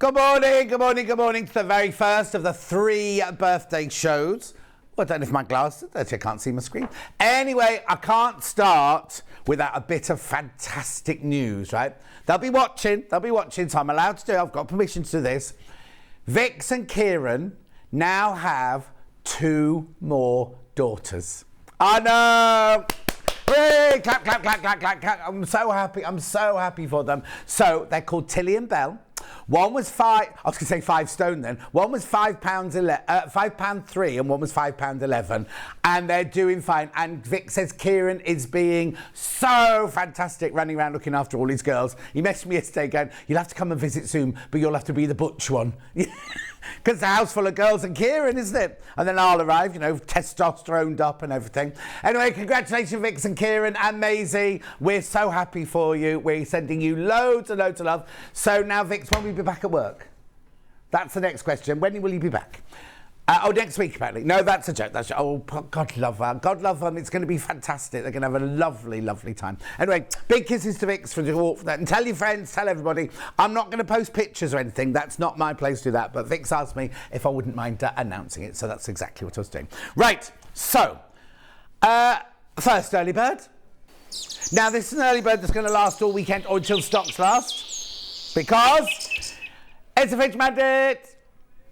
Good morning, good morning, good morning to the very first of the 3 birthday shows. Well, I don't know if my glasses, actually I can't see my screen. Anyway, I can't start without a bit of fantastic news, right? They'll be watching, so I'm allowed to do it. I've got permission to do this. Vix and Kieran now have 2 more daughters. I know! Hooray! Clap, clap, clap, clap, clap, clap. I'm so happy for them. So they're called Tilly and Belle. One was I was going to say 5 stone then. One was £5.3 and one was £5.11. And they're doing fine. And Vic says Kieran is being so fantastic running around looking after all his girls. He messaged me yesterday going, you'll have to come and visit soon, but you'll have to be the butch one. Because the house full of girls and Kieran, isn't it? And then I'll arrive, testosteroned up and everything. Anyway, congratulations, Vix and Kieran and Maisie. We're so happy for you. We're sending you loads and loads of love. So now, Vix, when will you be back at work? That's the next question. When will you be back? Next week, apparently. No, that's a joke. Oh, God love her. God love them. It's going to be fantastic. They're going to have a lovely, lovely time. Anyway, big kisses to Vix for that. And tell your friends, tell everybody. I'm not going to post pictures or anything. That's not my place to do that. But Vix asked me if I wouldn't mind announcing it. So that's exactly what I was doing. Right. So, first early bird. Now, this is an early bird that's going to last all weekend or until stocks last. Because it's a fridge magnet.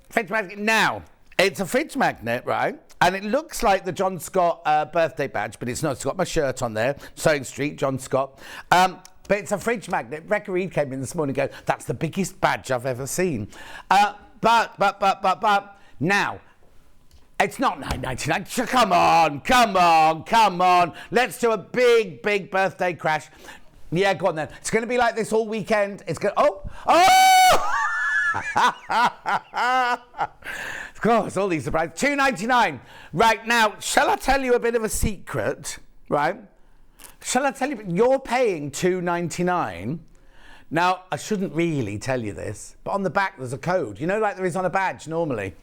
Fridge magnet. Now, it's a fridge magnet, right? And it looks like the John Scott birthday badge, but it's not. It's got my shirt on there, Sewing Street, John Scott. But it's a fridge magnet. Reid came in this morning and goes, that's the biggest badge I've ever seen. But, now, it's not £9.99. Come on. Let's do a big birthday crash. Yeah, go on then. It's going to be like this all weekend. It's going to... Oh! Of course, all these surprises. £2.99. Right, now, shall I tell you a bit of a secret, right? Shall I tell you? You're paying £2.99. Now, I shouldn't really tell you this, but on the back there's a code. Like there is on a badge normally.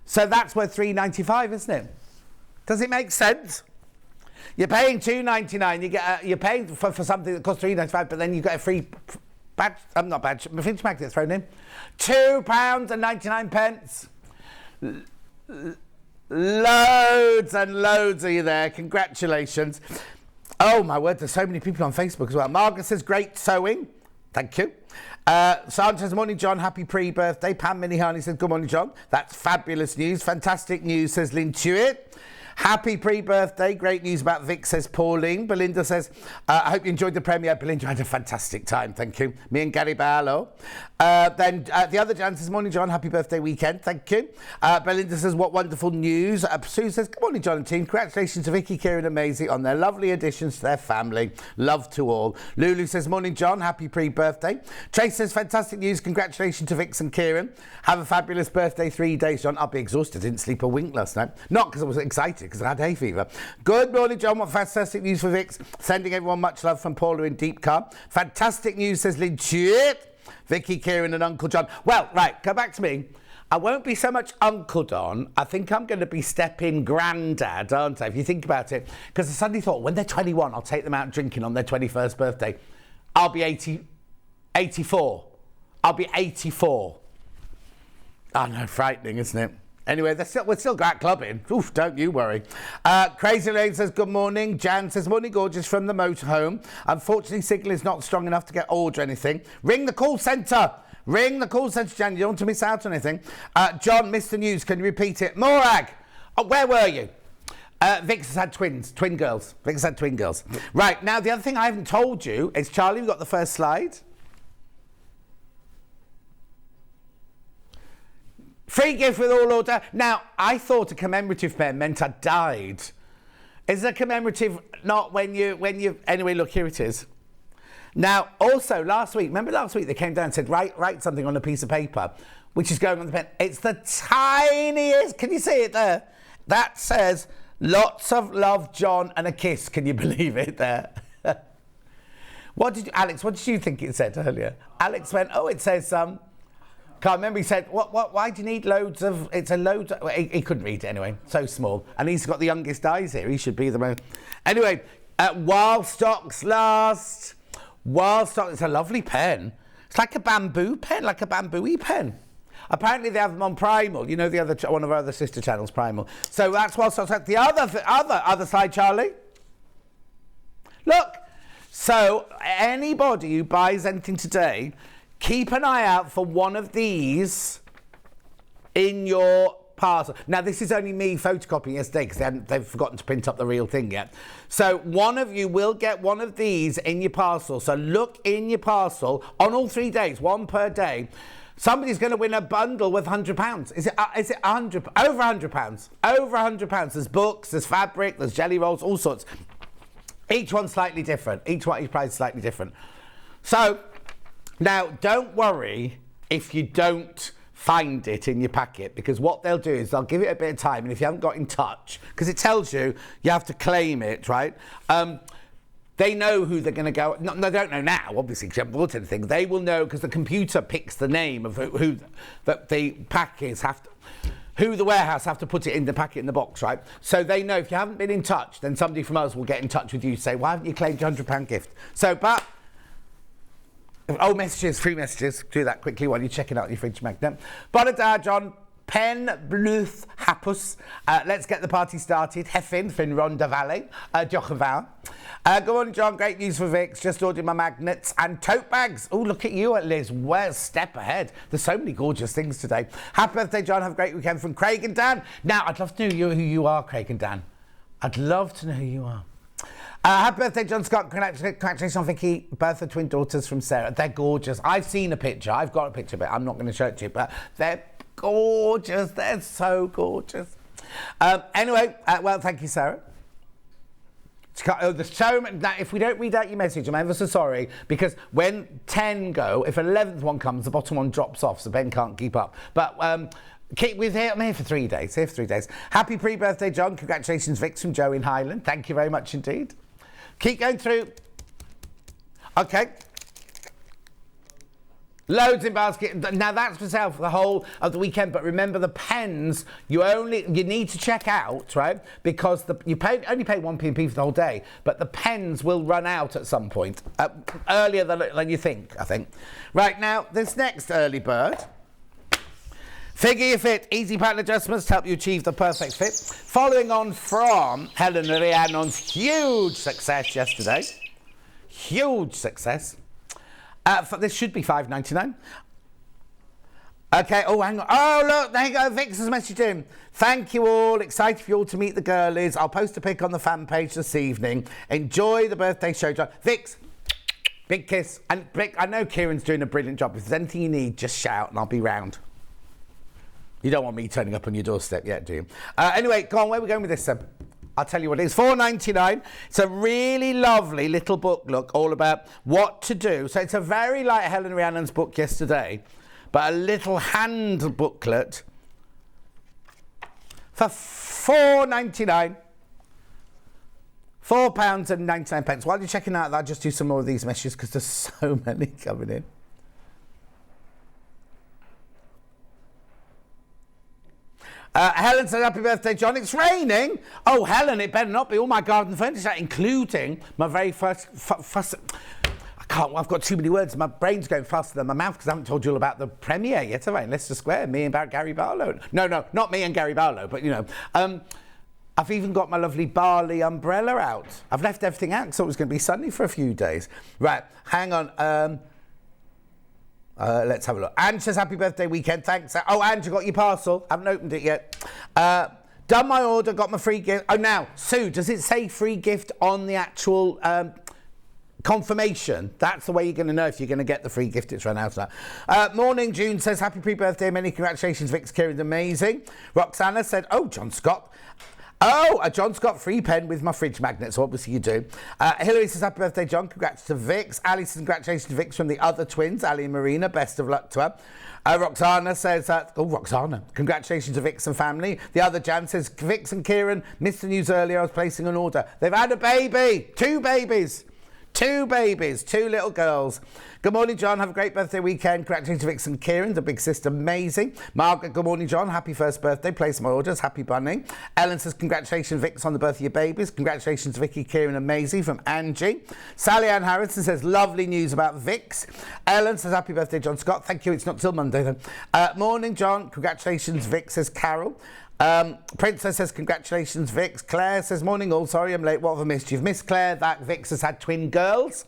So that's worth £3.95, isn't it? Does it make sense? You're paying £2.99. You're paying for something that costs £3.95, but then you get a free badge. Not badge. Fridge magnet thrown in. £2.99. Loads and loads of you there. Congratulations. Oh my word, there's so many people on Facebook as well. Margaret says great sewing. Thank you. Sandra says, morning, John. Happy pre-birthday. Pam Minihani says, good morning, John. That's fabulous news. Fantastic news, says Lynn Tuitt. Happy pre-birthday. Great news about Vic, says Pauline. Belinda says, I hope you enjoyed the premiere. Belinda, I had a fantastic time. Thank you. Me and Gary Barlow. Then the other Jan says, morning, John. Happy birthday weekend. Thank you. Belinda says, what wonderful news. Sue says, good morning, John and team. Congratulations to Vicky, Kieran and Maisie on their lovely additions to their family. Love to all. Lulu says, morning, John. Happy pre-birthday. Trace says, fantastic news. Congratulations to Vix and Kieran. Have a fabulous birthday 3 days, John. I'll be exhausted. Didn't sleep a wink last night. Not because I was excited, because I had hay fever. Good morning, John. What fantastic news for Vix. Sending everyone much love from Paula in Deep Car. Fantastic news, says Legit. Vicky, Kieran and Uncle John. Well, right, go back to me. I won't be so much Uncle Don. I think I'm going to be step-in granddad, aren't I, if you think about it. Because I suddenly thought, when they're 21, I'll take them out drinking on their 21st birthday. I'll be 84. I'll be 84. I know, frightening, isn't it? Anyway, we're still out clubbing. Oof, don't you worry. Crazy Lane says, good morning. Jan says, morning, gorgeous, from the motorhome. Unfortunately, signal is not strong enough to get order anything. Ring the call centre. Ring the call centre, Jan. You don't want to miss out on anything. John, missed the news. Can you repeat it? Morag, where were you? Vix has had twin girls. Vix has had twin girls. Right, now, the other thing I haven't told you is, Charlie, we've got the first slide. Free gift with all order. Now, I thought a commemorative pen meant I died. Is a commemorative not when you... Anyway, look, here it is. Now, also, remember last week they came down and said, write something on a piece of paper, which is going on the pen. It's the tiniest... Can you see it there? That says, lots of love, John, and a kiss. Can you believe it there? Alex, what did you think it said earlier? Alex went, it says... Can't remember, he said, why do you need loads of... It's a load... He couldn't read it anyway, so small. And he's got the youngest eyes here. He should be the most... Anyway, while stocks last... It's a lovely pen. It's like a bamboo pen, like a bamboo-y pen. Apparently they have them on Primal. You know, the other one of our other sister channels, Primal. So that's what's at the other side, Charlie. Look. So anybody who buys anything today, keep an eye out for one of these in your parcel. Now, this is only me photocopying yesterday because they've forgotten to print up the real thing yet. So one of you will get one of these in your parcel. So look in your parcel on all 3 days, one per day. Somebody's going to win a bundle worth £100. Is it 100? Over £100. Over £100. There's books, there's fabric, there's jelly rolls, all sorts. Each one's slightly different. Each price is slightly different. So now don't worry if you don't find it in your packet, because what they'll do is they'll give it a bit of time, and if you haven't got in touch, because it tells you have to claim it, right? They know who they're going to go. No, they don't know now, obviously, because you haven't bought anything. They will know because the computer picks the name of who that the packets have to, who the warehouse have to put it in the packet in the box, right? So they know if you haven't been in touch, then somebody from us will get in touch with you, say, why haven't you claimed your £100 gift? So, but, messages, free messages, do that quickly while you're checking out your fridge magnet. Bonadar, John. Pen Bluth Hapus. Let's get the party started. Heffin, Fin Ronda Valley. Jocheval. Good morning, John. Great news for Vix. Just ordered my magnets and tote bags. Oh, look at you, Liz. Well, step ahead. There's so many gorgeous things today. Happy birthday, John. Have a great weekend from Craig and Dan. Now, I'd love to know who you are, Craig and Dan. I'd love to know who you are. Happy birthday, John Scott. Congratulations on Vicky. Birth of twin daughters from Sarah. They're gorgeous. I've seen a picture. I've got a picture, but I'm not going to show it to you, but they're gorgeous. They're so gorgeous. Anyway, well, thank you, Sarah. There's so much. If we don't read out your message, I'm ever so sorry, because when 10 go, if an 11th one comes, the bottom one drops off, so Ben can't keep up. But I'm here for 3 days. Here for 3 days. Happy pre-birthday, John. Congratulations, Vix, from Joe in Highland. Thank you very much indeed. Keep going through. Okay. Loads in basket. Now that's for sale for the whole of the weekend. But remember, the pens you need to check out, right? Because you only pay 1p for the whole day. But the pens will run out at some point, earlier than you think. I think. Right now, this next early bird. Figure your fit. Easy pattern adjustments to help you achieve the perfect fit. Following on from Helen Rhiannon's huge success yesterday. Huge success. This should be $5.99. Okay, hang on. Oh, look, there you go. Vix has messaged in. Thank you all. Excited for you all to meet the girlies. I'll post a pic on the fan page this evening. Enjoy the birthday show, John. Vix, big kiss. And I know Kieran's doing a brilliant job. If there's anything you need, just shout and I'll be round. You don't want me turning up on your doorstep yet, do you? Anyway, go on. Where are we going with this, then? I'll tell you what it is. $4.99. It's a really lovely little book, look, all about what to do. So it's a very like Helen Rhiannon's book yesterday, but a little hand booklet for $4.99. £4.99. While you're checking out that, I'll just do some more of these messages because there's so many coming in. Helen said, happy birthday, John. It's raining. Oh, Helen, it better not be all my garden furniture, including my very first... I've got too many words. My brain's going faster than my mouth because I haven't told you all about the premiere yet, have I? In Leicester Square, me and Gary Barlow. No, not me and Gary Barlow, but, you know. I've even got my lovely Bali umbrella out. I've left everything out because it was going to be sunny for a few days. Right, hang on. Let's have a look. Ange says, happy birthday weekend. Thanks. Oh, Ange, you got your parcel. Haven't opened it yet. Done my order, got my free gift. Oh, now, Sue, does it say free gift on the actual confirmation? That's the way you're going to know if you're going to get the free gift. It's run out of that. Morning, June says, happy pre-birthday. Many congratulations, Vix. Kieran's amazing. Roxana said, oh, John Scott. Oh, a John Scott free pen with my fridge magnet, so obviously you do. Hilary says, happy birthday, John. Congrats to Vix. Ali says, congratulations to Vix from the other twins, Ali and Marina. Best of luck to her. Roxana says, Roxana, congratulations to Vix and family. The other Jan says, Vix and Kieran missed the news earlier. I was placing an order. They've had a baby. 2 babies. 2 babies, 2 little girls. Good morning, John. Have a great birthday weekend. Congratulations to Vix and Kieran, the big sister, amazing. Margaret, good morning, John. Happy first birthday. Place my orders. Happy bunning. Ellen says, congratulations, Vix, on the birth of your babies. Congratulations, Vicky, Kieran, amazing, from Angie. Sally Ann Harrison says, lovely news about Vix. Ellen says, happy birthday, John Scott. Thank you. It's not till Monday, then. Morning, John. Congratulations, Vix, says Carol. Princess says, congratulations, Vix. Claire says, morning all, sorry I'm late, what have I missed? You've missed, Claire, that Vix has had twin girls.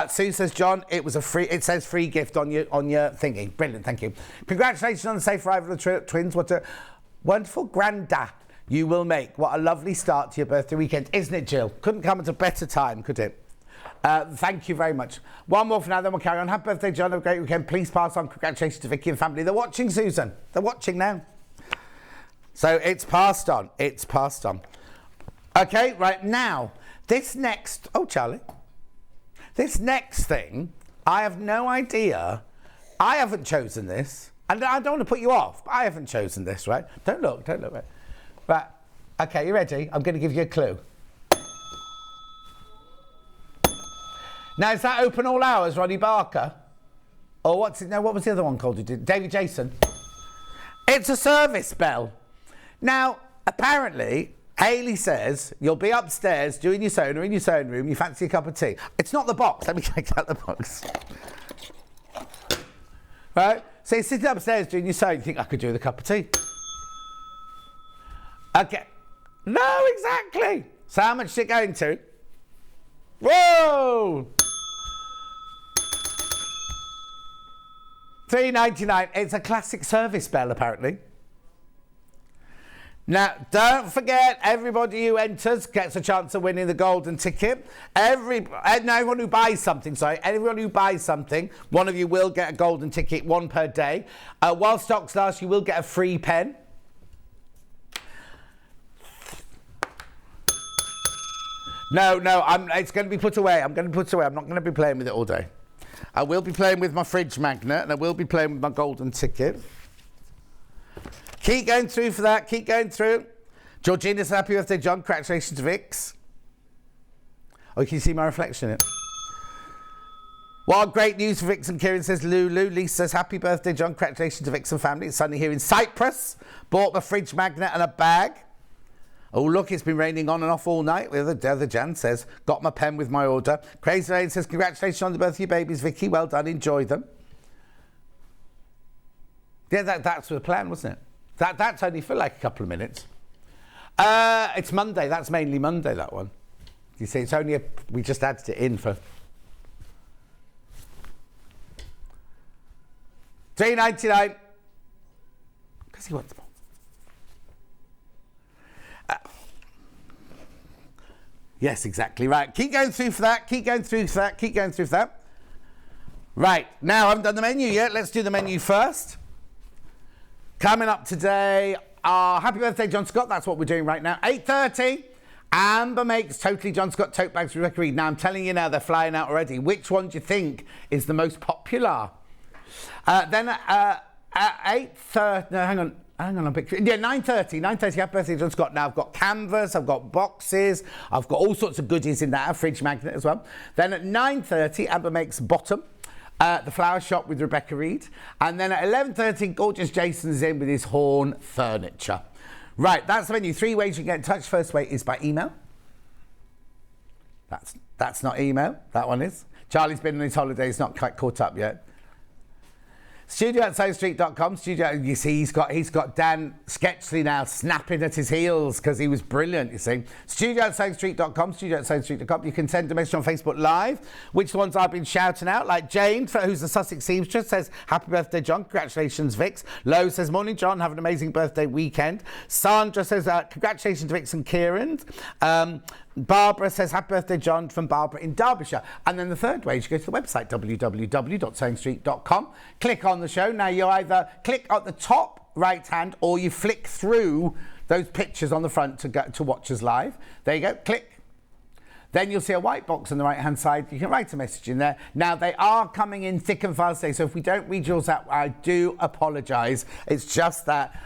Sue says, John, it says free gift on your thingy. Brilliant, thank you. Congratulations on the safe arrival of the twins. What a wonderful granddad you will make. What a lovely start to your birthday weekend, isn't it, Jill? Couldn't come at a better time, could it? Thank you very much. One more for now, then we'll carry on. Happy birthday, John, have a great weekend. Please pass on congratulations to Vicky and family. They're watching, Susan. They're watching now. So it's passed on. It's passed on. Okay, right now, this next... Oh, Charlie. This next thing, I have no idea. I haven't chosen this. And I don't want to put you off, but I haven't chosen this, right? Don't look. Right. Right. Okay, you ready? I'm going to give you a clue. Now, is that Open All Hours, Ronnie Barker? Or what's it? No, what was the other one called? David Jason. It's a service bell. Now, apparently, Hayley says you'll be upstairs doing your sewing or in your sewing room, you fancy a cup of tea. It's not the box. Let me take out the box. Right? So you're sitting upstairs doing your sewing, you think I could do with a cup of tea. Okay. No, exactly. So how much is it going to? Whoa! $3.99. It's a classic service bell, apparently. Now, don't forget, everybody who enters gets a chance of winning the golden ticket. Everyone who buys something, one of you will get a golden ticket, 1 per day. While stocks last, you will get a free pen. No, it's going to be put away. I'm going to put it away. I'm not going to be playing with it all day. I will be playing with my fridge magnet, and I will be playing with my golden ticket. Keep going through for that. Keep going through. Georgina says, happy birthday, John. Congratulations to Vix. Oh, can you see my reflection in it? What great news for Vix and Kieran, says Lulu. Lisa says, happy birthday, John. Congratulations to Vix and family. It's sunny here in Cyprus. Bought my fridge magnet and a bag. Oh, look, it's been raining on and off all night. The other Jan says, got my pen with my order. Crazy Lane says, congratulations on the birth of your babies, Vicky. Well done. Enjoy them. Yeah, that's the plan, wasn't it? That's only for like a couple of minutes. It's Monday. That's mainly Monday, that one. You see, it's only we just added it in for... $3.99. Because he wants more. Yes, exactly right. Keep going through for that. Keep going through for that. Keep going through for that. Right. Now, I haven't done the menu yet. Let's do the menu first. Coming up today, happy birthday, John Scott. That's what we're doing right now. 8:30. Amber makes Totally John Scott tote bags with Reid. Now, I'm telling you now, they're flying out already. Which one do you think is the most popular? Then at 8:30, no, hang on, I'm picturing. Yeah, 9:30, happy birthday, John Scott. Now, I've got canvas, I've got boxes, I've got all sorts of goodies in that, a fridge magnet as well. Then at 9:30, Amber makes bottom. The flower shop with Rebecca Reid. And then at 11:30, gorgeous Jason's in with his horn furniture. Right, that's the menu. 3 ways you can get in touch. First way is by email. That's not email. That one is. Charlie's been on his holidays, not quite caught up yet. Studio@sewingstreet.com. You see, he's got Dan Sketchley now snapping at his heels because he was brilliant, you see. Studio@sewingstreet.com. Studio@sewingstreet.com. You can send a message on Facebook Live, which ones I've been shouting out, like Jane, who's the Sussex seamstress, says, happy birthday, John. Congratulations, Vix. Lo says, morning, John. Have an amazing birthday weekend. Sandra says, congratulations to Vix and Kieran. Barbara says, happy birthday, John, from Barbara in Derbyshire. And then the third way is you go to the website, www.sewingstreet.com. Click on the show. Now, you either click at the top right hand or you flick through those pictures on the front to watch us live. There you go. Click. Then you'll see a white box on the right-hand side. You can write a message in there. Now, they are coming in thick and fast today, so if we don't read yours out, I do apologise. It's just that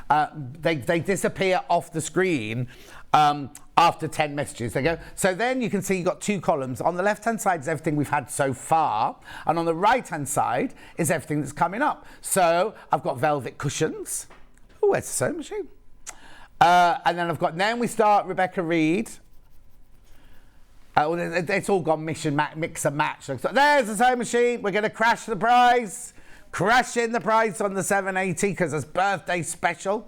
they disappear off the screen after 10 messages. There you go. So then you can see you've got two columns. On the left-hand side is everything we've had so far, and on the right-hand side is everything that's coming up. So I've got velvet cushions. Oh, where's the sewing machine? And then we start Rebecca Reid. It's all gone mix and match. So there's the sewing machine. We're going to crash the price. Crash in the price on the 780 because it's birthday special.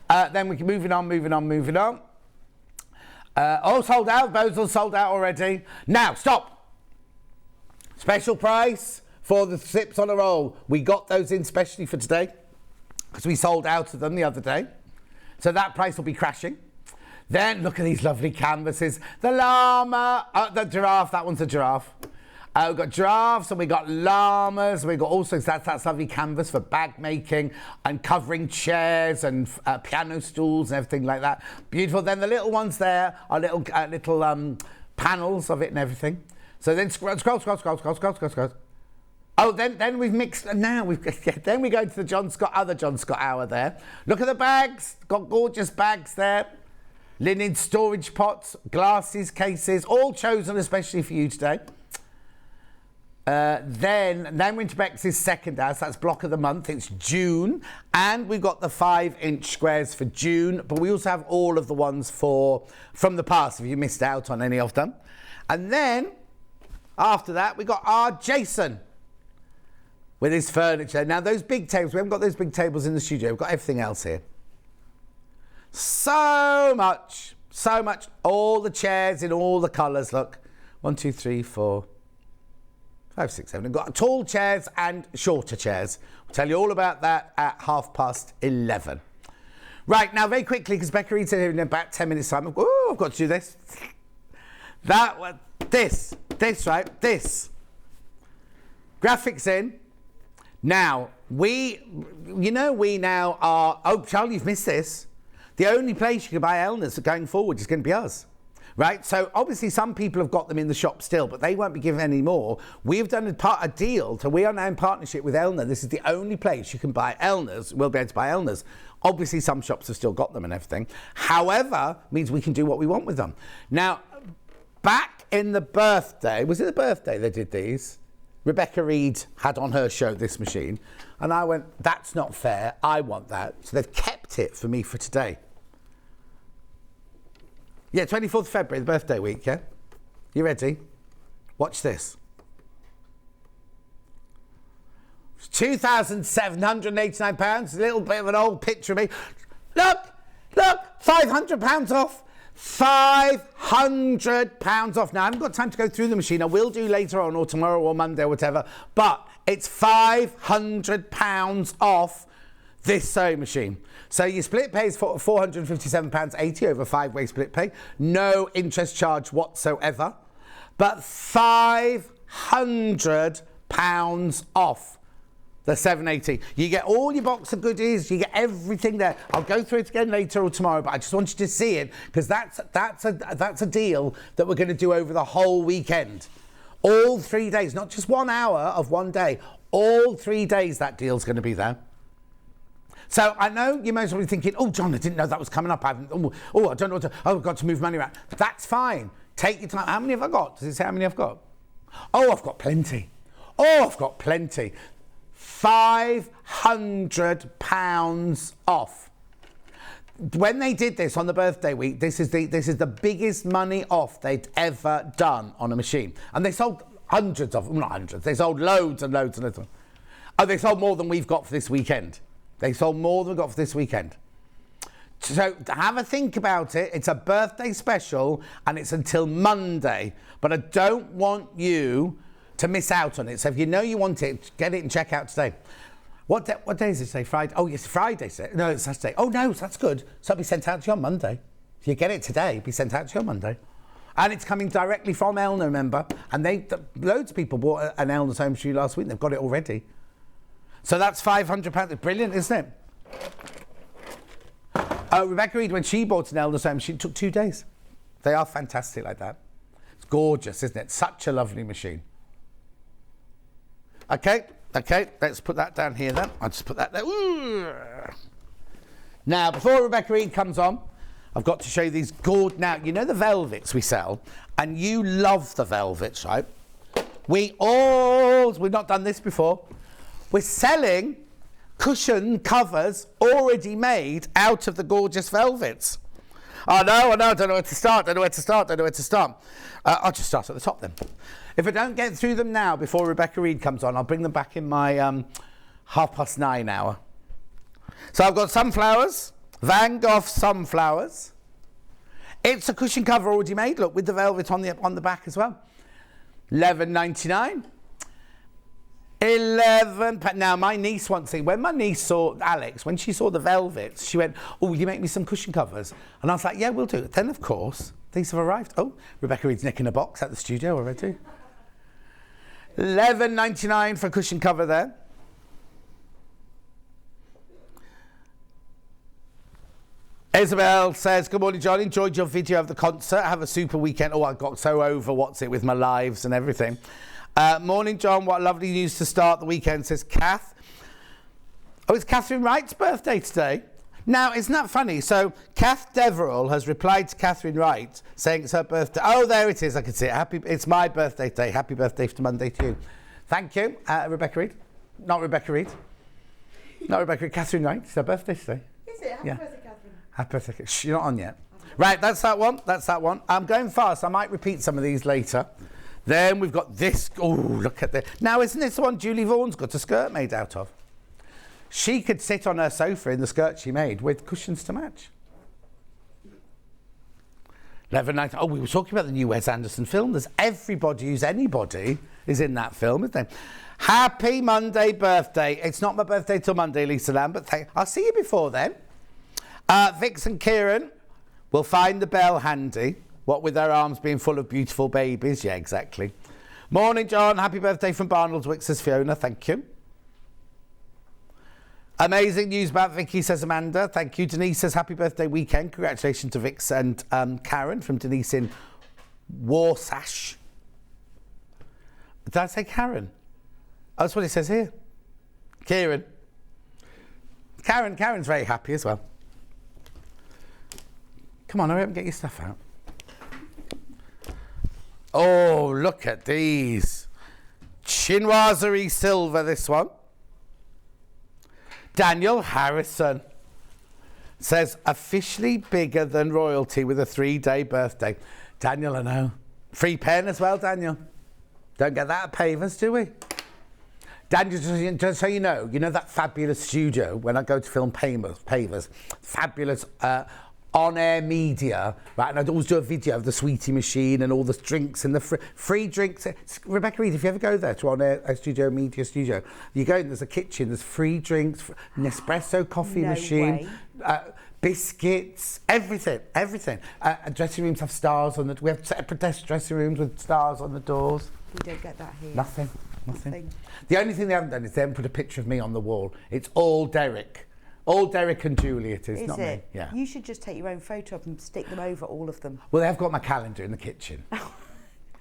Then we can moving on. All sold out. Those all sold out already. Now, stop. Special price for the sips on a roll. We got those in specially for today because we sold out of them the other day. So that price will be crashing. Then look at these lovely canvases. The llama, the giraffe, that one's a giraffe. We've got giraffes and we've got llamas. We've got also that's lovely canvas for bag making and covering chairs and piano stools and everything like that. Beautiful. Then the little ones there are little panels of it and everything. So then scroll. Oh, then we've mixed. Then we go to the other John Scott hour there. Look at the bags. Got gorgeous bags there. Linen storage pots, glasses, cases, all chosen especially for you today. Then we're into Bex's second house. That's block of the month. It's June. And we've got the 5-inch squares for June. But we also have all of the ones from the past if you missed out on any of them. And then after that, we got our Jason with his furniture. Now, those big tables, we haven't got those big tables in the studio. We've got everything else here. So much. All the chairs in all the colours. Look, 1, 2, 3, 4, 5, 6, 7. We've got tall chairs and shorter chairs. We'll tell you all about that at 11:30. Right, now very quickly, because Becca Reid said in about 10 minutes' time, I've got to do this. This. Graphics in. Now, we now are... Oh, Charlie, you've missed this. The only place you can buy Elners going forward is going to be us. Right? So, obviously, some people have got them in the shop still, but they won't be given any more. We've done a deal, so we are now in partnership with Elner. This is the only place you can buy Elners. We'll be able to buy Elners. Obviously, some shops have still got them and everything. However, means we can do what we want with them. Now, back in the birthday... Was it the birthday they did these? Rebecca Reid had on her show this machine, and I went, that's not fair, I want that. So they've kept it for me for today. Yeah, 24th of February, the birthday week, yeah? You ready? Watch this. £2,789, a little bit of an old picture of me. Look, £500 off. £500 off. Now, I haven't got time to go through the machine. I will do later on or tomorrow or Monday or whatever. But it's £500 off this sewing machine. So your split pay is £457.80 over 5-way split pay. No interest charge whatsoever. But £500 off the 780. You get all your box of goodies. You get everything there. I'll go through it again later or tomorrow, but I just want you to see it because that's a deal that we're going to do over the whole weekend. All 3 days, not just 1 hour of one day. All 3 days that deal's going to be there. So I know you may as well be thinking, oh, John, I didn't know that was coming up. I don't know what to... Oh, I've got to move money around. That's fine. Take your time. How many have I got? Does it say how many I've got? Oh, I've got plenty. £500 off. When they did this on the birthday week, this is the biggest money off they'd ever done on a machine. And they sold hundreds of them, not hundreds, they sold loads and loads and loads of them. Oh, they sold more than we've got for this weekend. So have a think about it. It's a birthday special and it's until Monday. But I don't want you to miss out on it. So if you know you want it, get it and check out today. What day is it today? Friday? Oh, it's Friday. No, it's Saturday. Oh, no, that's good. So it'll be sent out to you on Monday. If you get it today, it'll be sent out to you on Monday. And it's coming directly from Elner, remember? And loads of people bought an Elner home shoe last week. They've got it already. So that's £500. It's brilliant, isn't it? Rebecca Reid, when she bought an Elner home shoe, it took 2 days. They are fantastic like that. It's gorgeous, isn't it? Such a lovely machine. Okay, let's put that down here then. I'll just put that there. Ooh. Now, before Rebecca Reid comes on, I've got to show you these gorgeous. Now, you know the velvets we sell, and you love the velvets, right? We've not done this before. We're selling cushion covers already made out of the gorgeous velvets. I know, I don't know where to start, I'll just start at the top then. If I don't get through them now before Rebecca Reid comes on, I'll bring them back in my 9:30 hour. So I've got sunflowers, Van Gogh sunflowers. It's a cushion cover already made, look, with the velvet on the back as well. £11.99. Now my niece wants it. When my niece saw Alex, when she saw the velvets, she went, "Oh, will you make me some cushion covers?" And I was like, "Yeah, we'll do it." Then of course these have arrived. Oh, Rebecca Reid's nicking a box at the studio already. £11.99 for a cushion cover there. Isabel says, "Good morning, John. Enjoyed your video of the concert. Have a super weekend." Oh, I got so over with my lives and everything. Morning, John. What lovely news to start the weekend, says Kath. Oh, it's Catherine Wright's birthday today. Now, isn't that funny? So, Kath Deverell has replied to Catherine Wright saying it's her birthday. Oh, there it is. I can see it. It's my birthday today. Happy birthday for Monday to you. Thank you, Rebecca Reid. Not Rebecca Reid. Not Rebecca Reid. Catherine Wright. It's her birthday today. Is it? Happy birthday, Catherine. Happy birthday. Shh, you're not on yet. Right, that's that one. That's that one. I'm going fast. I might repeat some of these later. Then we've got this. Oh, look at this. Now, isn't this the one Julie Vaughan's got a skirt made out of? She could sit on her sofa in the skirt she made with cushions to match. 11.90. Oh, we were talking about the new Wes Anderson film. There's Everybody Who's Anybody is in that film, isn't there? Happy Monday birthday. It's not my birthday till Monday, Lisa Lamb, but I'll see you before then. Vix and Kieran will find the bell handy. What with their arms being full of beautiful babies. Yeah, exactly. Morning, John. Happy birthday from Barnoldswick, says Fiona. Thank you. Amazing news about Vicky, says Amanda. Thank you. Denise says happy birthday weekend. Congratulations to Vix and Karen from Denise in Warsash. Did I say Karen? Oh, that's what it says here. Kieran. Karen's very happy as well. Come on, hurry up and get your stuff out. Oh, look at these. Chinoiserie silver, this one. Daniel Harrison says, officially bigger than royalty with a 3-day birthday. Daniel, I know. Free pen as well, Daniel. Don't get that at Pavers, do we? Daniel, just so you know that fabulous studio, when I go to film Pavers, fabulous on-air media, right? And I'd always do a video of the sweetie machine and all the drinks and the free drinks. Rebecca Reid, if you ever go there to on-air studio, media studio, you go in, there's a kitchen, there's free drinks, Nespresso coffee machine, biscuits, everything. Dressing rooms have stars on we have separate dressing rooms with stars on the doors. We don't get that here. Nothing. The only thing they haven't done is they haven't put a picture of me on the wall. It's all Derek. All Derek and Julie it is, not me. Yeah. You should just take your own photo up and stick them over all of them. Well, they have got my calendar in the kitchen.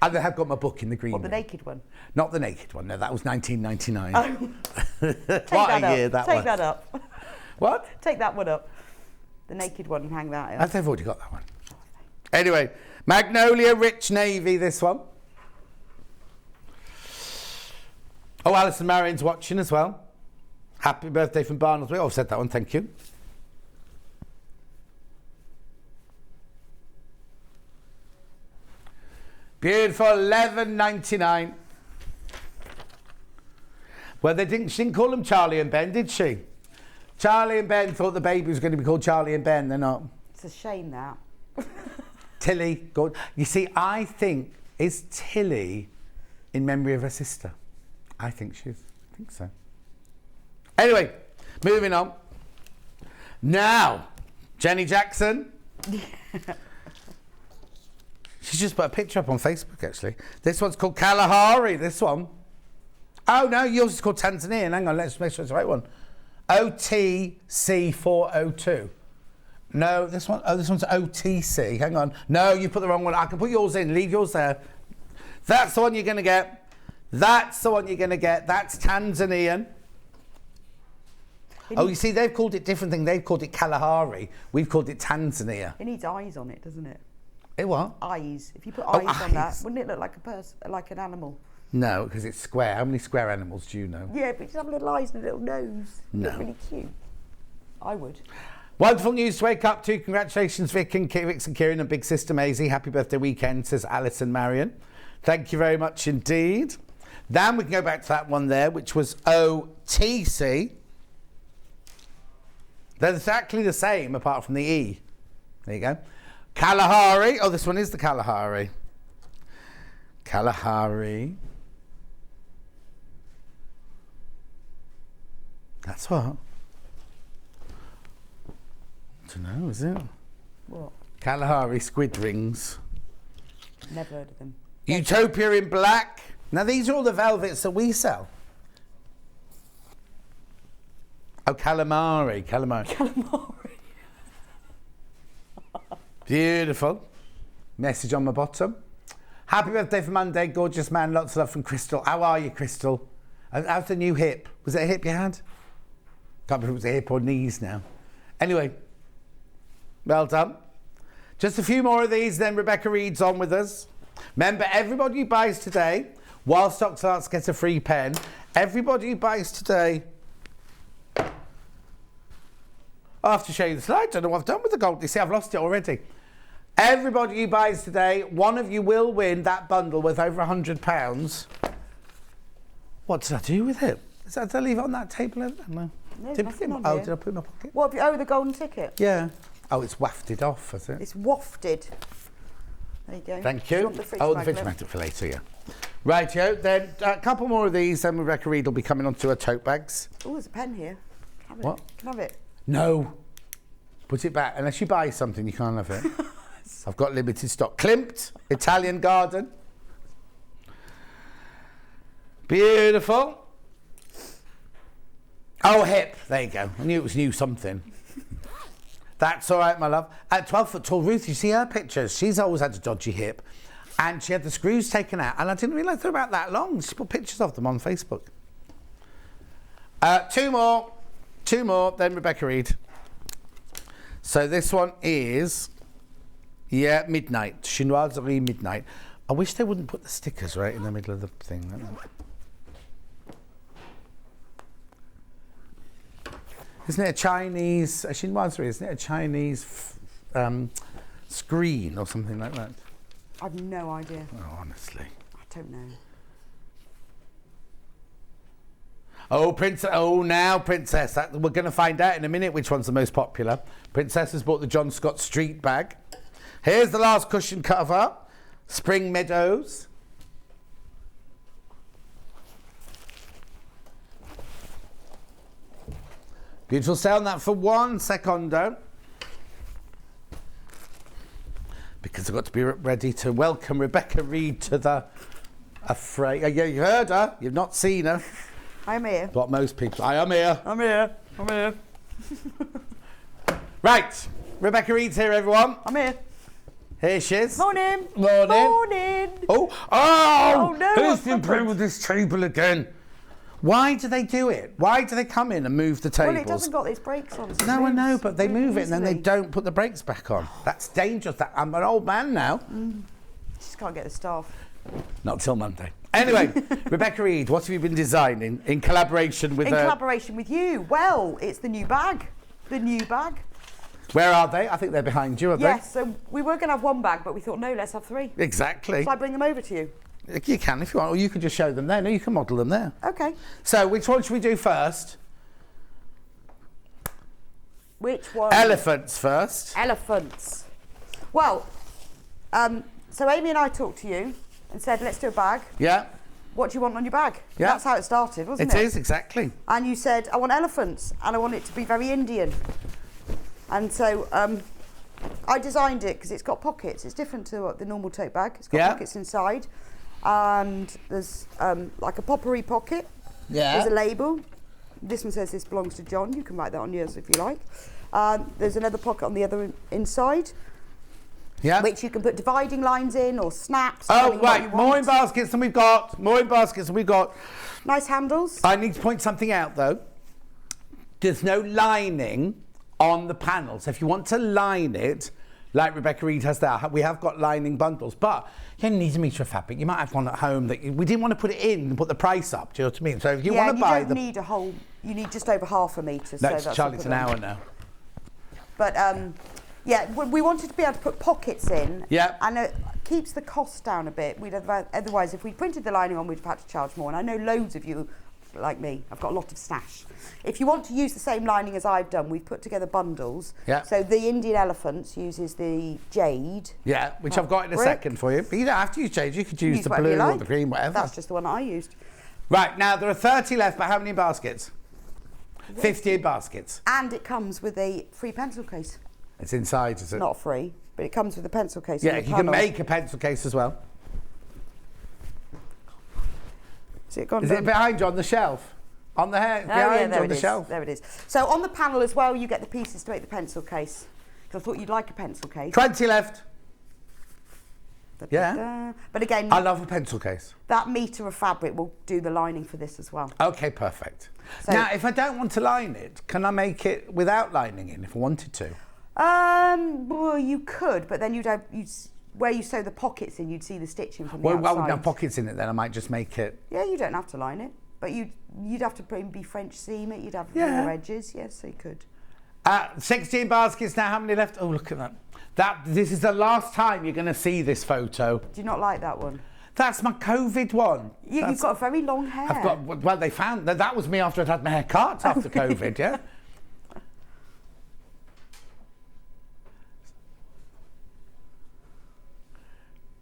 And they have got my book in the green room. What, the naked one? Not the naked one, no, that was 1999. Oh. What a year that was. Take that up. What? Take that one up. The naked one and hang that up. They've already got that one. Anyway, Magnolia Rich Navy, this one. Oh, Alison Marion's watching as well. Happy birthday from Barnoldswick. Oh, I've said that one, thank you. Beautiful, $11.99. Well, she didn't call them Charlie and Ben, did she? Charlie and Ben thought the baby was going to be called Charlie and Ben. They're not. It's a shame, that. Tilly, good. You see, I think, is Tilly in memory of her sister? I think so. Anyway, moving on. Now, Jenny Jackson. She's just put a picture up on Facebook, actually. This one's called Kalahari, this one. Oh, no, yours is called Tanzania. Hang on, let's make sure it's the right one. OTC402. No, this one's OTC. Hang on. No, you put the wrong one. I can put yours in. Leave yours there. That's the one you're going to get. That's Tanzanian. Oh, you see, they've called it different thing. They've called it Kalahari. We've called it Tanzania. It needs eyes on it, doesn't it? It what? Eyes. If you put eyes on that, eyes. wouldn't it look like a person, like an animal? No, because it's square. How many square animals do you know? Yeah, but just have little eyes and a little nose. No. It's really cute. I would. Wonderful news to wake up to. Congratulations, Vix and Kieran and Big Sister Maisie. Happy birthday weekend, says Alison Marion. Thank you very much indeed. Then we can go back to that one there, which was OTC. They're exactly the same, apart from the E. There you go. Kalahari. Oh, this one is the Kalahari. Kalahari. That's what? I don't know, is it? What? Kalahari squid rings. Never heard of them. Utopia in black. Now, these are all the velvets that we sell. Oh, calamari. Calamari. Beautiful. Message on my bottom. Happy birthday for Monday, gorgeous man. Lots of love from Crystal. How are you, Crystal? How's the new hip? Was it a hip you had? Can't remember if it was a hip or knees now. Anyway, well done. Just a few more of these, then Rebecca Reid's on with us. Remember, everybody who buys today, while stock starts, gets a free pen. Everybody who buys today... I have to show you the slide. I don't know what I've done with the gold. You see, I've lost it already. Everybody who buys today, one of you will win that bundle worth over £100. What did I do with it? Did I leave it on that table over there? No. No, Did nothing on I here. put it in my pocket? What? Oh, the golden ticket. Yeah. Oh, it's wafted off, is it? It's wafted. There you go. Thank Do you. want the fridge The fridge magnet? magnet for later, yeah. Rightio, then a couple more of these, then Rebecca Reid will be coming onto her tote bags. Oh, there's a pen here. Can I have What? It? Can I have it? No. Put it back. Unless you buy something, you can't have it. I've got limited stock. Klimt, Italian Garden. Beautiful. Oh, hip. There you go. I knew it was new something. That's all right, my love. At 12 foot tall, Ruth, you see her pictures. She's always had a dodgy hip. And she had the screws taken out. And I didn't realise they were about that long. She put pictures of them on Facebook. Two more, then Rebecca Reid. So this one is, yeah, Midnight. Chinoiserie Midnight. I wish they wouldn't put the stickers right in the middle of the thing. Isn't it a Chinese, a chinoiserie, isn't it a Chinese screen or something like that? I've no idea. Oh, honestly. I don't know. Oh, now Princess. We're going to find out in a minute which one's the most popular. Princess has bought the John Scott Street bag. Here's the last cushion cover. Spring Meadows. Beautiful. Stay on that for 1 secondo. Because I've got to be ready to welcome Rebecca Reid to the affray. Yeah, you heard her. You've not seen her. I'm here. What most people... I am here. I'm here. I'm here. Right. Rebecca Reid's here, everyone. I'm here. Here she is. Morning. Morning. Morning. Oh, no, who's what's been playing with this table again? Why do they do it? Why do they come in and move the tables? Well, it doesn't got its brakes on. So No, I it know, moves but they move it and then they easily. don't put the brakes back on. That's dangerous. I'm an old man now. Just can't get the staff. Not till Monday. Anyway, Rebecca Reid, what have you been designing in collaboration with... In collaboration with you. Well, it's the new bag. The new bag. Where are they? I think they're behind you, are Yes, so we were going to have one bag, but we thought, no, let's have three. they? Exactly. Shall I bring them over to you? You can if you want, or you can just show them there. No, you can model them there. Okay. So, which one should we do first? Which one? Elephants first. Elephants. Well, so Amy and I talked to you and said, let's do a bag. Yeah, What do you want on your bag? Yeah. That's how it started, wasn't it? it is, exactly. And you said, I want elephants and I want it to be very Indian. And so I designed it because it's got pockets. It's different to the normal tote bag. It's got Yeah. pockets inside. And there's like a potpourri pocket. Yeah. There's a label. This one says this belongs to John. You can write that on yours if you like. There's another pocket on the other inside, Yeah. which you can put dividing lines in or snaps. Oh, depending on what right. you More want. in baskets than we've got. More in baskets than we've got. Nice handles. I need to point something out, though. there's no lining on the panel. So if you want to line it, like Rebecca Reid has there, we have got lining bundles, but you only need a metre of fabric. You might have one at home that we didn't want to put it in and put the price up. Do you know what I mean? So if you want to buy you don't need a whole. You need just over half a metre. No, so it's that's Charlie, it's an hour now. But yeah, we wanted to be able to put pockets in. Yeah. And it keeps the cost down a bit. Otherwise, if we printed the lining on, we'd have had to charge more. And I know loads of you, like me, I've got a lot of stash. If you want to use the same lining as I've done, we've put together bundles. Yeah. So the Indian Elephants uses the jade. Yeah, which I've got in a brick. second for you. But you don't have to use jade. You could use the whatever you blue or like. the green, whatever. That's just the one that I used. Right, now there are 30 left, but how many baskets? 50 baskets. And it comes with a free pencil case. It's inside, is it? Not free, but it comes with a pencil case. Yeah, on the you can panel. make a pencil case as well. Is it gone Is down? it behind you on the shelf? On the hair, behind you on the shelf? There it is. So on the panel as well, you get the pieces to make the pencil case. Because I thought you'd like a pencil case. 20 left. Yeah. Da-da-da. But again, I love a pencil case. that metre of fabric will do the lining for this as well. Okay, perfect. So- now, if I don't want to line it, can I make it without lining in if I wanted to? Well, you could, but then where you sew the pockets in, you'd see the stitching from the Well, I outside. wouldn't have pockets in it then. I might just make it. Yeah, you don't have to line it, but you'd have to be French seam it. You'd have Yeah. more edges. Yes, so you could. 16 baskets now. How many left? Oh, look at that. This is the last time you're going to see this photo. Do you not like that one? That's my COVID one. You've got very long hair. I've got. Well, they found that was me after I'd had my hair cut after COVID. Yeah.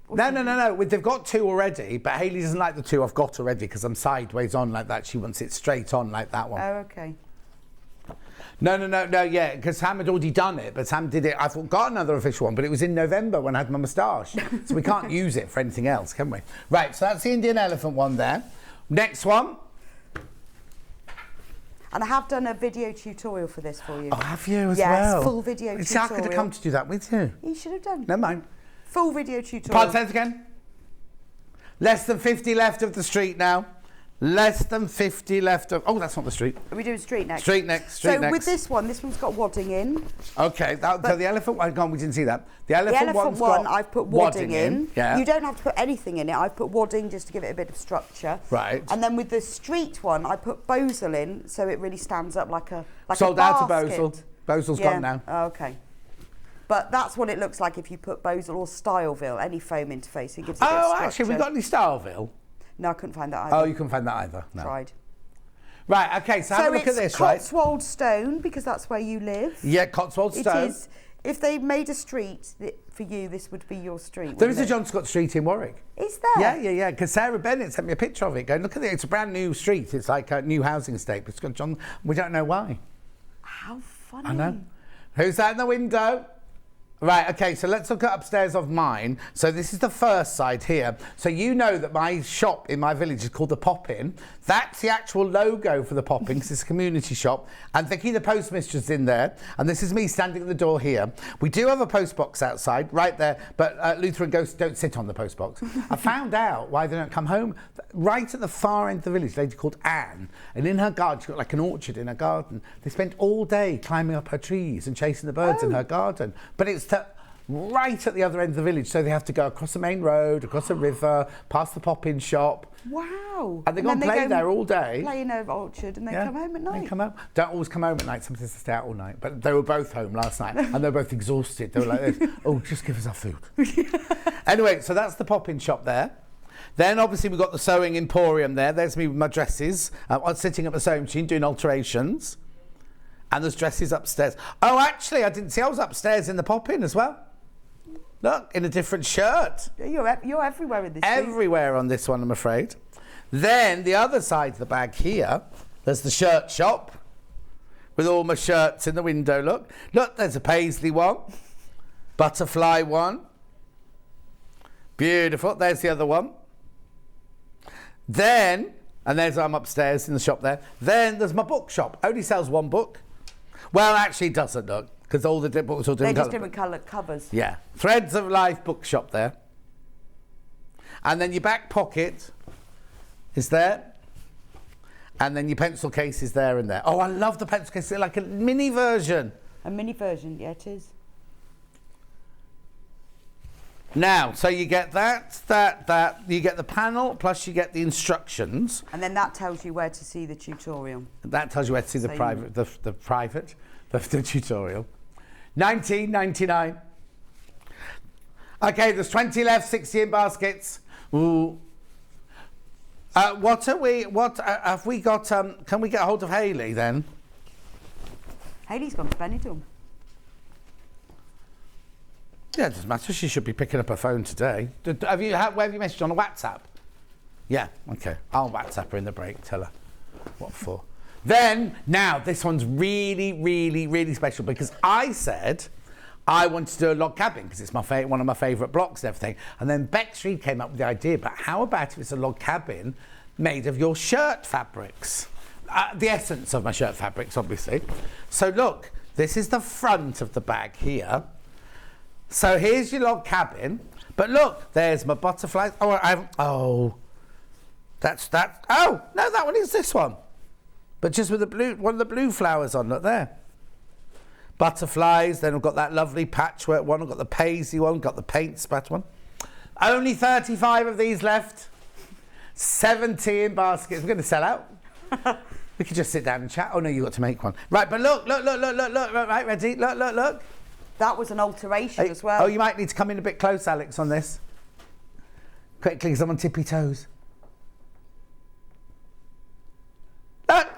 No. They've got two already, but Hayley doesn't like the two I've got already because I'm sideways on like that. She wants it straight on like that one. Oh, okay. No, yeah, because Sam had already done it, but Sam did it. I thought, got another official one, but it was in November when I had my moustache. So we can't use it for anything else, can we? Right, so that's the Indian elephant one there. Next one. And I have done a video tutorial for this for you. Oh, have you as well? Yes, full video See, I tutorial. could have come to do that with you. You should have done. Never mind. Full video tutorial. Part 10 again. Less than 50 left of the street now. Less than 50 left of... Oh, that's not the street. Are we doing street next? Street next. So with this one's got wadding in. Okay, so the elephant one, gone, we didn't see that. The elephant one, got I've put wadding in. Yeah. You don't have to put anything in it. I've put wadding just to give it a bit of structure. Right. And then with the street one, I put Bosel in, so it really stands up like a Sold a out basket. of Bosel. Bosel's gone now. Oh, okay. But that's what it looks like if you put Bosel or Styleville, any foam interface. It gives a bit of structure. Actually, we got any Styleville? No, I couldn't find that either. Oh, you couldn't find that either? No. Tried. Right, okay, so have a look at this, right? So it's Cotswold stone, because that's where you live. Yeah, Cotswold stone. It is. If they made a street for you, this would be your street. There is a John Scott Street in Warwick. Is there? Yeah, because Sarah Bennett sent me a picture of it, going, look at it, it's a brand new street. It's like a new housing estate, but it's got John... We don't know why. How funny. I know. Who's that in the window? Right, okay, so let's look at upstairs of mine. So this is the first side here. So you know that my shop in my village is called the Pop-In. That's the actual logo for the Pop-In, because it's a community shop. And Vicky, the postmistress, is in there. And this is me standing at the door here. We do have a post box outside, right there, but Luther and Ghost don't sit on the post box. I found out why they don't come home. Right at the far end of the village, a lady called Anne. And in her garden, she's got like an orchard in her garden. They spent all day climbing up her trees and chasing the birds in her garden. But it's right at the other end of the village, so they have to go across the main road, across a river, past the Pop-In shop. Wow. And they go and play there all day. Play in an orchard and they come home at night. They come home. Don't always come home at night, sometimes they stay out all night. But they were both home last night and they were both exhausted. They were like this, oh, just give us our food. Anyway, so that's the Pop-In shop there. Then obviously we've got the sewing emporium there. There's me with my dresses. I'm sitting at the sewing machine doing alterations. And there's dresses upstairs. Oh, actually, I didn't see. I was upstairs in the Pop-In as well. Look, in a different shirt. You're everywhere in this Everywhere on this one, I'm afraid. Then the other side of the bag here, there's the shirt shop with all my shirts in the window. Look, there's a paisley one, butterfly one. Beautiful. There's the other one. Then, and I'm upstairs in the shop there. Then there's my bookshop. Only sells one book. Well, actually, it doesn't, look, because all the books are different. They're just different coloured covers. Yeah. Threads of Life bookshop there. And then your back pocket is there. And then your pencil case is there and there. Oh, I love the pencil case. It's like a mini version. A mini version, yeah, it is. Now, so you get that. You get the panel, plus you get the instructions. And then that tells you where to see the tutorial. That tells you where to see the tutorial. $19.99. Okay, there's 20 left, 60 in baskets. Ooh. What have we got? Can we get hold of Hayley then? Hayley's gone to Benidorm. Yeah, it doesn't matter. She should be picking up her phone today. Where have you messaged on a WhatsApp? Yeah, okay. I'll WhatsApp her in the break. Tell her what for. Then, now, this one's really, really, really special because I said I wanted to do a log cabin because it's one of my favourite blocks and everything. And then Bexley came up with the idea, but how about if it's a log cabin made of your shirt fabrics? The essence of my shirt fabrics, obviously. So look, this is the front of the bag here. So here's your log cabin, but look, there's my butterflies. That's that. Oh, no, that one is this one. But just with one of the blue flowers on, look there. Butterflies, then we've got that lovely patchwork one, we've got the paisley one, got the paint spat one. Only 35 of these left. 70 in baskets. We're going to sell out. We could just sit down and chat. Oh no, you've got to make one. Right, but look, right, ready? Look. That was an alteration as well. Oh, you might need to come in a bit close, Alex, on this. Quickly, because I'm on tippy toes. Look!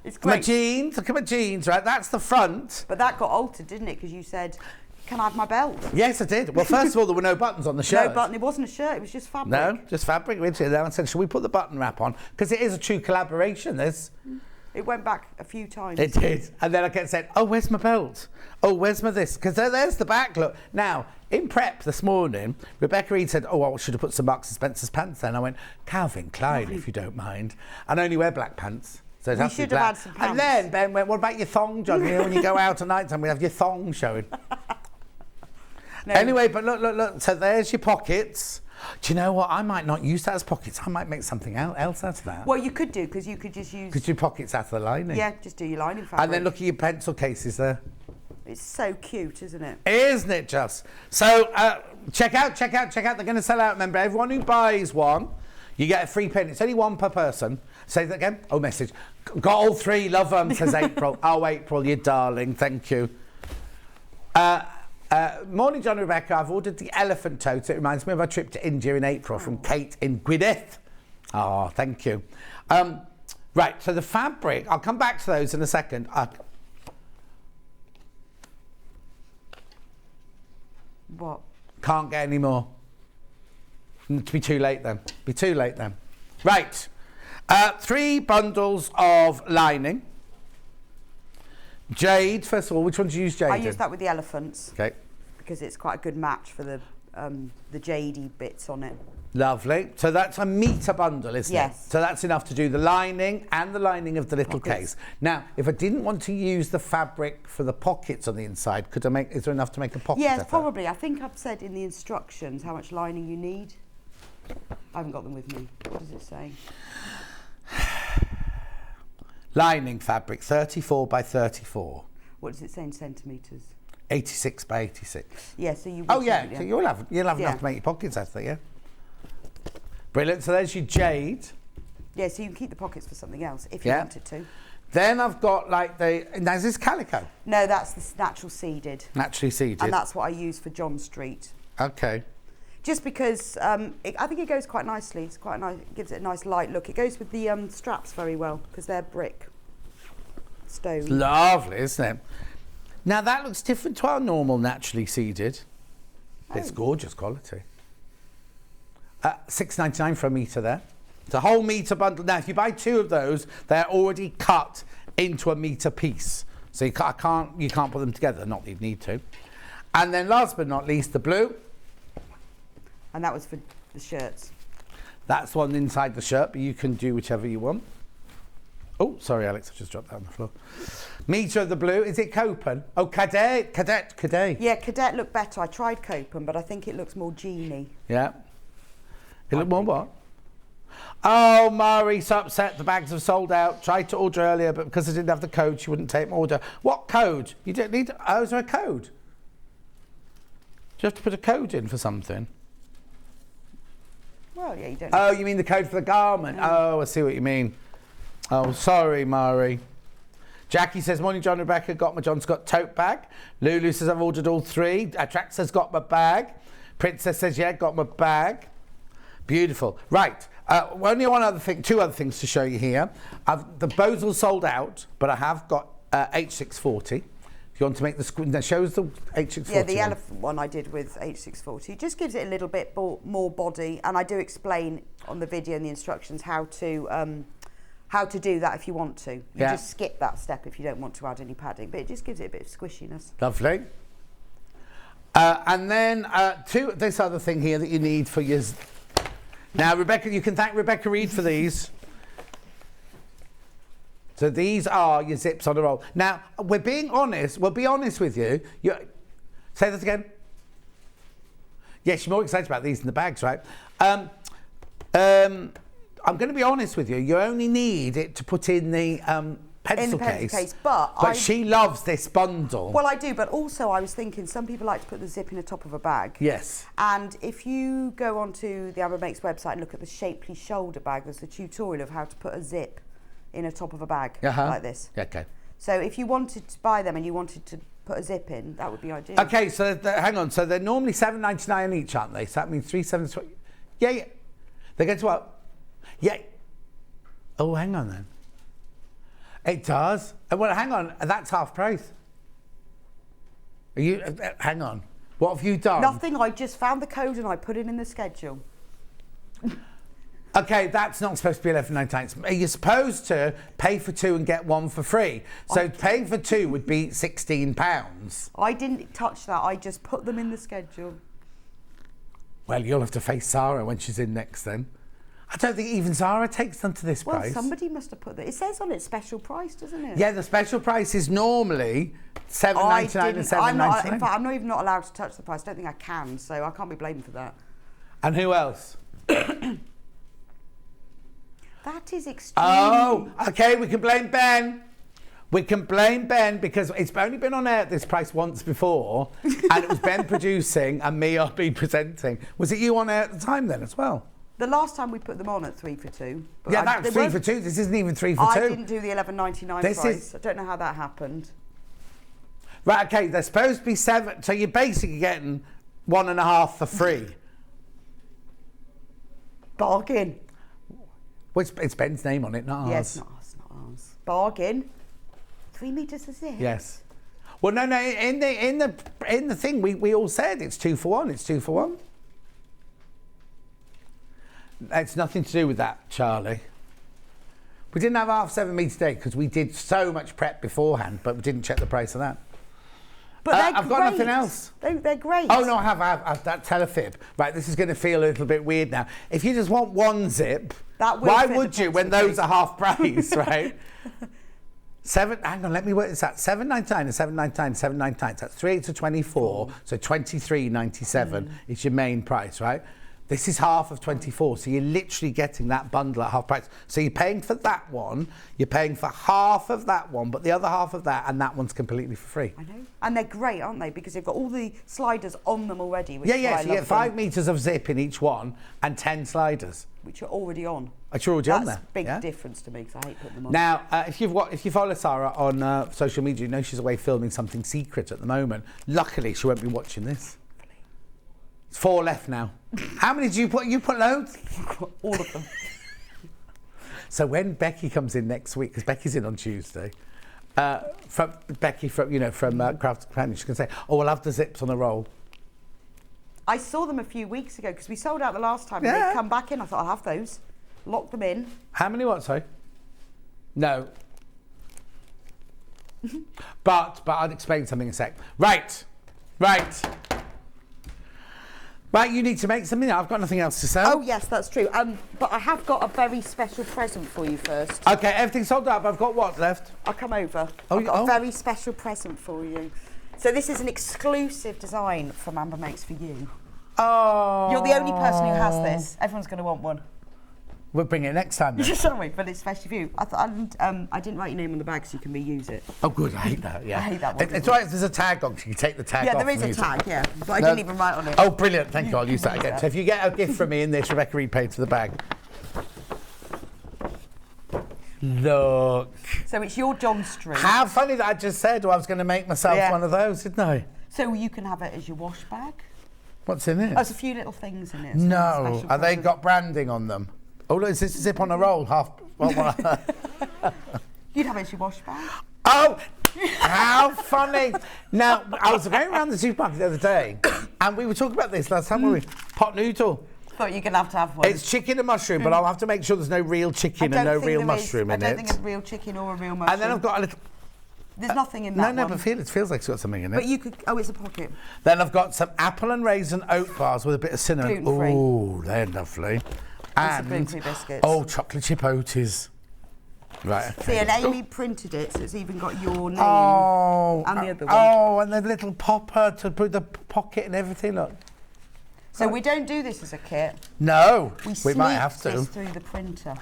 It's great. Look at my jeans, right? That's the front. But that got altered, didn't it? Because you said, can I have my belt? Yes, I did. Well, first of all, there were no buttons on the shirt. No button. It wasn't a shirt. It was just fabric. No, just fabric. We said, shall we put the button wrap on? Because it is a true collaboration, this. It went back a few times. It did. And then I kept saying, oh, where's my belt? Oh, where's my this? Because there's the back, look. Now, in prep this morning, Rebecca Reid said, oh, I should have put some Marks & Spencer's pants there. And I went, Calvin Klein, if you don't mind. And I only wear black pants. So we should have had some pants. And then Ben went, what about your thong, John? You know, when you go out at night time, we have your thong showing. No. Anyway, but look. So there's your pockets. Do you know what? I might not use that as pockets. I might make something else out of that. Well, you could do, because you could just use... Could do pockets out of the lining. Yeah, just do your lining fabric. And then look at your pencil cases there. It's so cute, isn't it? Isn't it just? So check out. They're going to sell out. Remember, everyone who buys one, you get a free pin. It's only one per person. Say that again. Oh, message. Got all three. Love them, says April. Oh, April, you darling. Thank you. Morning, John and Rebecca. I've ordered the elephant tote. It reminds me of our trip to India in April from Kate in Gwynedd. Oh, thank you. Right, so the fabric, I'll come back to those in a second. What? Can't get any more. It'll be too late then. Right. 3 bundles of lining. Jade, first of all, which one do you use, Jade? I use that with the elephants. Okay. Because it's quite a good match for the jadey bits on it. Lovely. So that's a metre bundle, isn't it? Yes. So that's enough to do the lining and the lining of the little case. Now, if I didn't want to use the fabric for the pockets on the inside, is there enough to make a pocket? Yes, probably. I think I've said in the instructions how much lining you need. I haven't got them with me. What does it say? Lining fabric, 34 by 34. What does it say in centimetres? 86 by 86. Yeah, so you... Oh, yeah. So you'll have enough to make your pockets out of it, yeah? Brilliant. So there's your jade. Yeah, so you can keep the pockets for something else if you wanted to. Then I've got like now is this calico? No, that's the natural seeded. Naturally seeded. And that's what I use for John Street. Okay. Just because I think it goes quite nicely. It's quite nice. It gives it a nice light look. It goes with the straps very well because they're brick stone. It's lovely, isn't it? Now that looks different to our normal naturally seeded. Oh. It's gorgeous quality. $6.99 for a metre there. It's a whole metre bundle. Now, if you buy 2 of those, they're already cut into a metre piece. So you can't put them together, not that you need to. And then last but not least, the blue. And that was for the shirts. That's one inside the shirt, but you can do whichever you want. Oh, sorry, Alex, I just dropped that on the floor. Metre of the blue. Is it Copen? Oh, Cadet. Yeah, Cadet looked better. I tried Copen, but I think it looks more jeany. Yeah. It looked more what? Oh, Mari's so upset. The bags have sold out. Tried to order earlier, but because I didn't have the code, she wouldn't take my order. What code? You don't need... Oh, is there a code? Do you have to put a code in for something? Well, yeah, you don't. Oh, you mean the code for the garment? Oh, I see what you mean. Oh, sorry, Mari. Jackie says, morning, John and Rebecca. Got my John Scott tote bag. Lulu says, I've ordered all 3. Trax says, got my bag. Princess says, yeah, got my bag. Beautiful. Right. Only one other thing, 2 other things to show you here. The bows all sold out, but I have got H640. If you want to make the screen, that shows the H640. Yeah, the elephant one I did with H640. It just gives it a little bit more body, and I do explain on the video and the instructions how to do that if you want to. You just skip that step if you don't want to add any padding, but it just gives it a bit of squishiness. Lovely. And then this other thing here that you need for your... Now, Rebecca, you can thank Rebecca Reid for these. So these are your zips on a roll. Now, we're being honest. We'll be honest with you. Say that again. Yes, you're more excited about these than the bags, right? I'm going to be honest with you. You only need it to put in the pencil case. But she loves this bundle. Well, I do, but also I was thinking some people like to put the zip in the top of a bag. Yes. And if you go onto the Amber Makes website and look at the shapely shoulder bag, there's a tutorial of how to put a zip in a top of a bag like this. Okay. So if you wanted to buy them and you wanted to put a zip in, that would be ideal. Okay, so hang on. So they're normally $7.99 each, aren't they? So that means $3.7. Yeah. They get to what? Yeah. Oh, hang on then. It does. Well, hang on. That's half price. Are you? Hang on. What have you done? Nothing. I just found the code and I put it in the schedule. Okay, that's not supposed to be $11.99. You're supposed to pay for 2 and get 1 for free. So paying for 2 would be £16. I didn't touch that. I just put them in the schedule. Well, you'll have to face Sarah when she's in next then. I don't think even Zara takes them to this price. Well, somebody must have put that. It says on it special price, doesn't it? Yeah, the special price is normally $7.99 and $7.99. In fact, I'm not even allowed to touch the price. I don't think I can, so I can't be blamed for that. And who else? That is extreme. Oh, okay, we can blame Ben. We can blame Ben because it's only been on air at this price once before, and it was Ben producing and me presenting. Was it you on air at the time then as well? The last time we put them on at 3 for 2. Yeah, that's 3 for 2. This isn't even 3 for 2. I didn't do the $11.99 price. I don't know how that happened. Right, okay, they're supposed to be 7. So you're basically getting 1.5 for free. Bargain. Well, it's Ben's name on it, not ours. Yes, not ours. Bargain. 3 metres of zip. Yes. Well, no. In the thing, we all said it's 2 for 1. It's 2 for 1. It's nothing to do with that, Charlie. We didn't have half 7 metre today because we did so much prep beforehand, but we didn't check the price of that. But I've got nothing else. They're great. Oh no, I have that telefib. Right, this is going to feel a little bit weird now. If you just want 1 zip, why would you when those are half price, right? Hang on, let me work this out. $7.99 and $7.99, $7.99. That's 3 to 24, so $23.97 is your main price, right? This is half of 24, so you're literally getting that bundle at half price. So you're paying for that one, you're paying for half of that one, but the other half of that, and that one's completely for free. I know. And they're great, aren't they? Because they've got all the sliders on them already. Which so you get 5 metres of zip in each one and 10 sliders. Which are already on. Which are already on there. That's a big difference to me, because I hate putting them on. Now, if you follow Sarah on social media, you know she's away filming something secret at the moment. Luckily, she won't be watching this. It's 4 left now. How many did you put? You put loads? All of them. So when Becky comes in next week, because Becky's in on Tuesday, from Craft Companion, she can say, "Oh, we'll have the zips on a roll." I saw them a few weeks ago because we sold out the last time. Yeah. They'd come back in. I thought I'll have those. Lock them in. How many? What? Sorry. No. but I'll explain something in a sec. Right. Right, you need to make something. I've got nothing else to sell. Oh, yes, that's true. But I have got a very special present for you first. Okay, everything's sold out, but I've got what left? I'll come over. I've got a very special present for you. So this is an exclusive design from Amber Makes for you. Oh. You're the only person who has this. Everyone's going to want one. We'll bring it next time then. Sorry, but it's specially for you. I didn't write your name on the bag so you can reuse it. Oh, good. I hate that. Yeah. I hate that one. It's right if there's a tag on, so you take the tag off. Yeah, there is and a use tag, it. yeah. But I didn't even write on it. Oh, brilliant. Thank you. I'll use that again. So if you get a gift from me in this, Rebecca Reid paid for the bag. Look. So it's your John Street. How funny that I just said I was going to make myself one of those, didn't I? So you can have it as your wash bag. What's in it? There's a few little things in it. No. Are they got branding on them? Oh, look, is this a zip on a roll? You'd have it as your wash bag. Oh, how funny. Now, I was going around the supermarket the other day and we were talking about this last time, weren't we? Pot noodle. Thought you're going to have one. It's chicken and mushroom, but I'll have to make sure there's no real chicken and no real mushroom in it. I don't think it's real chicken or a real mushroom. And then I've got a little... There's nothing in that No, one. but it feels like it's got something in it. But you could... Oh, it's a pocket. Then I've got some apple and raisin oat bars with a bit of cinnamon. Gluten-free. Oh, they're lovely. And some gluten-free biscuits. Oh, chocolate chip oaties. Right. See, and Amy printed it, so it's even got your name and the other one. Oh, and the little popper to put the pocket and everything. Look. So we don't do this as a kit. No, we might sneak have to. this through the printer.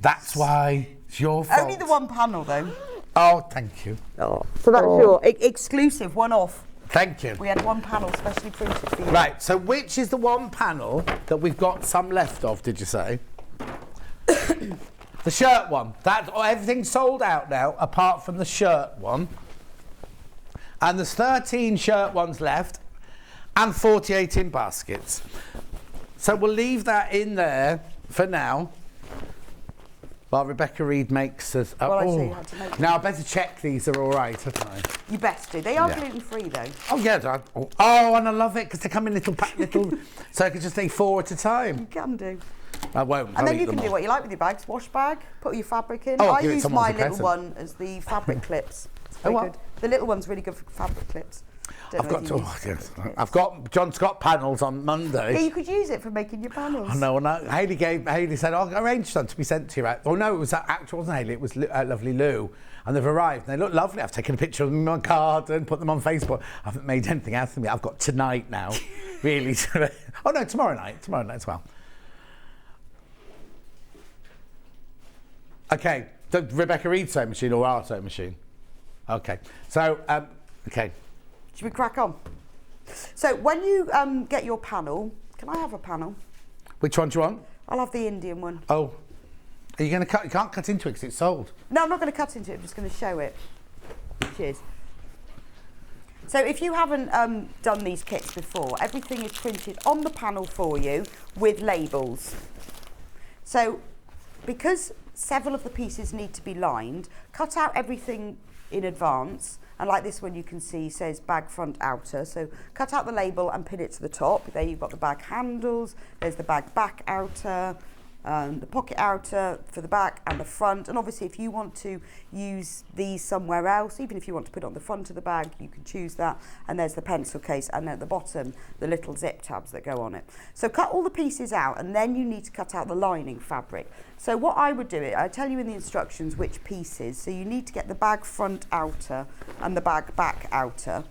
That's why it's your fault. Only the one panel, though. Oh, thank you. Oh. So that's your exclusive, one off. Thank you. We had one panel specially printed for you. Right, so which is the one panel that we've got some left of, did you say? The shirt one. Everything's sold out now, apart from the shirt one. And there's 13 shirt ones left and 48 in baskets. So we'll leave that in there for now. While Rebecca Reid makes us... Well, I see how to make them. Now, I better check these are all right, haven't I? You best do. They are gluten-free, though. Oh, yeah. Oh, and I love it, because they come in little... so I can just take 4 at a time. You can do. I won't. And then you can do what you like with your bags. Wash bag, put your fabric in. Oh, I give it use someone my as a little present. one as the fabric clips. It's Oh, very what? good. The little one's really good for fabric clips. I've got John Scott panels on Monday. Yeah, you could use it for making your panels. I know, and Hayley said, I'll arrange some to be sent to you. Oh, no, it was actually wasn't Hayley, it was lovely Lou. And they've arrived, and they look lovely. I've taken a picture of them in my garden, put them on Facebook. I haven't made anything out of them yet. I've got tonight now, really. Oh, no, tomorrow night as well. Okay, the Rebecca Reid sewing machine or our sewing machine? Okay, so, okay. Should we crack on? So when you get your panel, can I have a panel? Which one do you want? I'll have the Indian one. Oh, are you going to cut? You can't cut into it because it's sold. No, I'm not going to cut into it. I'm just going to show it. Cheers. So if you haven't done these kits before, everything is printed on the panel for you with labels. So because several of the pieces need to be lined, cut out everything in advance. And like this one you can see says bag front outer. So cut out the label and pin it to the top. There you've got the bag handles, there's the bag back outer, the pocket outer for the back and the front. And obviously if you want to use these somewhere else, even if you want to put it on the front of the bag, you can choose that. And there's the pencil case, and at the bottom the little zip tabs that go on it. So cut all the pieces out, and then you need to cut out the lining fabric. So what I would do, I tell you in the instructions which pieces. So you need to get the bag front outer and the bag back outer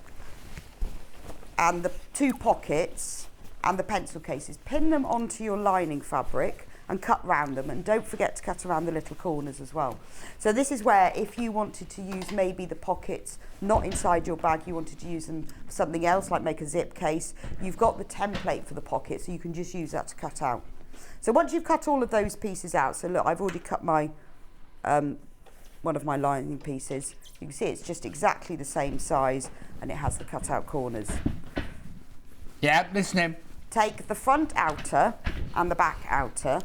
and the 2 pockets and the pencil cases. Pin them onto your lining fabric and cut round them, and don't forget to cut around the little corners as well. So this is where if you wanted to use maybe the pockets not inside your bag, you wanted to use them for something else, like make a zip case, you've got the template for the pocket, so you can just use that to cut out. So once you've cut all of those pieces out, so look, I've already cut my one of my lining pieces. You can see it's just exactly the same size, and it has the cut out corners. Yeah, listening. Take the front outer and the back outer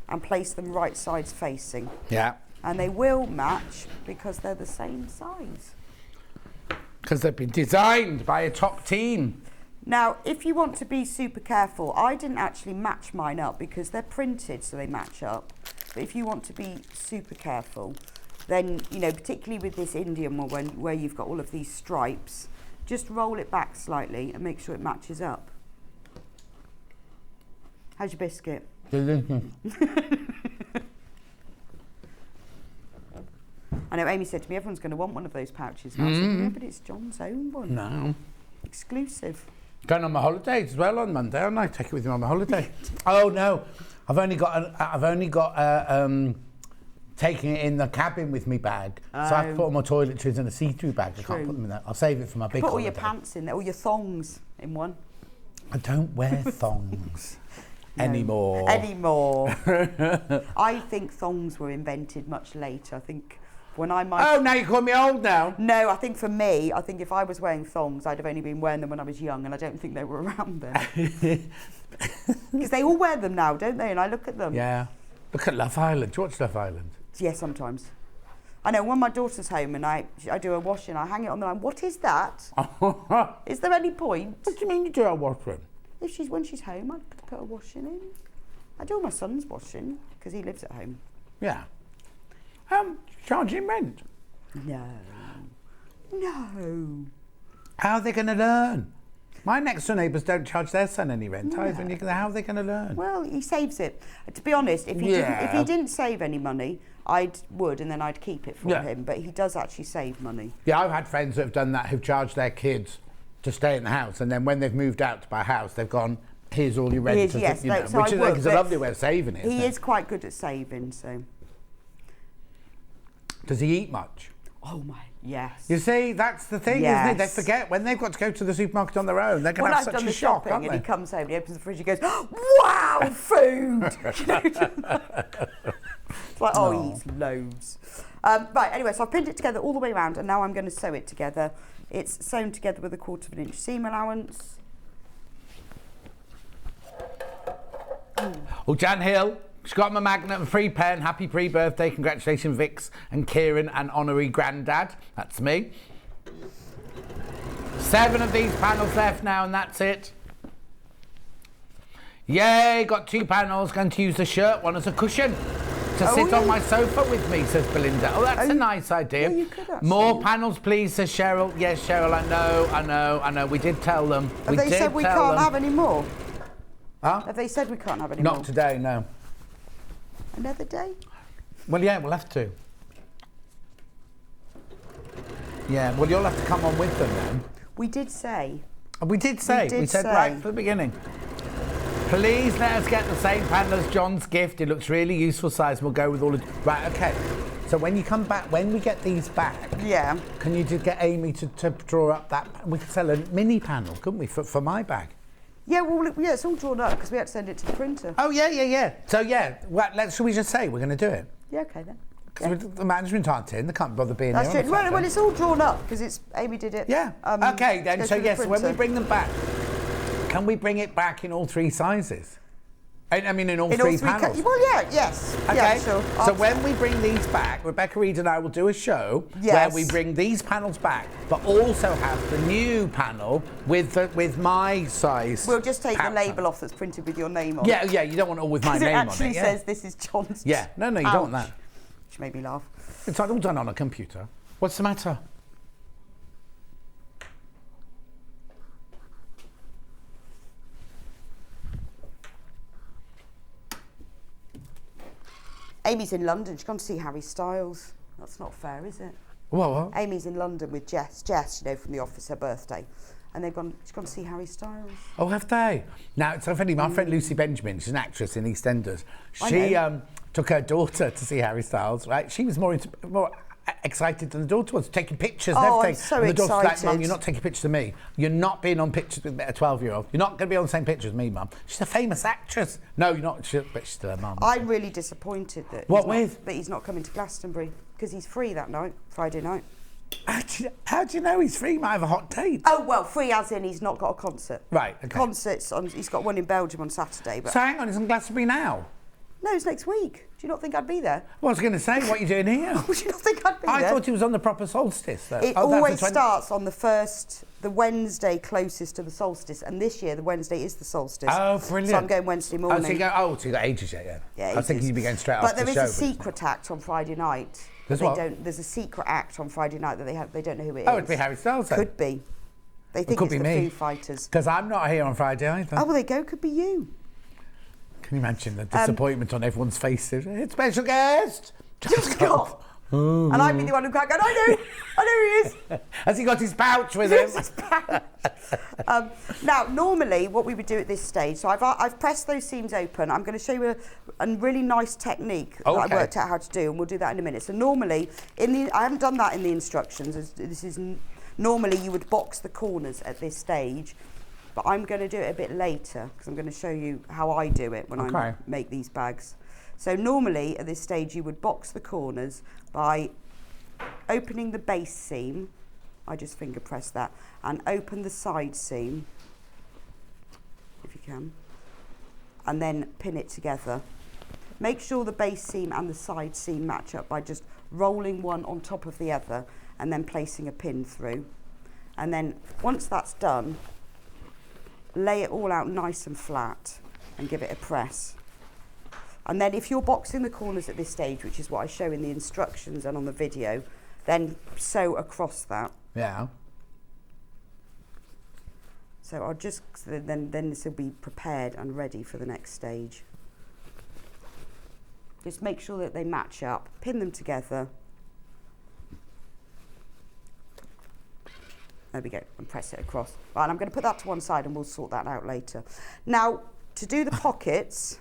and place them right sides facing. Yeah. And they will match because they're the same size. Because they've been designed by a top team. Now, if you want to be super careful, I didn't actually match mine up because they're printed so they match up. But if you want to be super careful, then, you know, particularly with this Indian one where you've got all of these stripes, just roll it back slightly and make sure it matches up. How's your biscuit? I know Amy said to me, everyone's going to want one of those pouches. And I said, yeah, but it's John's own one. No. Exclusive. Going on my holidays as well on Monday, aren't I? Take it with me on my holiday. Oh, no. I've only got taking it in the cabin with me bag. So I have to put all my toiletries in a see-through bag. I can't put them in that. I'll save it for my big Put all holiday. your pants in there, all your thongs in one. I don't wear thongs anymore. I think thongs were invented much later. I think when I might... Oh, now you call me old now. No, I think for me, I think if I was wearing thongs, I'd have only been wearing them when I was young, and I don't think they were around then. Because they all wear them now, don't they? And I look at them. Yeah. Look at Love Island. Do you watch Love Island? Yeah, sometimes. I know when my daughter's home and I do a washing, I hang it on the line. What is that? Is there any point? What do you mean you do a washing? When she's home, I put a washing in. I do all my son's washing because he lives at home. Yeah. Charging rent? No. How are they going to learn? My next door neighbours don't charge their son any rent either. And how are they going to learn? Well, he saves it. To be honest, if he didn't save any money, I would, and then I'd keep it for him. But he does actually save money. Yeah, I've had friends that have done that, who've charged their kids to stay in the house, and then when they've moved out to buy a house, they've gone, here's all your rent. Which is a lovely way of saving it. He is quite good at saving, so. Does he eat much? Oh my, yes. You see, that's the thing, isn't it? They forget when they've got to go to the supermarket on their own. They're going to have such a shock, aren't they? And he comes home, he opens the fridge, he goes, "Wow, food!" It's like, he eats loads. Right, anyway, so I've pinned it together all the way around, and now I'm going to sew it together. It's sewn together with a 1/4 inch seam allowance. Oh, Jan Hill. She's got my magnet and free pen. Happy pre-birthday. Congratulations, Vix and Kieran and honorary granddad. That's me. 7 of these panels left now, and that's it. Yay, got 2 panels. Going to use the shirt one as a cushion to sit on my sofa with me, says Belinda. Oh, that's a nice idea. Yeah, you could actually. More panels, please, says Cheryl. Yes, Cheryl, I know. We did tell them. Have they said we can't have any more? Huh? Have they said we can't have any more? Not today, no. Another day? Well, yeah, we'll have to. Yeah, well, you'll have to come on with them then. We did say. We said right from the beginning. Please let us get the same panel as John's gift. It looks really useful size. We'll go with all of... Right, okay. So when you come back, when we get these back, can you just get Amy to draw up that... We could sell a mini panel, couldn't we, for my bag? Yeah, well, yeah, it's all drawn up because we had to send it to the printer. Oh, yeah. So, should we just say we're going to do it? Yeah, okay then. Because the management aren't in, they can't bother being That's here. True. Well, it's all drawn up because Amy did it. Yeah. Okay, then. So, yes, when we bring them back, can we bring it back in all 3 sizes? I mean, in all 3 panels? Well, yes. Okay, yeah, sure. So when we bring these back, Rebecca Reid and I will do a show where we bring these panels back, but also have the new panel with my size. We'll just take the label off that's printed with your name on. Yeah, you don't want all with my name on it. It actually says this is John's. Yeah, no, you don't want that. Which made me laugh. It's all done on a computer. What's the matter? Amy's in London. She's gone to see Harry Styles. That's not fair, is it? What? Amy's in London with Jess. Jess, from The Office, her birthday. And she's gone to see Harry Styles. Oh, have they? Now, it's so funny. My friend Lucy Benjamin, she's an actress in EastEnders. She took her daughter to see Harry Styles, right? She was more excited than the daughter was, taking pictures and everything. I'm so and the daughter's excited. like, Mum, you're not taking pictures of me. You're not being on pictures with a 12-year-old. You're not going to be on the same picture as me, Mum. She's a famous actress. No, you're not, but she's still her mum. I'm really disappointed that he's not coming to Glastonbury because he's free that night, Friday night. How do you know he's free? He might have a hot date. Oh, well, free as in he's not got a concert. Right, okay. Concerts, he's got one in Belgium on Saturday. But so hang on, he's on Glastonbury now? No, it's next week. Do you not think I'd be there? Well, I was going to say, what are you doing here? Do you not think I'd be there? I thought he was on the proper solstice, though. It always starts on the Wednesday closest to the solstice, and this year the Wednesday is the solstice. Oh, brilliant. So I'm going Wednesday morning. So you got ages yet, yeah. Yeah, I was thinking you'd be going straight after the show. But there is a secret act on Friday night. There's a secret act on Friday night that they don't know who it is. Oh, it'd be Harry Styles then? Could be. They think it's the Foo Fighters. Because I'm not here on Friday either. Oh, well, there you go. Could be you. Can you imagine the disappointment on everyone's faces? It's special guest! Just got. And I'd be the one who can't go, I know who he is. Has he got his pouch with him? His pouch. Now, normally what we would do at this stage, so I've pressed those seams open. I'm going to show you a really nice technique that I worked out how to do, and we'll do that in a minute. So normally, I haven't done that in the instructions. Normally you would box the corners at this stage, but I'm going to do it a bit later because I'm going to show you how I do it when I make these bags. So normally at this stage you would box the corners by opening the base seam. I just finger press that, and open the side seam if you can, and then pin it together. Make sure the base seam and the side seam match up by just rolling one on top of the other and then placing a pin through. And then once that's done, lay it all out nice and flat and give it a press. And then if you're boxing the corners at this stage, which is what I show in the instructions and on the video, then sew across that. Yeah. So I'll just, then this will be prepared and ready for the next stage. Just make sure that they match up, pin them together. There we go, and press it across. Right, and I'm going to put that to one side and we'll sort that out later. Now, to do the pockets,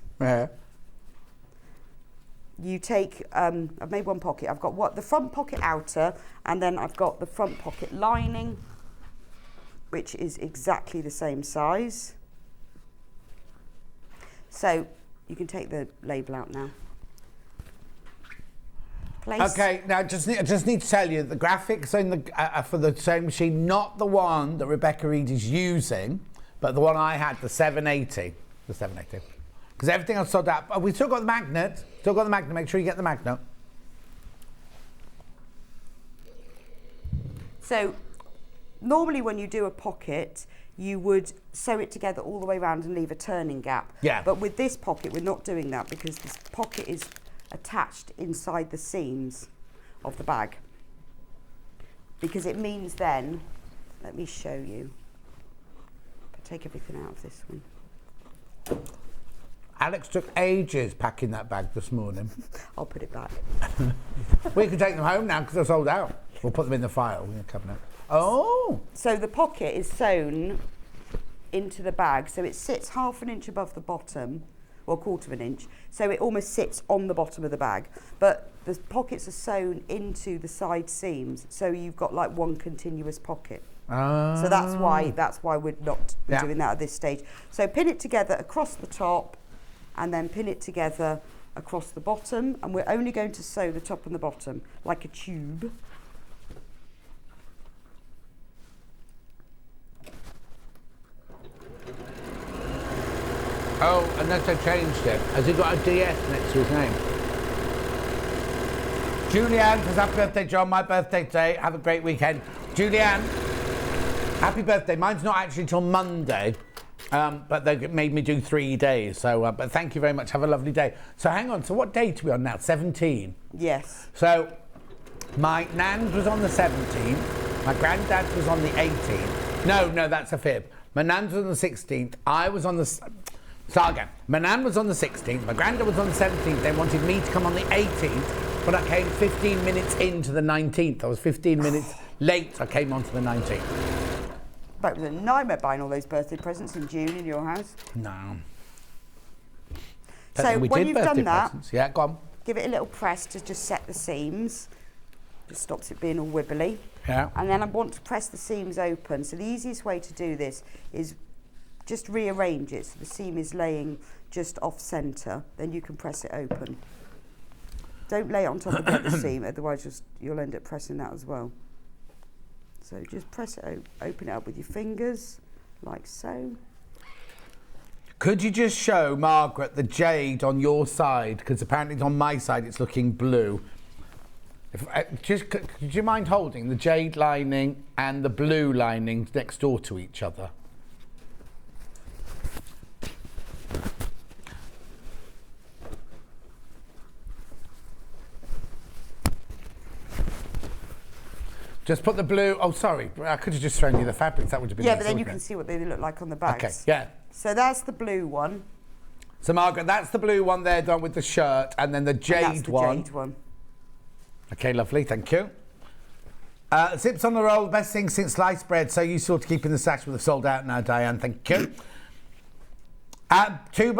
you take, I've made one pocket. I've got the front pocket outer, and then I've got the front pocket lining, which is exactly the same size. So you can take the label out now. Place. Okay, now I just need to tell you the graphics in the for the sewing machine, not the one that Rebecca Reid is using, but the one I had, the 780, because everything else sold out. Oh, we still got the magnet. Make sure you get the magnet. So normally when you do a pocket, you would sew it together all the way around and leave a turning gap. Yeah. But with this pocket, we're not doing that because this pocket is attached inside the seams of the bag. Because it means then, let me show you. I'll take everything out of this one. Alex took ages packing that bag this morning. I'll put it back. We can take them home now because they're sold out. We'll put them in the file in the cabinet. Oh! So the pocket is sewn into the bag, so it sits 1/2 inch above the bottom, or 1/4 inch, so it almost sits on the bottom of the bag. But the pockets are sewn into the side seams, so you've got like one continuous pocket. So that's why we're not doing that at this stage. So pin it together across the top, and then pin it together across the bottom, and we're only going to sew the top and the bottom like a tube. Oh, unless I changed it. Has he got a DS next to his name? Julianne says, happy birthday, John. My birthday today. Have a great weekend. Julianne, happy birthday. Mine's not actually till Monday, but they made me do 3 days. So, but thank you very much. Have a lovely day. So hang on. So what date are we on now? 17? Yes. So my nan's was on the 17th. My granddad's was on the 18th. No, that's a fib. My nan's was on the 16th. I was on the... Start again. My nan was on the 16th, my granddad was on the 17th, they wanted me to come on the 18th, but I came 15 minutes into the 19th. I was 15 minutes late, I came onto the 19th. But it was a nightmare buying all those birthday presents in June in your house. No. So when you've done that, yeah, go on. Give it a little press to just set the seams. Just stops it being all wibbly. Yeah. And then I want to press the seams open. So the easiest way to do this is just rearrange it so the seam is laying just off centre, then you can press it open. Don't lay it on top of the other seam, otherwise you'll end up pressing that as well. So just press it, open it up with your fingers, like so. Could you just show Margaret the jade on your side? Because apparently on my side it's looking blue. Could you mind holding the jade lining and the blue lining next door to each other? Just put the blue... Oh, sorry. I could have just thrown you the fabrics. That would have been... Yeah, but then you can see what they look like on the bags. Okay, yeah. So that's the blue one. So, Margaret, that's the blue one there done with the shirt, and then the jade one. Jade one. Okay, lovely, thank you. Zips on the roll, best thing since sliced bread. So useful to keep in the stash, but they've sold out now, Diane, thank you. Two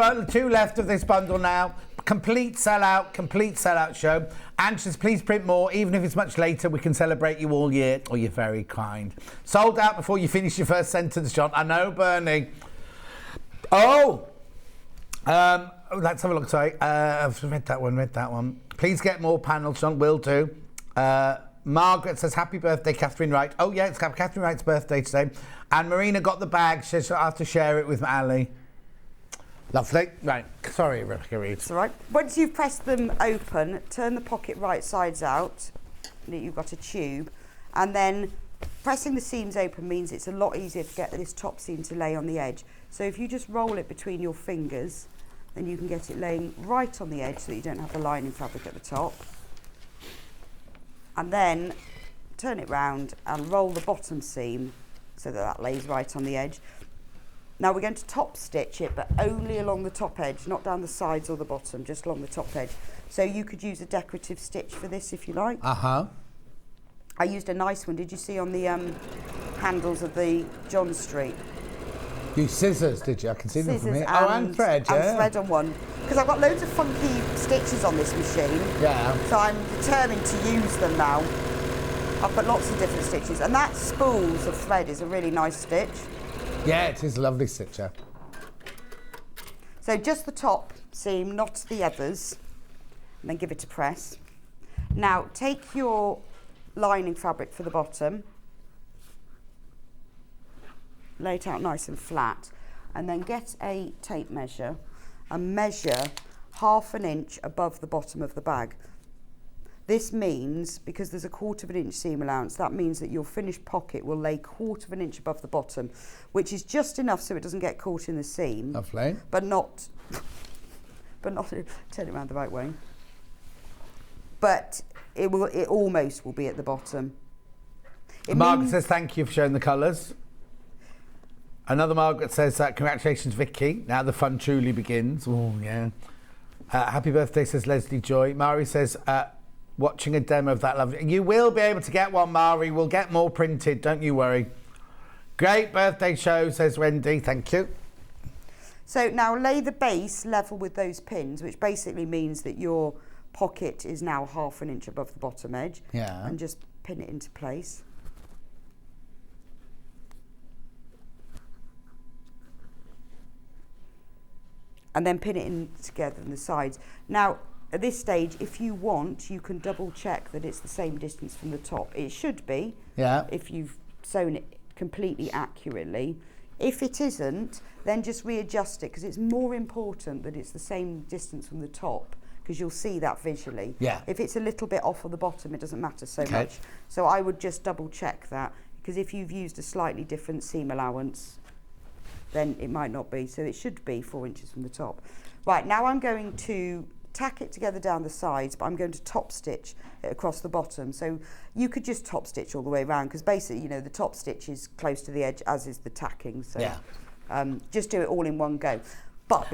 left of this bundle now. Complete sellout show. Anxious, please print more. Even if it's much later, we can celebrate you all year. Oh, you're very kind. Sold out before you finish your first sentence, John. I know, Bernie. Let's have a look, sorry. I've read that one. Please get more panels, John. Will do. Margaret says, happy birthday, Catherine Wright. Oh, yeah, it's Catherine Wright's birthday today. And Marina got the bag. She says I have to share it with Ali. Lovely. Right. Sorry, Rebecca Reid. It's all right. Once you've pressed them open, turn the pocket right sides out. You've got a tube. And then pressing the seams open means it's a lot easier to get this top seam to lay on the edge. So if you just roll it between your fingers, then you can get it laying right on the edge so that you don't have the lining fabric at the top. And then turn it round and roll the bottom seam so that lays right on the edge. Now we're going to top stitch it, but only along the top edge, not down the sides or the bottom, just along the top edge. So you could use a decorative stitch for this if you like. Uh-huh. I used a nice one, did you see on the handles of the John Street? You scissors, did you? I can see them from here. And thread, yeah. And thread on one. Because I've got loads of funky stitches on this machine. Yeah. So I'm determined to use them now. I've got lots of different stitches. And that spools of thread is a really nice stitch. Yeah, it is a lovely stitcher. So just the top seam, not the others, and then give it a press. Now take your lining fabric for the bottom, lay it out nice and flat, and then get a tape measure and measure 1/2 inch above the bottom of the bag. This means, because there's a 1/4 inch seam allowance, that means that your finished pocket will lay 1/4 inch above the bottom, which is just enough so it doesn't get caught in the seam. Lovely. But not, turn it around the right way. But it almost will be at the bottom. Margaret says, thank you for showing the colours. Another Margaret says, congratulations, Vicky. Now the fun truly begins. Oh, yeah. Happy birthday, says Leslie Joy. Mari says, watching a demo of that lovely... You will be able to get one, Mari. We'll get more printed, don't you worry. Great birthday show, says Wendy. Thank you. So now lay the base level with those pins, which basically means that your pocket is now 1/2 inch above the bottom edge. Yeah. And just pin it into place. And then pin it in together on the sides. Now, at this stage, if you want, you can double check that it's the same distance from the top. It should be, yeah, if you've sewn it completely accurately. If it isn't, then just readjust it, because it's more important that it's the same distance from the top, because you'll see that visually. Yeah. If it's a little bit off on the bottom, it doesn't matter so much. So I would just double check that, because if you've used a slightly different seam allowance, then it might not be. So it should be 4 inches from the top. Right, now I'm going to tack it together down the sides, but I'm going to top stitch it across the bottom. So you could just top stitch all the way around, because basically, you know, the top stitch is close to the edge, as is the tacking. So yeah. Just do it all in one go.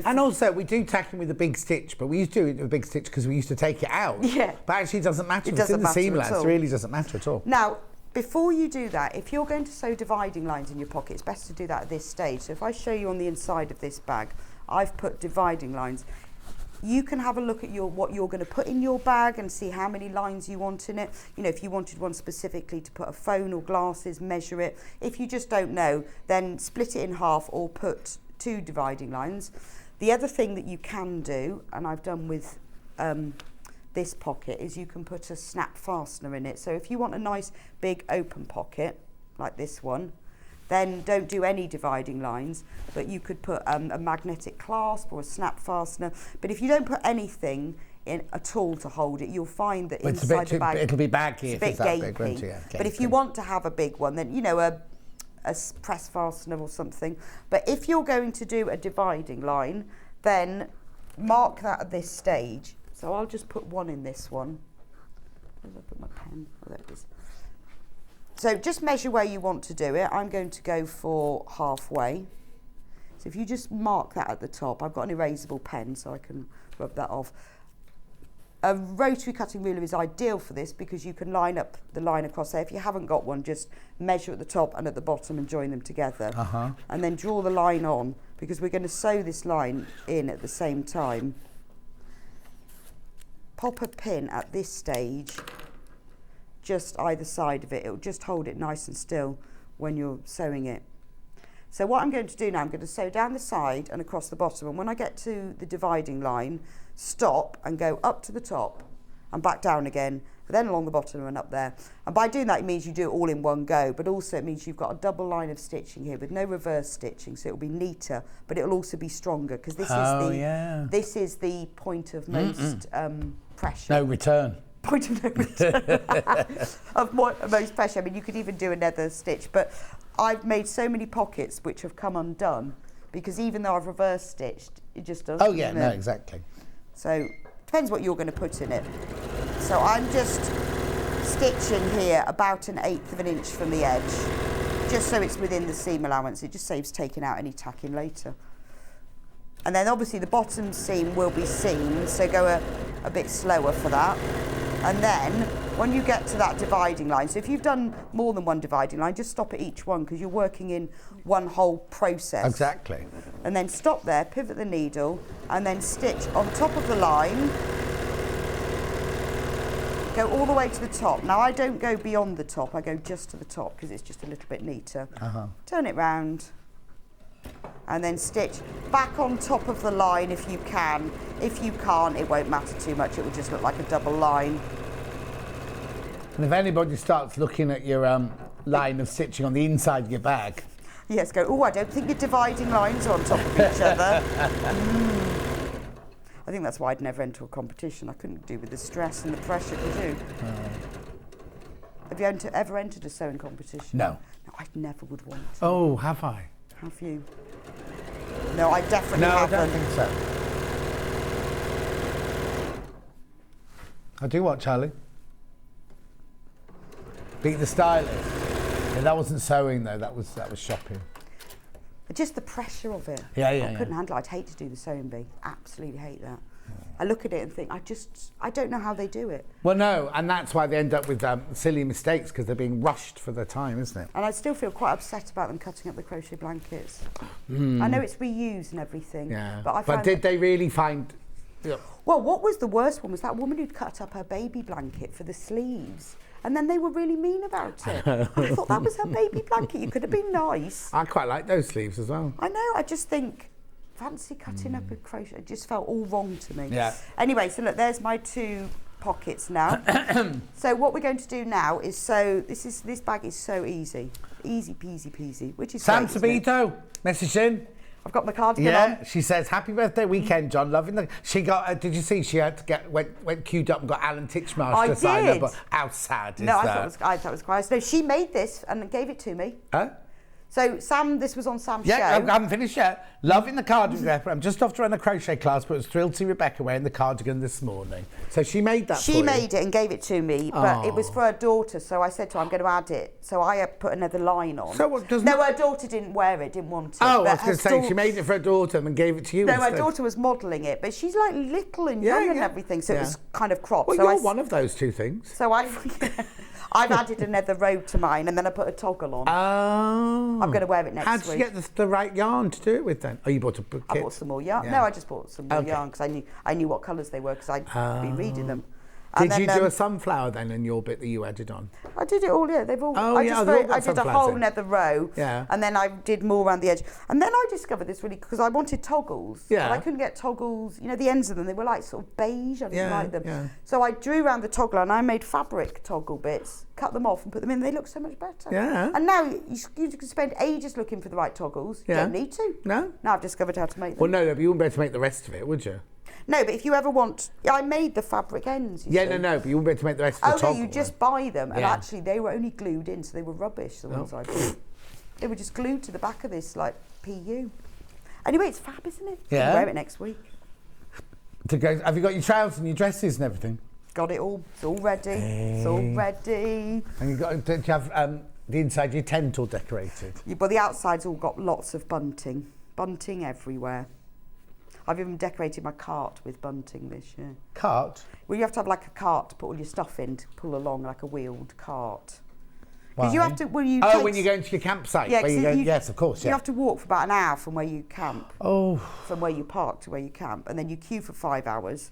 And also, we do tacking with a big stitch, but we used to do it with a big stitch because we used to take it out. Yeah. But actually, it doesn't matter. It doesn't in the seam matter at allowance, all. it really doesn't matter at all. Now, before you do that, if you're going to sew dividing lines in your pocket, it's best to do that at this stage. So if I show you on the inside of this bag, I've put dividing lines. You can have a look at what you're going to put in your bag and see how many lines you want in it. You know, if you wanted one specifically to put a phone or glasses, measure it. If you just don't know, then split it in half or put 2 dividing lines. The other thing that you can do, and I've done with this pocket, is you can put a snap fastener in it. So if you want a nice big open pocket, like this one, then don't do any dividing lines, but you could put a magnetic clasp or a snap fastener. But if you don't put anything in at all to hold it, you'll find that inside the bag, it'll be baggy if it's that big, won't it? Yeah, but if you want to have a big one, then, you know, a press fastener or something. But if you're going to do a dividing line, then mark that at this stage. So I'll just put one in this one. Where did I put my pen? Oh, there it is. So just measure where you want to do it. I'm going to go for halfway. So if you just mark that at the top, I've got an erasable pen so I can rub that off. A rotary cutting ruler is ideal for this because you can line up the line across there. If you haven't got one, just measure at the top and at the bottom and join them together. And then draw the line on, because we're going to sew this line in at the same time. Pop a pin at this stage, just either side of it. It'll just hold it nice and still when you're sewing it. So what I'm going to do now, I'm going to sew down the side and across the bottom, and when I get to the dividing line, stop and go up to the top and back down again, then along the bottom and up there. And by doing that, it means you do it all in one go, but also it means you've got a double line of stitching here with no reverse stitching, so it'll be neater, but it'll also be stronger, because this is the point of most pressure. No return. Point of no return of most pressure. I mean, you could even do another stitch, but I've made so many pockets which have come undone, because even though I've reverse stitched, it just doesn't. Oh yeah, no, exactly. So depends what you're going to put in it. So I'm just stitching here about 1/8 of an inch from the edge, just so it's within the seam allowance. It just saves taking out any tacking later. And then obviously the bottom seam will be seamed, so go a bit slower for that. And then when you get to that dividing line, so if you've done more than one dividing line, just stop at each one, because you're working in one whole process. Exactly. And then stop there, pivot the needle, and then stitch on top of the line. Go all the way to the top. Now I don't go beyond the top, I go just to the top, because it's just a little bit neater. Turn it round, and then stitch back on top of the line if you can. If you can't, it won't matter too much, it will just look like a double line. And if anybody starts looking at your line of stitching on the inside of your bag, yes, go, oh, I don't think your dividing lines are on top of each other. I think that's why I'd never enter a competition. I couldn't do with the stress and the pressure, could you? Have you ever entered a sewing competition? No. No, I never would want to. Oh, have I? Have you? No, I definitely haven't. No, I don't think so. I do what, Charlie? Beat the stylist. Yeah, that wasn't sewing though. That was shopping. Just the pressure of it. Yeah. I couldn't handle it. I'd hate to do the sewing bee. Absolutely hate that. I look at it and think, I don't know how they do it. Well, no, and that's why they end up with silly mistakes, because they're being rushed for their time, isn't it? And I still feel quite upset about them cutting up the crochet blankets. I know it's reused and everything. Yeah. But did they really find? Well, what was the worst one was that woman who'd cut up her baby blanket for the sleeves. And then they were really mean about it. I thought that was her baby blanket. You could have been nice. I quite like those sleeves as well. I know. I just think, fancy cutting up a crochet. It just felt all wrong to me. Yeah. Anyway, so look, there's my 2 pockets now. So what we're going to do now is sew. This bag is so easy peasy peasy, which is Sam great, Sabito, message in. I've got my cardigan on. Yeah, she says, happy birthday weekend, John. Loving the... She got, did you see, she had to went queued up and got Alan Titchmarsh to sign her book. How sad is that? I thought it was quite... No, she made this and gave it to me. Huh? So Sam, this was on Sam's show. Yeah, I haven't finished yet. Loving the cardigan. I'm just off to run a crochet class, but was thrilled to see Rebecca wearing the cardigan this morning. So she made that She made it and gave it to me, but it was for her daughter, so I said to her, I'm going to add it. So I put another line on. So what, no, her daughter didn't wear it, didn't want it. Oh, I was going to say, she made it for her daughter and gave it to you No, instead. her daughter was modelling it, but she's like little and young and everything, so it was kind of cropped. Well, so you're one of those two things. So I've added another row to mine, and then I put a toggle on. Oh. I'm going to wear it next week. How did you get the right yarn to do it with then? Oh, you bought a kit? I bought some more yarn. Yeah. No, I just bought some more yarn because I knew what colours they were because I'd been reading them. Did you do a sunflower then in your bit that you added on? I did it all, yeah. They've all. Oh, I did a whole nether row. Yeah. And then I did more around the edge. And then I discovered this really because I wanted toggles. Yeah. But I couldn't get toggles. You know, the ends of them, they were like sort of beige. I didn't like them. Yeah. So I drew around the toggle and I made fabric toggle bits, cut them off and put them in. They look so much better. Yeah. And now you can spend ages looking for the right toggles. You don't need to. No. Now I've discovered how to make them. Well, no, but you wouldn't be able to make the rest of it, would you? No, but if you ever want... I made the fabric ends, you see. No, but you wouldn't be able to make the rest of the toggle. Oh, no, you just buy them, and actually they were only glued in, so they were rubbish, the ones I bought. They were just glued to the back of this, like, PU. Anyway, it's fab, isn't it? Yeah. I'll wear it next week. Have you got your trousers and your dresses and everything? Got it all. It's all ready. It's all ready. And did you have the inside of your tent all decorated? Yeah, but the outside's all got lots of bunting. Bunting everywhere. I've even decorated my cart with bunting this year. Cart? Well, you have to have like a cart to put all your stuff in to pull along, like a wheeled cart. Why? Because you have to, when you when you're going to your campsite. Yeah, where you go, yes, of course. You have to walk for about an hour from where you camp. Oh. From where you park to where you camp, and then you queue for 5 hours.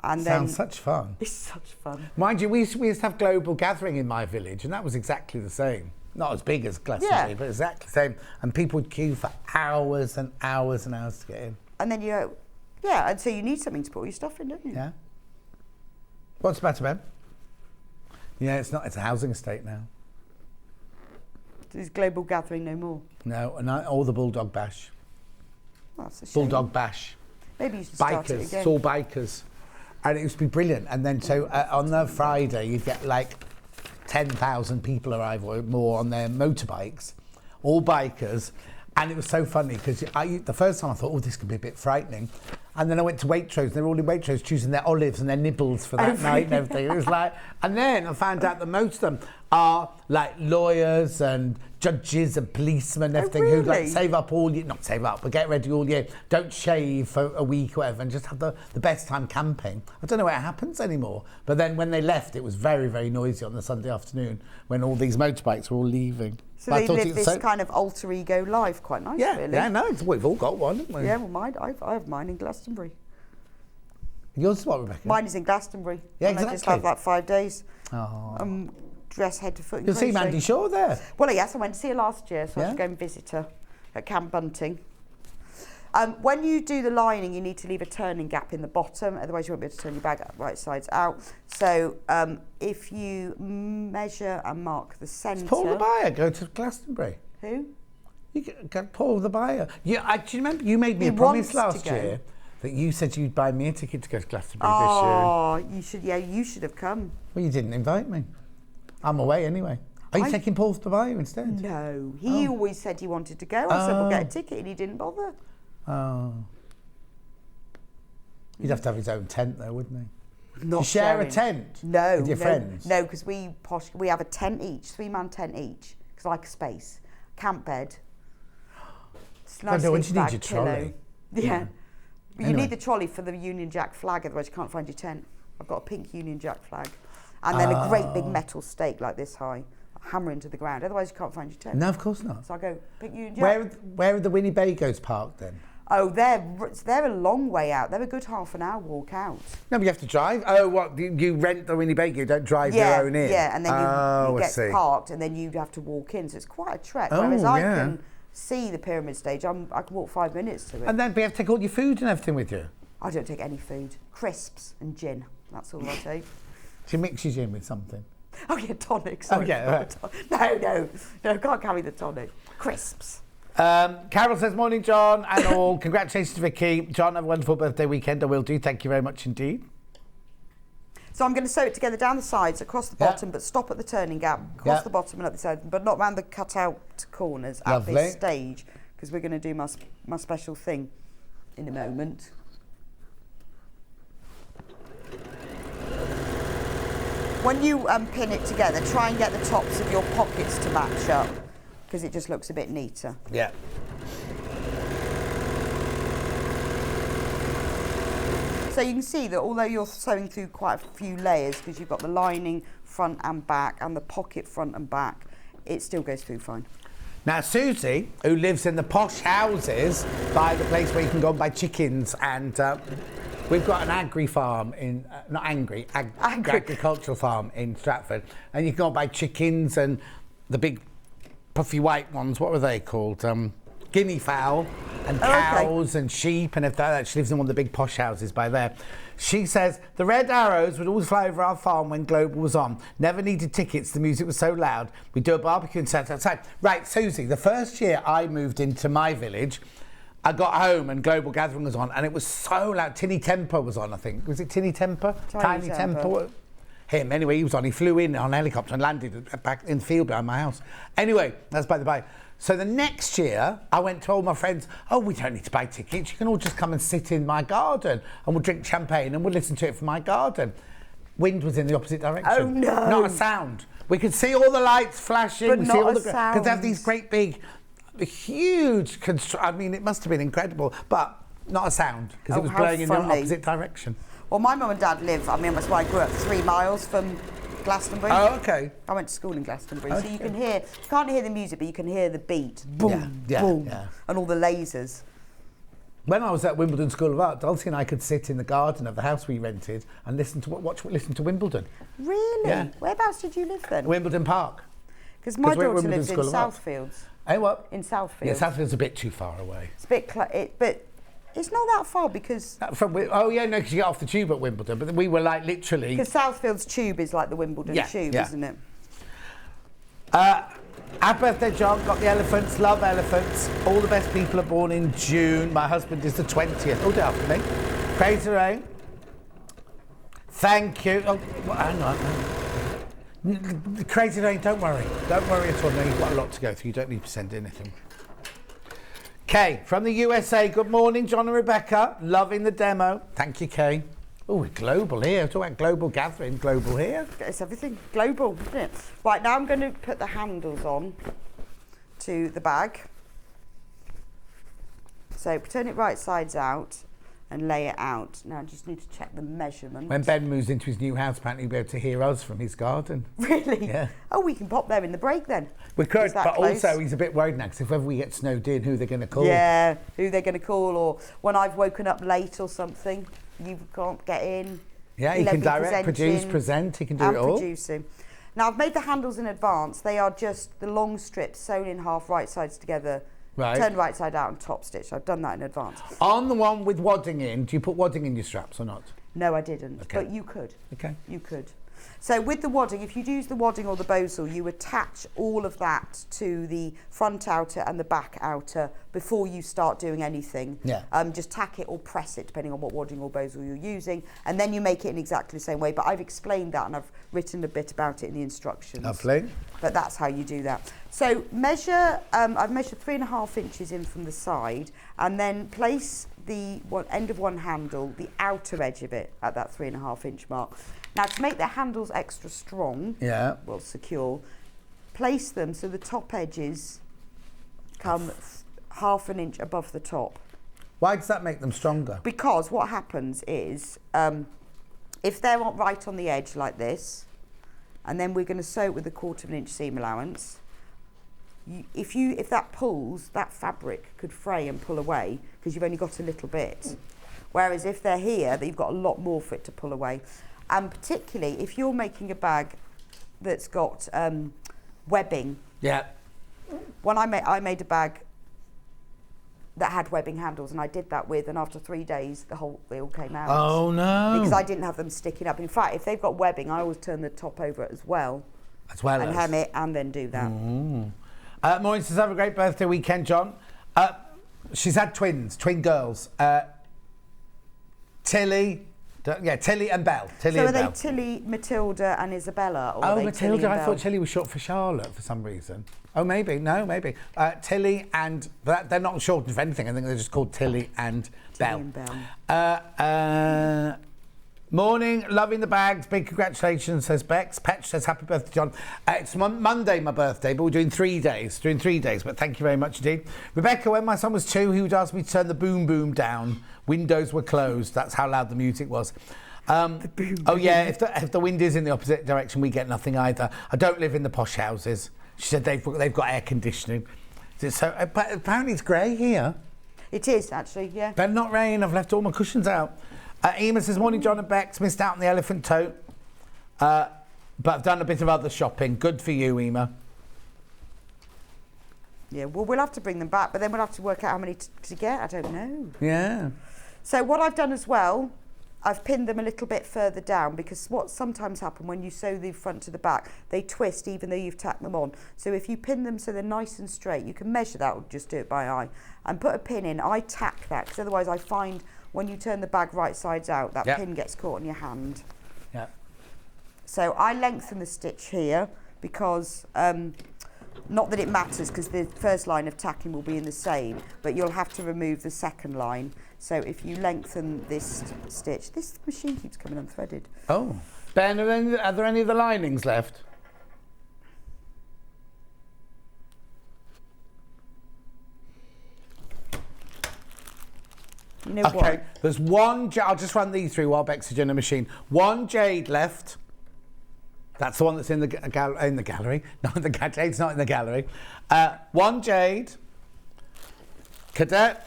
And Sounds such fun. It's such fun. Mind you, we used to have global gathering in my village, and that was exactly the same. Not as big as Glastonbury, but exactly the same. And people would queue for hours and hours and hours to get in. And then and so you need something to put all your stuff in, don't you? Yeah. What's the matter, Ben? Yeah, it's not. It's a housing estate now. There's global gathering no more. No, and all the Bulldog Bash. Well, that's a shame. Bulldog Bash. Maybe you should start it Bikers. again. It's all bikers. And it used to be brilliant. And then so on the Friday, you'd get like 10,000 people arrive or more on their motorbikes, all bikers. And it was so funny because the first time I thought, this could be a bit frightening. And then I went to Waitrose, and they were all in Waitrose choosing their olives and their nibbles for that night and everything. It was like, and then I found out that most of them are like lawyers and judges and policemen and everything who like save up all year, not save up, but get ready all year, don't shave for a week or whatever, and just have the best time camping. I don't know where it happens anymore. But then when they left, it was very, very noisy on the Sunday afternoon when all these motorbikes were all leaving. So they live this kind of alter ego life quite nice, really. Yeah, no, we've all got one, haven't we? Yeah, well, I have mine in Glastonbury. Yours is what, Rebecca? Mine is in Glastonbury. Yeah, and exactly. I just have like 5 days. Oh. Dress head to foot in You'll see crochet. Mandy Shaw there. Well, yes, I went to see her last year, so I should go and visit her at Camp Bunting. When you do the lining, you need to leave a turning gap in the bottom, otherwise you won't be able to turn your bag right sides out. So if you measure and mark the centre... Paul the buyer go to Glastonbury. Who? You get Paul the buyer. Do you remember you made me a promise last year that you said you'd buy me a ticket to go to Glastonbury this year? Oh, you should. Yeah, you should have come. Well, you didn't invite me. I'm away anyway. Are you taking Paul the buyer instead? No, he always said he wanted to go. I said we'll get a ticket, and he didn't bother. Oh. He'd have to have his own tent though, wouldn't he? Not to share sharing. a tent? No. With your friends? No, because we have a tent each, 3-man tent each, because I like a space. Camp bed. It's nice when you sleep need bag, your pillow. trolley. Yeah. But Anyway. you need the trolley for the Union Jack flag, otherwise you can't find your tent. I've got a pink Union Jack flag. And then a great big metal stake like this high, hammer into the ground, otherwise you can't find your tent. No, of course not. So I go, pink Union Jack. Where are the Winnebagos parked then? Oh, they're a long way out. They're a good half an hour walk out. No, but you have to drive. Oh, what? You rent the Winnebago, you don't drive your own in? Yeah, and then you get I parked and then you have to walk in. So it's quite a trek. Oh, Whereas I yeah. can see the pyramid stage, I can walk 5 minutes to it. And then you have to take all your food and everything with you? I don't take any food. Crisps and gin. That's all I take. She mixes you in with something. Oh, yeah, tonic. Sorry. Okay, right. No, can't carry the tonic. Crisps. Carol says, morning, John, and all. Congratulations to Vicky. John, have a wonderful birthday weekend. I will do. Thank you very much indeed. So I'm going to sew it together down the sides, across the bottom, but stop at the turning gap, across the bottom and up the side, but not round the cut-out corners at this stage, because we're going to do my special thing in a moment. When you pin it together, try and get the tops of your pockets to match up, because it just looks a bit neater. Yeah. So you can see that although you're sewing through quite a few layers, because you've got the lining front and back and the pocket front and back, it still goes through fine. Now, Susie, who lives in the posh houses by the place where you can go and buy chickens, and we've got an agri farm in, agricultural farm in Stratford, and you can go and buy chickens and the big puffy white ones, what were they called? Guinea fowl and cows and sheep and everything like that. She lives in one of the big posh houses by there. She says, the red arrows would always fly over our farm when Global was on. Never needed tickets, the music was so loud. We'd do a barbecue and sit outside. Right, Susie, the first year I moved into my village, I got home and Global Gathering was on, and it was so loud. Tinny Temper was on, I think. Was it Tinny Temper? Tiny Temper. Him, anyway, he was on. He flew in on a helicopter and landed back in the field behind my house. Anyway, that's by the by. So the next year, I went to all my friends, we don't need to buy tickets. You can all just come and sit in my garden and we'll drink champagne and we'll listen to it from my garden. Wind was in the opposite direction. Oh, no. Not a sound. We could see all the lights flashing. But we not see all a sound. because they have these great big, huge, I mean, it must have been incredible. But not a sound, because Oh, it was how blowing in the funny. opposite direction. Well, my mum and dad live, that's why I grew up 3 miles from Glastonbury. Oh, okay. I went to school in Glastonbury, so you Okay. can hear, you can't hear the music, but you can hear the beat, boom, boom, and all the lasers. When I was at Wimbledon School of Art, Dulcie and I could sit in the garden of the house we rented and listen to Wimbledon. Really? Yeah. Whereabouts did you live then? Wimbledon Park. Because my we're at daughter Wimbledon lives in School of Art. Southfields. Hey, what? In Southfields. Yeah, Southfield's a bit too far away. It's a bit, but it's not that far because Because you get off the tube at Wimbledon, but we were like literally... because Southfield's tube is like the Wimbledon tube, isn't it? Happy birthday, John. Got the elephants. Love elephants. All the best people are born in June. My husband is the 20th. Oh, day after me. Crazy Rain. Thank you. Oh, hang on. Crazy Rain, don't worry. Don't worry at all. No, you've got a lot to go through. You don't need to send anything. Kay, from the USA. Good morning, John and Rebecca. Loving the demo. Thank you, Kay. Oh, we're global here. Talk about global gathering. Global here. It's everything global, isn't it? Right, now I'm going to put the handles on to the bag. So turn it right sides out and lay it out. Now I just need to check the measurement. When Ben moves into his new house, apparently he'll be able to hear us from his garden. Really? Yeah. Oh, we can pop there in the break then. We could, Is that but close? also he's a bit worried now because if ever we get snowed in, who they're going to call? Yeah, who they're going to call, or when I've woken up late or something, you can't get in. Yeah, he He'll can be direct, produce, presenting present, he can do and it all. producing. Now I've made the handles in advance. They are just the long strips sewn in half right sides together, Right. turned right side out and top stitch. I've done that in advance. On the one with wadding in, do you put wadding in your straps or not? No, I didn't, Okay. but you could. Okay. You could. So with the wadding, if you use the wadding or the bosal, you attach all of that to the front outer and the back outer before you start doing anything. Yeah. Just tack it or press it, depending on what wadding or bosal you're using, and then you make it in exactly the same way. But I've explained that and I've written a bit about it in the instructions. Lovely. But that's how you do that. So measure, I've measured 3.5 inches in from the side, and then place the end of one handle, the outer edge of it, at that 3.5 inch mark. Now to make the handles extra strong, well secure, place them so the top edges come half an inch above the top. Why does that make them stronger? Because what happens is, if they're not right on the edge like this, and then we're going to sew it with a 1/4 inch seam allowance, if that pulls, that fabric could fray and pull away because you've only got a little bit. Whereas if they're here, you've got a lot more for it to pull away. And particularly if you're making a bag that's got webbing. Yeah. When I made a bag that had webbing handles, and I did that with, and after 3 days, they all came out. Oh no. Because I didn't have them sticking up. In fact, if they've got webbing, I always turn the top over as well. As well and as. hem it and then do that. Maureen says, have a great birthday weekend, John. She's had twin girls. Tilly and Belle. So are they Tilly, Matilda and Isabella? Or are they Tilly Matilda. and I Belle? thought Tilly was short for Charlotte for some reason. Oh, maybe. No, maybe. Tilly and... They're not shortened for anything. I think they're just called Tilly and Belle. Morning, loving the bags. Big congratulations, says Bex. Petch says, happy birthday, John. It's Monday, my birthday, but we're doing 3 days. But thank you very much indeed. Rebecca, when my son was 2, he would ask me to turn the boom boom down. Windows were closed. That's how loud the music was. Oh, yeah, if the wind is in the opposite direction, we get nothing either. I don't live in the posh houses. She said they've got air conditioning. So apparently it's grey here. It is, actually, yeah. Better not rain. I've left all my cushions out. Ema says, morning, John and Bex. Missed out on the elephant tote. But I've done a bit of other shopping. Good for you, Ema. Yeah, well, we'll have to bring them back, but then we'll have to work out how many to get. I don't know. Yeah. So what I've done as well, I've pinned them a little bit further down, because what sometimes happens when you sew the front to the back, they twist even though you've tacked them on. So if you pin them so they're nice and straight, you can measure that or just do it by eye and put a pin in. I tack that because otherwise I find when you turn the bag right sides out, that pin gets caught in your hand. Yeah. So I lengthen the stitch here because, not that it matters because the first line of tacking will be in the same, but you'll have to remove the second line. So if you lengthen this stitch, this machine keeps coming unthreaded. Oh. Ben, are there any of the linings left? You know Okay, what? there's one, I'll just run these through while Beck's doing the machine. One jade left. That's the one that's in the gallery. No, jade's not in the gallery. One jade. Cadet.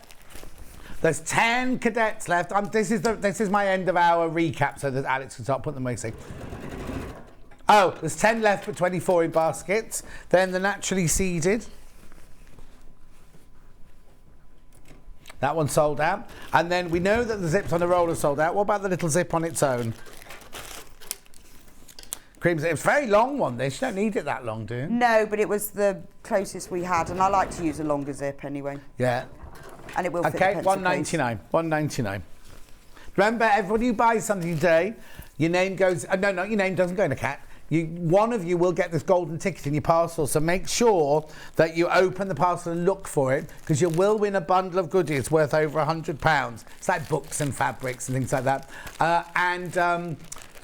There's 10 cadets left. This is my end of hour recap, so that Alex can start putting them away. Oh, there's 10 left, but 24 in baskets. Then the naturally seeded. That one sold out. And then we know that the zips on the roller sold out. What about the little zip on its own? Cream zip. It's a very long one, this. You don't need it that long, do you? No, but it was the closest we had, and I like to use a longer zip anyway. Yeah. And it will fit the Okay, pencil case. $1.99. $1.99. Remember, everybody who buys something today, your name goes... no, not your name doesn't go in a cat. One of you will get this golden ticket in your parcel, so make sure that you open the parcel and look for it, because you will win a bundle of goodies worth over £100. It's like books and fabrics and things like that.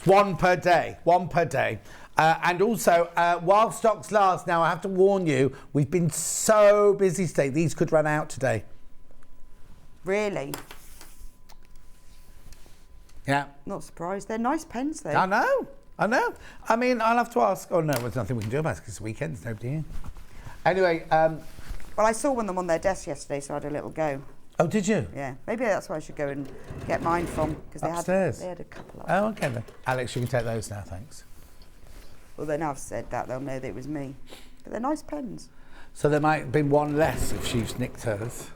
One per day. And also, while stocks last, now I have to warn you, we've been so busy today. These could run out today. Really? Yeah. Not surprised. They're nice pens, though. I know. I mean, I'll have to ask. Oh, no, there's nothing we can do about it because it's the weekend. There's nobody here. Anyway. Well, I saw one of them on their desk yesterday, so I had a little go. Oh, did you? Yeah. Maybe that's where I should go and get mine from, because they had a couple of them. Oh, okay then. Alex, you can take those now, thanks. Well, then I've said that, they'll know that it was me. But they're nice pens. So there might have been one less if she's nicked hers.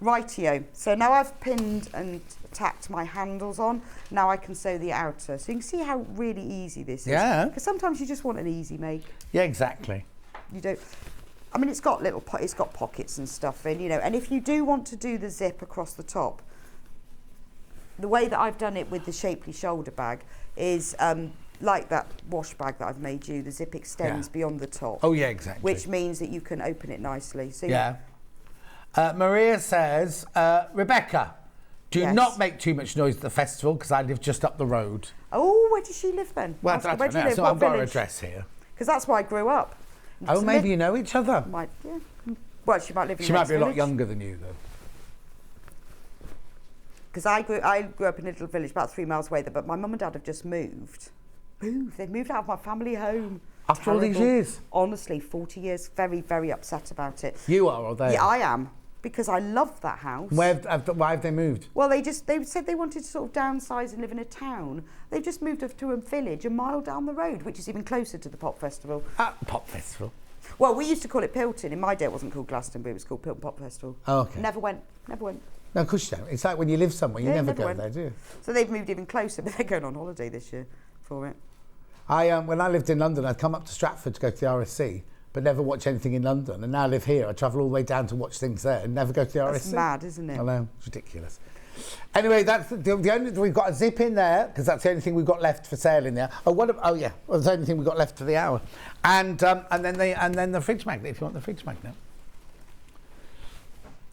Rightio. So now I've pinned and tacked my handles on. Now I can sew the outer. So you can see how really easy this is. Yeah. Because sometimes you just want an easy make. Yeah, exactly. You don't... I mean, it's got pockets and stuff in, you know. And if you do want to do the zip across the top, the way that I've done it with the shapely shoulder bag is like that wash bag that I've made you. The zip extends beyond the top. Oh, yeah, exactly. Which means that you can open it nicely. So yeah. Maria says, Rebecca, do not make too much noise at the festival because I live just up the road. Oh, where does she live then? Well, I don't know. So I've got her address here. Because that's where I grew up. Oh, maybe you know each other. Yeah. Well, she might live in She might be a lot village. younger than you, though. Because I grew up in a little village about 3 miles away, but my mum and dad have just moved. They've moved out of my family home. After all these years? Honestly, 40 years. Very, very upset about it. You are, or they? Yeah, I am. Because I love that house. Why have they moved? Well, they said they wanted to sort of downsize and live in a town. They've just moved up to a village a mile down the road, which is even closer to the pop festival. Pop festival? Well, we used to call it Pilton. In my day, it wasn't called Glastonbury. It was called Pilton Pop Festival. Oh, okay. Never went. No, of course you don't. It's like when you live somewhere, you never go went. there, do you? So they've moved even closer, but they're going on holiday this year for it. When I lived in London, I'd come up to Stratford to go to the RSC, but never watch anything in London. And now I live here. I travel all the way down to watch things there and never go to the RSC. That's mad, isn't it? I know, it's ridiculous. Anyway, that's the only we've got a zip in there because that's the only thing we've got left for sale in there. Oh yeah, well, that's the only thing we've got left for the hour, and then the fridge magnet if you want the fridge magnet.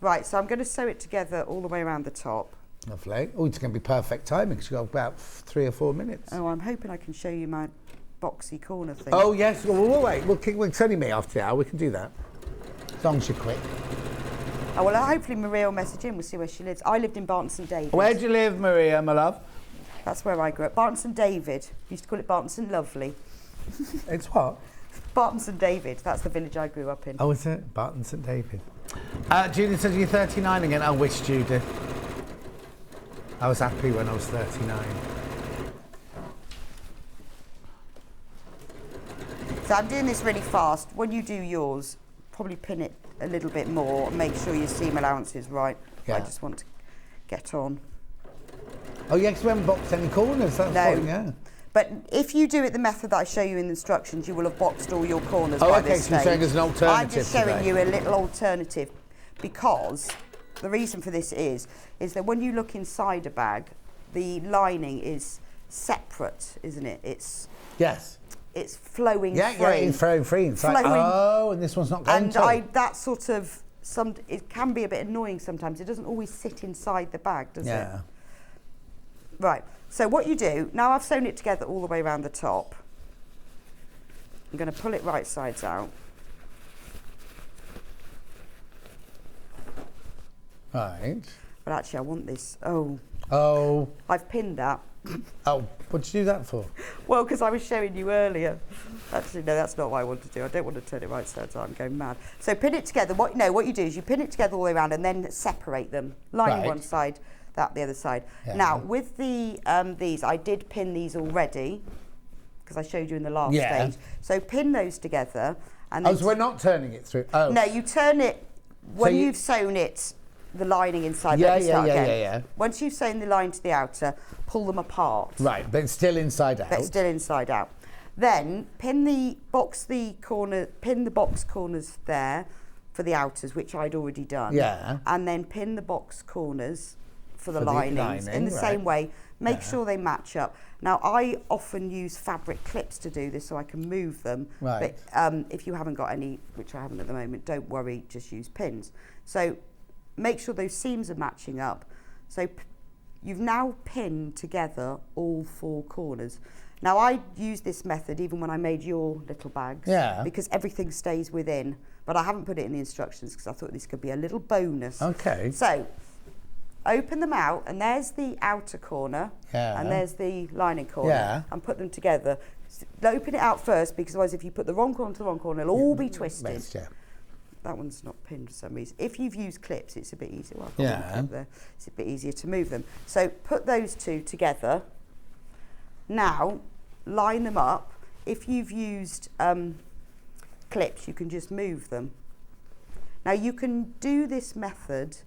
Right, so I'm going to sew it together all the way around the top. Lovely. Oh, it's going to be perfect timing because you've got about 3 or 4 minutes. Oh, I'm hoping I can show you my boxy corner thing. Oh yes, we'll wait. It's only me after the hour. We can do that as long as you're quick. Oh, well, hopefully Maria will message in. We'll see where she lives. I lived in Barton St David. Where do you live, Maria, my love? That's where I grew up. Barton St David. We used to call it Barton St Lovely. It's what? Barton St David. That's the village I grew up in. Oh, is it? Barton St David. Judith says you're 39 again. I wish, Judith. I was happy when I was 39. So I'm doing this really fast. When you do yours, probably pin it a little bit more and make sure your seam allowance is right. Yeah. I just want to get on. Oh, yeah, because we haven't boxed any corners. That's No. fine, yeah. But if you do it the method that I show you in the instructions, you will have boxed all your corners by this so you're stage. saying there's an alternative I'm just showing today. you a little alternative because the reason for this is that when you look inside a bag, the lining is separate, isn't it? It's flowing free. Yeah, it's flowing free inside. Oh, and this one's not going to. And that sort of, it can be a bit annoying sometimes. It doesn't always sit inside the bag, does it? Yeah. Right, so what you do, now I've sewn it together all the way around the top. I'm going to pull it right sides out. Right. But actually, I want this. Oh, I've pinned that. Oh, what did you do that for? Well, because I was showing you earlier. Actually, no, that's not what I want to do. I don't want to turn it right side out. I'm going mad. So pin it together. What you do is you pin it together all the way around and then separate them. Lining one side, that the other side. Yeah. Now, with the these, I did pin these already because I showed you in the last stage. So pin those together. And then so we're not turning it through. Oh. No, you turn it when you've sewn it. The lining inside. Yeah. Once you've sewn the line to the outer, pull them apart. Right, but it's still inside out. Then pin the box corners there for the outers, which I'd already done. Yeah. And then pin the box corners for the linings in the same way. Make sure they match up. Now, I often use fabric clips to do this so I can move them. Right. But if you haven't got any, which I haven't at the moment, don't worry, just use pins. So make sure those seams are matching up. So you've now pinned together all 4 corners. Now I use this method even when I made your little bags because everything stays within, but I haven't put it in the instructions because I thought this could be a little bonus. Okay. So open them out and there's the outer corner and there's the lining corner and put them together. Open it out first because otherwise if you put the wrong corner to the wrong corner it'll all be twisted. That one's not pinned for some reason. If you've used clips, it's a bit easier. Well, I've got one clip there. It's a bit easier to move them. So put those 2 together. Now, line them up. If you've used clips, you can just move them. Now, you can do this method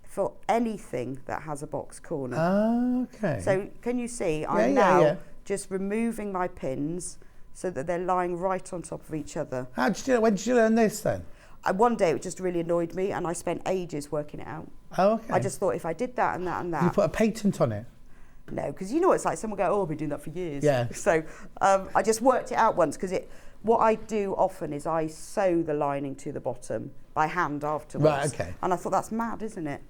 for anything that has a box corner. Oh, okay. So can you see, I'm now just removing my pins so that they're lying right on top of each other. When did you learn this then? One day it just really annoyed me and I spent ages working it out. Oh, okay. I just thought if I did that and that and that. You put a patent on it? No, because you know what it's like. Someone go, oh, I've been doing that for years. Yeah. So I just worked it out once because what I do often is I sew the lining to the bottom by hand afterwards. Right, okay. And I thought that's mad, isn't it?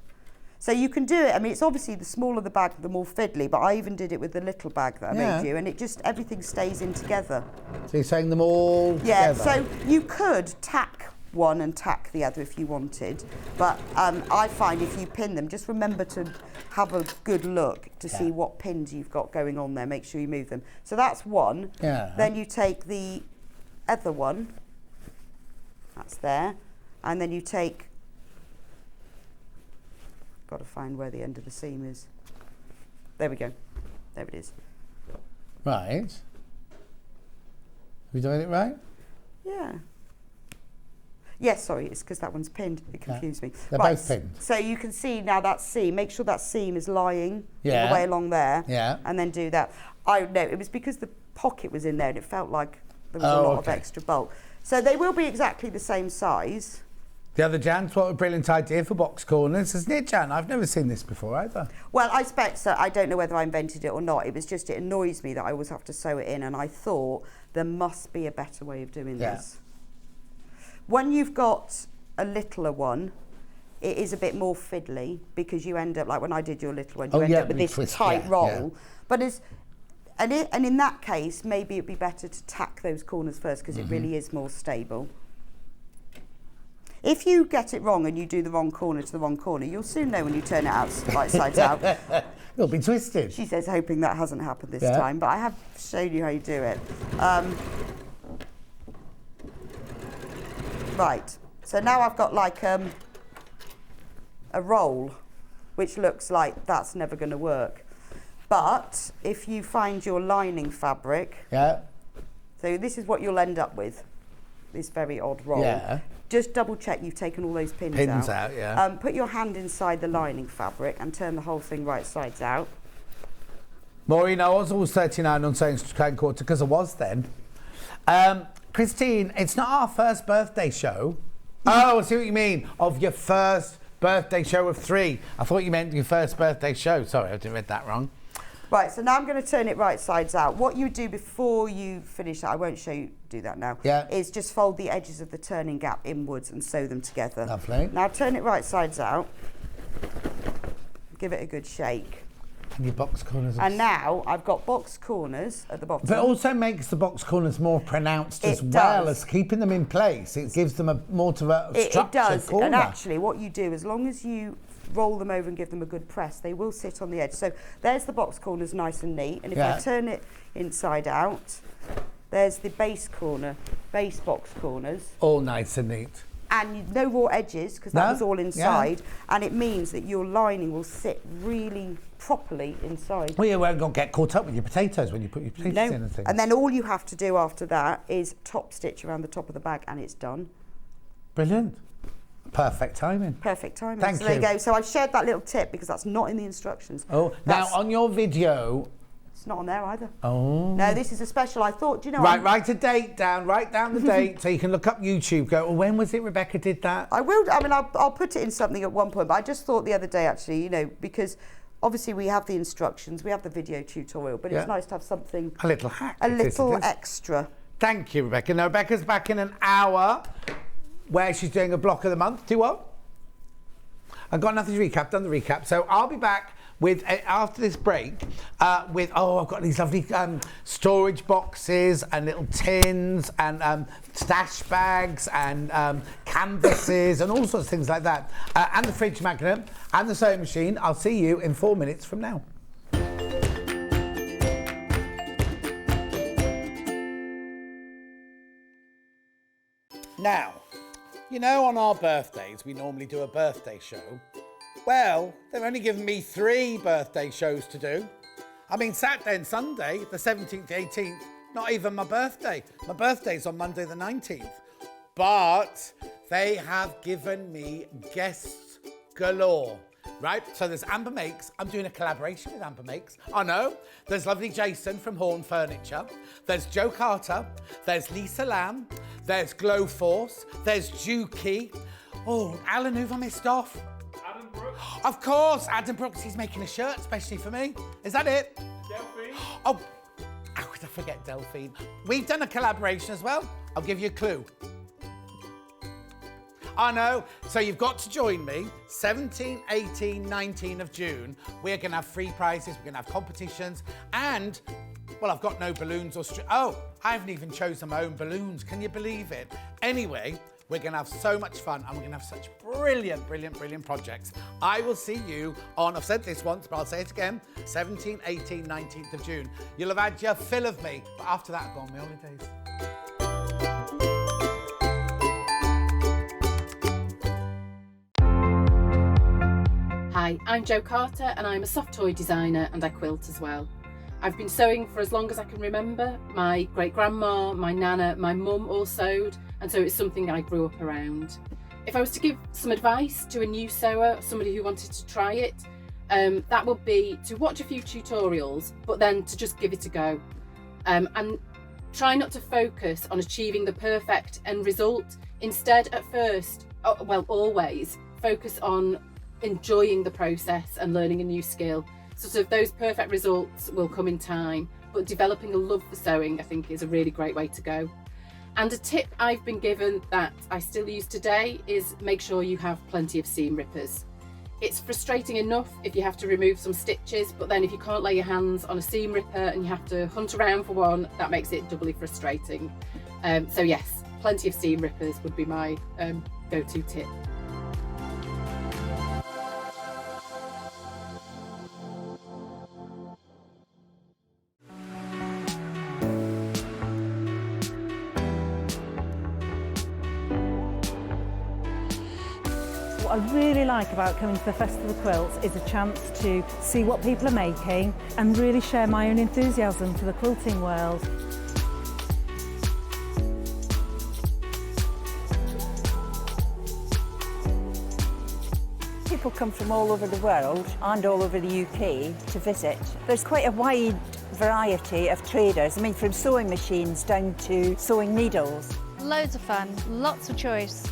So you can do it. I mean, it's obviously the smaller the bag, the more fiddly, but I even did it with the little bag that I made you, and it just, everything stays in together. So you're sewing them all together? Yeah, so you could tack one and tack the other if you wanted, but I find if you pin them, just remember to have a good look to see what pins you've got going on there. Make sure you move them. So that's one. Yeah. Then you take the other one, that's there, and then you take, got to find where the end of the seam is. There we go. There it is. Right. Have you done it right? Yeah. Yes, sorry, it's because that one's pinned. It confused me. They're both pinned. So you can see now that seam. Make sure that seam is lying all the way along there. Yeah. And then do that. I know it was because the pocket was in there and it felt like there was a lot of extra bulk. So they will be exactly the same size. The other Jan, what a brilliant idea for box corners, isn't it, Jan? I've never seen this before either. Well, I expect so. I don't know whether I invented it or not. It was just, it annoys me that I always have to sew it in, and I thought there must be a better way of doing this. When you've got a littler one, it is a bit more fiddly because you end up, like when I did your little one, you end up with this tight roll. But and in that case, maybe it'd be better to tack those corners first because it really is more stable. If you get it wrong and you do the wrong corner to the wrong corner, you'll soon know when you turn it out right sides out. It'll be twisted. She says, hoping that hasn't happened this time, but I have shown you how you do it. Right, so now I've got like a roll, which looks like that's never going to work. But if you find your lining fabric, so this is what you'll end up with, this very odd roll. Yeah. Just double check you've taken all those pins out. Put your hand inside the lining fabric and turn the whole thing right sides out. Maureen, I was always 39 on saying quarter because I was then. Christine, it's not our first birthday show. Oh, I see what you mean. Of your first birthday show of 3. I thought you meant your first birthday show. Sorry, I read that wrong. Right, so now I'm going to turn it right sides out. What you do before you finish that, I won't show you do that now, is just fold the edges of the turning gap inwards and sew them together. Lovely. Now turn it right sides out. Give it a good shake. And your box corners. And now I've got box corners at the bottom. But it also makes the box corners more pronounced as well as keeping them in place. It gives them a more of a structured It does. corner. And actually what you do, as long as you roll them over and give them a good press, they will sit on the edge. So there's the box corners nice and neat. And if I turn it inside out, there's the base box corners. All nice and neat. And no raw edges, because that was all inside. And it means that your lining will sit really properly inside. Well, you won't get caught up with your potatoes when you put your potatoes in and things. And then all you have to do after that is top stitch around the top of the bag and it's done. Brilliant. Perfect timing. Perfect timing. Thank you. There you go. So I shared that little tip because that's not in the instructions. Oh, now on your video... It's not on there either. Oh. No, this is a special. I thought, do you know... Write a date down. Write down the date so you can look up YouTube. Go, well, when was it Rebecca did that? I will. I mean, I'll put it in something at one point. But I just thought the other day, actually, you know, because obviously we have the instructions, we have the video tutorial, but it's nice to have something... A little hack. A little extra. Thank you, Rebecca. Now, Rebecca's back in an hour where she's doing a block of the month. Do what? I've got nothing to recap, done the recap. So I'll be back with, after this break, I've got these lovely storage boxes and little tins and stash bags and canvases and all sorts of things like that. And the fridge magnet and the sewing machine. I'll see you in 4 minutes from now. Now, you know, on our birthdays, we normally do a birthday show. Well, they've only given me 3 birthday shows to do. I mean, Saturday and Sunday, the 17th, 18th, not even my birthday. My birthday's on Monday the 19th. But they have given me guests galore, right? So there's Amber Makes. I'm doing a collaboration with Amber Makes. I know. There's lovely Jason from Horn Furniture. There's Joe Carter. There's Lisa Lamb. There's Glow Force. There's Juki. Oh, Alan, who've I missed off? Adam Brooks. Of course, Adam Brooks. He's making a shirt especially for me. Is that it? Delphine. Oh, how could I forget Delphine? We've done a collaboration as well. I'll give you a clue. I know. So you've got to join me 17, 18, 19 of June. We're going to have free prizes. We're going to have competitions. And, well, I've got no balloons or... I haven't even chosen my own balloons. Can you believe it? Anyway, we're going to have so much fun and we're going to have such brilliant, brilliant, brilliant projects. I will see you on, I've said this once, but I'll say it again, 17, 18, 19th of June. You'll have had your fill of me. But after that, I've gone on my holidays. Hi, I'm Jo Carter and I'm a soft toy designer and I quilt as well. I've been sewing for as long as I can remember. My great-grandma, my nana, my mum all sewed, and so it's something I grew up around. If I was to give some advice to a new sewer, somebody who wanted to try it, that would be to watch a few tutorials, but then to just give it a go. And try not to focus on achieving the perfect end result. Instead, at first, always, focus on enjoying the process and learning a new skill. Sort of those perfect results will come in time, but developing a love for sewing I think is a really great way to go. And a tip I've been given that I still use today is make sure you have plenty of seam rippers. It's frustrating enough if you have to remove some stitches, but then if you can't lay your hands on a seam ripper and you have to hunt around for one, that makes it doubly frustrating. So yes, plenty of seam rippers would be my go-to tip. What I really like about coming to the Festival of Quilts is a chance to see what people are making and really share my own enthusiasm for the quilting world. People come from all over the world and all over the UK to visit. There's quite a wide variety of traders, I mean from sewing machines down to sewing needles. Loads of fun, lots of choice.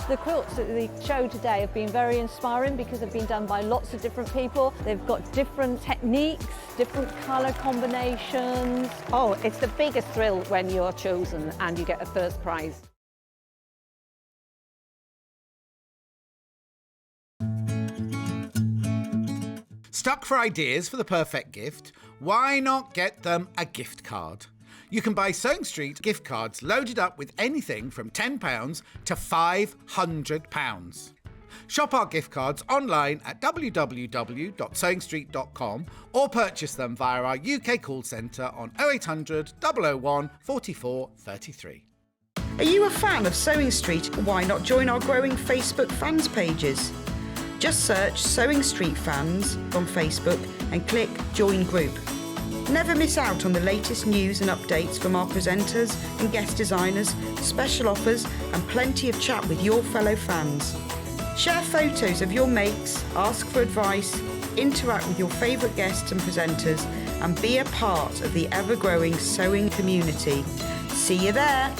The quilts at the show today have been very inspiring because they've been done by lots of different people. They've got different techniques, different colour combinations. Oh, it's the biggest thrill when you're chosen and you get a first prize. Stuck for ideas for the perfect gift? Why not get them a gift card? You can buy Sewing Street gift cards loaded up with anything from £10 to £500. Shop our gift cards online at www.sewingstreet.com or purchase them via our UK call centre on 0800 001 44 33. Are you a fan of Sewing Street? Why not join our growing Facebook fans pages? Just search Sewing Street Fans on Facebook and click Join Group. Never miss out on the latest news and updates from our presenters and guest designers, special offers and plenty of chat with your fellow fans. Share photos of your makes, ask for advice, interact with your favourite guests and presenters and be a part of the ever-growing sewing community. See you there!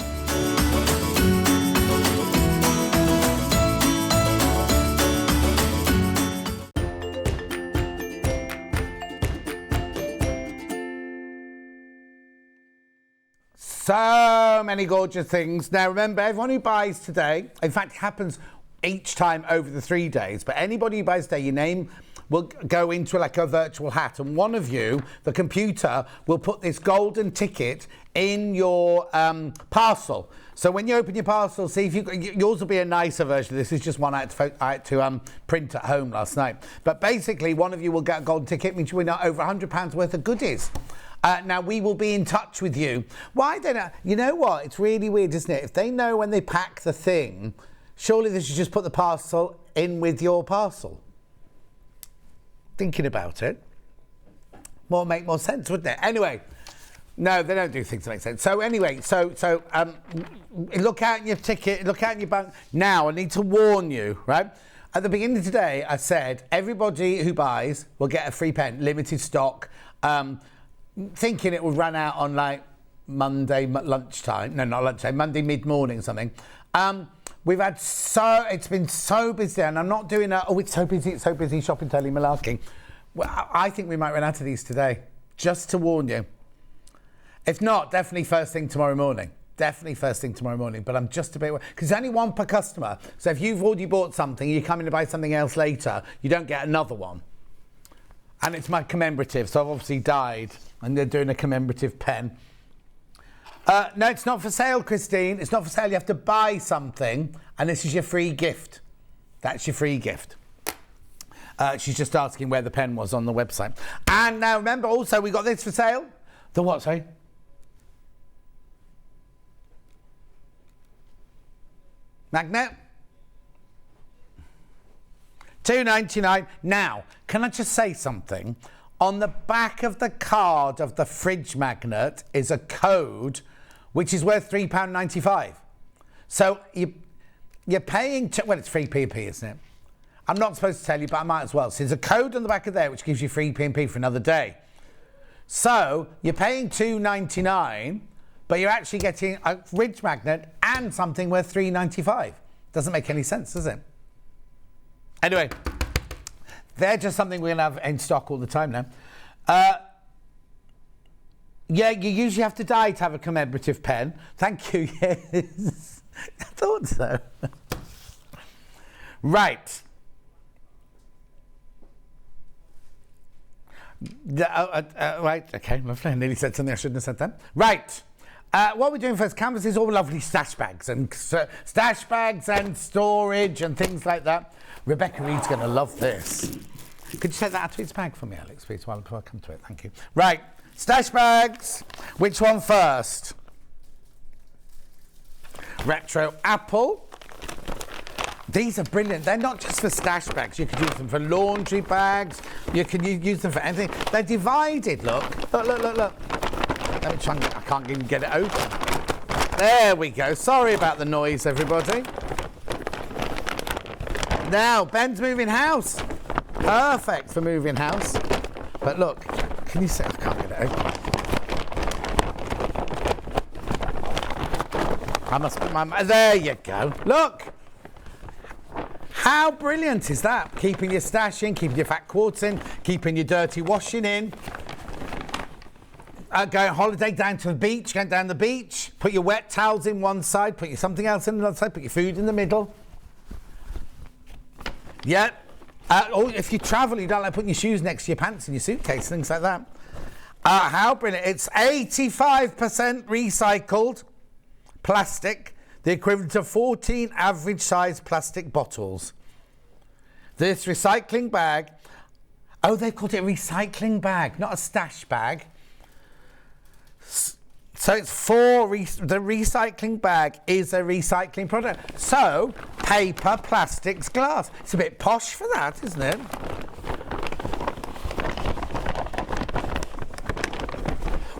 So many gorgeous things. Now remember, everyone who buys today, in fact it happens each time over the 3 days, but anybody who buys today, your name will go into like a virtual hat, and one of you, the computer, will put this golden ticket in your parcel. So when you open your parcel, see if yours will be a nicer version. This is just one I had to print at home last night. But basically, one of you will get a golden ticket, means you win over £100 worth of goodies. Now, we will be in touch with you. Why don't you know what? It's really weird, isn't it? If they know when they pack the thing, surely they should just put the parcel in with your parcel. Thinking about it, will make more sense, wouldn't it? Anyway, no, they don't do things that make sense. So anyway, look out in your ticket, look out in your bank. Now, I need to warn you, right? At the beginning of today, I said everybody who buys will get a free pen, limited stock. Thinking it would run out on like Monday lunchtime. No, not lunchtime, Monday mid-morning something. It's been so busy, and I'm not doing it's so busy, shopping, telly, malarking. Well, I think we might run out of these today, just to warn you. If not, definitely first thing tomorrow morning. But I'm just a bit, because there's only one per customer. So if you've already bought something, you come in to buy something else later, you don't get another one. And it's my commemorative, so I've obviously died, and they're doing a commemorative pen. No, it's not for sale, Christine. It's not for sale. You have to buy something, and this is your free gift. That's your free gift. She's just asking where the pen was on the website. And now, remember, also, we got this for sale. The what, sorry? Magnet? $2.99. Now, can I just say something? On the back of the card of the fridge magnet is a code which is worth £3.95. So you're paying, well, it's free P&P, isn't it? I'm not supposed to tell you, but I might as well. So there's a code on the back of there which gives you free P&P for another day. So you're paying £2.99, but you're actually getting a fridge magnet and something worth £3.95. Doesn't make any sense, does it? Anyway, they're just something we're going to have in stock all the time now. Yeah, you usually have to die to have a commemorative pen. Thank you, yes. I thought so. Right. Right, okay, lovely. I nearly said something I shouldn't have said then. Right. What we're doing first, Canvas is all lovely stash bags and storage and things like that. Rebecca Reid's going to love this. Could you take that out of its bag for me, Alex, please, while I come to it? Thank you. Right, stash bags. Which one first? Retro Apple. These are brilliant. They're not just for stash bags. You could use them for laundry bags. You can use them for anything. They're divided, look. Look. Let me try and I can't even get it open. There we go. Sorry about the noise, everybody. Now, Ben's moving house. Perfect for moving house. But look, can you see? I can't get it open. I must put my... There you go. Look. How brilliant is that? Keeping your stash in, keeping your fat quarters in, keeping your dirty washing in. Going holiday down to the beach, going down the beach. Put your wet towels in one side, put your something else in the other side, put your food in the middle. Yep. Or if you travel, you don't like putting your shoes next to your pants in your suitcase, things like that. How brilliant. It's 85% recycled plastic, the equivalent of 14 average size plastic bottles. This recycling bag, oh, they called it a recycling bag, not a stash bag. So it's the recycling bag is a recycling product. So, paper, plastics, glass. It's a bit posh for that, isn't it?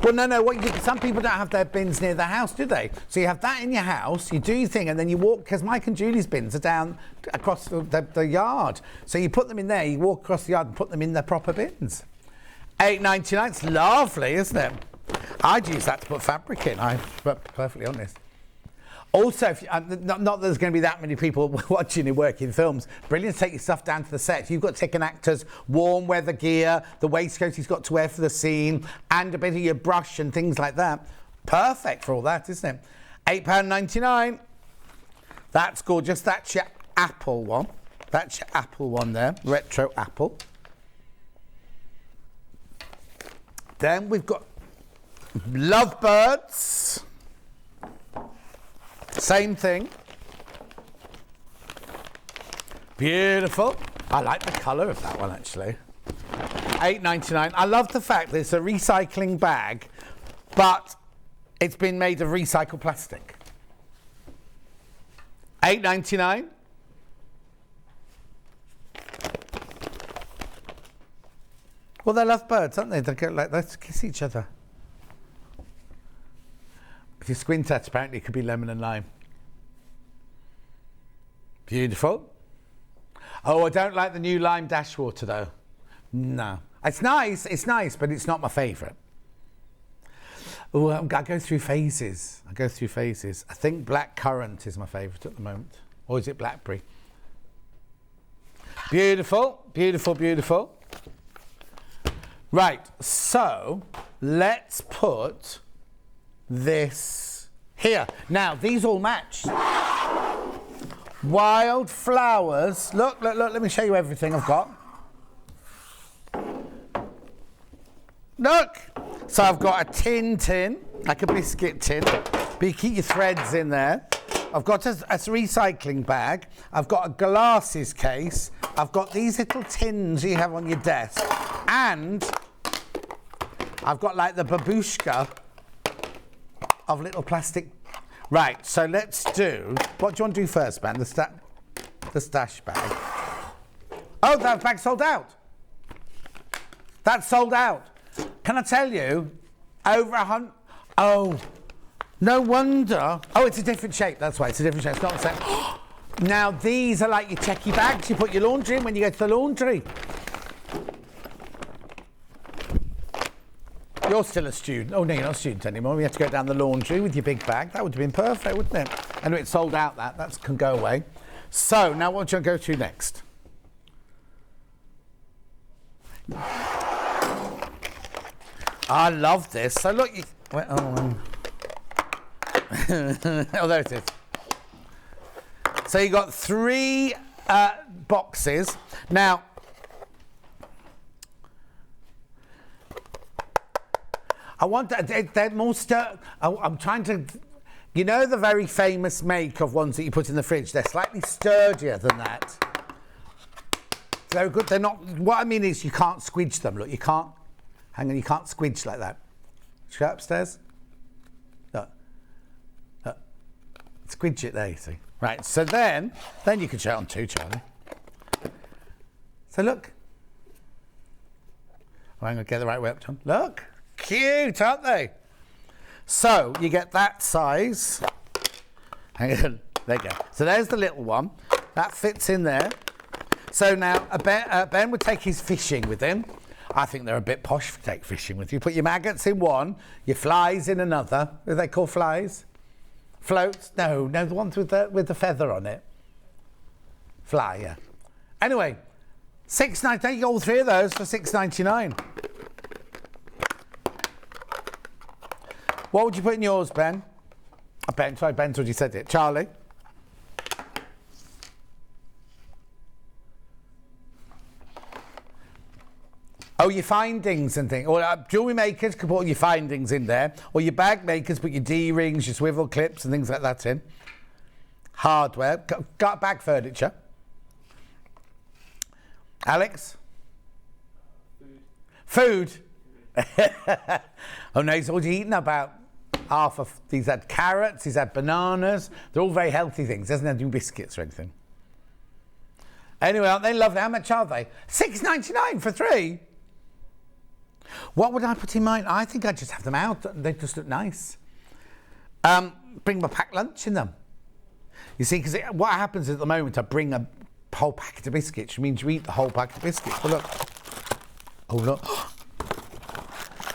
Well, no. Some people don't have their bins near their house, do they? So you have that in your house, you do your thing, and then you walk, because Mike and Julie's bins are down across the yard. So you put them in there, you walk across the yard and put them in their proper bins. $8.99, it's lovely, isn't it? I'd use that to put fabric in, I'm perfectly honest. Also, if not that there's going to be that many people watching you working films, brilliant to take your stuff down to the set. You've got to take an actor's warm weather gear, the waistcoat he's got to wear for the scene, and a bit of your brush and things like that. Perfect for all that, isn't it? £8.99. That's gorgeous. That's your apple one. That's your apple one there, retro apple. Then we've got lovebirds. Same thing. Beautiful. I like the colour of that one, actually. $8.99. I love the fact that it's a recycling bag, but it's been made of recycled plastic. $8.99. Well, they're lovebirds, aren't they? They go like they kiss each other. If you squint at it, apparently it could be lemon and lime. Beautiful. Oh, I don't like the new lime dash water though. No. It's nice, but it's not my favourite. Oh, I go through phases. I think black currant is my favourite at the moment. Or is it blackberry? Beautiful, beautiful, beautiful. Right, so let's put this here. Now, these all match. Wild flowers. Look, let me show you everything I've got. Look! So I've got a tin, like a biscuit tin, but you keep your threads in there. I've got a recycling bag. I've got a glasses case. I've got these little tins you have on your desk. And I've got like the babushka of little plastic. Right, so let's do, what do you want to do first, man? The stash bag. Oh, that bag's sold out. That's sold out. Can I tell you, over 100, oh, no wonder. Oh, it's a different shape, that's why, it's a different shape, it's not the same. Now, these are like your checky bags you put your laundry in when you go to the laundry. You're still a student. Oh, no, you're not a student anymore. You have to go down the laundry with your big bag. That would have been perfect, wouldn't it? Anyway, it's sold out, that can go away. So, now what do you go to next? I love this. So, look, you... oh, there it is. So, you got 3 boxes. Now, I want that, they're more I'm trying to, you know the very famous make of ones that you put in the fridge, they're slightly sturdier than that. They're good, they're not, what I mean is you can't squidge them, look, you can't, hang on, you can't squidge like that. Should I go upstairs? Look. Squidge it there, you see. Right, so then you can show it on 2, Charlie. So look. Oh, I'm going to get the right way up, John. Look. Cute, aren't they? So you get that size. Hang on, there you go. So there's the little one. That fits in there. So now Ben would take his fishing with him. I think they're a bit posh to take fishing with you. Put your maggots in one, your flies in another. What are they called, flies? Floats? No, the ones with the feather on it. Fly, yeah. Anyway, $6.99. You get all 3 of those for $6.99. What would you put in yours, Ben? Ben, sorry, Ben's already said it. Charlie? Oh, your findings and things. Or jewellery makers can put all your findings in there. Or your bag makers put your D-rings, your swivel clips and things like that in. Hardware. Got bag furniture. Alex? Food? Oh no, he's already eaten about half of... He's had carrots, he's had bananas. They're all very healthy things. He doesn't have to do biscuits or anything. Anyway, aren't they lovely? How much are they? $6.99 for 3. What would I put in mine? I think I'd just have them out. They just look nice. Bring my packed lunch in them. You see, because what happens at the moment, I bring a whole packet of biscuits, which means you eat the whole packet of biscuits. But look. Oh, look.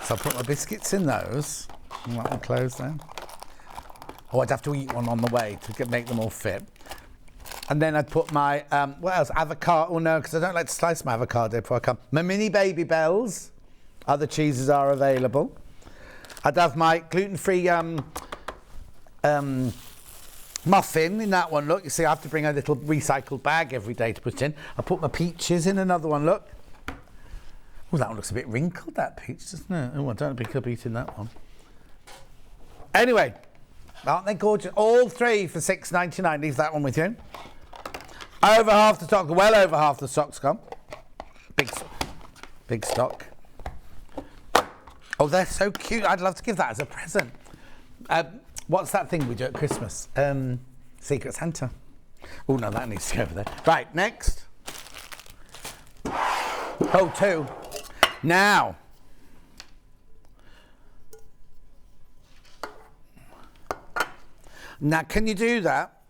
So I'll put my biscuits in those. That one close then. Oh, I'd have to eat one on the way to make them all fit. And then I'd put my, what else? Avocado. Oh, no, because I don't like to slice my avocado before I come. My mini Baby Bells. Other cheeses are available. I'd have my gluten-free muffin in that one. Look, you see, I have to bring a little recycled bag every day to put in. I put my peaches in another one, look. Oh, that one looks a bit wrinkled, that peach, doesn't it? Oh, I don't think I'll be eating that one. Anyway, aren't they gorgeous? All 3 for $6.99. Leave that one with you. Over half the stock, well over half the stock's gone. Big stock. Oh, they're so cute. I'd love to give that as a present. What's that thing we do at Christmas? Secret Santa. Oh, no, that needs to go over there. Right, next. Oh, 2. Now. Now, can you do that?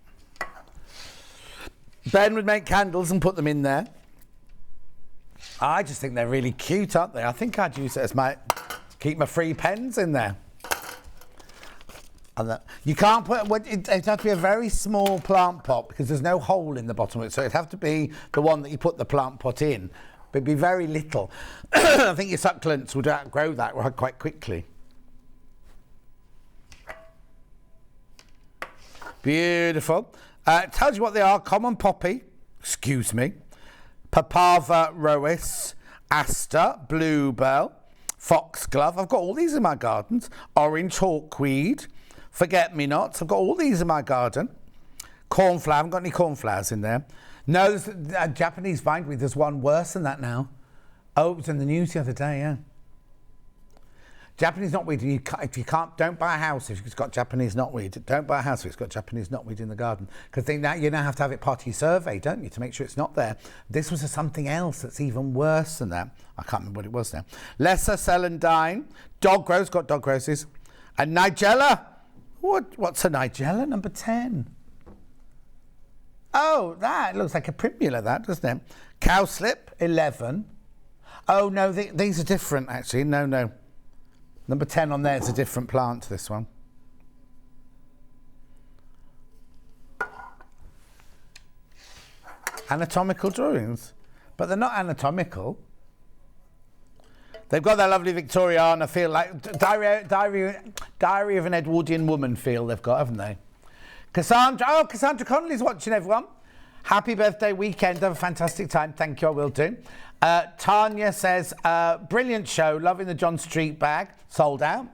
Ben would make candles and put them in there. I just think they're really cute, aren't they? I think I'd use it as my... Keep my free pens in there. And you can't put... It'd have to be a very small plant pot because there's no hole in the bottom of it. So it'd have to be the one that you put the plant pot in. But it'd be very little. I think your succulents would outgrow that quite quickly. Beautiful. It tells you what they are. Common poppy. Excuse me. Papava rois. Aster. Bluebell. Foxglove. I've got all these in my gardens. Orange hawkweed. Forget-me-nots. I've got all these in my garden. Cornflower. I haven't got any cornflowers in there. No, there's a Japanese bindweed. There's one worse than that now. Oh, it was in the news the other day, yeah. Japanese knotweed, don't buy a house if it's got Japanese knotweed. Don't buy a house if it's got Japanese knotweed in the garden. Because you now have to have it part of your survey, don't you, to make sure it's not there. This was something else that's even worse than that. I can't remember what it was now. Lesser celandine. Dog rose, got dog roses. And Nigella. What's a Nigella? Number 10. Oh, that looks like a primula, that, doesn't it? Cowslip, 11. Oh, no, these are different, actually. No. Number 10 on there is a different plant to this one. Anatomical drawings. But they're not anatomical. They've got that lovely Victoriana feel, like Diary of an Edwardian Woman feel they've got, haven't they? Cassandra Connolly's watching, everyone. Happy birthday weekend. Have a fantastic time. Thank you, I will do. Tanya says, brilliant show. Loving the John Street bag. Sold out.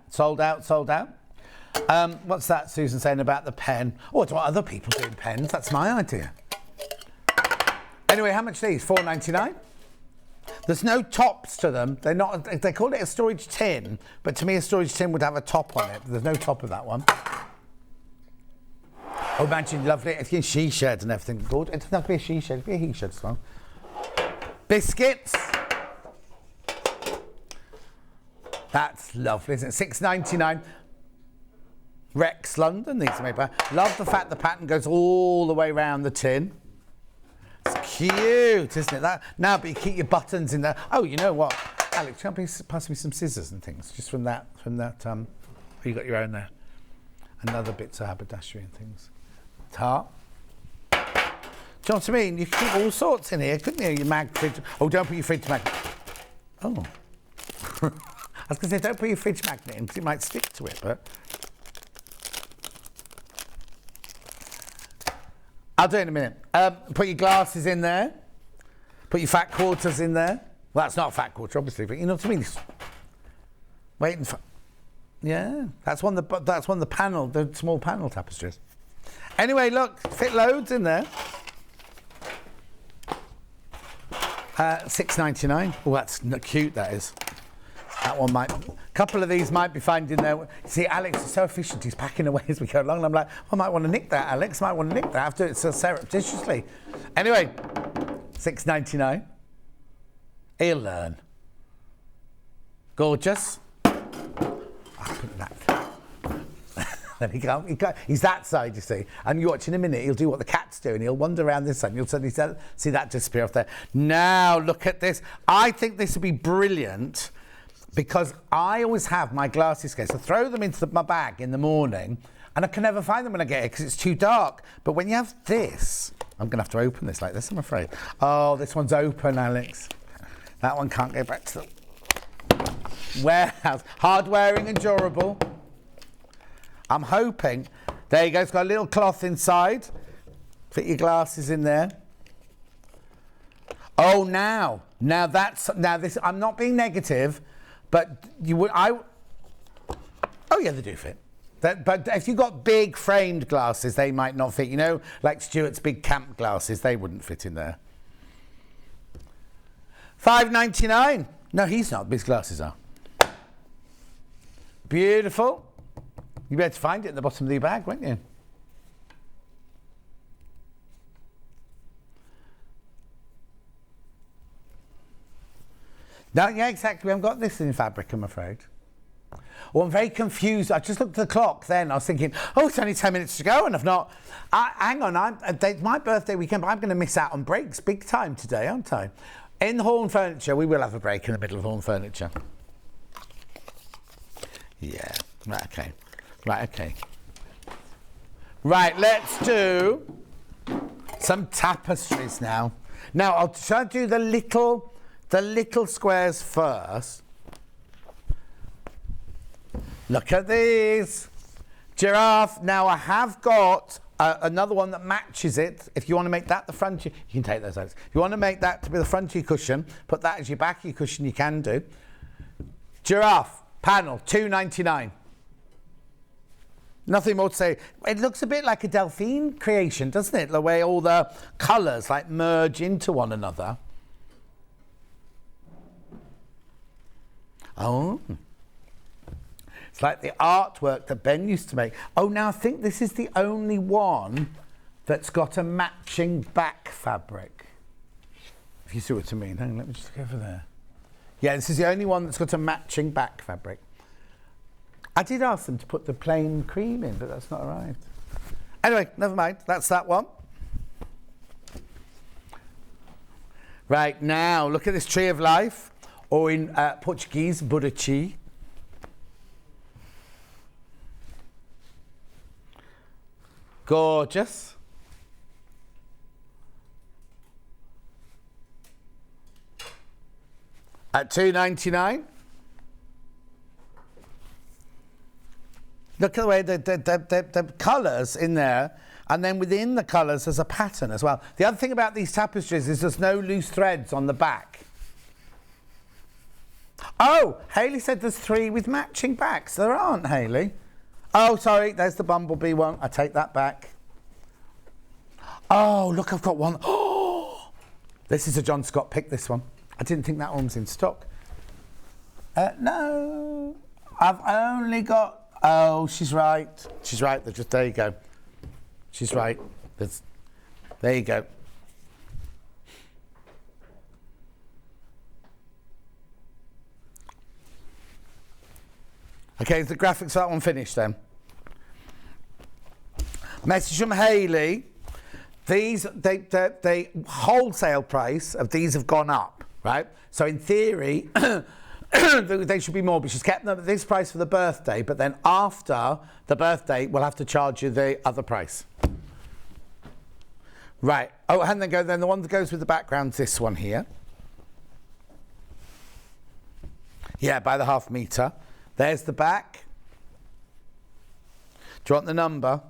What's that Susan saying about the pen? Oh, it's what other people do in pens. That's my idea. Anyway, how much are these? $4.99? There's no tops to them. They're not. They call it a storage tin, but to me a storage tin would have a top on it. There's no top of that one. Oh, imagine lovely. It's in she shed and everything. Good. It doesn't have to be a she shed. It can be a he shed as well. Biscuits. That's lovely, isn't it? $6.99. Rex London. These are made by. Love the fact the pattern goes all the way around the tin. It's cute, isn't it? That now, but you keep your buttons in there. Oh, you know what, Alex? Can you pass me some scissors and things just from that? Oh, you got your own there. And other bits of haberdashery and things. Tart. Do you know what I mean? You could keep all sorts in here, couldn't you? Your mag fridge. Oh, don't put your fridge magnet. Oh. I was going to say, don't put your fridge magnet in because it might stick to it, but. I'll do it in a minute. Put your glasses in there. Put your fat quarters in there. Well, that's not a fat quarter, obviously, but you know what I mean? It's waiting for... Yeah, that's one of the panel, the small panel tapestries. Anyway, look, fit loads in there. $6.99. Oh, that's cute, that is. That one might... A couple of these might be finding their... See, Alex is so efficient. He's packing away as we go along. And I'm like, I might want to nick that, Alex. I might want to nick that. I have to do it so surreptitiously. Anyway, $6.99. He'll learn. Gorgeous. I'll put that. Then he can't. He's that side, you see. And you watch in a minute, he'll do what the cat's do, and he'll wander around this side, and you'll suddenly see that disappear off there. Now, look at this. I think this would be brilliant because I always have my glasses case. I throw them into my bag in the morning, and I can never find them when I get here because it's too dark. But when you have this, I'm going to have to open this like this, I'm afraid. Oh, this one's open, Alex. That one can't go back to the warehouse. Hard wearing and durable. I'm hoping. There you go. It's got a little cloth inside. Fit your glasses in there. Oh, now this. I'm not being negative, but you would. Oh yeah, they do fit. But if you've got big framed glasses, they might not fit. You know, like Stuart's big camp glasses, they wouldn't fit in there. $5.99. No, he's not. His glasses are. Beautiful. You'd be able to find it at the bottom of your bag, won't you? No, yeah, exactly. We haven't got this in fabric, I'm afraid. Oh, I'm very confused. I just looked at the clock then. I was thinking, oh, it's only 10 minutes to go, and I've not... hang on, it's my birthday weekend, but I'm going to miss out on breaks big time today, aren't I? In Horn Furniture, we will have a break in the middle of Horn Furniture. Yeah, right, okay. Right, okay. Right, let's do some tapestries now. Now, I'll try to do the little squares first. Look at these. Giraffe. Now, I have got another one that matches it. If you want to make that the front, you can take those out. If you want to make that to be the front of your cushion, put that as your back of your cushion, you can do. Giraffe panel, $2.99. Nothing more to say. It looks a bit like a Delphine creation, doesn't it? The way all the colours like merge into one another. Oh. It's like the artwork that Ben used to make. Oh, now I think this is the only one that's got a matching back fabric. If you see what I mean. Hang on, let me just go over there. Yeah, this is the only one that's got a matching back fabric. I did ask them to put the plain cream in, but that's not arrived. Anyway, never mind. That's that one. Right, now, look at this tree of life, or in Portuguese, Burachi. Gorgeous. At $2.99. Look at the way the colours in there, and then within the colours there's a pattern as well. The other thing about these tapestries is there's no loose threads on the back. Oh, Hayley said there's 3 with matching backs. There aren't, Hayley. Oh, sorry, there's the bumblebee one. I take that back. Oh, look, I've got one. Oh, this is a John Scott pick, this one. I didn't think that one was in stock. No, I've only got... Oh, she's right. She's right. There you go. She's right. There you go. Okay, is the graphics for that one finished then? Message from Hayley. These, the wholesale price of these have gone up, right? So in theory, they should be more, but she's kept them at this price for the birthday, but then after the birthday, we'll have to charge you the other price. Right. Oh, and then the one that goes with the background's this one here. Yeah, by the ½ metre. There's the back. Do you want the number?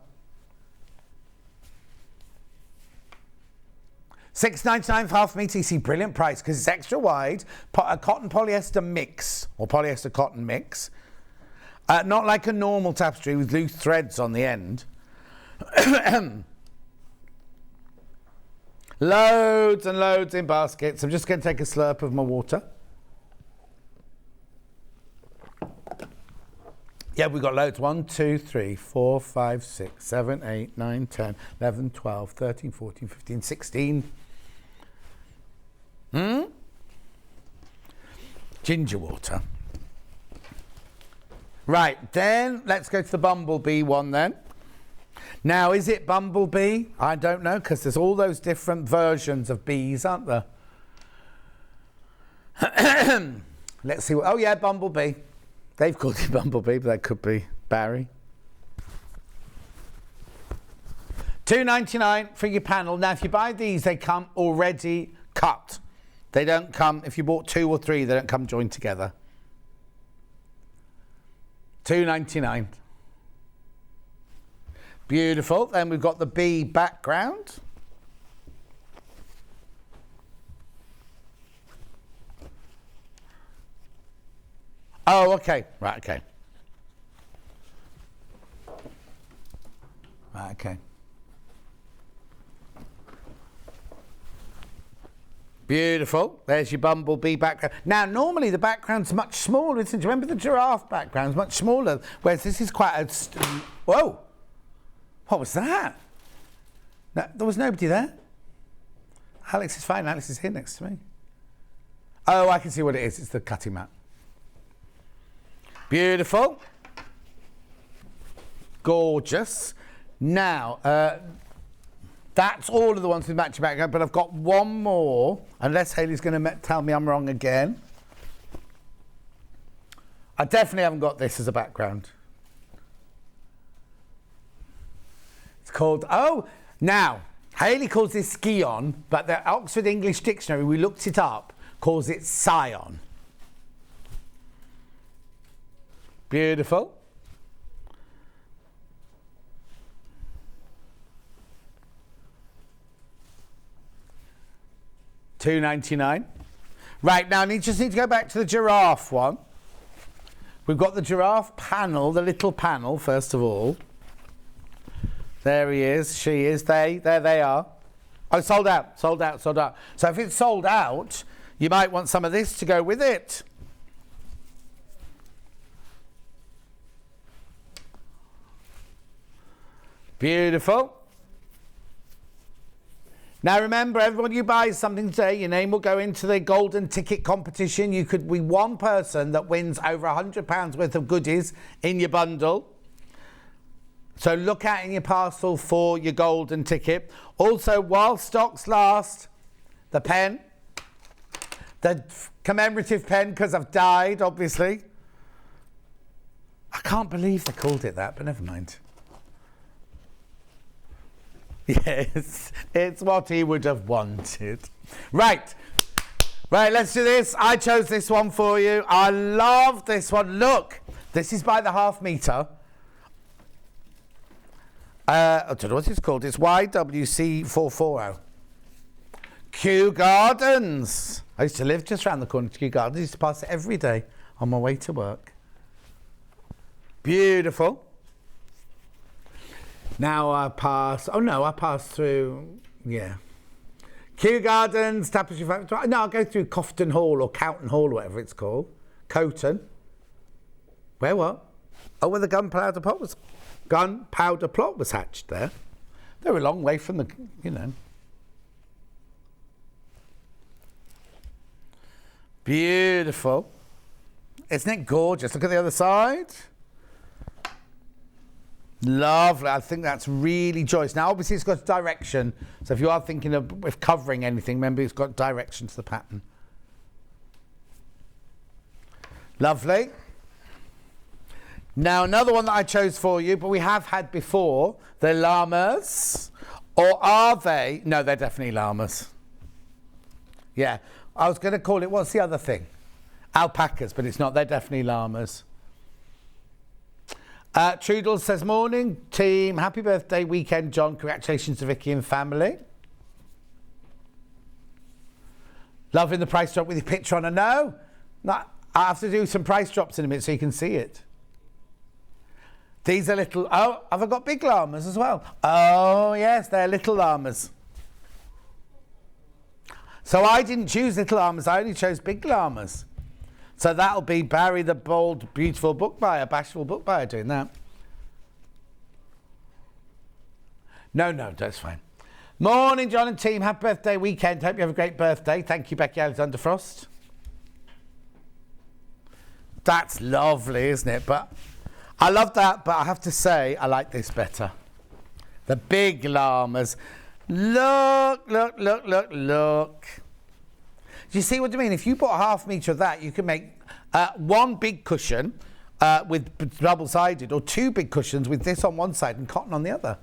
$6.99 for half metre. You see, brilliant price because it's extra wide. A cotton polyester mix or polyester cotton mix. Not like a normal tapestry with loose threads on the end. Loads and loads in baskets. I'm just going to take a slurp of my water. Yeah, we've got loads. 1, 2, 3, 4, 5, 6, 7, 8, 9, 10, 11, 12, 13, 14, 15, 16. Ginger water. Right, then let's go to the bumblebee one then. Now, is it bumblebee? I don't know, because there's all those different versions of bees, aren't there? Let's see. Oh, yeah, bumblebee. They've called it bumblebee, but that could be Barry. $2.99 for your panel. Now, if you buy these, they come already cut. They don't come, if you bought 2 or 3, they don't come joined together. $2.99. Beautiful. Then we've got the bee background. Oh, okay. Right, okay. Right, okay. Beautiful. There's your bumblebee background. Now, normally the background's much smaller, isn't it? Do you remember the giraffe background's much smaller? Whereas this is quite a... Whoa! What was that? No, there was nobody there. Alex is fine. Alex is here next to me. Oh, I can see what it is. It's the cutting mat. Beautiful. Gorgeous. Now, that's all of the ones with matching background, but I've got one more, unless Hayley's going to tell me I'm wrong again. I definitely haven't got this as a background. It's called, oh, now, Hayley calls this Skion, but the Oxford English Dictionary, we looked it up, calls it Scion. Beautiful. $2.99. Right, now I just need to go back to the giraffe one. We've got the giraffe panel, the little panel, first of all. There he is, she is, there they are. Oh, sold out, sold out, sold out. So if it's sold out, you might want some of this to go with it. Beautiful. Now remember, everyone you buy something today, your name will go into the golden ticket competition. You could be one person that wins over £100 worth of goodies in your bundle. So look out in your parcel for your golden ticket. Also, while stocks last, the pen, the commemorative pen, because I've died, obviously. I can't believe they called it that, but never mind. Yes, it's what he would have wanted. Right, let's do this. I chose this one for you. I love this one. Look, this is by the half metre. I don't know what it's called. It's YWC440. Kew Gardens. I used to live just around the corner to Kew Gardens. I used to pass it every day on my way to work. Beautiful. Now I pass... Oh, no, I pass through... Yeah. Kew Gardens, Tapestry Factory... No, I'll go through Cofton Hall or Cowton Hall, whatever it's called. Coton. Where what? Oh, where the gunpowder plot was... Gunpowder plot was hatched there. They're a long way from the... You know. Beautiful. Isn't it gorgeous? Look at the other side. Lovely. I think that's really joyous. Now, obviously, it's got direction. So if you are thinking of covering anything, remember it's got direction to the pattern. Lovely. Now, another one that I chose for you, but we have had before, the llamas. Or are they? No, they're definitely llamas. Yeah. I was going to call it, what's the other thing? Alpacas, but it's not. They're definitely llamas. Trudel says, morning team, happy birthday weekend, John. Congratulations to Vicky and family. Loving the price drop with your picture on. I know. I have to do some price drops in a minute so you can see it. These are little... Oh, have I got big llamas as well? Oh, yes, they're little llamas. So I didn't choose little llamas. I only chose big llamas. So that'll be Barry the bold, beautiful book buyer, bashful book buyer doing that. No, that's fine. Morning, John and team. Happy birthday weekend. Hope you have a great birthday. Thank you, Becky Alexander Frost. That's lovely, isn't it? But I love that, but I have to say I like this better. The big llamas. Look. Do you see what I mean? If you bought a half metre of that, you can make one big cushion with double-sided, or two big cushions with this on one side and cotton on the other.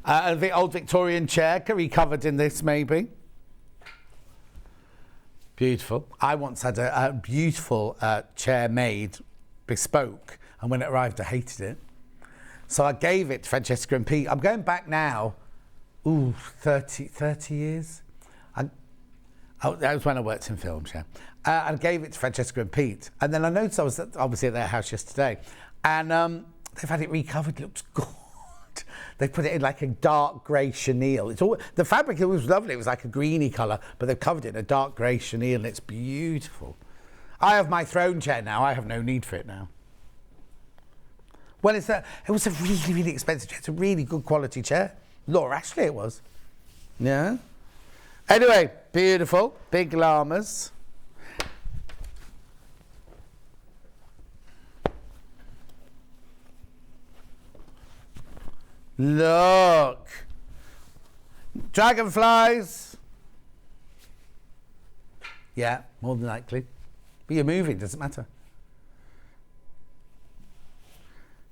The old Victorian chair, recovered in this maybe. Beautiful. I once had a beautiful chair made, bespoke, and when it arrived I hated it. So I gave it to Francesca and Pete. I'm going back now, 30 years. That was when I worked in films, yeah. I gave it to Francesca and Pete. And then I noticed I was obviously at their house yesterday. And they've had it recovered. It looks good. They put it in like a dark grey chenille. The fabric, it was lovely. It was like a greeny colour, but they've covered it in a dark grey chenille and it's beautiful. I have my throne chair now. I have no need for it now. Well, it was a really, really expensive chair. It's a really good quality chair. Laura Ashley it was. Yeah. Anyway, beautiful. Big llamas. Look. Dragonflies. Yeah, more than likely. But you're moving, doesn't matter.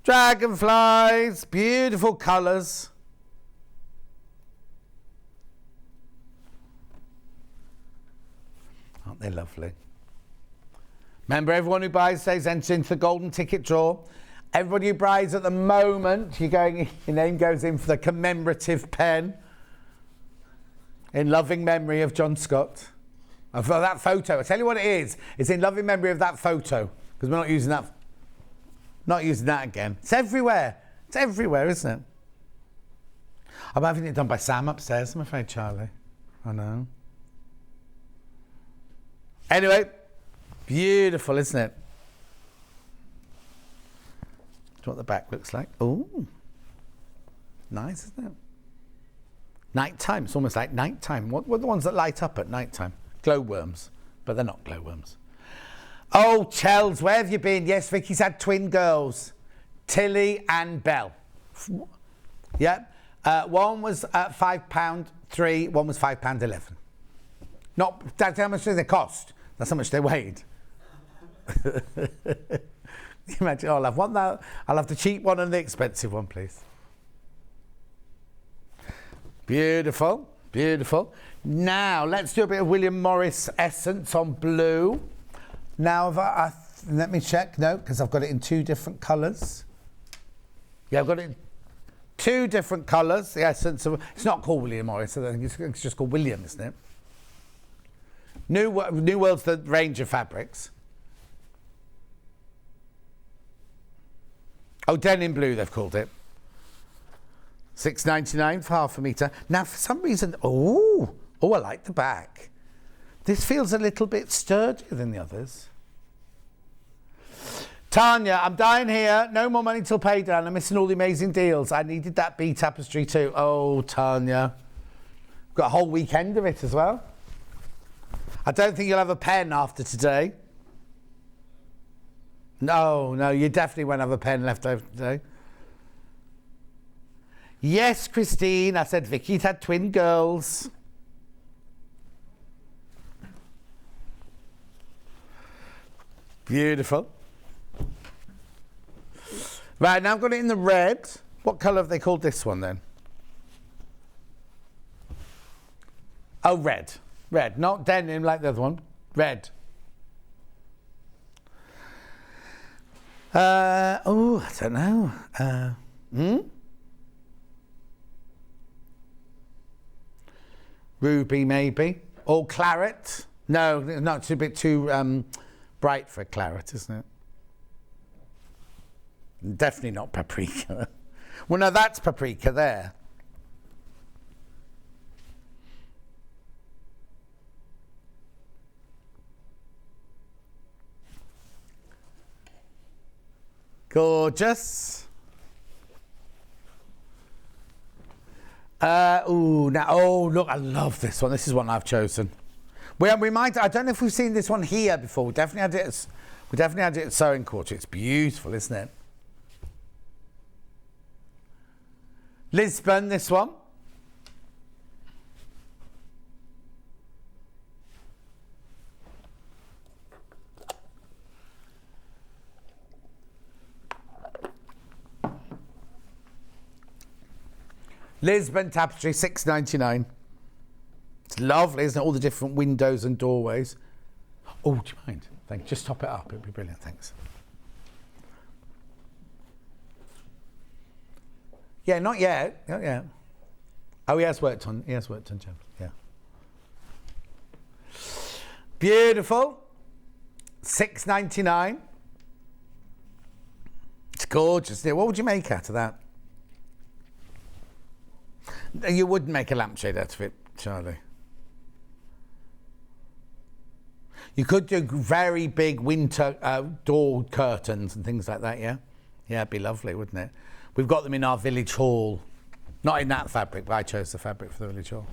Dragonflies, beautiful colours. Aren't they lovely? Remember, everyone who buys stays entered into the golden ticket draw. Everybody who buys at the moment, your name goes in for the commemorative pen in loving memory of John Scott. And for that photo, I'll tell you what it is. It's in loving memory of that photo, because we're not using that. Not using that again. It's everywhere. It's everywhere, isn't it? I'm having it done by Sam upstairs, I'm afraid, Charlie. I know. Anyway, beautiful, isn't it? Do you know what the back looks like? Oh, nice, isn't it? Nighttime. It's almost like nighttime. What are the ones that light up at nighttime? Glowworms, but they're not glowworms. Oh, Chels, where have you been? Yes, Vicky's had twin girls, Tilly and Belle. Yeah, one was £5.3, one was £5.11. Not, that's how much they cost. That's how much they weighed. Imagine, I'll have one now. I'll have the cheap one and the expensive one, please. Beautiful, beautiful. Now, let's do a bit of William Morris Essence on blue. Now, let me check. No, because I've got it in two different colours. Yeah, I've got it in two different colours. The Essence of... It's not called William Morris. I think it's just called William, isn't it? New World's the range of fabrics. Oh, denim blue, they've called it. $6.99 for half a metre. Now, for some reason... Oh, I like the back. This feels a little bit sturdier than the others. Tanya, I'm dying here. No more money till payday. I'm missing all the amazing deals. I needed that bee tapestry too. Oh, Tanya. Got a whole weekend of it as well. I don't think you'll have a pen after today. No, you definitely won't have a pen left over today. Yes, Christine. I said Vicky's had twin girls. Beautiful. Right, now I've got it in the red. What colour have they called this one then? Oh, red. Red, not denim like the other one. Red. I don't know. Ruby, maybe. Or claret. No, it's a bit too bright for claret, isn't it? Definitely not paprika. Well, no, that's paprika there. Gorgeous. Look, I love this one. This is one I've chosen. We might. I don't know if we've seen this one here before. We definitely had it at Sewing Quarter. It's beautiful, isn't it? Lisbon, this one. Lisbon tapestry, £6.99. It's lovely, isn't it? All the different windows and doorways. Oh, do you mind? Thank you. Just top it up. It'd be brilliant. Thanks. Yeah, not yet. Not yet. Oh, he has worked on Jem. Yeah. Beautiful. £6.99. It's gorgeous. What would you make out of that? You wouldn't make a lampshade out of it, Charlie. You could do very big winter door curtains and things like that, yeah? Yeah, it'd be lovely, wouldn't it? We've got them in our village hall. Not in that fabric, but I chose the fabric for the village hall.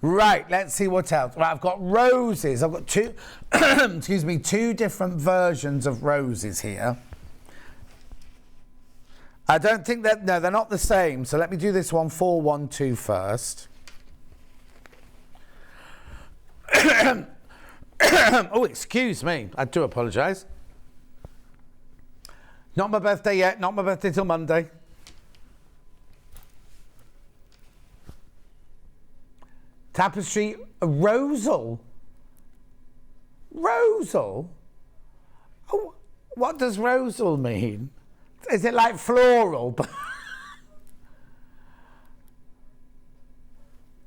Right, let's see what else. Right, I've got roses. I've got two, two different versions of roses here. I don't think that, no, they're not the same. So let me do this one 412 first. Oh, excuse me. I do apologise. Not my birthday yet. Not my birthday till Monday. Tapestry Rosal. Rosal? Oh, what does Rosal mean? Is it like floral?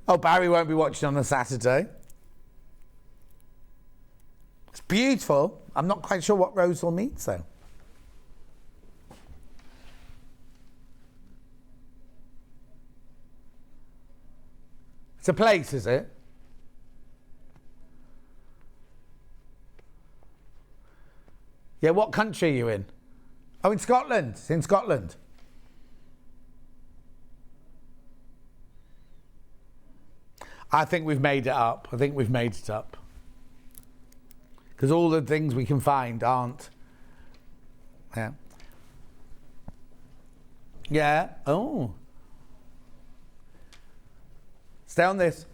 Oh, Barry won't be watching on a Saturday. It's beautiful. I'm not quite sure what Rosal means, though. It's a place, is it? Yeah, what country are you in? Oh, in Scotland. It's in Scotland. I think we've made it up. I think we've made it up. Because all the things we can find aren't. Yeah. Yeah. Oh. Stay on this.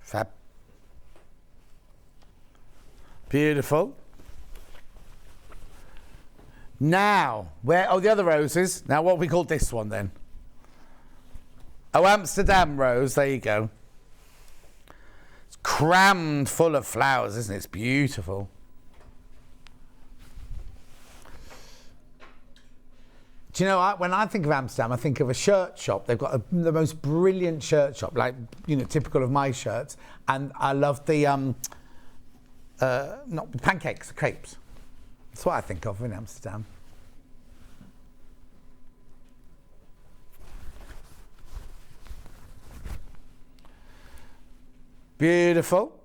Fab. Beautiful. Now, where? Oh, the other roses. Now, what we call this one then? Oh, Amsterdam rose. There you go. It's crammed full of flowers, isn't it? It's beautiful. Do you know, when I think of Amsterdam, I think of a shirt shop. They've got the most brilliant shirt shop, like, you know, typical of my shirts. And I love the, not the pancakes, the crepes. That's what I think of in Amsterdam. Beautiful.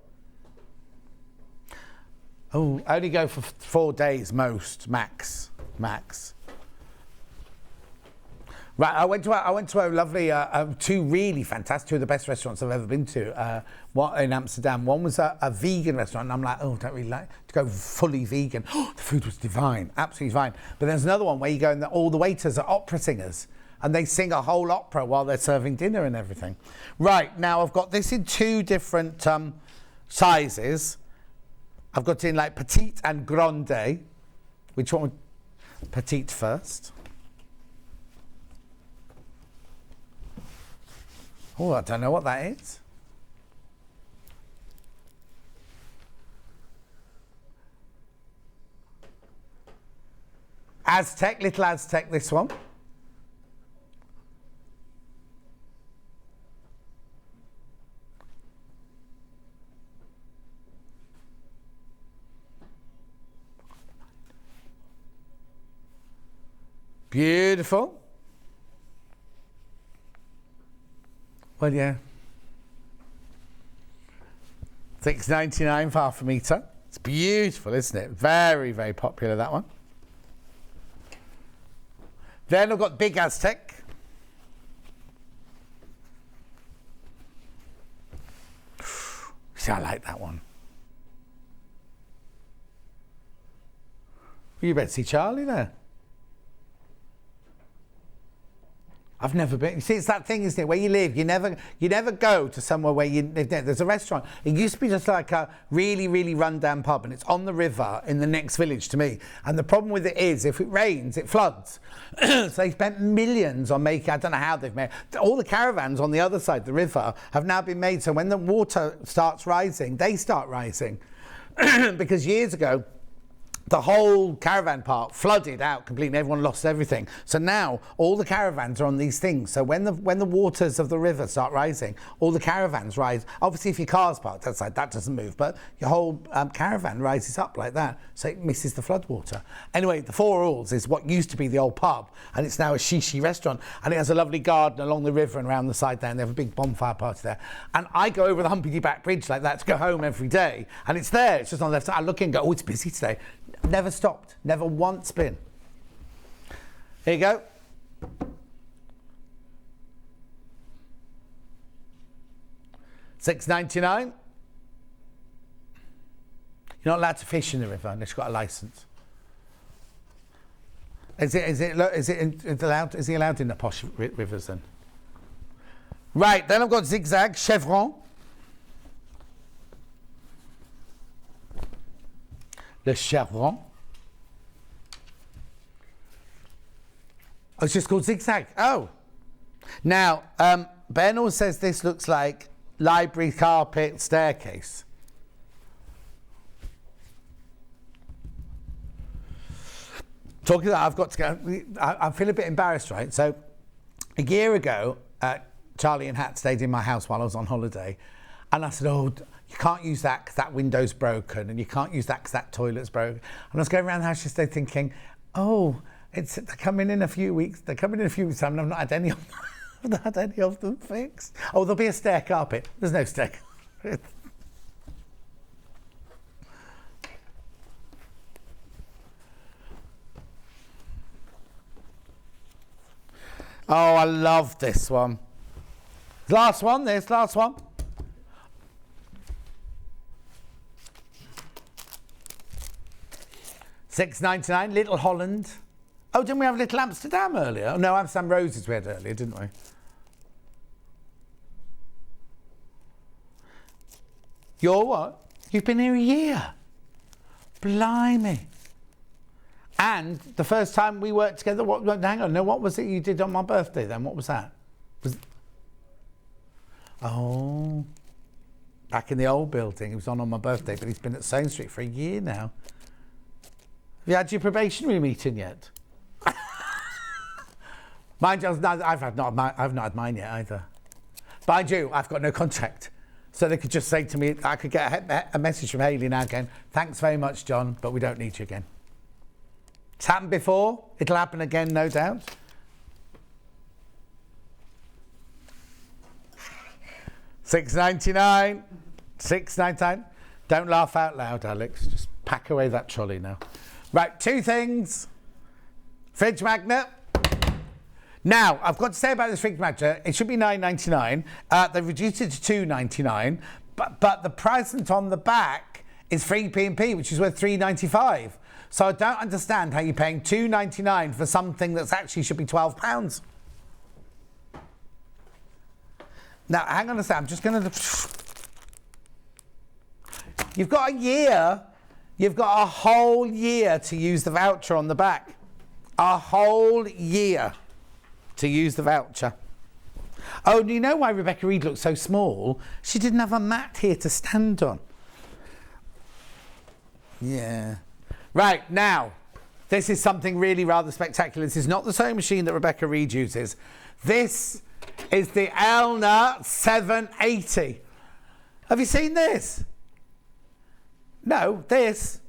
Oh, I only go for 4 days most, max. Right, I went to a lovely, two really fantastic, two of the best restaurants I've ever been to. In Amsterdam. One was a vegan restaurant, and I'm like, oh, I don't really like to go fully vegan. Oh, the food was divine, absolutely fine. But there's another one where you go and all the waiters are opera singers, and they sing a whole opera while they're serving dinner and everything. Right, now I've got this in two different sizes. I've got it in like petite and grande. Which one? Petite first. Oh, I don't know what that is. Aztec, little Aztec, this one. Beautiful. Well, yeah. $6.99 for half a metre. It's beautiful, isn't it? Very, very popular, that one. Then I've got Big Aztec. See, I like that one. You better see Charlie there. I've never been. You see, it's that thing, isn't it? Where you live, you never go to somewhere where you live. There's a restaurant. It used to be just like a really, really run-down pub, and it's on the river in the next village to me. And the problem with it is, if it rains, it floods. So they spent millions on making. I don't know how they've made. All the caravans on the other side of the river have now been made so when the water starts rising, they start rising, because years ago, the whole caravan park flooded out completely. Everyone lost everything. So now all the caravans are on these things. So when the waters of the river start rising, all the caravans rise. Obviously, if your car's parked outside, that doesn't move, but your whole caravan rises up like that, so it misses the flood water. Anyway, the Four Oars is what used to be the old pub, and it's now a shishi restaurant, and it has a lovely garden along the river and around the side there, and they have a big bonfire party there. And I go over the Humpty Back Bridge like that to go home every day, and it's there. It's just on the left side. I look in and go, oh, it's busy today. Never stopped, never once been. Here you go. $6.99. You're not allowed to fish in the river unless you've got a license. Is he allowed in the posh rivers then? Right, then I've got Zigzag, Chevron. Le Chevron. Oh, it's just called Zigzag. Oh. Now, Ben always says this looks like library carpet staircase. Talking about, I've got to go. I feel a bit embarrassed, right? So, a year ago, Charlie and Hat stayed in my house while I was on holiday, and I said, "Oh, you can't use that because that window's broken, and you can't use that because that toilet's broken." And I was going around the house yesterday thinking, "Oh, they're coming in a few weeks. They're coming in a few weeks time, and I've not had any of them. I've not had any of them fixed. Oh, there'll be a stair carpet. There's no stair carpet." Oh, I love this one. Last one, this last one. $6.99, Little Holland. Oh, didn't we have Little Amsterdam earlier? Oh, no, Amsterdam Roses we had earlier, didn't we? You're what? You've been here a year. Blimey. And the first time we worked together, hang on, no, what was it you did on my birthday then? What was that? Oh, back in the old building. It was on my birthday, but he's been at Stone Street for a year now. Have you had your probationary meeting yet? Mind you, I've not had mine yet either. Mind you, I've got no contract. So they could just say to me, I could get a message from Hayley now again, "Thanks very much, John, but we don't need you again." It's happened before. It'll happen again, no doubt. $6.99. $6.99. Don't laugh out loud, Alex. Just pack away that trolley now. Right, two things. Fridge magnet. Now, I've got to say about this fridge magnet, it should be $9.99. They've reduced it to $2.99, but the present on the back is free P&P, which is worth $3.95. So I don't understand how you're paying $2.99 for something that's actually should be £12. Now, hang on a second. I'm just going to... You've got a year. You've got a whole year to use the voucher on the back. A whole year to use the voucher. Oh, do you know why Rebecca Reid looked so small? She didn't have a mat here to stand on. Yeah. Right, now, this is something really rather spectacular. This is not the sewing machine that Rebecca Reid uses. This is the Elna 780. Have you seen this? No, this.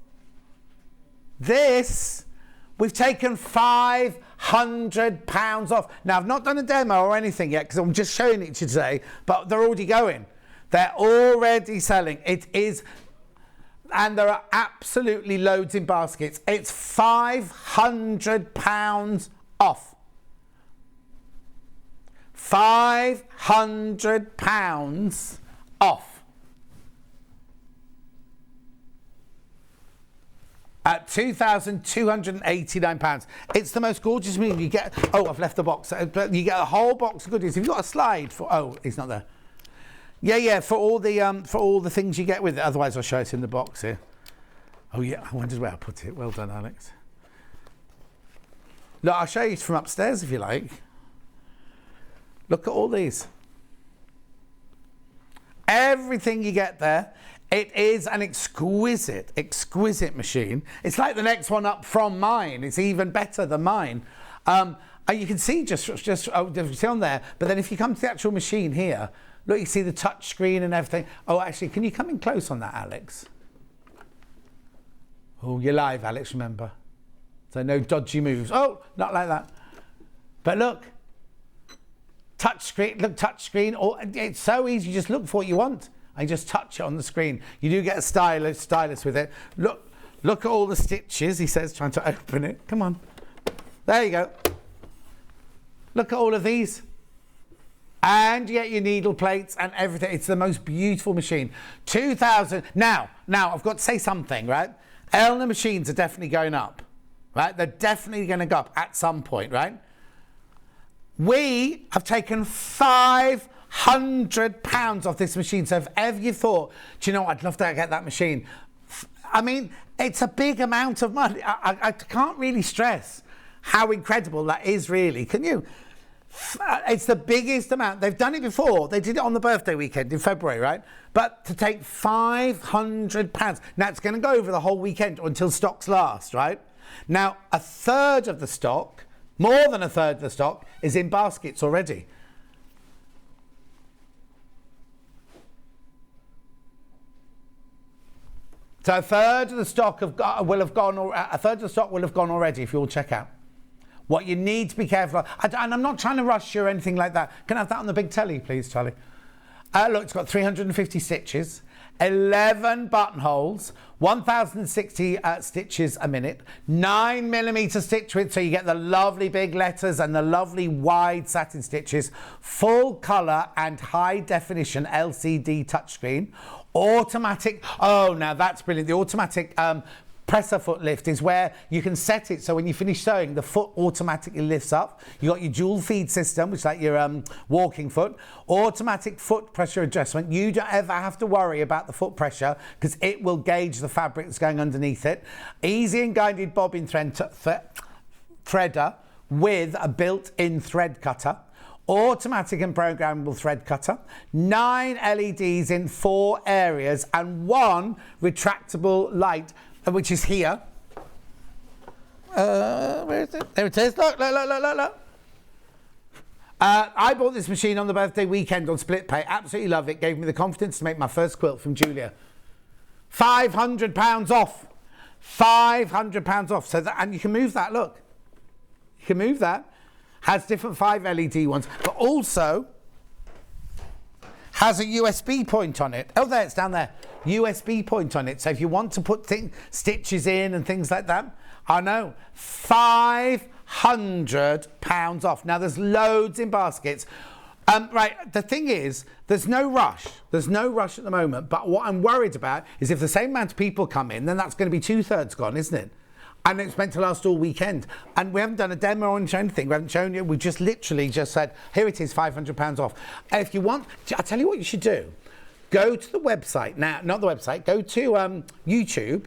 We've taken £500 off. Now, I've not done a demo or anything yet because I'm just showing it to you today, but they're already going. They're already selling. It is, and there are absolutely loads in baskets. It's £500 off. £500 off. At £2,289. It's the most gorgeous meal you get. Oh, I've left the box. You get a whole box of goodies. Have you got a slide for? Oh, it's not there. Yeah. For all the things you get with it. Otherwise, I'll show it in the box here. Oh yeah, I wondered where I put it. Well done, Alex. Look, I'll show you from upstairs if you like. Look at all these. Everything you get there. It is an exquisite machine. It's like the next one up from mine. It's even better than mine. And you can see just on there. But then if you come to the actual machine here, look, you see the touch screen and everything. Oh, actually, can you come in close on that, Alex? Oh, you're live, Alex, remember. So no dodgy moves. Oh, not like that. But look, touch screen. Look, touch screen. Oh, it's so easy. You just look for what you want. I just touch it on the screen. You do get a stylus with it. Look at all the stitches, he says, trying to open it. Come on. There you go. Look at all of these. And you get your needle plates and everything. It's the most beautiful machine. 2,000. Now, I've got to say something, right? Elna machines are definitely going up, right? They're definitely going to go up at some point, right? We have taken £500 off this machine. So if ever you thought, do you know what, I'd love to get that machine. I mean, it's a big amount of money. I can't really stress how incredible that is, really. Can you? It's the biggest amount. They've done it before. They did it on the birthday weekend in February, right? But to take £500, now it's going to go over the whole weekend until stocks last, right? Now, a third of the stock, more than a third of the stock, is in baskets already. So a third of the stock will have gone already if you all check out. What you need to be careful of, and I'm not trying to rush you or anything like that. Can I have that on the big telly, please, Charlie? Look, it's got 350 stitches, 11 buttonholes, 1,060 stitches a minute, 9mm stitch width, so you get the lovely big letters and the lovely wide satin stitches, full colour and high definition LCD touchscreen, automatic. Oh, now that's brilliant. The automatic presser foot lift is where you can set it so when you finish sewing, the foot automatically lifts up. You got your dual feed system, which is like your walking foot, automatic foot pressure adjustment. You don't ever have to worry about the foot pressure because it will gauge the fabric that's going underneath it. Easy and guided bobbin threader with a built-in thread cutter. Automatic and programmable thread cutter, 9 LEDs in 4 areas and 1 retractable light, which is here. Where is it? There it is. Look. I bought this machine on the birthday weekend on split pay. Absolutely love it. Gave me the confidence to make my first quilt from Julia. £500 off. £500 off. So that, and you can move that. Look, you can move that. Has different 5 LED ones, but also has a USB point on it. Oh, there, it's down there. USB point on it. So if you want to put stitches in and things like that, I know, £500 off. Now, there's loads in baskets. Right, the thing is, there's no rush. There's no rush at the moment. But what I'm worried about is if the same amount of people come in, then that's going to be 2/3 gone, isn't it? And it's meant to last all weekend. And we haven't done a demo or anything. We haven't shown you. We just literally just said, here it is, £500 off. And if you want, I'll tell you what you should do. Go to the website. Now, not the website. Go to YouTube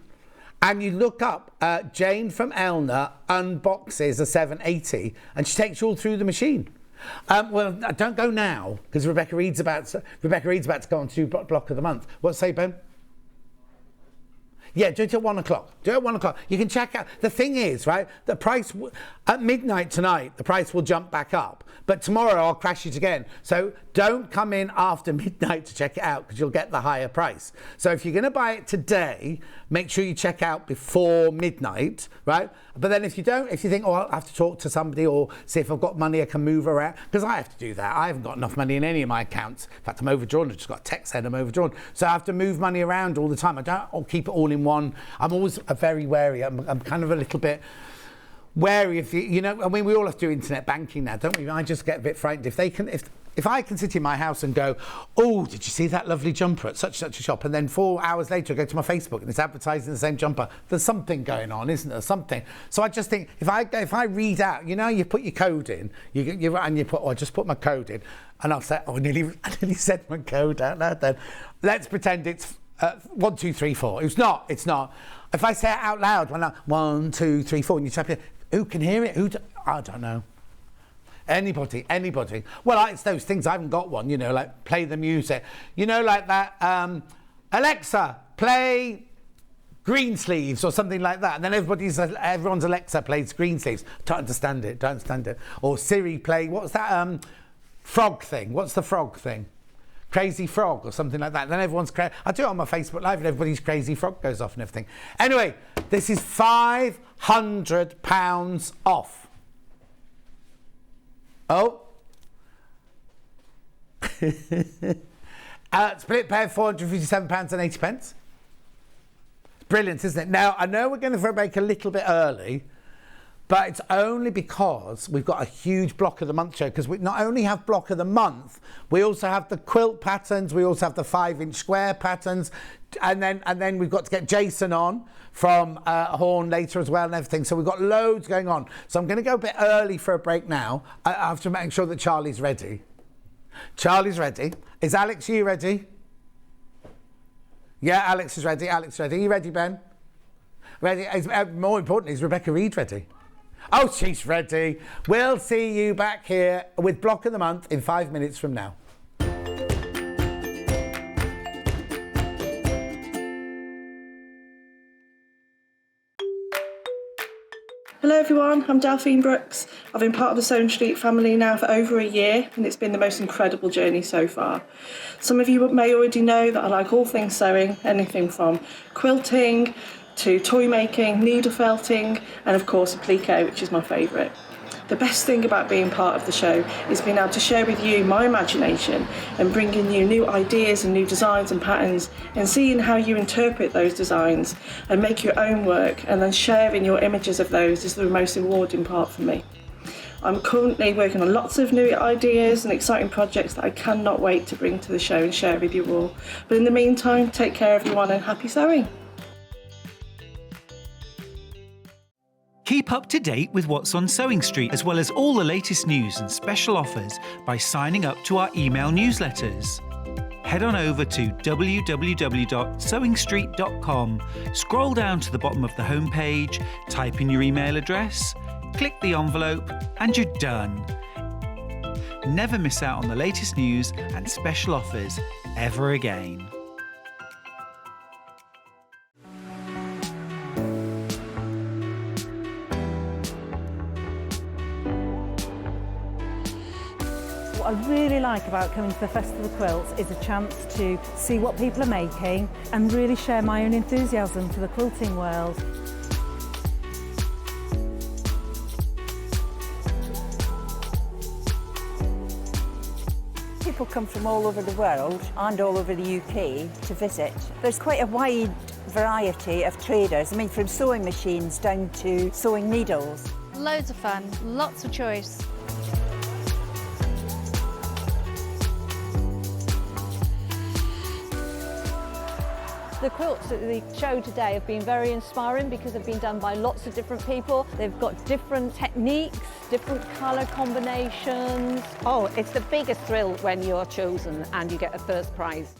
and you look up Jane from Elna unboxes a 780 and she takes you all through the machine. Well, don't go now because Rebecca Reid's about to go on to block of the month. What say, Ben? Yeah, do it at 1 o'clock. Do it at 1 o'clock. You can check out. The thing is, right, the price, at midnight tonight, the price will jump back up. But tomorrow I'll crash it again. So don't come in after midnight to check it out because you'll get the higher price. So if you're going to buy it today, make sure you check out before midnight, right? But then if you don't, if you think, oh, I'll have to talk to somebody or see if I've got money I can move around, because I have to do that. I haven't got enough money in any of my accounts. In fact, I'm overdrawn. I just got a text saying I'm overdrawn. So I have to move money around all the time. I don't keep it all in one. I'm always very wary. I'm kind of a little bit wary if you know, I mean, we all have to do internet banking now, don't we? I just get a bit frightened if I can sit in my house and go, oh, did you see that lovely jumper at such a shop? And then 4 hours later I go to my Facebook and it's advertising the same jumper. There's something going on, isn't there? Something. So I just think if I read out, you know, you put your code in, you put, I just put my code in, and I'll say, oh, I nearly said my code out loud then. Let's pretend it's 1, 2, 3, 4. It's not. If I say it out loud, 1, 2, 3, 4, and you type it, who can hear it? I don't know. Anybody. Well, it's those things. I haven't got one, you know, like play the music. You know, like that, Alexa, play Greensleeves or something like that. And then everyone's Alexa plays Greensleeves. Don't understand it. Or Siri, play, what's that frog thing? What's the frog thing? Crazy Frog or something like that. Then everyone's crazy. I do it on my Facebook Live and everybody's Crazy Frog goes off and everything. Anyway, this is £500 off. Oh. Split pair, £457.80. Brilliant, isn't it? Now, I know we're going to break a little bit early, but it's only because we've got a huge block of the month show, because we not only have block of the month, we also have the quilt patterns, we also have the 5-inch square patterns, and then we've got to get Jason on from Horn later as well and everything. So we've got loads going on. So I'm going to go a bit early for a break now. I have to make sure that Charlie's ready. Charlie's ready. Is Alex, you ready? Yeah, Alex is ready. Are you ready, Ben? Ready? More importantly, is Rebecca Reid ready? Oh, she's ready. We'll see you back here with Block of the Month in 5 minutes from now. Hello everyone, I'm Delphine Brooks. I've been part of the Sewing Street family now for over a year, and it's been the most incredible journey so far. Some of you may already know that I like all things sewing, anything from quilting to toy making, needle felting, and of course applique, which is my favourite. The best thing about being part of the show is being able to share with you my imagination and bringing you new ideas and new designs and patterns, and seeing how you interpret those designs and make your own work, and then sharing your images of those is the most rewarding part for me. I'm currently working on lots of new ideas and exciting projects that I cannot wait to bring to the show and share with you all. But in the meantime, take care everyone and happy sewing. Keep up to date with what's on Sewing Street, as well as all the latest news and special offers by signing up to our email newsletters. Head on over to www.sewingstreet.com, scroll down to the bottom of the homepage, type in your email address, click the envelope, and you're done. Never miss out on the latest news and special offers ever again. What I really like about coming to the Festival of Quilts is a chance to see what people are making and really share my own enthusiasm for the quilting world. People come from all over the world and all over the UK to visit. There's quite a wide variety of traders, I mean from sewing machines down to sewing needles. Loads of fun, lots of choice. The quilts at the show today have been very inspiring because they've been done by lots of different people. They've got different techniques, different colour combinations. Oh, it's the biggest thrill when you're chosen and you get a first prize.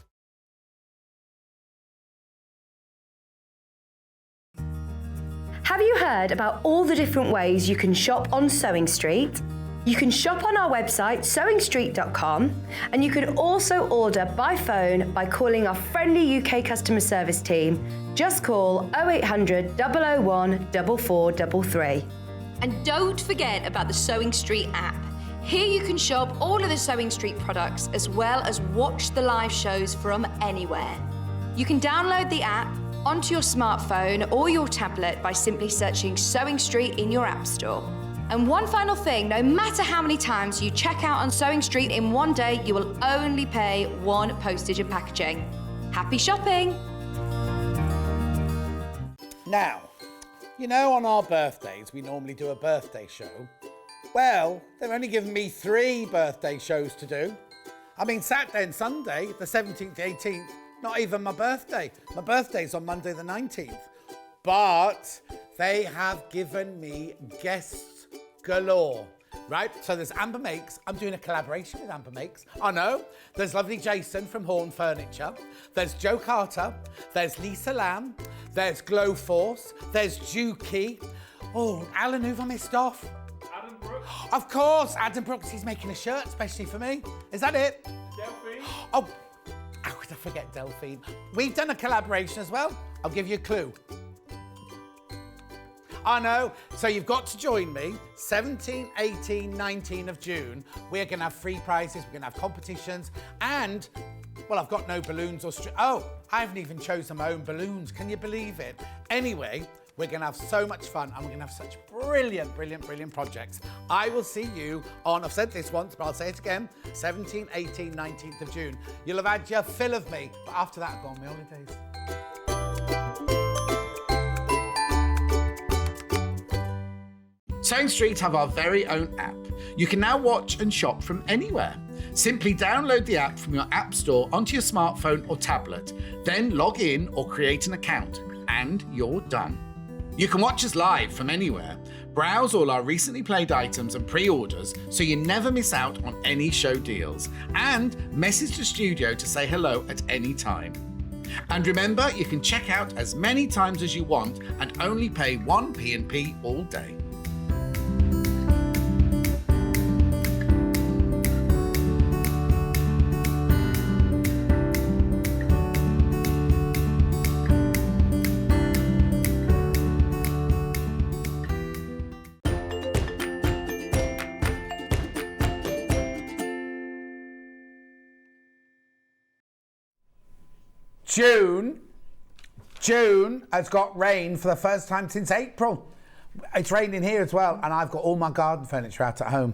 Have you heard about all the different ways you can shop on Sewing Street? You can shop on our website, sewingstreet.com, and you can also order by phone by calling our friendly UK customer service team. Just call 0800 001 4433. And don't forget about the Sewing Street app. Here you can shop all of the Sewing Street products as well as watch the live shows from anywhere. You can download the app onto your smartphone or your tablet by simply searching Sewing Street in your app store. And one final thing, no matter how many times you check out on Sewing Street in one day, you will only pay one postage and packaging. Happy shopping! Now, you know on our birthdays, we normally do a birthday show. Well, they've only given me 3 birthday shows to do. I mean, Saturday and Sunday, the 17th, 18th, not even my birthday. My birthday's on Monday the 19th. But they have given me guests galore, right? So there's Amber Makes. I'm doing a collaboration with Amber Makes. I know. There's lovely Jason from Horn Furniture. There's Joe Carter. There's Lisa Lamb. There's Glow Force. There's Juki. Oh, Alan, who have I missed off? Adam Brooks. Of course, Adam Brooks. He's making a shirt especially for me. Is that it? Delphine. Oh, how could I forget Delphine? We've done a collaboration as well. I'll give you a clue. I know. So you've got to join me 17, 18, 19 of June. We're going to have free prizes. We're going to have competitions. And, well, I've got no balloons or... Oh, I haven't even chosen my own balloons. Can you believe it? Anyway, we're going to have so much fun and we're going to have such brilliant, brilliant, brilliant projects. I will see you on, I've said this once, but I'll say it again, 17, 18, 19th of June. You'll have had your fill of me. But after that, I've gone on my holidays. Sewing Street have our very own app. You can now watch and shop from anywhere. Simply download the app from your app store onto your smartphone or tablet, then log in or create an account, and you're done. You can watch us live from anywhere, browse all our recently played items and pre-orders so you never miss out on any show deals, and message the studio to say hello at any time. And remember, you can check out as many times as you want and only pay 1 P&P all day. June has got rain for the first time since April. It's raining here as well, and I've got all my garden furniture out at home.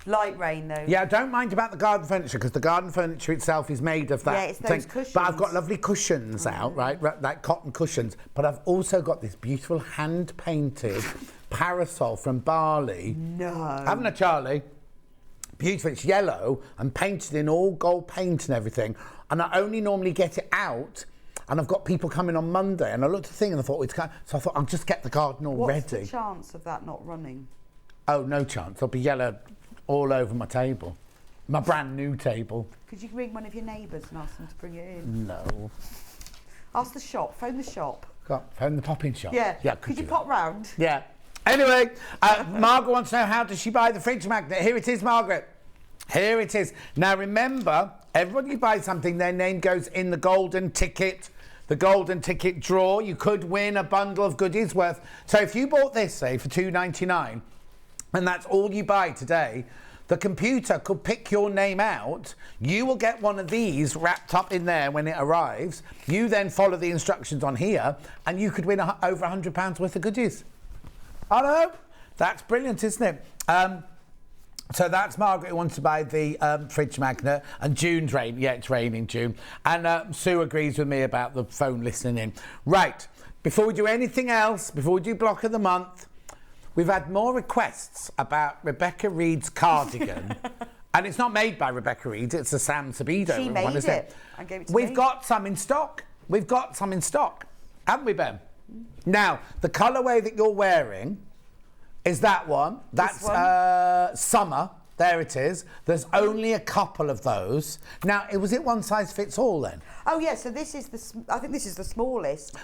Light rain, though. Yeah, I don't mind about the garden furniture because the garden furniture itself is made of that. Yeah, it's those cushions. But I've got lovely cushions out, right? Like cotton cushions. But I've also got this beautiful hand-painted parasol from Bali. No. Haven't I, Charlie? Beautiful. It's yellow and painted in all gold paint and everything. And I only normally get it out, and I've got people coming on Monday, and I looked at the thing and I thought, so I thought, I'll just get the garden all ready. What's the chance of that not running? Oh, no chance. There'll be yellow all over my table. My brand new table. Could you ring one of your neighbours and ask them to bring it in? No. Ask the shop, phone the shop. Phone the pop-in shop? Yeah. Could you pop round? Yeah. Anyway, Margaret wants to know, how does she buy the fridge magnet? Here it is, Margaret. Here it is. Now remember, everybody who buys something, their name goes in the golden ticket draw. You could win a bundle of goodies worth. So if you bought this, say, for $2.99, and that's all you buy today, the computer could pick your name out. You will get one of these wrapped up in there when it arrives. You then follow the instructions on here, and you could win over £100 worth of goodies. I know. That's brilliant, isn't it? So that's Margaret who wants to buy the fridge magnet. And June's rain. Yeah, it's raining, June. And Sue agrees with me about the phone listening in. Right. Before we do anything else, before we do block of the month, we've had more requests about Rebecca Reid's cardigan. And it's not made by Rebecca Reid. It's a Sam Sabido She made one, isn't it? I gave it to We've me. got some in stock. Haven't we, Ben? Now, the colourway that you're wearing is that one. That's summer. There it is. There's only a couple of those. Now, was it one size fits all then? Oh yeah. So this is I think this is the smallest,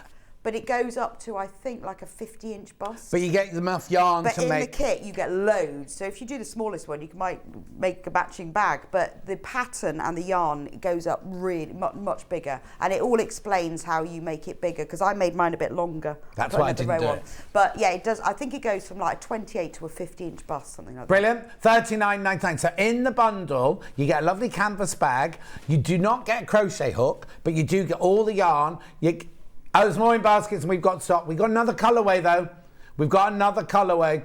but it goes up to, I think, like a 50-inch bust. But you get enough yarn But to in make... the kit, you get loads. So if you do the smallest one, you might make a matching bag. But the pattern and the yarn, it goes up really much bigger. And it all explains how you make it bigger, because I made mine a bit longer. That's why I didn't do it. But yeah, it does. I think it goes from like a 28 to a 50-inch bust, something like Brilliant. $39.99. So in the bundle, you get a lovely canvas bag. You do not get a crochet hook, but you do get all the yarn. There's more in baskets and we've got stock. We've got another colourway though. We've got another colourway.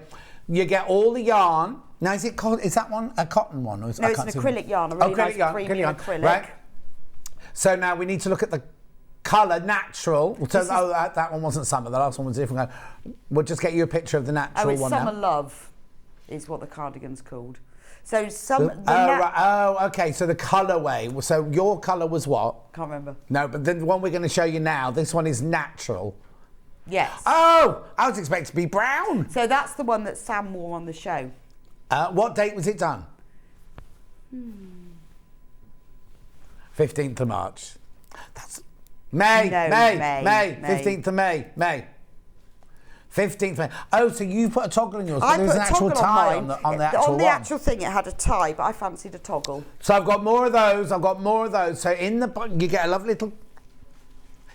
You get all the yarn. Now, is that one a cotton one? Or No, it's an acrylic yarn, a really nice premium acrylic. Right. So now we need to look at the colour, natural. That one wasn't summer. The last one was a different colour. We'll just get you a picture of the natural one now. Summer Love is what the cardigan's called. So okay. So the colourway. So your colour was what? Can't remember. No, but the one we're going to show you now, this one is natural. Yes. Oh, I was expecting to be brown. So that's the one that Sam wore on the show. What date was it done? 15th of March. That's May. 15th of May. 15th May. Oh, so you put a toggle in yours. I put an actual tie on the actual On the one. actual thing, it had a tie, but I fancied a toggle. So I've got more of those. So in the you get a lovely little.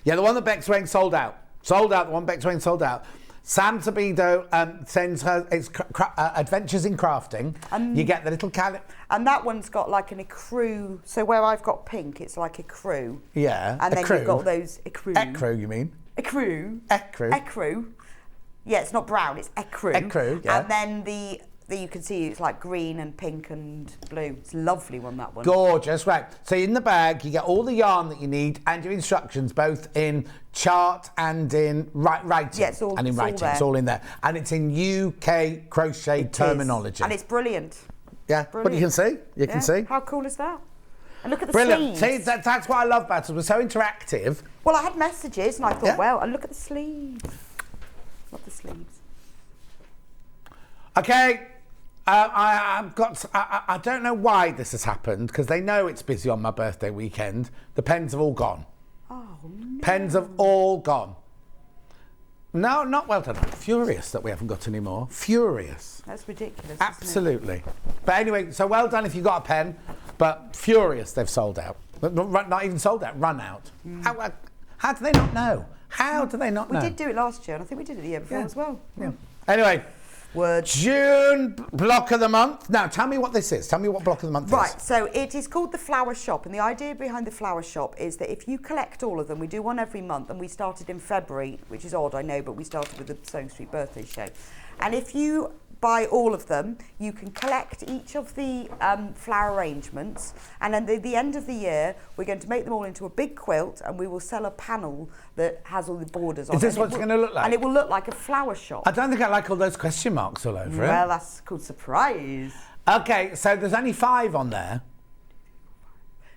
Yeah, the one that Beck's wearing sold out. The one Beck's wearing sold out. Sam Sabido sends her Adventures in Crafting. You get the little and that one's got like an ecru. So where I've got pink, it's like ecru. Yeah. And then you've got those ecru. Ecru, you mean? Ecru. Yeah, it's not brown, it's ecru. Ecru, yeah. And then you can see it's like green and pink and blue. It's a lovely one, that one. Gorgeous, right. So in the bag, you get all the yarn that you need and your instructions, both in chart and in writing. Yeah, it's all there. It's all in there. And it's in UK crochet terminology. And it's brilliant. Yeah, but you can see. You can see. How cool is that? And look at the brilliant. sleeves. See, that's what I love about it. We're so interactive. Well, I had messages and I thought, well, and look at the sleeves. Love the sleeves. Okay. I don't know why this has happened, because they know it's busy on my birthday weekend. The pens have all gone. Oh, no. Pens have all gone. No, not well done. I'm furious that we haven't got any more. Furious. That's ridiculous. Absolutely. But anyway, so well done if you got a pen, but furious they've sold out. Not even sold out, run out. How do they not know? How do they not know? We did do it last year, and I think we did it the year before as well. Yeah. Anyway. June block of the month. Now, tell me what this is. Tell me what block of the month is. Right, so it is called the Flower Shop, and the idea behind the Flower Shop is that if you collect all of them, we do one every month, and we started in February, which is odd, I know, but we started with the Sewing Street birthday show. And if you buy all of them, you can collect each of the flower arrangements, and then at the end of the year, we're going to make them all into a big quilt, and we will sell a panel that has all the borders on it. Is this what it's going to look like? And it will look like a flower shop. I don't think I like all those question marks all over it. Well, that's called surprise. Okay, so there's only 5 on there.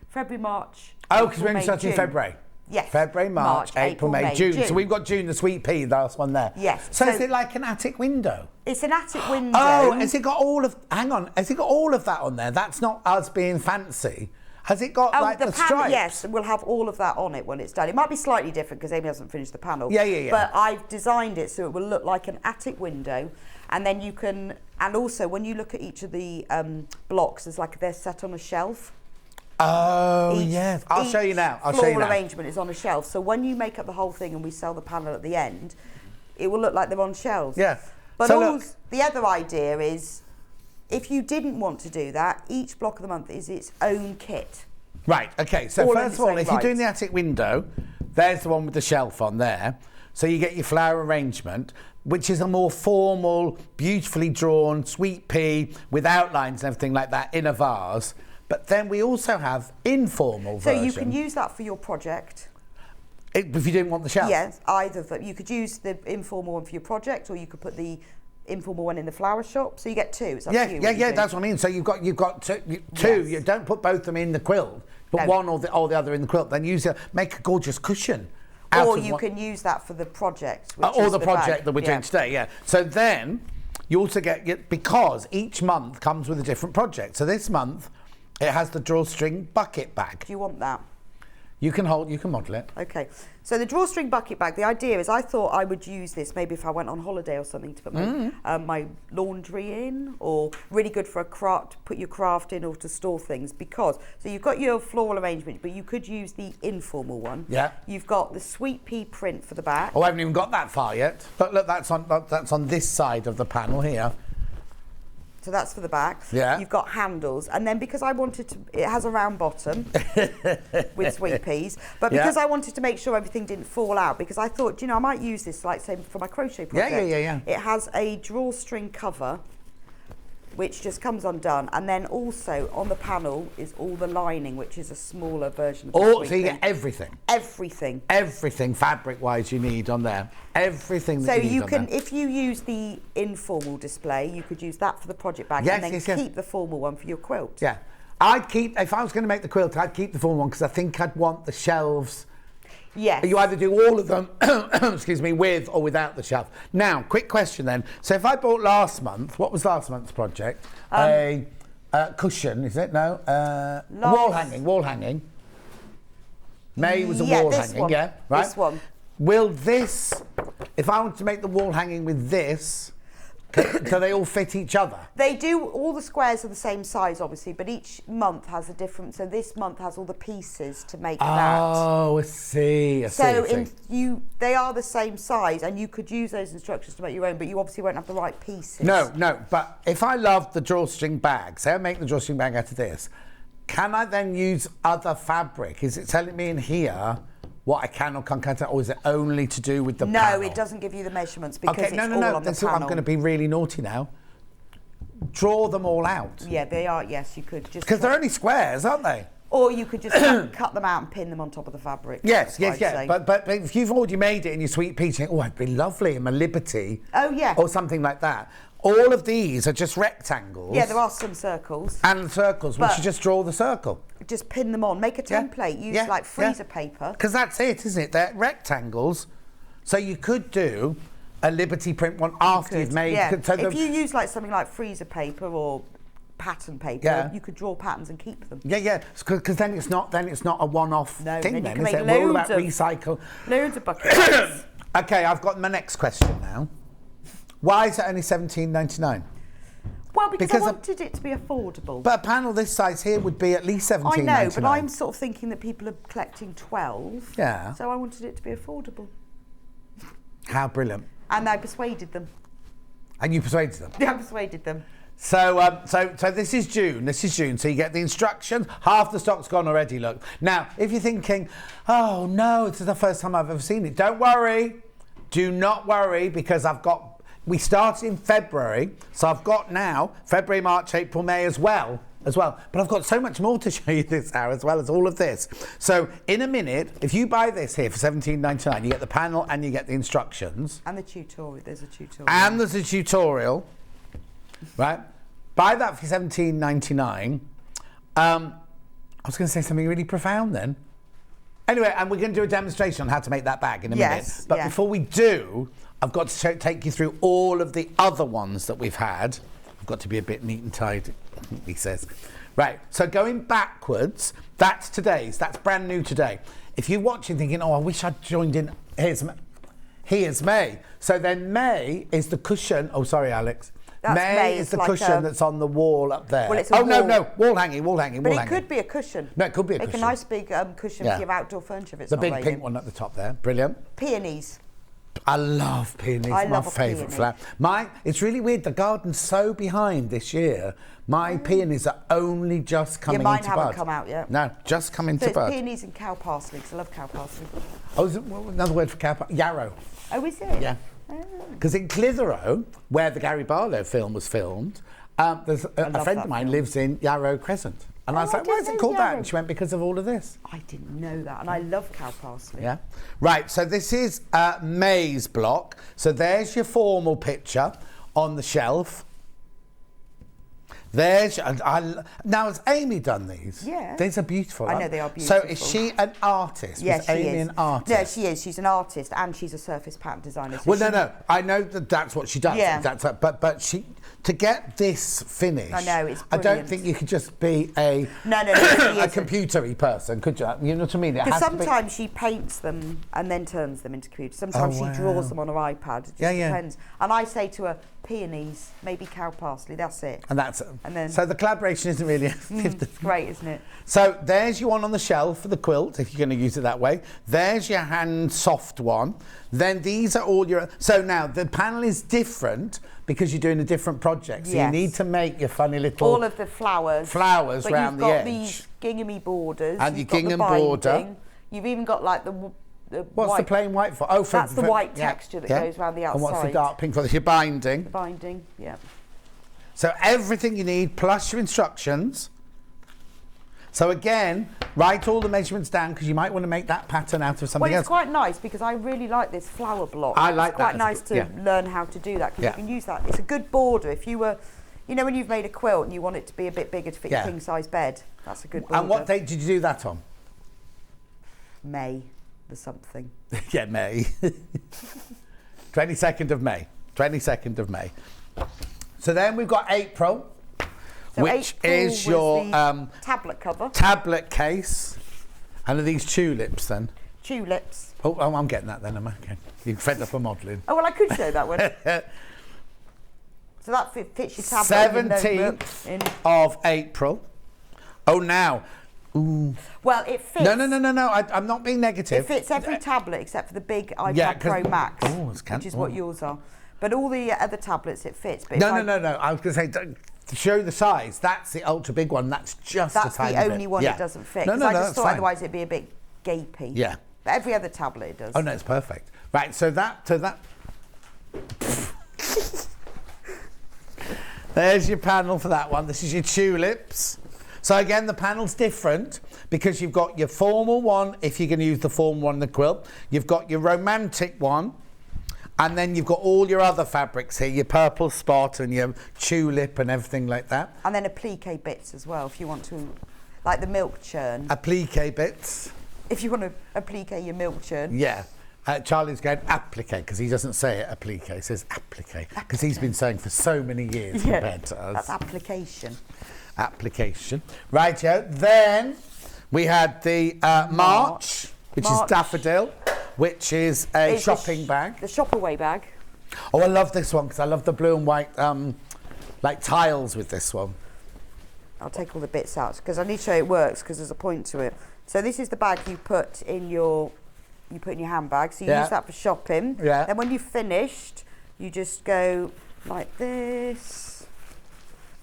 February, March. Oh, because we're only starting in February. Yes. February, March, April, May, June. So we've got June, the sweet pea, the last one there. Yes. So is it like an attic window? It's an attic window. Oh, has it got all of... Hang on. Has it got all of that on there? That's not us being fancy. Has it got like the stripes? Yes, we'll have all of that on it when it's done. It might be slightly different because Amy hasn't finished the panel. Yeah. But I've designed it so it will look like an attic window. And then you can... And also, when you look at each of the blocks, there's like they're set on a shelf. Oh, yes. I'll show you now. Floral arrangement is on a shelf. So when you make up the whole thing and we sell the panel at the end, it will look like they're on shelves. Yeah. But the other idea is, if you didn't want to do that, each block of the month is its own kit. Right, okay. So first of all, if you're doing the attic window, there's the one with the shelf on there. So you get your flower arrangement, which is a more formal, beautifully drawn, sweet pea with outlines and everything like that in a vase. But then we also have informal version. So you can use that for your project. If you didn't want the shelf? Yes, either of them. You could use the informal one for your project, or you could put the informal one in the flower shop. So you get 2. It's up to you. Yeah, that's what I mean. So you've got two. Yes. You don't put both of them in the quilt. Put one or the other in the quilt. Then make a gorgeous cushion. Or you can use that for the project. Or the project that we're doing today, yeah. So then you also get, because each month comes with a different project. So this month, it has the drawstring bucket bag. Do you want that? You can model it. Okay. So the drawstring bucket bag, the idea is I thought I would use this maybe if I went on holiday or something to put my laundry in, or really good for a craft, put your craft in or to store things because, so you've got your floral arrangement, but you could use the informal one. Yeah. You've got the sweet pea print for the back. Oh, I haven't even got that far yet. But look, that's on this side of the panel here. So that's for the back. Yeah. You've got handles. And then because I wanted to, it has a round bottom with sweet peas. But because I wanted to make sure everything didn't fall out, because I thought, I might use this, like, say, for my crochet project. Yeah. It has a drawstring cover, which just comes undone. And then also on the panel is all the lining, which is a smaller version of the sweet So you pea. get everything. Everything. Everything fabric-wise you need on there. Everything that you need on there. So you can, if you use the informal display, you could use that for the project bag and then keep the formal one for your quilt. Yeah. I'd keep, if I was going to make the quilt, I'd keep the formal one because I think I'd want the shelves. Yes. You either do all of them, excuse me, with or without the shelf. Now, quick question then. So if I bought last month, what was last month's project? A cushion, is it? No. Wall hanging. May was a wall hanging, one. yeah, right? This one. Will this, if I want to make the wall hanging with this, do they all fit each other? They do. All the squares are the same size, obviously, but each month has a different. So this month has all the pieces to make that. Oh, I see. They are the same size, and you could use those instructions to make your own, but you obviously won't have the right pieces. No. But if I love the drawstring bag, say I make the drawstring bag out of this, can I then use other fabric? Is it telling me in here what I can or can't cut out, or is it only to do with the panel? No, it doesn't give you the measurements because it's all on the panel. I'm going to be really naughty now. Draw them all out. Yeah, they are. Yes, you could just. Because they're only squares, aren't they? Or you could just cut them out and pin them on top of the fabric. Yes. But if you've already made it in your sweet pea, you think, it'd be lovely in my Liberty. Oh, yeah. Or something like that. All of these are just rectangles. Yeah, there are some circles. And circles, which you just draw the circle. Just pin them on. Make a template. Use like freezer paper. Because that's it, isn't it? They're rectangles. So you could do a Liberty print one after you've made... Yeah. If you use like something like freezer paper or pattern paper, you could draw patterns and keep them. Yeah. Because then it's not a one-off thing. Then Is it? We're all about recycle. Loads of buckets. Okay, I've got my next question now. Why is it only $17.99? Well, because I wanted it to be affordable. But a panel this size here would be at least $17.99. I know, but I'm sort of thinking that people are collecting 12. Yeah. So I wanted it to be affordable. How brilliant. And I persuaded them. And you persuaded them? Yeah, I persuaded them. So this is June. So you get the instructions. Half the stock's gone already, look. Now, if you're thinking, oh no, this is the first time I've ever seen it, don't worry. Do not worry, because we started in February, so I've got now February, March, April, May as well. But I've got so much more to show you this hour as well as all of this. So in a minute, if you buy this here for $17.99, you get the panel and you get the instructions. And the tutorial. There's a tutorial. And there's a tutorial, right? Buy that for $17.99. I was going to say something really profound then. Anyway, and we're going to do a demonstration on how to make that bag in a minute. But before we do, I've got to take you through all of the other ones that we've had. I've got to be a bit neat and tidy, he says. Right, so going backwards, that's today's. That's brand new today. If you're watching thinking, oh, I wish I'd joined in, here's May. So then May is the cushion. Oh, sorry, Alex. May is the like cushion that's on the wall up there. Well, it's a wall. No, wall hanging. But it could be a cushion. No, it could be a cushion. Like a nice big cushion for your outdoor furniture if it's the not big raining. pink one at the top there. Brilliant. Peonies. I love peonies. My favourite flower. It's really weird. The garden's so behind this year. My peonies are only just coming into bud. Mine haven't come out yet. No, just come into bud. It's peonies and cow parsley, because I love cow parsley. Oh, is it another word for cow parsley? Yarrow. Oh, is it? Yeah. Because in Clitheroe, where the Gary Barlow film was filmed, there's a friend of mine lives in Yarrow Crescent. And I was like, why is it called that? And she went, because of all of this. I didn't know that. And I love cow parsley. Yeah. Right, so this is May's block. So there's your formal picture on the shelf. There's, now has Amy done these? Yeah. These are beautiful. I know they are beautiful. So is she an artist? Yes, Was Amy an artist? No, she is. She's an artist and she's a surface pattern designer. So Well, no. I know that's what she does. Yeah. But she, to get this finish, I know, it's I don't brilliant. think you could just be a a computer-y person, could you? You know what I mean? Because sometimes she paints them and then turns them into computers. Sometimes she draws them on her iPad. It just depends. And I say to her, peonies, maybe cow parsley, that's it. And then so the collaboration isn't really great, isn't it? So there's your one on the shelf for the quilt, if you're going to use it that way. There's your hand soft one. Then these are all your... So now the panel is different because you're doing a different project. So you need to make your funny little... All of the flowers. Flowers around the edge. But you've got these ginghamy borders. And your you've got gingham the binding. border. You've even got like the What's white, the plain white for? Oh, that's the white texture that goes around the outside. And what's the dark pink for? That's your binding. The binding, yeah. So everything you need plus your instructions. So again, write all the measurements down because you might want to make that pattern out of something else. Well, it's quite nice because I really like this flower block. I like that. It's quite nice to learn how to do that because you can use that. It's a good border. If you were, you know, when you've made a quilt and you want it to be a bit bigger to fit your king size bed, that's a good border. And what date did you do that on? May the something. Yeah, May. 22nd of May. 22nd of May. So then we've got April, so which April is your tablet cover. Tablet case. And are these tulips then? Tulips. Oh, I'm getting that then, am I? Okay. You're fed up for modelling. Oh, well, I could show that one. So that fits your tablet. 17th of April. Oh, now. Ooh. Well, it fits. No. I'm not being negative. It fits every tablet except for the big iPad Pro Max, which is what yours are. But all the other tablets, it fits. But No. I was going to say, to show the size, that's the ultra big one. That's just a tiny bit. That's the only one it doesn't fit. No, I just thought fine. Otherwise it'd be a bit gapey. Yeah. But every other tablet it does. Oh, no, it's perfect. Right, so that... There's your panel for that one. This is your tulips. So again, the panel's different because you've got your formal one, if you're going to use the formal one in the quilt. You've got your romantic one. And then you've got all your other fabrics here, your purple spot and your tulip and everything like that. And then applique bits as well, if you want to, like the milk churn. Applique bits. If you want to applique your milk churn. Yeah. Charlie's going applique because he doesn't say it applique, he says applique because he's been saying for so many years compared to us. That's application. Application. Right, then we had the March, which is daffodil, which is a shopping bag. The shop away bag. Oh, I love this one because I love the blue and white like tiles with this one. I'll take all the bits out because I need to show it works because there's a point to it. So this is the bag you put in your handbag. So you use that for shopping. Yeah. Then when you've finished, you just go like this.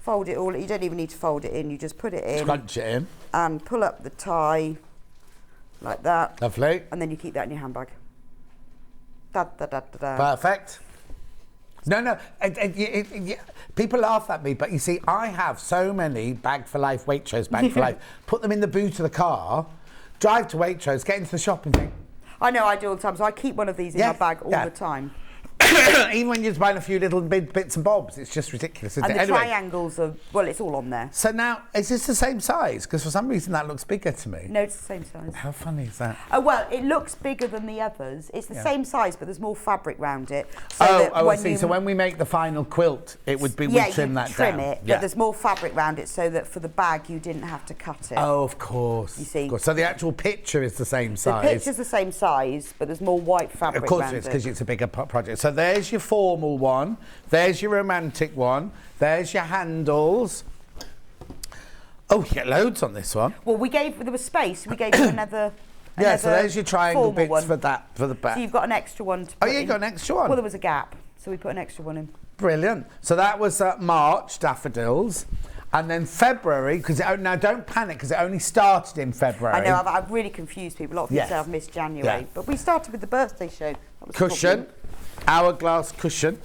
Fold it all. You don't even need to fold it in. You just put it in. Scrunch it in. And pull up the tie like that. Lovely. And then you keep that in your handbag. Perfect. No. People laugh at me, but you see, I have so many Bag for Life, Waitrose Bag for Life. Put them in the boot of the car, drive to Waitrose, get into the shop and think. I know, I do all the time. So I keep one of these in my bag all the time. Even when you're just buying a few little bits and bobs, it's just ridiculous. And the triangles are, well, it's all on there. So now, is this the same size? Because for some reason that looks bigger to me. No, it's the same size. How funny is that? Oh, well, it looks bigger than the others. It's the same size, but there's more fabric round it. So I see. So when we make the final quilt, it would be, we trim that down. Trim it, but there's more fabric round it so that for the bag you didn't have to cut it. Oh, of course. You see. So the actual picture is the same size. The picture's the same size, but there's more white fabric Of course round it is, because it's a bigger project. So there's your formal one, there's your romantic one, there's your handles. Oh, you get loads on this one. Well, there was space, we gave you another yeah, so there's your triangle bits one. for the back. So you've got an extra one to put you got an extra one? Well, there was a gap, so we put an extra one in. Brilliant. So that was March, daffodils. And then February, because now don't panic, because it only started in February. I know, I've really confused people. A lot of people say I've missed January. But we started with the birthday show. That was cushion, hourglass cushion.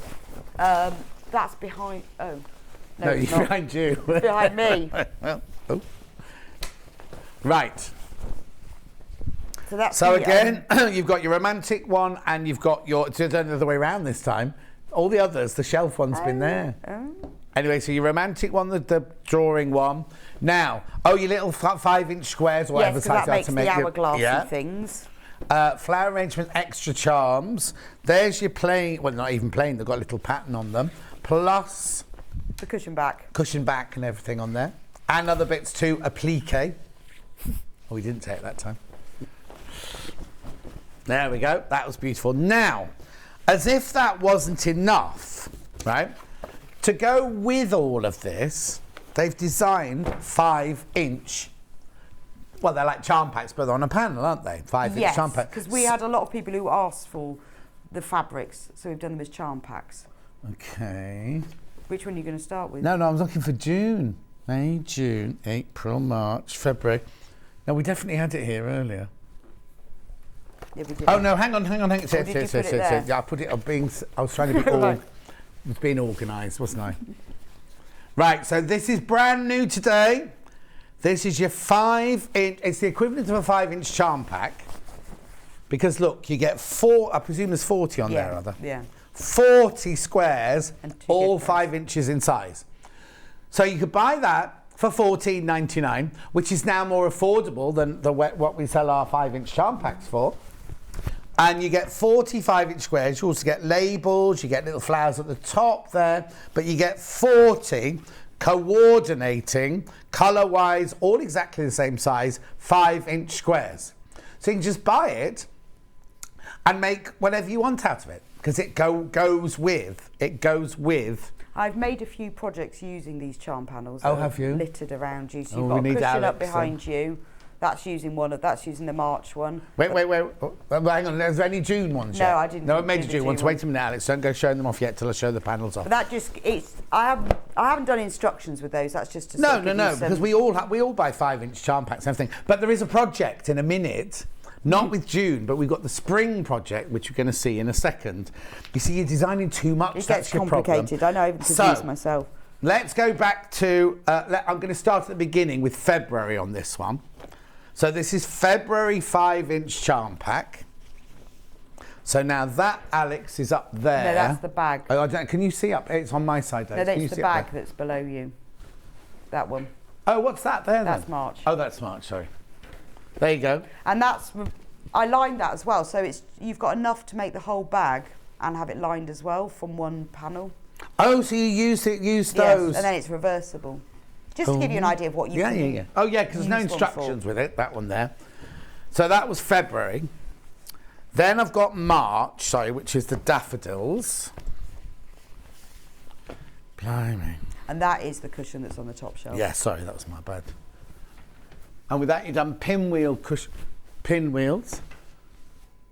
That's behind, No, it's behind you. It's behind me. Right. So again, you've got your romantic one and you've got your, it's the other way around this time. All the others, the shelf one's been there. Anyway, so your romantic one, the drawing one. Now, your little 5-inch squares or whatever Yes, size that makes to the make hourglassy things. Flower arrangement extra charms. There's your plain, well, not even plain, they've got a little pattern on them. Plus the cushion back and everything on there. And other bits too, applique. Oh, we didn't say it that time. There we go, that was beautiful. Now, as if that wasn't enough, right? To go with all of this, they've designed 5-inch. Well, they're like charm packs, but they're on a panel, aren't they? 5-inch charm packs. Because we had a lot of people who asked for the fabrics, so we've done them as charm packs. Okay. Which one are you going to start with? No, I was looking for June. May, June, April, March, February. No, we definitely had it here earlier. Yeah, we did. Oh no, hang on. Did you put it there? Yeah, I put it. I was trying to be Right. was being organised, wasn't I? Right. So this is brand new today. This is your 5-inch. It's the equivalent of a 5-inch charm pack. Because look, you get 4. I presume there's 40 on there, are there? Yeah. 40 squares, And 2 all different. 5 inches in size. So you could buy that for $14.99, which is now more affordable than what we sell our 5-inch charm packs for. And you get 45-inch squares. You also get labels. You get little flowers at the top there. But you get 40 coordinating, colour-wise, all exactly the same size, 5-inch squares. So you can just buy it and make whatever you want out of it. Because it goes with. I've made a few projects using these charm panels. Oh, that have you? Littered around you. So Oh, you've we got a need cushion up Alex, behind you. That's using that's using the March one. Wait. Oh, hang on, there's any June ones No, yet? I didn't No, I do made the a June June ones. one. Wait a minute, Alex. Don't go showing them off yet till I show the panels off. But that just I haven't done instructions with those. That's just to sort of give you some- because we all buy 5-inch charm packs and everything. But there is a project in a minute, not with June, but we've got the spring project, which you're going to see in a second. You see, you're designing too much. It That's gets your problem. complicated. I know, I've confused myself. Let's go back to. I'm going to start at the beginning with February on this one. So this is February 5-inch charm pack. So now that, Alex, is up there. No, that's the bag. Oh, can you see up? It's on my side, though. No, Can you that's the see up bag there? that's below you. That one. Oh, what's that there then? That's March. Oh, that's March, sorry. There you go. And I lined that as well. So you've got enough to make the whole bag and have it lined as well from one panel. Oh, so you use those. Yes, and then it's reversible. Just to give you an idea of what you can Yeah. Oh, yeah, because there's no use one instructions with it, that one there. So that was February. Then I've got March, which is the daffodils. Blimey. And that is the cushion that's on the top shelf. Yeah, sorry, that was my bad. And with that, you've done pinwheels.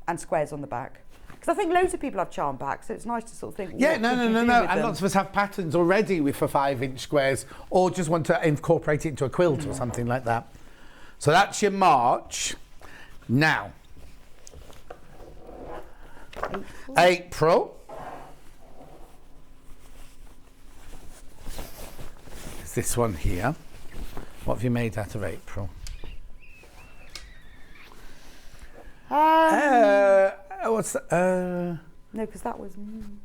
And squares on the back. Because I think loads of people have charm packs, so it's nice to sort of think, Yeah, what no. could you do And with them? lots of us have patterns already for 5-inch squares, or just want to incorporate it into a quilt or something like that. So that's your March. Now, April. Is this one here. What have you made out of April? What's that? No, because that was...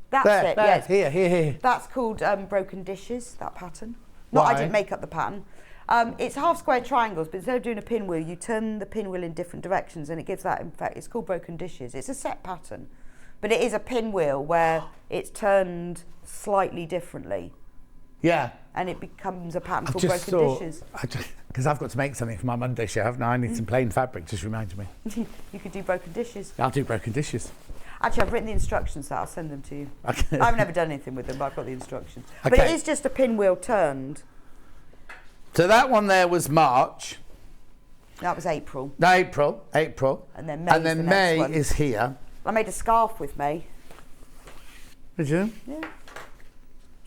That's There, it, there, yes. here. That's called Broken Dishes, that pattern. Not, Why? I didn't make up the pattern. It's half square triangles, but instead of doing a pinwheel, you turn the pinwheel in different directions, and it gives that, in fact, it's called Broken Dishes. It's a set pattern, but it is a pinwheel where it's turned slightly differently. Yeah. And it becomes a pattern called just Broken thought, Dishes. because I've got to make something for my Monday show, haven't I? I need some plain fabric, just reminded me. You could do Broken Dishes. I'll do broken dishes. Actually, I've written the instructions, so I'll send them to you. Okay. I've never done anything with them, but I've got the instructions. But Okay. it is just a pinwheel turned. So that one there was March. That was April. No, April. And then May's the next one. is here. I made a scarf with May. Did you? Yeah.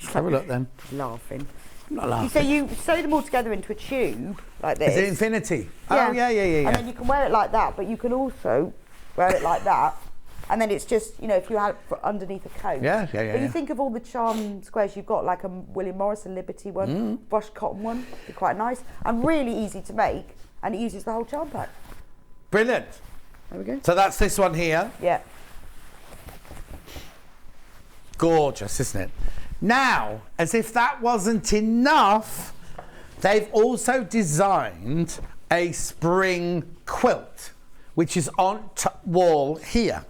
Let's have a look then. Laughing. I'm not laughing. So you sew them all together into a tube like this. Is it infinity? Yeah. Oh, yeah. And then you can wear it like that, but you can also wear it like that. And then it's just, if you had it underneath a coat. Yeah. But you think of all the charm squares you've got, like a William Morrison Liberty one, brushed cotton one, they're quite nice, and really easy to make, and it uses the whole charm pack. Brilliant. There we go. So that's this one here. Yeah. Gorgeous, isn't it? Now, as if that wasn't enough, they've also designed a spring quilt, which is on wall here.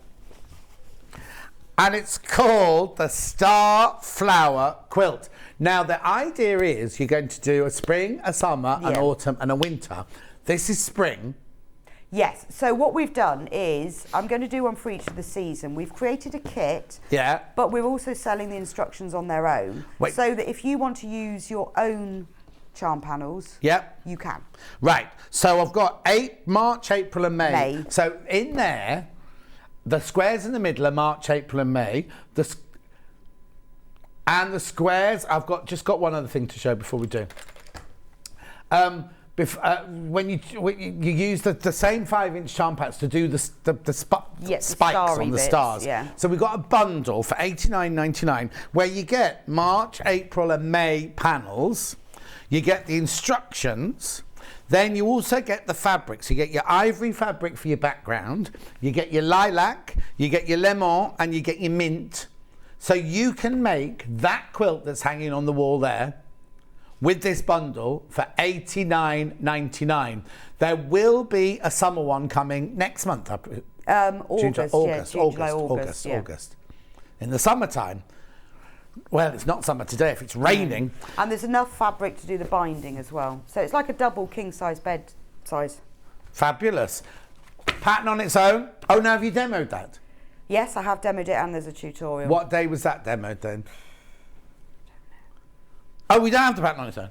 And it's called the Star Flower Quilt. Now, the idea is you're going to do a spring, a summer, an autumn, and a winter. This is spring. Yes, so what we've done is, I'm going to do one for each of the season. We've created a kit, but we're also selling the instructions on their own. So that if you want to use your own charm panels, you can. Right, so I've got March, April and May. So in there, the squares in the middle are March, April and May. And the squares, I've just got one other thing to show before we do. When you use the same 5-inch charm packs to do the spikes on the stars. So we've got a bundle for $89.99 where you get March, April and May panels. You get the instructions. Then you also get the fabrics. You get your ivory fabric for your background. You get your lilac, you get your lemon, and you get your mint. So you can make that quilt that's hanging on the wall there with this bundle for $89.99. There will be a summer one coming next month. August. In the summertime. Well, it's not summer today if it's raining. And there's enough fabric to do the binding as well. So it's like a double king-size bed size. Fabulous. Pattern on its own. Oh, now have you demoed that? Yes, I have demoed it and there's a tutorial. What day was that demoed then? Oh, we don't have the pattern on its own?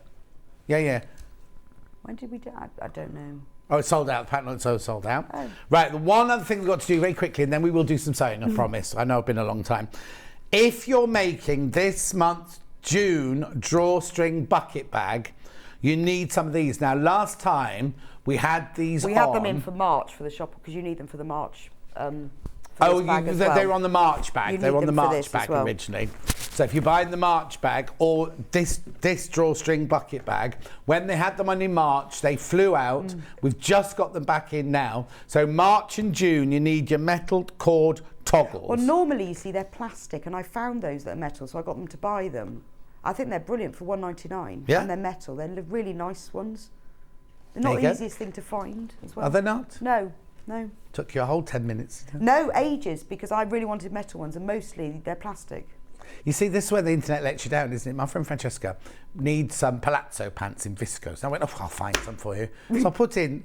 Yeah. When did we do it? I don't know. Oh, it's sold out. The pattern on its own is sold out. Oh. Right, the one other thing we've got to do very quickly and then we will do some sewing, I promise. I know it's been a long time. If you're making this month's June drawstring bucket bag, you need some of these. Now, last time we had these We had them in for March for the shop because you need them for the March. They were on the March bag. They were on the March bag originally. So if you're buying the March bag or this drawstring bucket bag, when they had them on in March, they flew out. We've just got them back in now. So March and June, you need your metal cord toggles. Well, normally, you see, they're plastic, and I found those that are metal, so I got them to buy them. I think they're brilliant for $1.99. Yeah. And they're metal. They're really nice ones. They're not the easiest thing to find as well. Are they not? No. Took you a whole 10 minutes. No, ages, because I really wanted metal ones, and mostly they're plastic. You see, this is where the internet lets you down, isn't it? My friend Francesca needs some palazzo pants in viscose. And I went, I'll find some for you. So I put in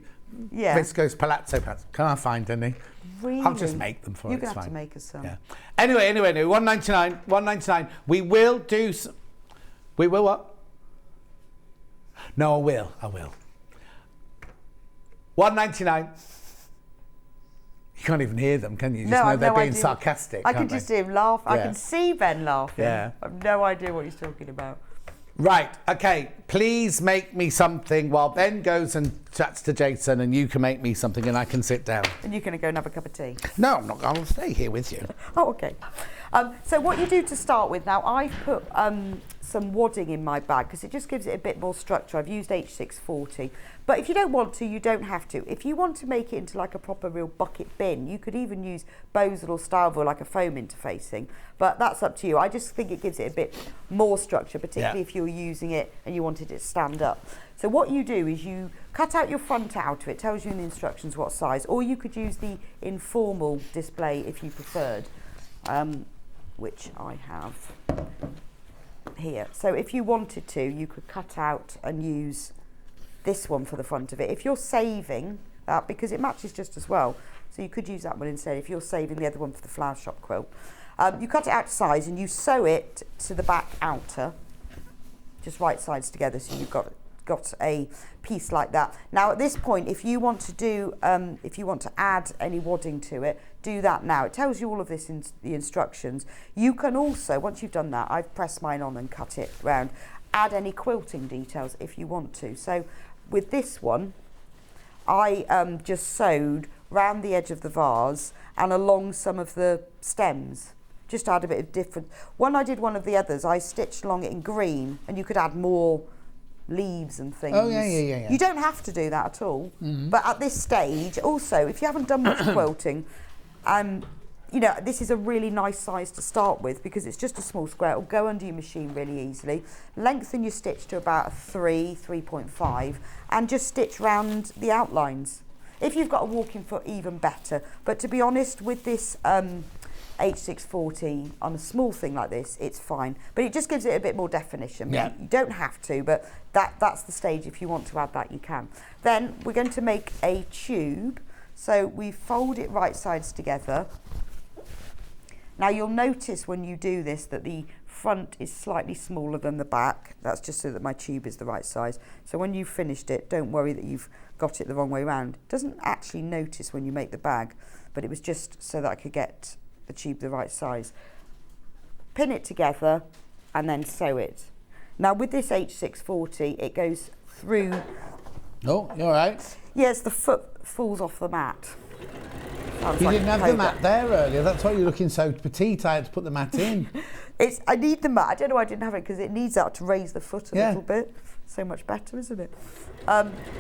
viscose palazzo pants. Can I find any? Really? I'll just make them for you. You're going to have to make us some. Yeah. Anyway, $1.99. We will do some... We will what? No, I will. $1.99. You can't even hear them, can you? Just know they're being sarcastic. I can just hear him laugh. Yeah. I can see Ben laughing. Yeah. I have no idea what he's talking about. Right, okay. Please make me something while Ben goes and chats to Jason, and you can make me something and I can sit down. And you're going to go and have a cup of tea? No, I'm not. I'll stay here with you. Oh, okay. So what you do to start with now, I've put some wadding in my bag because it just gives it a bit more structure. I've used H640. But if you don't want to, you don't have to. If you want to make it into like a proper real bucket bin, you could even use Bozel or Styleville, like a foam interfacing. But that's up to you. I just think it gives it a bit more structure, particularly if you're using it and you wanted it to stand up. So what you do is you cut out your front outer. It tells you in the instructions what size. Or you could use the informal display if you preferred, which I have here. So if you wanted to, you could cut out and use this one for the front of it. If you're saving that, because it matches just as well, so you could use that one instead if you're saving the other one for the flower shop quilt. You cut it out to size and you sew it to the back outer, just right sides together, so you've got a piece like that. Now at this point, if you want to do, if you want to add any wadding to it, do that now. It tells you all of this in the instructions. You can also, once you've done that, I've pressed mine on and cut it round, add any quilting details if you want to. So with this one, I just sewed round the edge of the vase and along some of the stems, just to add a bit of different. When I did one of the others, I stitched along it in green, and you could add more leaves and things. Oh, yeah. You don't have to do that at all. But at this stage, also, if you haven't done much quilting, you know, this is a really nice size to start with because it's just a small square. It'll go under your machine really easily. Lengthen your stitch to about a 3.5 and just stitch round the outlines. If you've got a walking foot, even better. But to be honest, with this H640 on a small thing like this, it's fine. But it just gives it a bit more definition. Yeah. You don't have to, but that's the stage. If you want to add that, you can. Then we're going to make a tube. So we fold it right sides together. Now you'll notice when you do this that the front is slightly smaller than the back. That's just so that my tube is the right size. So when you've finished it, don't worry that you've got it the wrong way around. It doesn't actually notice when you make the bag, but it was just so that I could get the tube the right size. Pin it together and then sew it. Now with this H640, it goes through. Oh, you all right? Yes, the foot falls off the mat. You didn't have the mat there earlier. That's why you're looking so petite. I had to put the mat in. I need the mat. I don't know why I didn't have it because it needs that to raise the foot a little bit. So much better, isn't it?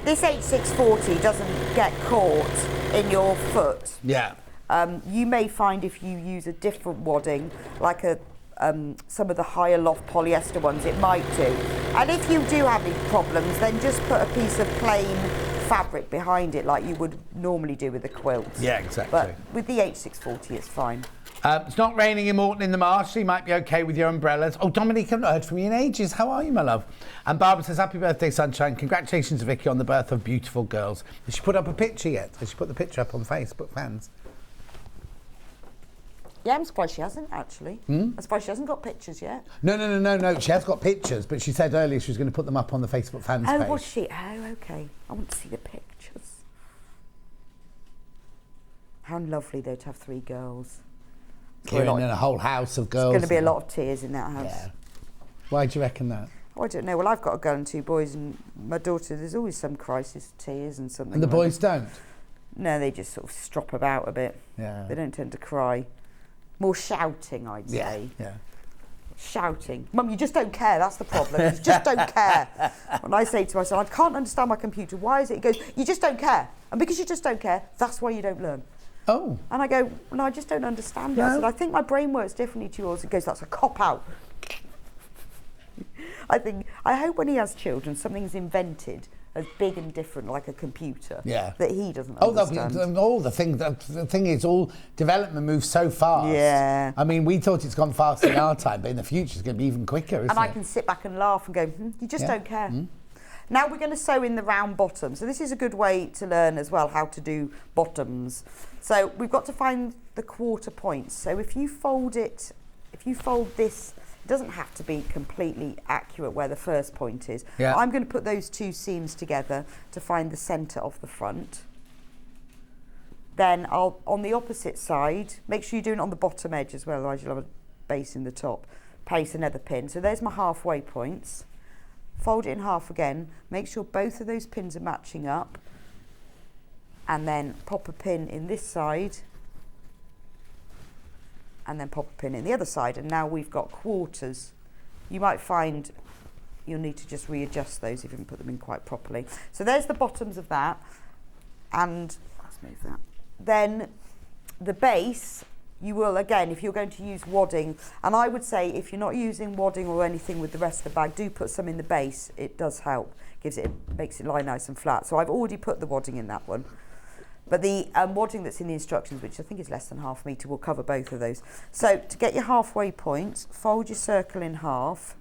This H640 doesn't get caught in your foot. Yeah. You may find if you use a different wadding, like some of the higher loft polyester ones, it might do. And if you do have any problems, then just put a piece of plain fabric behind it like you would normally do with a quilt. Yeah, exactly. But with the H640, it's fine. It's not raining in Morton in the marsh, so you might be okay with your umbrellas. Oh, Dominique, I've not heard from you in ages. How are you, my love? And Barbara says, happy birthday, sunshine. Congratulations, Vicky, on the birth of beautiful girls. Has she put up a picture yet? Has she put the picture up on Facebook, fans? Yeah, I'm surprised she hasn't, actually. I'm surprised she hasn't got pictures yet. No. She has got pictures, but she said earlier she was going to put them up on the Facebook fans page. Oh, was she? Oh, okay. I want to see the pictures. How lovely, though, to have 3 girls. Kieran and a whole house of girls. There's going to be a lot of tears in that house. Yeah. Why do you reckon that? Oh, I don't know. Well, I've got a girl and 2 boys, and my daughter, there's always some crisis, tears and something. And the boys don't? No, they just sort of strop about a bit. Yeah. They don't tend to cry. More shouting, I'd say. Yeah. Shouting. Mum, you just don't care. That's the problem. You just don't care. When I say to my son, I can't understand my computer. Why is it? He goes, you just don't care. And because you just don't care, that's why you don't learn. Oh. And I go, no, I just don't understand it. I said, I think my brain works differently to yours. He goes, that's a cop-out. I hope when he has children, something's invented as big and different like a computer that he doesn't understand. The thing is, all development moves so fast. Yeah. I mean, we thought it's gone fast in our time, but in the future it's going to be even quicker, isn't it? And I can sit back and laugh and go, you just don't care. Now we're going to sew in the round bottom. So this is a good way to learn as well how to do bottoms. So we've got to find the quarter points. So if you fold this, it doesn't have to be completely accurate where the first point is. Yeah. I'm going to put those 2 seams together to find the centre of the front. Then on the opposite side, make sure you're doing it on the bottom edge as well, otherwise you'll have a base in the top. Place another pin. So there's my halfway points. Fold it in half again. Make sure both of those pins are matching up. And then pop a pin in this side. And then pop a pin in the other side. And now we've got quarters. You might find you'll need to just readjust those if you haven't put them in quite properly. So there's the bottoms of that. And let's move that. Then the base, you will, again, if you're going to use wadding, and I would say if you're not using wadding or anything with the rest of the bag, do put some in the base. It does help. Makes it lie nice and flat. So I've already put the wadding in that one. But the wadding that's in the instructions, which I think is less than ½ metre, will cover both of those. So to get your halfway point, fold your circle in half.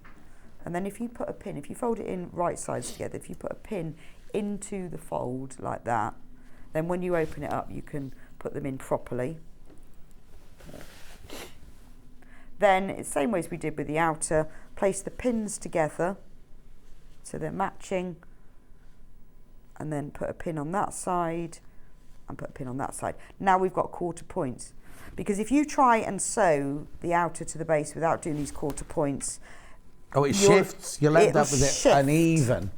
And then if you put a pin, if you fold it in right sides together, if you put a pin into the fold like that, then when you open it up, you can put them in properly. Then, it's the same way as we did with the outer, place the pins together so they're matching, and then put a pin on that side and put a pin on that side. Now we've got quarter points, because if you try and sew the outer to the base without doing these quarter points, it shifts. You'll end up with it uneven.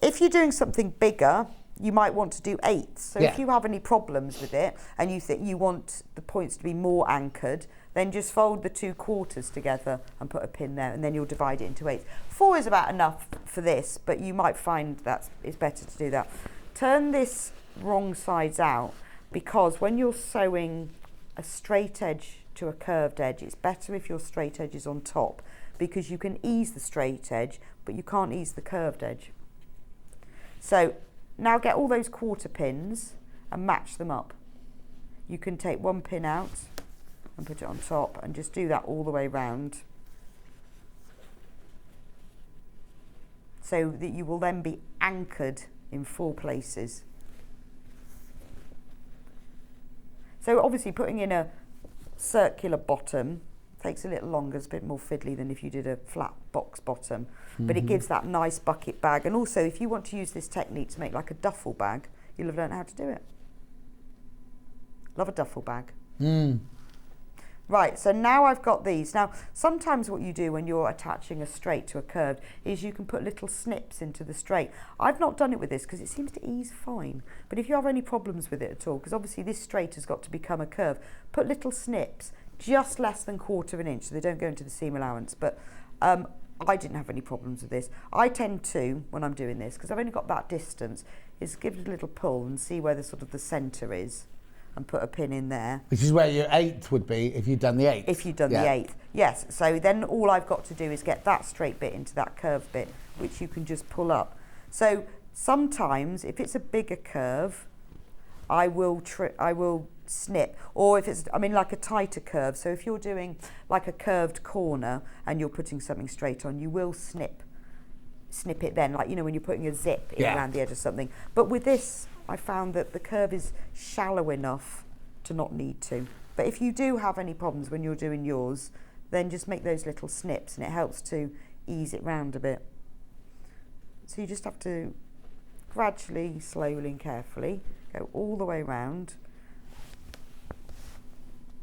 If you're doing something bigger, you might want to do 8ths. So if you have any problems with it and you think you want the points to be more anchored, then just fold the 2 quarters together and put a pin there, and then you'll divide it into 8ths. 4 is about enough for this, but you might find that it's better to do that. Turn this wrong sides out, because when you're sewing a straight edge to a curved edge, it's better if your straight edge is on top, because you can ease the straight edge, but you can't ease the curved edge. So now get all those quarter pins and match them up. You can take one pin out and put it on top and just do that all the way round, so that you will then be anchored in 4 places. So obviously putting in a circular bottom takes a little longer, it's a bit more fiddly than if you did a flat box bottom, but it gives that nice bucket bag. And also, if you want to use this technique to make like a duffel bag, you'll have learned how to do it. Love a duffel bag. Right, so now I've got these. Now, sometimes what you do when you're attaching a straight to a curve is you can put little snips into the straight. I've not done it with this because it seems to ease fine. But if you have any problems with it at all, because obviously this straight has got to become a curve, put little snips, just less than 1/4 inch, so they don't go into the seam allowance. But I didn't have any problems with this. I tend to, when I'm doing this, because I've only got that distance, is give it a little pull and see where the sort of the centre is, and put a pin in there. Which is where your 8th would be if you'd done the 8th. If you'd done the 8th, yes. So then all I've got to do is get that straight bit into that curved bit, which you can just pull up. So sometimes, if it's a bigger curve, I will snip, or if it's, like a tighter curve. So if you're doing like a curved corner and you're putting something straight on, you will snip it then, like, when you're putting a zip in around the edge of something. But with this, I found that the curve is shallow enough to not need to. But if you do have any problems when you're doing yours, then just make those little snips and it helps to ease it round a bit. So you just have to gradually, slowly and carefully go all the way round.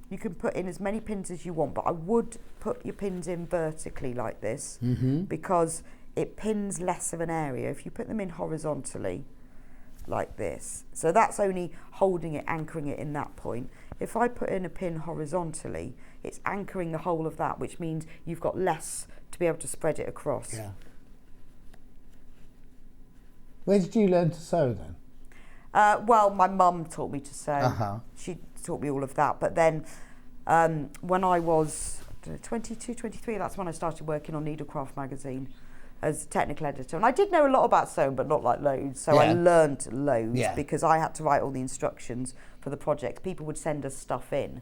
You can put in as many pins as you want, but I would put your pins in vertically like this, because it pins less of an area if you put them in horizontally like this. So that's only holding it, anchoring it in that point. If I put in a pin horizontally, it's anchoring the whole of that, which means you've got less to be able to spread it across. Yeah. Where did you learn to sew then? Well, my mum taught me to sew. She taught me all of that. But then when I was 22, 23, that's when I started working on Needlecraft magazine as technical editor. And I did know a lot about sewing, but not like loads. So I learned loads because I had to write all the instructions for the project. People would send us stuff in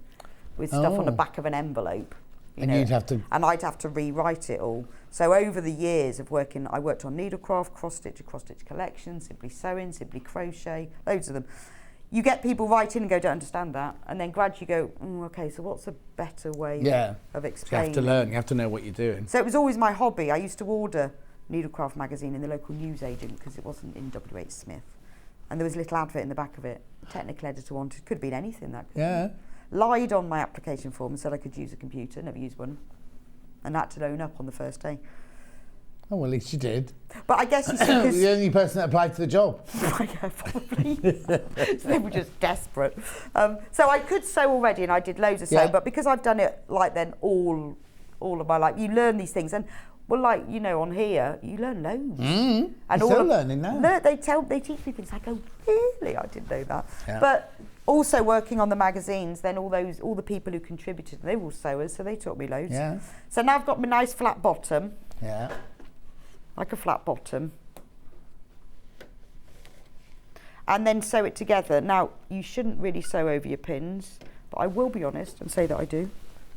with stuff on the back of an envelope. You'd have to... And I'd have to rewrite it all. So over the years of working, I worked on Needlecraft, cross-stitch, a cross-stitch collection, Simply Sewing, Simply Crochet, loads of them. You get people write in and go, don't understand that. And then gradually go, okay, so what's a better way of explaining? You have to learn, you have to know what you're doing. So it was always my hobby. I used to order Needlecraft magazine in the local newsagent because it wasn't in W.H. Smith. And there was a little advert in the back of it. Technical editor wanted, could have been anything that could lied on my application form and said I could use a computer, never used one. And had to own up on the first day. Oh, well, at least you did. But I guess you see, the only person that applied to the job. Yeah, probably. So they were just desperate. So I could sew already, and I did loads of sewing. But because I've done it like then all of my life, you learn these things. And well, like on here, you learn loads. And you're still learning now. They teach me things. I go, really? I didn't know that. Yeah. But also working on the magazines, then all the people who contributed, they were all sewers, so they taught me loads. Yeah. So now I've got my nice flat bottom. Yeah. Like a flat bottom. And then sew it together. Now, you shouldn't really sew over your pins, but I will be honest and say that I do.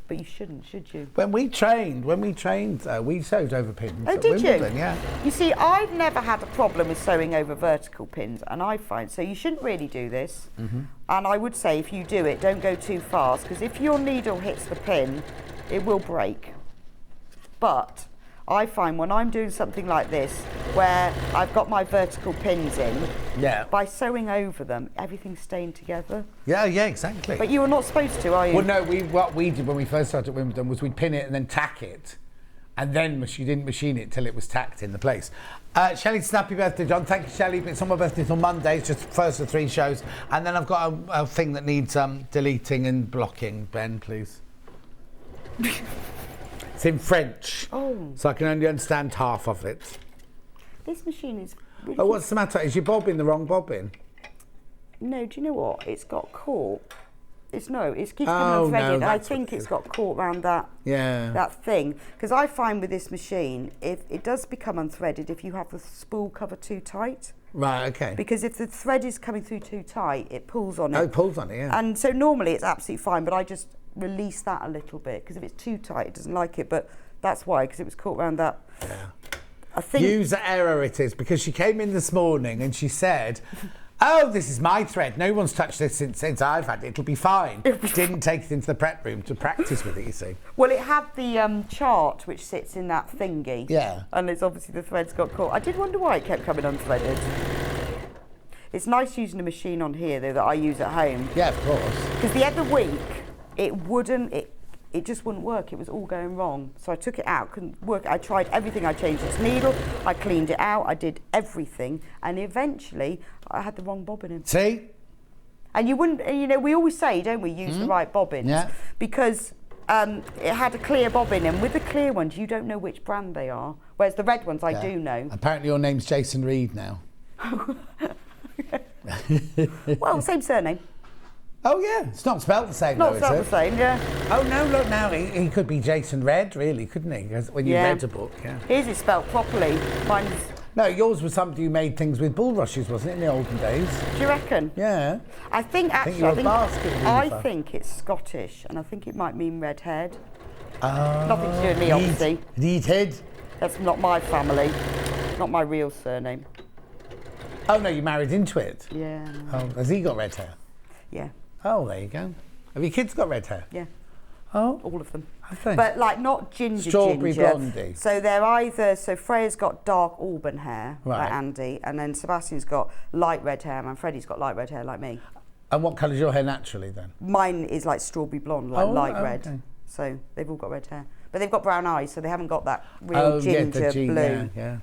But you shouldn't, should you? When we trained, we sewed over pins. Oh, did Wimbledon, you? Yeah. You see, I've never had a problem with sewing over vertical pins, and I find, so you shouldn't really do this. And I would say if you do it, don't go too fast, because if your needle hits the pin, it will break. But I find when I'm doing something like this, where I've got my vertical pins in, by sewing over them, everything's staying together. Yeah, exactly. But you were not supposed to, are you? Well, no, what we did when we first started at Wimbledon was we'd pin it and then tack it. And then you didn't machine it till it was tacked in the place. Shelley, happy birthday, John. Thank you, Shelley. It's on my birthday till Monday. It's just first of 3 shows. And then I've got a thing that needs deleting and blocking. Ben, please. It's in French, so I can only understand half of it. This machine is really... Oh, what's the matter? Is your bobbin the wrong bobbin? No, do you know what? It's got caught It's keeps coming unthreaded. No, I think it's got caught around that thing. Because I find with this machine, if it does become unthreaded if you have the spool cover too tight. Right, okay. Because if the thread is coming through too tight, it pulls on it. Oh, it pulls on it, yeah. And so normally it's absolutely fine, but I just release that a little bit, because if it's too tight, it doesn't like it. But that's why, because it was caught around that. Yeah. I think user error it is, because she came in this morning and she said, oh, this is my thread. No one's touched this since I've had it. It'll be fine. Didn't take it into the prep room to practice with it, you see. Well, it had the chart which sits in that thingy. Yeah. And it's obviously the threads got caught. I did wonder why it kept coming unthreaded. It's nice using a machine on here, though, that I use at home. Yeah, of course. Because the other week, it just wouldn't work. It was all going wrong. So I took it out, couldn't work. I tried everything. I changed its needle. I cleaned it out. I did everything. And eventually, I had the wrong bobbin in. See? And you wouldn't, we always say, don't we, use the right bobbins. Yeah. Because it had a clear bobbin, and with the clear ones, you don't know which brand they are. Whereas the red ones, I do know. Apparently your name's Jason Reid now. Well, same surname. Oh, yeah. It's not spelled the same, Not though, spelled is the same, yeah. Oh, no, look now. He could be Jason Red, really, couldn't he? 'Cause when you read a book, His is spelled properly. Mine's... No, yours was somebody who made things with bulrushes, wasn't it, in the olden days? Do you reckon? Yeah. I think I think it's Scottish, and I think it might mean red-haired. Nothing to do with me, obviously. Reid. That's not my family. Not my real surname. Oh, no, you married into it? Yeah. Oh, has he got red hair? Yeah. Oh, there you go. Have your kids got red hair? Yeah. Oh. All of them. I think. But like not ginger. Strawberry blondie. So they're either, Freya's got dark auburn hair, right, like Andy, and then Sebastian's got light red hair, and Freddie's got light red hair like me. And what colour's your hair naturally then? Mine is like strawberry blonde, like light red. Okay. So they've all got red hair. But they've got brown eyes, so they haven't got that real ginger blue. Yeah.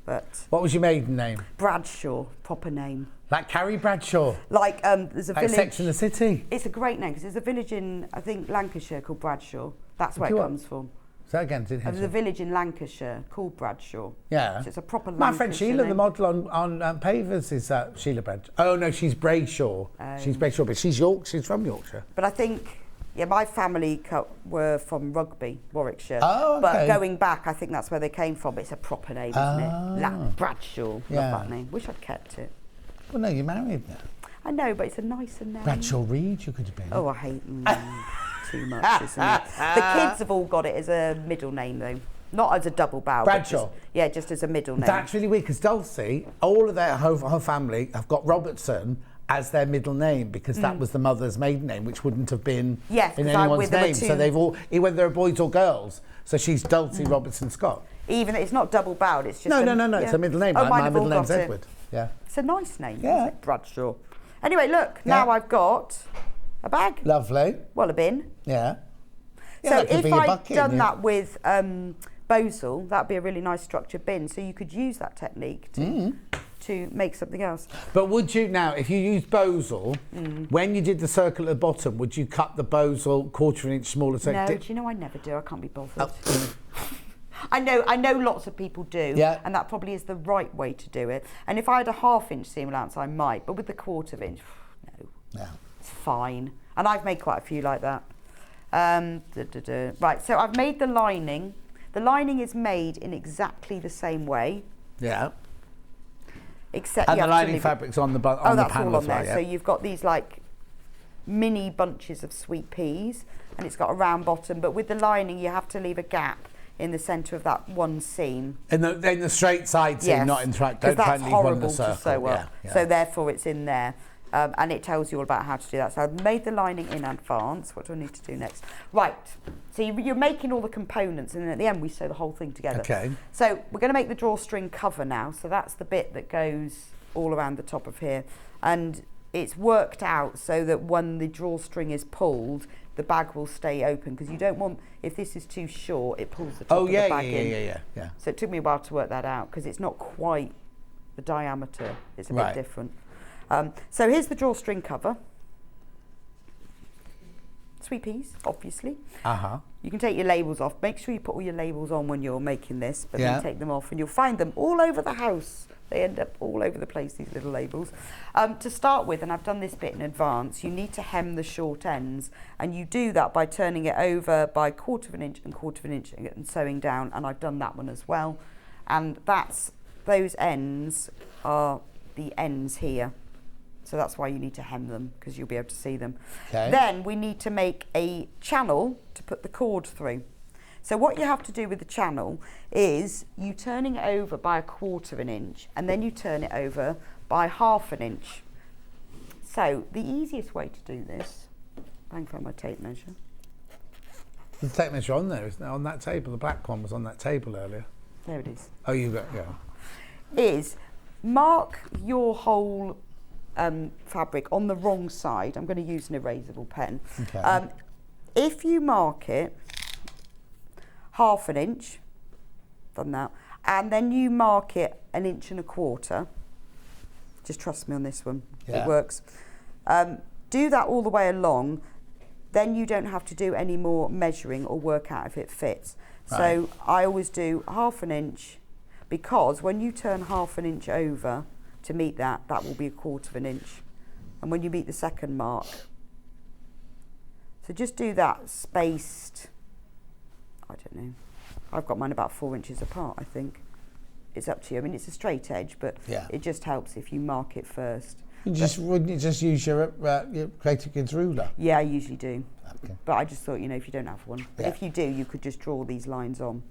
But what was your maiden name? Bradshaw, proper name. Like Carrie Bradshaw? Like there's a village... Sex and the City? It's a great name, because there's a village in, I think, Lancashire called Bradshaw. That's where it comes from. So again, there's a village in Lancashire called Bradshaw. Yeah. So it's a proper My Lancashire friend Sheila, name. the model on Pavers, is Sheila Bradshaw. Oh, no, she's Brayshaw. She's Brayshaw, but she's from Yorkshire. But I think... Yeah, my family were from Rugby, Warwickshire. Oh, okay. But going back, I think that's where they came from. It's a proper name, isn't it? Bradshaw. Yeah. Love that name. Wish I'd kept it. Well, no, you're married now. I know, but it's a nicer name. Bradshaw Reid, you could have been. Oh, I hate too much, isn't it? The kids have all got it as a middle name, though. Not as a double barrel. Bradshaw? Just as a middle name. That's really weird, because Dulcie, all of her family have got Robertson as their middle name, because that was the mother's maiden name, which wouldn't have been in anyone's name. So they've all, whether they're boys or girls. So she's Dulcie Robertson Scott. Even it's not double barreled. It's just no. It's a middle name. Oh, my middle name's Edward. Yeah. It's a nice name. Yeah. Isn't it? Bradshaw. Anyway, look. Now I've got a bag. Lovely. Well, a bin. Yeah. So if I'd done that with Bosal, that'd be a really nice structured bin. So you could use that technique to make something else. But would you now, if you use Bosal, when you did the circle at the bottom, would you cut the Bosal 1/4 inch smaller? So No, do you know I never do? I can't be bothered. I know lots of people do, and that probably is the right way to do it. And if I had a 1/2 inch seam allowance, I might, but with the 1/4 inch, no, it's fine. And I've made quite a few like that. Right, so I've made the lining. The lining is made in exactly the same way. Yeah. Except and the lining fabric's on the panel. Oh, that's all on there. So you've got these like mini bunches of sweet peas, and it's got a round bottom. But with the lining, you have to leave a gap in the centre of that one seam. In the straight side seam, not in track. Don't try and leave one in the circle. To sew up. So therefore, it's in there. And it tells you all about how to do that. So I've made the lining in advance. What do I need to do next? Right, so you're making all the components, and then at the end we sew the whole thing together. Okay. So we're going to make the drawstring cover now. So that's the bit that goes all around the top of here. And it's worked out so that when the drawstring is pulled, the bag will stay open, because you don't want, if this is too short, it pulls the top of the bag in. Yeah. So it took me a while to work that out, because it's not quite the diameter. It's a bit different. So here's the drawstring cover. sweet peas, obviously. Uh-huh. You can take your labels off. Make sure you put all your labels on when you're making this, but Yeah. then take them off and you'll find them all over the house. They end up all over the place, these little labels. To start with, and I've done this bit in advance, you need to hem the short ends, and you do that by turning it over by 1/4 inch and 1/4 inch and sewing down, and I've done that one as well. And those ends are the ends here. So that's why you need to hem them, because you'll be able to see them. Okay. Then we need to make a channel to put the cord through. So what you have to do with the channel is you turning it over by 1/4 inch, and then you turn it over by 1/2 inch. So the easiest way to do this, I can find my tape measure. The tape measure on there, isn't it? On that table, the black one was on that table earlier. There it is. Oh, you got, yeah. Is mark your whole fabric on the wrong side. I'm going to use an erasable pen. Okay. If you mark it 1/2 inch, done that, and then you mark it 1.25 inches, just trust me on this one, Yeah. it works. Do that all the way along, then you don't have to do any more measuring or work out if it fits. Right. So I always do 1/2 inch, because when you turn 1/2 inch over to meet that will be 1/4 inch. And when you meet the second mark, so just do that spaced, I don't know, I've got mine about 4 inches apart, I think. It's up to you. I mean, it's a straight edge, but Yeah. it just helps if you mark it first. Wouldn't you just use your Creative Kids ruler? Yeah, I usually do. Okay. But I just thought, you know, if you don't have one. But Yeah. if you do, you could just draw these lines on.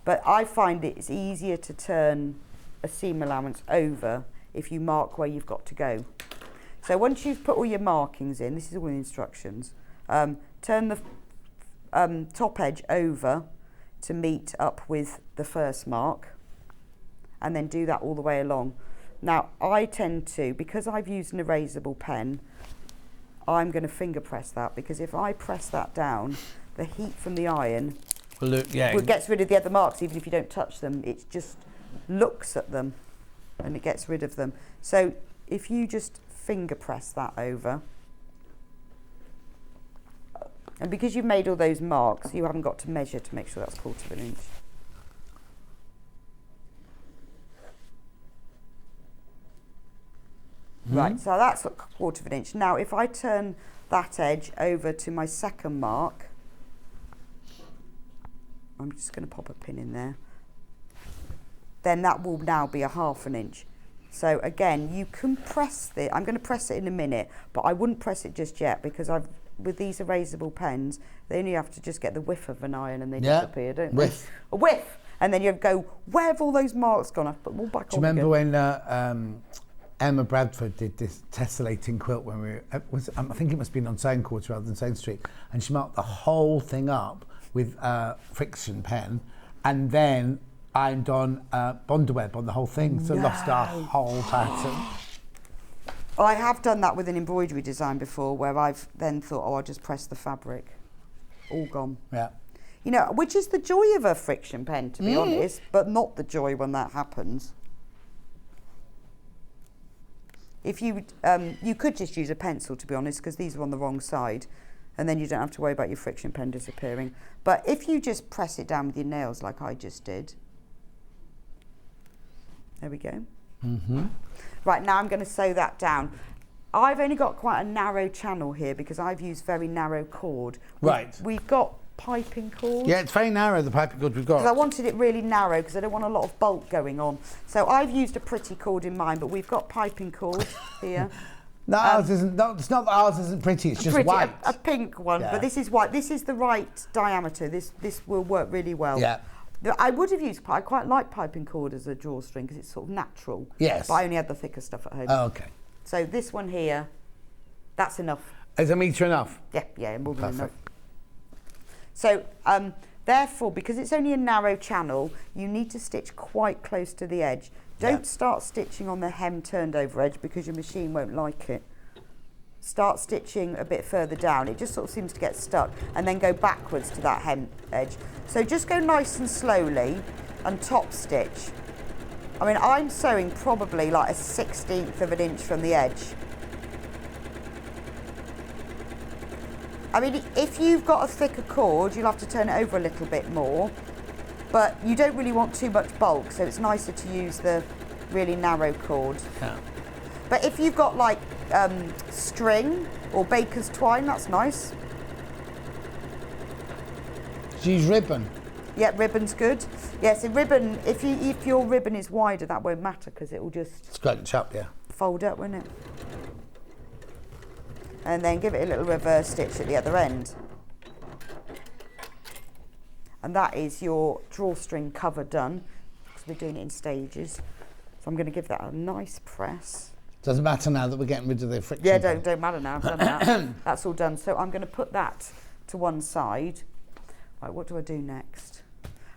But I find it's easier to turn a seam allowance over if you mark where you've got to go. So once you've put all your markings in, this is all the instructions, turn the top edge over to meet up with the first mark, and then do that all the way along. Now I tend to, because I've used an erasable pen, I'm going to finger press that, because if I press that down, the heat from the iron gets rid of the other marks. Even if you don't touch them, it just looks at them and it gets rid of them. So if you just finger press that over, and because you've made all those marks, you haven't got to measure to make sure that's 1/4 inch. Right, so that's 1/4 inch. Now if I turn that edge over to my second mark, I'm just going to pop a pin in there, then that will now be 1/2 inch. So again, you can press it. I'm going to press it in a minute, but I wouldn't press it just yet, because with these erasable pens, they only have to just get the whiff of an iron and they disappear, don't they? A whiff. And then you go, where have all those marks gone? I've put them all back on. Do you remember when Emma Bradford did this tessellating quilt when we were, I think it must have been on Sewing Quarter rather than Sewing Street, and she marked the whole thing up with friction pen, and then ironed on Bondaweb on the whole thing, so lost our whole pattern. I have done that with an embroidery design before, where I've then thought, oh, I'll just press the fabric. All gone. Yeah. You know, which is the joy of a friction pen, to be honest, but not the joy when that happens. If you you could just use a pencil, to be honest, because these are on the wrong side, and then you don't have to worry about your friction pen disappearing. But if you just press it down with your nails like I just did, there we go. Right, now I'm going to sew that down. I've only got quite a narrow channel here because I've used very narrow cord. We've got piping cord. Yeah, it's very narrow, the piping cord we've got. Because I wanted it really narrow, because I don't want a lot of bulk going on. So I've used a pretty cord in mine, but we've got piping cord here. No, ours isn't. No, it's not that ours isn't pretty. It's just pretty, white. a pink one, Yeah. but this is white. This is the right diameter. This will work really well. Yeah. I would have used. I quite like piping cord as a drawstring because it's sort of natural. Yes. But I only had the thicker stuff at home. Oh, okay. So this one here, that's enough. Is a metre enough? Yeah, more than enough. Perfect. So therefore, because it's only a narrow channel, you need to stitch quite close to the edge. Don't start stitching on the hem turned over edge, because your machine won't like it. Start stitching a bit further down. It just sort of seems to get stuck, and then go backwards to that hem edge. So just go nice and slowly and top stitch. I mean, I'm sewing probably like a 1/16 of an inch from the edge. I mean, if you've got a thicker cord, you'll have to turn it over a little bit more, but you don't really want too much bulk, so it's nicer to use the really narrow cord. Yeah. But if you've got like string or baker's twine, that's nice. Use ribbon. Yeah, ribbon's good. Yes, yeah, so ribbon, if your ribbon is wider, that won't matter because it will just scrunch up, yeah. Fold up, won't it? And then give it a little reverse stitch at the other end. And that is your drawstring cover done, because we're doing it in stages. So I'm going to give that a nice press. Doesn't matter now that we're getting rid of the friction. Yeah, don't matter now, I've done that. That's all done. So I'm going to put that to one side. Right, what do I do next?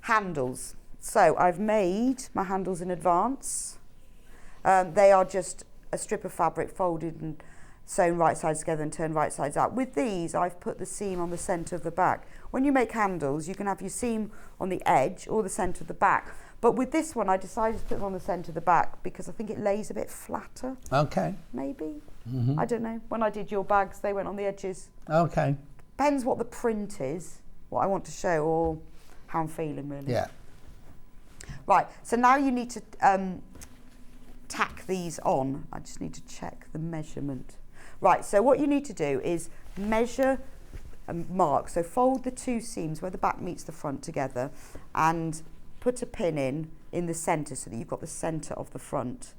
Handles. So I've made my handles in advance. They are just a strip of fabric folded and sewn right sides together and turned right sides out. With these, I've put the seam on the centre of the back. When you make handles, you can have your seam on the edge or the centre of the back. But with this one, I decided to put them on the centre of the back because I think it lays a bit flatter. Okay. Maybe. I don't know. When I did your bags, they went on the edges. Okay. Depends what the print is, what I want to show, or how I'm feeling, really. Yeah. Right, so now you need to tack these on. I just need to check the measurement. Right, so what you need to do is measure and mark. So fold the two seams where the back meets the front together and put a pin in the centre so that you've got the centre of the front.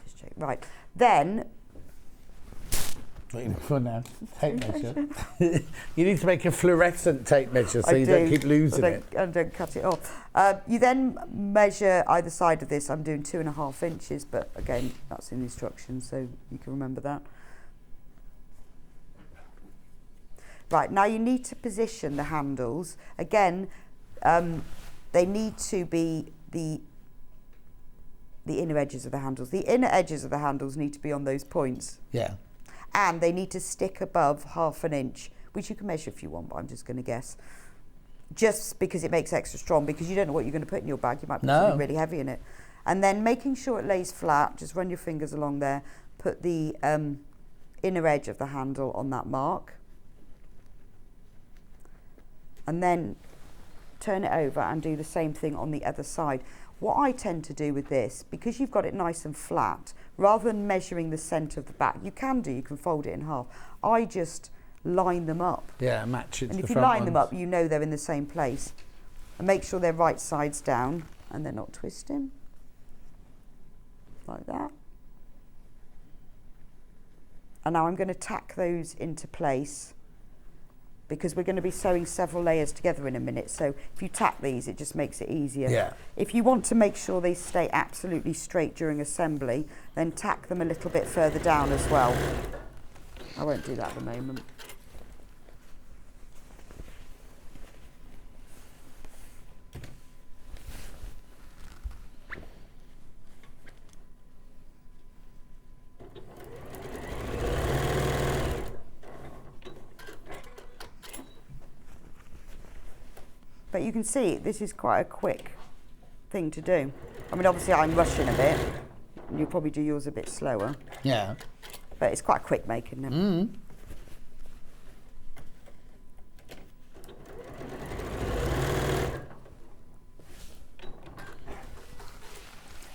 Just check. Right, then Waiting for now. Tape measure. You need to make a fluorescent tape measure so you don't keep losing it. And don't cut it off. You then measure either side of this. I'm doing 2.5 inches, but again, that's in the instructions, so you can remember that. Right, now you need to position the handles. Again, they need to be the inner edges of the handles. The inner edges of the handles need to be on those points. Yeah. And they need to stick above 1/2 inch, which you can measure if you want, but I'm just going to guess. Just because it makes extra strong, because you don't know what you're going to put in your bag. You might put something really heavy in it. And then making sure it lays flat, just run your fingers along there, put the inner edge of the handle on that mark. And then turn it over and do the same thing on the other side. What I tend to do with this, because you've got it nice and flat, rather than measuring the centre of the back, you can fold it in half. I just line them up. Yeah, match it to the front. And if you line them up, you know they're in the same place. And make sure they're right sides down and they're not twisting. Like that. And now I'm going to tack those into place, because we're going to be sewing several layers together in a minute. So if you tack these, it just makes it easier. Yeah. If you want to make sure they stay absolutely straight during assembly, then tack them a little bit further down as well. I won't do that at the moment. But you can see this is quite a quick thing to do. I mean, obviously I'm rushing a bit, and you'll probably do yours a bit slower. Yeah. But it's quite quick making them.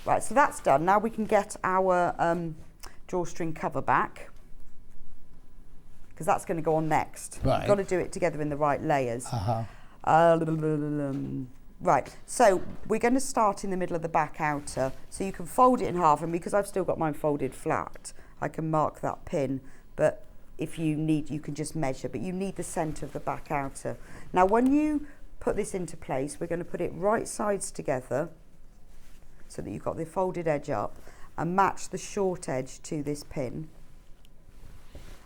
Right, so that's done. Now we can get our drawstring cover back, because that's going to go on next. Right. You've got to do it together in the right layers. Right, so we're going to start in the middle of the back outer, so you can fold it in half, and because I've still got mine folded flat, I can mark that pin, but if you need, you can just measure, but you need the centre of the back outer. Now when you put this into place, we're going to put it right sides together, so that you've got the folded edge up, and match the short edge to this pin.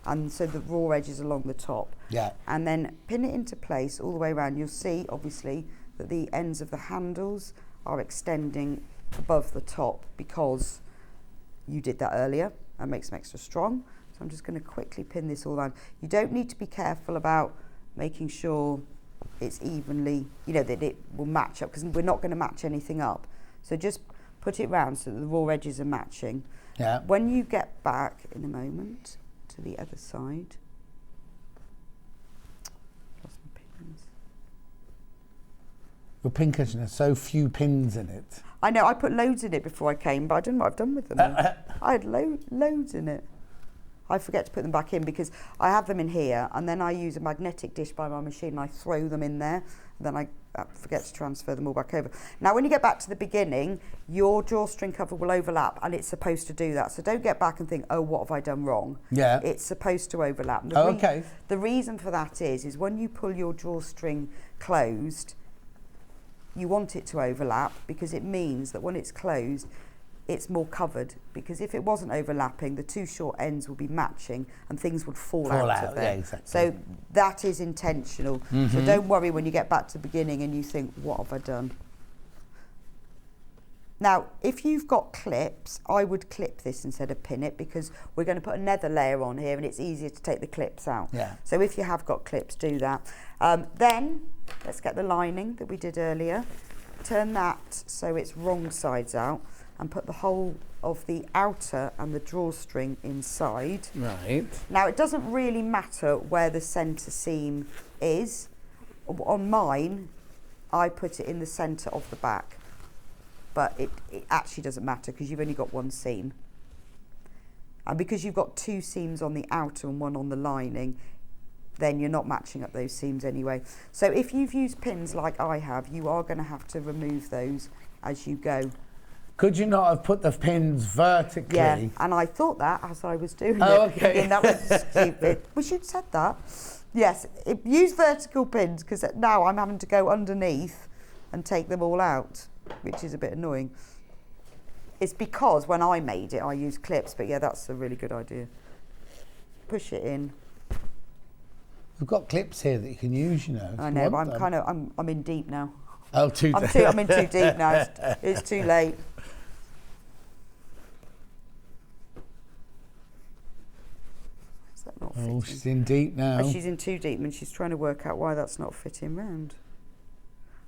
And so the raw edge is along the top. Yeah. And then pin it into place all the way around. You'll see, obviously, that the ends of the handles are extending above the top because you did that earlier and makes them extra strong. So I'm just going to quickly pin this all around. You don't need to be careful about making sure it's evenly, you know, that it will match up, because we're not going to match anything up. So just put it round so that the raw edges are matching. Yeah. When you get back in a moment to the other side, lost my pins. Your pin cushion has so few pins in it. I know, I put loads in it before I came, but I don't know what I've done with them. I had loads in it. I forget to put them back in because I have them in here, and then I use a magnetic dish by my machine and I throw them in there, and then I forget to transfer them all back over. Now when you get back to the beginning, your drawstring cover will overlap, and it's supposed to do that. So don't get back and think, oh, what have I done wrong? Yeah. It's supposed to overlap. Okay. The reason for that is when you pull your drawstring closed, you want it to overlap because it means that when it's closed, it's more covered, because if it wasn't overlapping, the two short ends would be matching and things would fall out of there. Yeah, exactly. So that is intentional. So don't worry when you get back to the beginning and you think, what have I done? Now, if you've got clips, I would clip this instead of pin it, because we're going to put another layer on here and it's easier to take the clips out. Yeah. So if you have got clips, do that. Then let's get the lining that we did earlier. Turn that so it's wrong sides out, and put the whole of the outer and the drawstring inside. Right. Now, it doesn't really matter where the centre seam is. On mine, I put it in the centre of the back, but it actually doesn't matter because you've only got one seam. And because you've got two seams on the outer and one on the lining, then you're not matching up those seams anyway. So if you've used pins like I have, you are going to have to remove those as you go. Could you not have put the pins vertically? Yeah, and I thought that as I was doing it. Okay. And that was stupid. We should have said that. Yes, use vertical pins, because now I'm having to go underneath and take them all out, which is a bit annoying. It's because when I made it, I used clips, but yeah, that's a really good idea. Push it in. We've got clips here that you can use, you know. I know, but I'm in deep now. Oh, I'm in too deep now. It's too late. Is that not fitting? Oh, she's in deep now. Oh, she's in too deep, and she's trying to work out why that's not fitting round.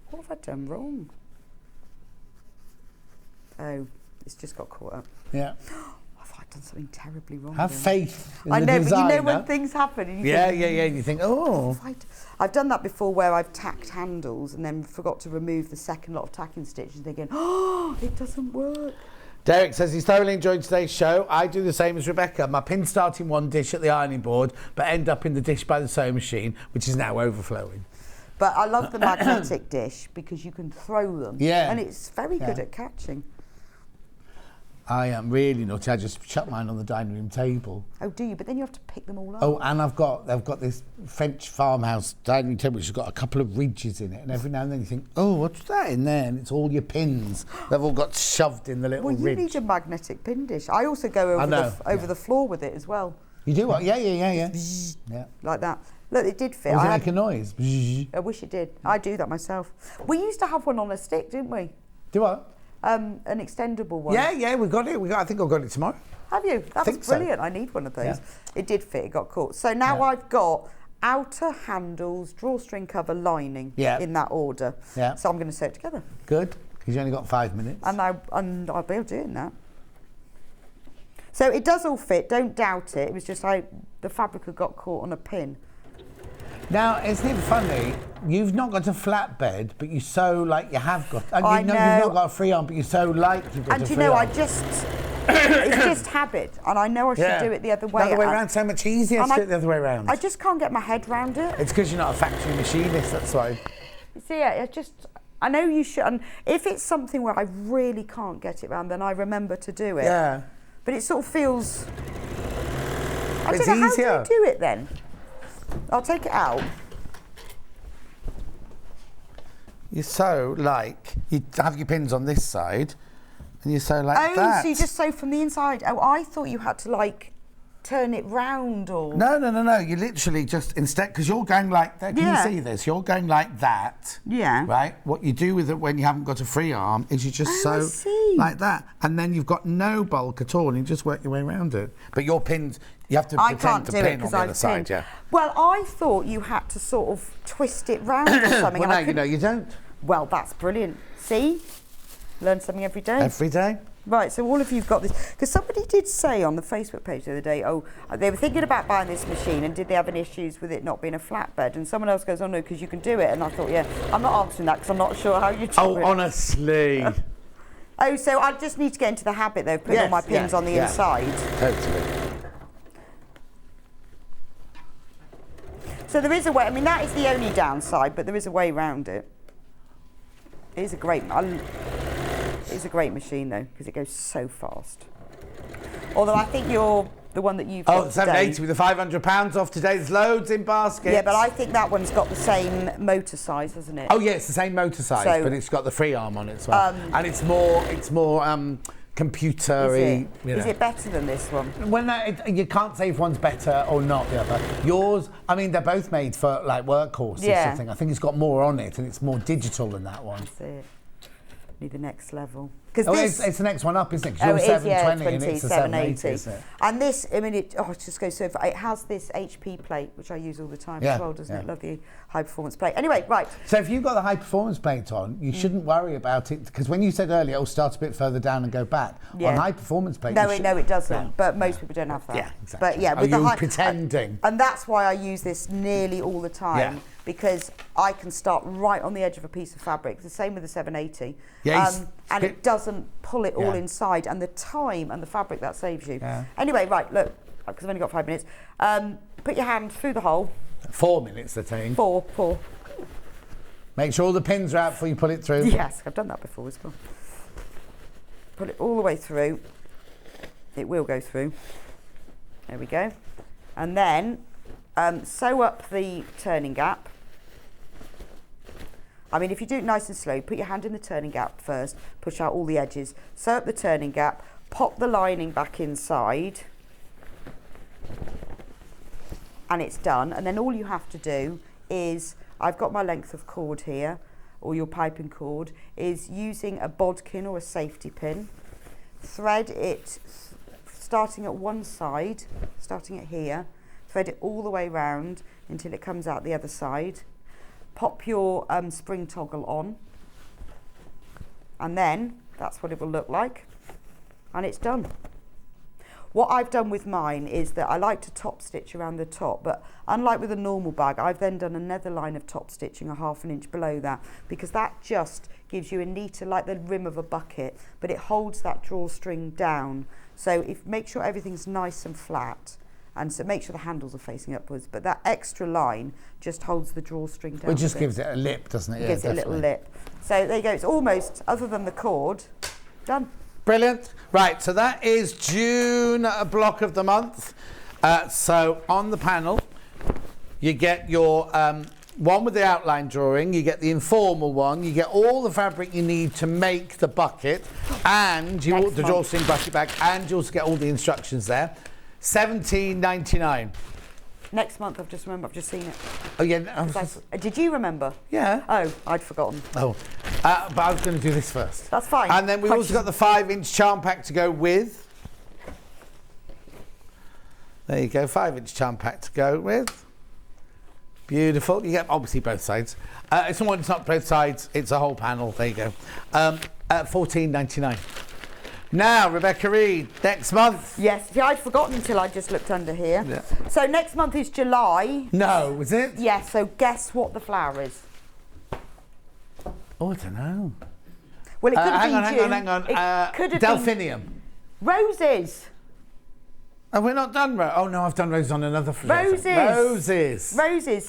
What have I done wrong? Oh, it's just got caught up. Yeah. Have I done something terribly wrong? Have faith in I the know, designer. but you know when things happen. And you think, yeah. You think, oh. I've done that before, where I've tacked handles and then forgot to remove the second lot of tacking stitches, thinking, oh, it doesn't work. Derek says he's thoroughly enjoyed today's show. I do the same as Rebecca. My pins start in one dish at the ironing board, but end up in the dish by the sewing machine, which is now overflowing. But I love the magnetic dish because you can throw them. Yeah. And it's very good at catching. I am really naughty. I just chuck mine on the dining room table. Oh, do you? But then you have to pick them all up. Oh, and they've got this French farmhouse dining room table which has got a couple of ridges in it, and every now and then you think, oh, what's that in there? And it's all your pins. They've all got shoved in the little ridge. Well, you need a magnetic pin dish. I also go over the floor with it as well. You do what? Yeah. Like that. Look, it did fit. Does it make a noise? I wish it did. I do that myself. We used to have one on a stick, didn't we? Do what? An extendable one. Yeah, we got it. I think I've got it tomorrow. Have you? That was brilliant. I need one of those. Yeah. It did fit. It got caught. So now I've got outer handles, drawstring cover, lining in that order. Yeah. So I'm going to sew it together. Good, because you only got 5 minutes. And I'll be able to do that. So it does all fit. Don't doubt it. It was just the fabric had got caught on a pin. Now, isn't it funny? You've not got a flatbed, but you sew like you have got. And I know. You've not got a free arm, but you sew like you've got a free arm. And it's just habit. And I know I should do it the other way. The other way around, so much easier to do it the other way around. I just can't get my head round it. It's because you're not a factory machinist, that's why. See, I know you should. And if it's something where I really can't get it round, then I remember to do it. Yeah. But it sort of feels... It's easier. How do you do it then? I'll take it out. You sew like, you have your pins on this side, and you sew like that. Oh, so you just sew from the inside. Oh, I thought you had to like turn it round or... No. You literally just, instead, because you're going like that. Can you see this? You're going like that. Yeah. Right? What you do with it when you haven't got a free arm is you just sew like that. And then you've got no bulk at all, and you just work your way around it. But your pins, you have to pretend to pin on the other side, yeah. Well, I thought you had to sort of twist it round or something. Well, no, you don't. Well, that's brilliant. See? Learn something every day. Every day. Right, so all of you've got this. Because somebody did say on the Facebook page the other day, they were thinking about buying this machine and did they have any issues with it not being a flatbed? And someone else goes, oh no, because you can do it. And I thought, yeah, I'm not answering that because I'm not sure how you do it. Oh, honestly. So I just need to get into the habit, though, of putting all my pins on the inside. Totally. So there is a way, I mean, that is the only downside, but there is a way around it. It is a great machine, though, because it goes so fast. Although I think you're the one that you've got today. £7.80 with the £500 off today. There's loads in baskets. Yeah, but I think that one's got the same motor size, hasn't it? Oh yeah, it's the same motor size, So- but it's got the free arm on it as well, and it's more computer-y. Is it better than this one? You can't say if one's better or not the other. Yours, I mean, they're both made for like workhorses. Yeah. I think it's got more on it, and it's more digital than that one. That's it. Need the next level. It's the next one up, isn't it? 'Cause Oh, you're it is, 720 and it's a 780, isn't it? And this, I mean, it just goes so far. It has this HP plate, which I use all the time as well, doesn't it? Love the high performance plate. Anyway, right. So if you've got the high performance plate on, you shouldn't worry about it, because when you said earlier, it'll start a bit further down and go back. Yeah. On high performance plate, No, it doesn't. But most people don't have that. Yeah, exactly. But yeah, Are you pretending? And that's why I use this nearly all the time. Yeah. Because I can start right on the edge of a piece of fabric. It's the same with the 780. Yes. And it doesn't pull it all inside. And the time and the fabric that saves you. Yeah. Anyway, right, look, because I've only got 5 minutes. Put your hand through the hole. 4 minutes, they're saying. Four. Make sure all the pins are out before you pull it through. Yes, I've done that before as well. Put it all the way through. It will go through. There we go. And then sew up the turning gap. I mean, if you do it nice and slow, put your hand in the turning gap first, push out all the edges, sew up the turning gap, pop the lining back inside, and it's done. And then all you have to do is, I've got my length of cord here, or your piping cord, is using a bodkin or a safety pin, thread it starting at one side, starting at here, thread it all the way round until it comes out the other side. Pop your spring toggle on, and then that's what it will look like, and it's done. What I've done with mine is that I like to top stitch around the top, but unlike with a normal bag, I've then done another line of top stitching a ½ inch below that, because that just gives you a neater, like the rim of a bucket, but it holds that drawstring down. So make sure everything's nice and flat. And so make sure the handles are facing upwards. But that extra line just holds the drawstring down. It just gives it a lip, doesn't it? It gives it a little lip. So there you go. It's almost, other than the cord, done. Brilliant. Right, so that is June block of the month. So on the panel, you get your one with the outline drawing, you get the informal one, you get all the fabric you need to make the bucket, and the drawstring bucket bag, and you also get all the instructions there. $17.99. Next month, I've just seen it. Oh yeah. Did you remember? Yeah. Oh, I'd forgotten. Oh, but I was going to do this first. That's fine. And then we've also got the 5-inch charm pack to go with. There you go, 5-inch charm pack to go with. Beautiful. You get obviously both sides. It's not both sides. It's a whole panel. There you go. $14.99. Now, Rebecca Reid, next month. Yes, see, I'd forgotten until I just looked under here. Yeah. So next month is July. No, is it? Yes, so guess what the flower is? Oh, I don't know. Well, it could have been June. Hang on. It could have Delphinium. Roses. Oh, we're not done. Oh, no, I've done roses on another flower. Roses.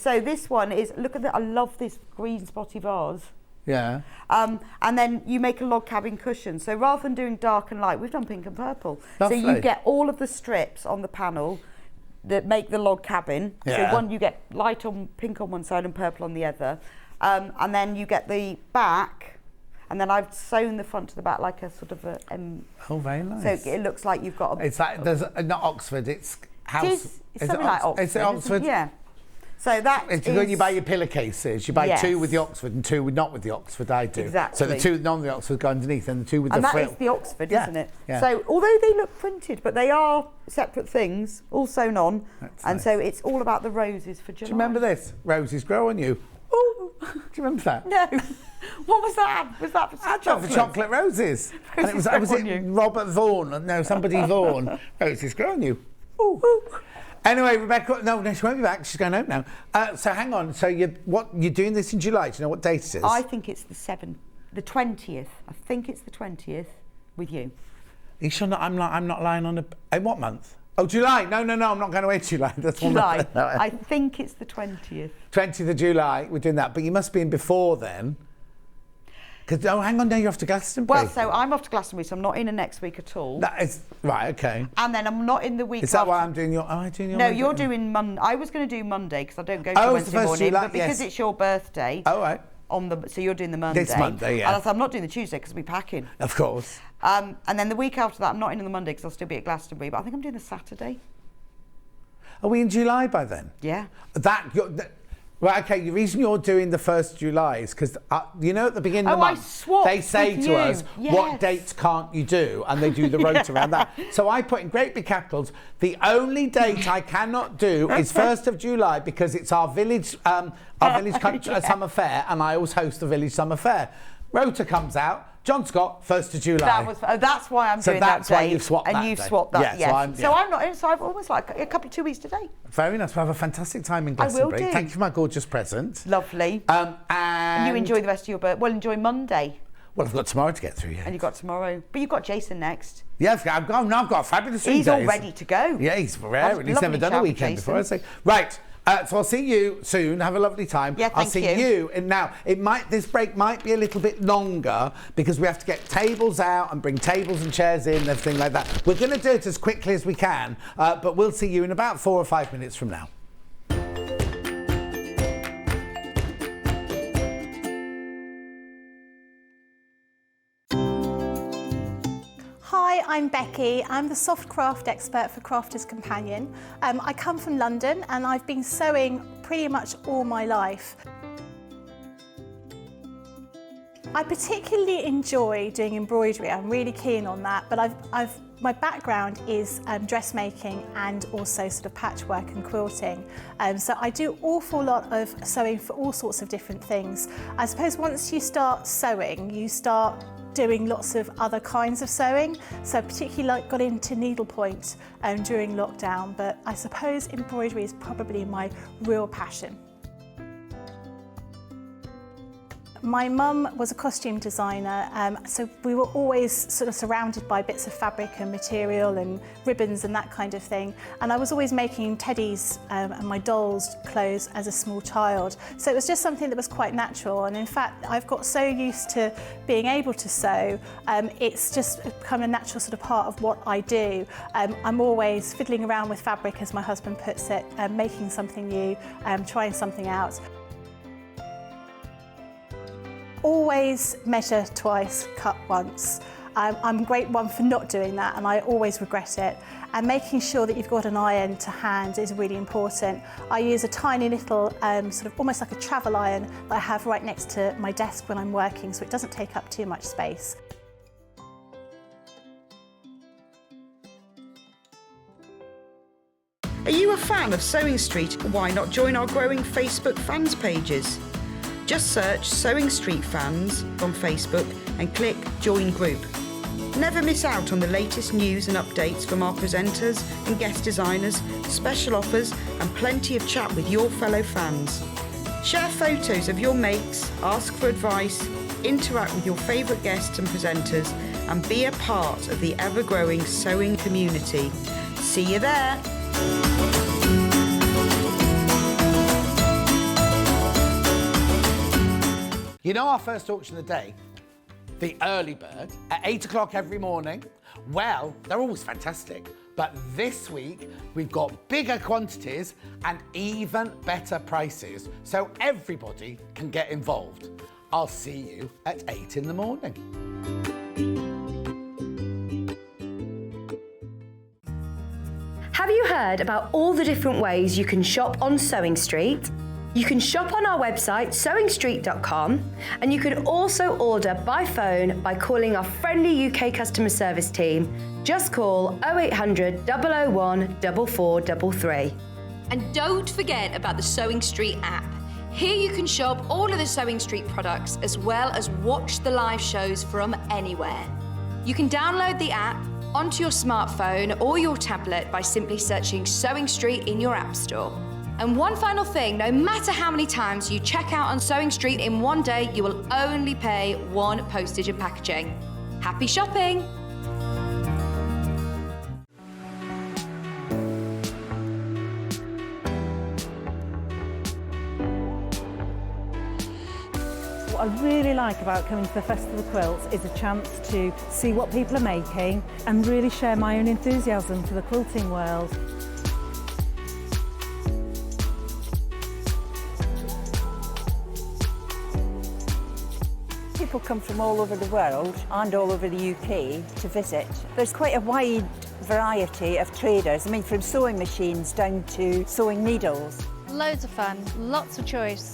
So this one is, look at that. I love this green spotty vase. Yeah. And then you make a log cabin cushion. So rather than doing dark and light, we've done pink and purple. Lovely. So you get all of the strips on the panel that make the log cabin. Yeah. So you get pink on one side and purple on the other. And then you get the back, and then I've sewn the front to the back like a sort of a... oh, very nice. So it looks like you've got a... It's like, there's not Oxford, it's house... It's something like Oxford. Is it Oxford? Yeah. So that it's when you buy your pillowcases, you buy two with the Oxford and two with not with the Oxford. I do. Exactly. So the two with none of the Oxford go underneath, and the two with the frill. And that is the Oxford, isn't it? Yeah. So although they look printed, but they are separate things, all sewn on. That's and nice. so it's all about the roses for July. Do you remember this? Roses grow on you Oh, do you remember that? No. What was that? Was that for For chocolate roses. And it was it Robert Vaughan? No, somebody Vaughan. Roses grow on you. Ooh. Anyway, Rebecca, no, she won't be back. She's going home now. So hang on. So you're doing this in July? Do you know what date it is? I think it's the 20th. I think it's the 20th with you. Are you sure? I'm not lying on in what month? Oh, July. No, I'm not going away to July. That's July. One month. I think it's the 20th. 20th of July. We're doing that, but you must be in before then. Because hang on, now you're off to Glastonbury. Well, so I'm off to Glastonbury, so I'm not in next week at all. That is right. Okay. And then I'm not in the week. Is that why I'm doing your? Am I doing your? No, Monday? You're doing Monday. I was going to do Monday because I don't go to Wednesday morning. July, but because it's your birthday. Oh right. So you're doing the Monday. This Monday, yeah. And I thought I'm not doing the Tuesday because we're packing. Of course. And then the week after that, I'm not in on the Monday because I'll still be at Glastonbury. But I think I'm doing the Saturday. Are we in July by then? Yeah. Right, okay, the reason you're doing the 1st of July is because, you know, at the beginning of the month, they say to us, what dates can't you do? And they do the rota around that. So I put in great big capitals, the only date I cannot do is 1st of July because it's our village summer fair, and I always host the village summer fair. Rota comes out. John Scott, 1st of July. That's why I'm doing that day. So that's why you've swapped that. And you've swapped that, yes. So I'm not in, so I've almost like a couple of 2 weeks today. Very nice. We'll have a fantastic time in Glastonbury. I will do. Thank you for my gorgeous present. Lovely. And you enjoy the rest of your birthday. Well, enjoy Monday. Well, I've got tomorrow to get through, yeah. And you've got tomorrow. But you've got Jason next. Yeah, I've got a fabulous 3 days. He's all ready to go. Yeah, he's rare and he's never done a weekend before. Right. So I'll see you soon. Have a lovely time. Yeah, I'll see you. And now this break might be a little bit longer because we have to get tables out and bring tables and chairs in and everything like that. We're going to do it as quickly as we can, but we'll see you in about 4 or 5 minutes from now. Hi, I'm Becky. I'm the soft craft expert for Crafters Companion. I come from London and I've been sewing pretty much all my life. I particularly enjoy doing embroidery. I'm really keen on that, but my background is dressmaking and also sort of patchwork and quilting. So I do an awful lot of sewing for all sorts of different things. I suppose once you start sewing, you start doing lots of other kinds of sewing. So particularly got into needlepoint during lockdown, but I suppose embroidery is probably my real passion. My mum was a costume designer, so we were always sort of surrounded by bits of fabric and material and ribbons and that kind of thing. And I was always making teddies and my dolls' clothes as a small child. So it was just something that was quite natural. And in fact, I've got so used to being able to sew, it's just become a natural sort of part of what I do. I'm always fiddling around with fabric, as my husband puts it, making something new, trying something out. Always measure twice, cut once. I'm a great one for not doing that, and I always regret it. And making sure that you've got an iron to hand is really important. I use a tiny little, sort of almost like a travel iron that I have right next to my desk when I'm working, so it doesn't take up too much space. Are you a fan of Sewing Street? Why not join our growing Facebook fans pages? Just search Sewing Street Fans on Facebook and click Join Group. Never miss out on the latest news and updates from our presenters and guest designers, special offers and plenty of chat with your fellow fans. Share photos of your makes, ask for advice, interact with your favourite guests and presenters and be a part of the ever-growing sewing community. See you there! You know our first auction of the day? The early bird at 8 o'clock every morning? Well, they're always fantastic. But this week, we've got bigger quantities and even better prices, so everybody can get involved. I'll see you at 8 in the morning. Have you heard about all the different ways you can shop on Sewing Street? You can shop on our website, sewingstreet.com, and you can also order by phone by calling our friendly UK customer service team. Just call 0800 001 4433. And don't forget about the Sewing Street app. Here you can shop all of the Sewing Street products as well as watch the live shows from anywhere. You can download the app onto your smartphone or your tablet by simply searching Sewing Street in your app store. And one final thing, no matter how many times you check out on Sewing Street in one day, you will only pay one postage and packaging. Happy shopping! What I really like about coming to the Festival of Quilts is a chance to see what people are making and really share my own enthusiasm for the quilting world. People come from all over the world and all over the UK to visit. There's quite a wide variety of traders. I mean, from sewing machines down to sewing needles. Loads of fun, lots of choice.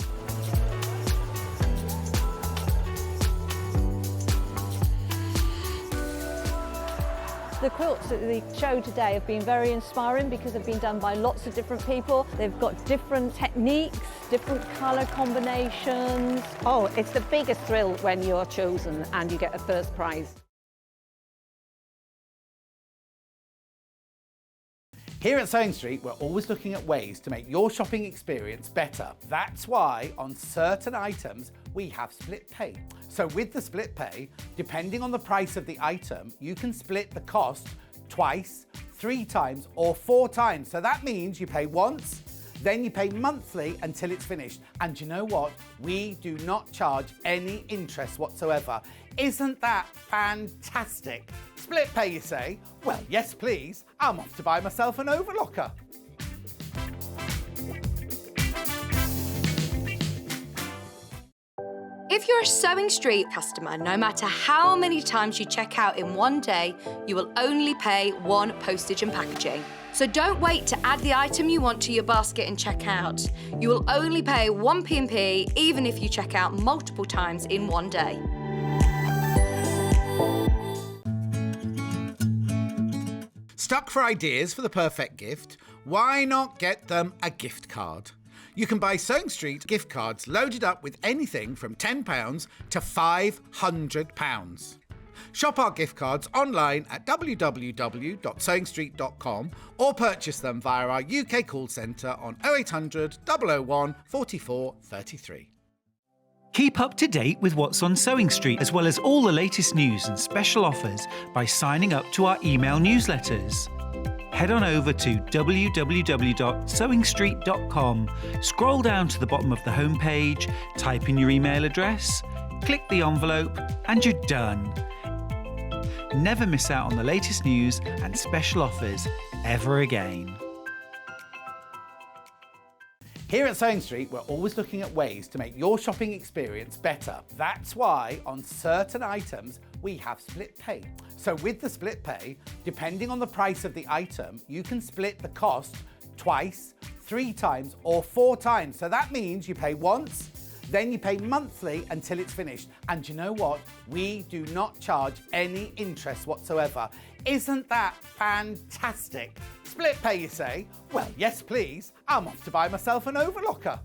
The quilts at the show today have been very inspiring because they've been done by lots of different people. They've got different techniques, different colour combinations. Oh, it's the biggest thrill when you're chosen and you get a first prize. Here at Sewing Street, we're always looking at ways to make your shopping experience better. That's why on certain items, we have split pay. So with the split pay, depending on the price of the item, you can split the cost twice, 3 times, or 4 times. So that means you pay once, then you pay monthly until it's finished. And you know what? We do not charge any interest whatsoever. Isn't that fantastic? Split pay, you say? Well, yes, please. I'm off to buy myself an overlocker. If you're a Sewing Street customer, no matter how many times you check out in one day, you will only pay one postage and packaging. So don't wait to add the item you want to your basket and check out. You will only pay one P&P even if you check out multiple times in one day. Stuck for ideas for the perfect gift? Why not get them a gift card? You can buy Sewing Street gift cards loaded up with anything from £10 to £500. Shop our gift cards online at www.sewingstreet.com or purchase them via our UK call centre on 0800 001 44 33. Keep up to date with what's on Sewing Street, as well as all the latest news and special offers by signing up to our email newsletters. Head on over to www.sewingstreet.com, scroll down to the bottom of the homepage, type in your email address, click the envelope, and you're done. Never miss out on the latest news and special offers ever again. Here at Sewing Street, we're always looking at ways to make your shopping experience better. That's why on certain items, we have split pay. So with the split pay, depending on the price of the item, you can split the cost twice, 3 times, or 4 times. So that means you pay once, then you pay monthly until it's finished. And you know what? We do not charge any interest whatsoever. Isn't that fantastic? Split pay, you say? Well, yes, please. I'm off to buy myself an overlocker.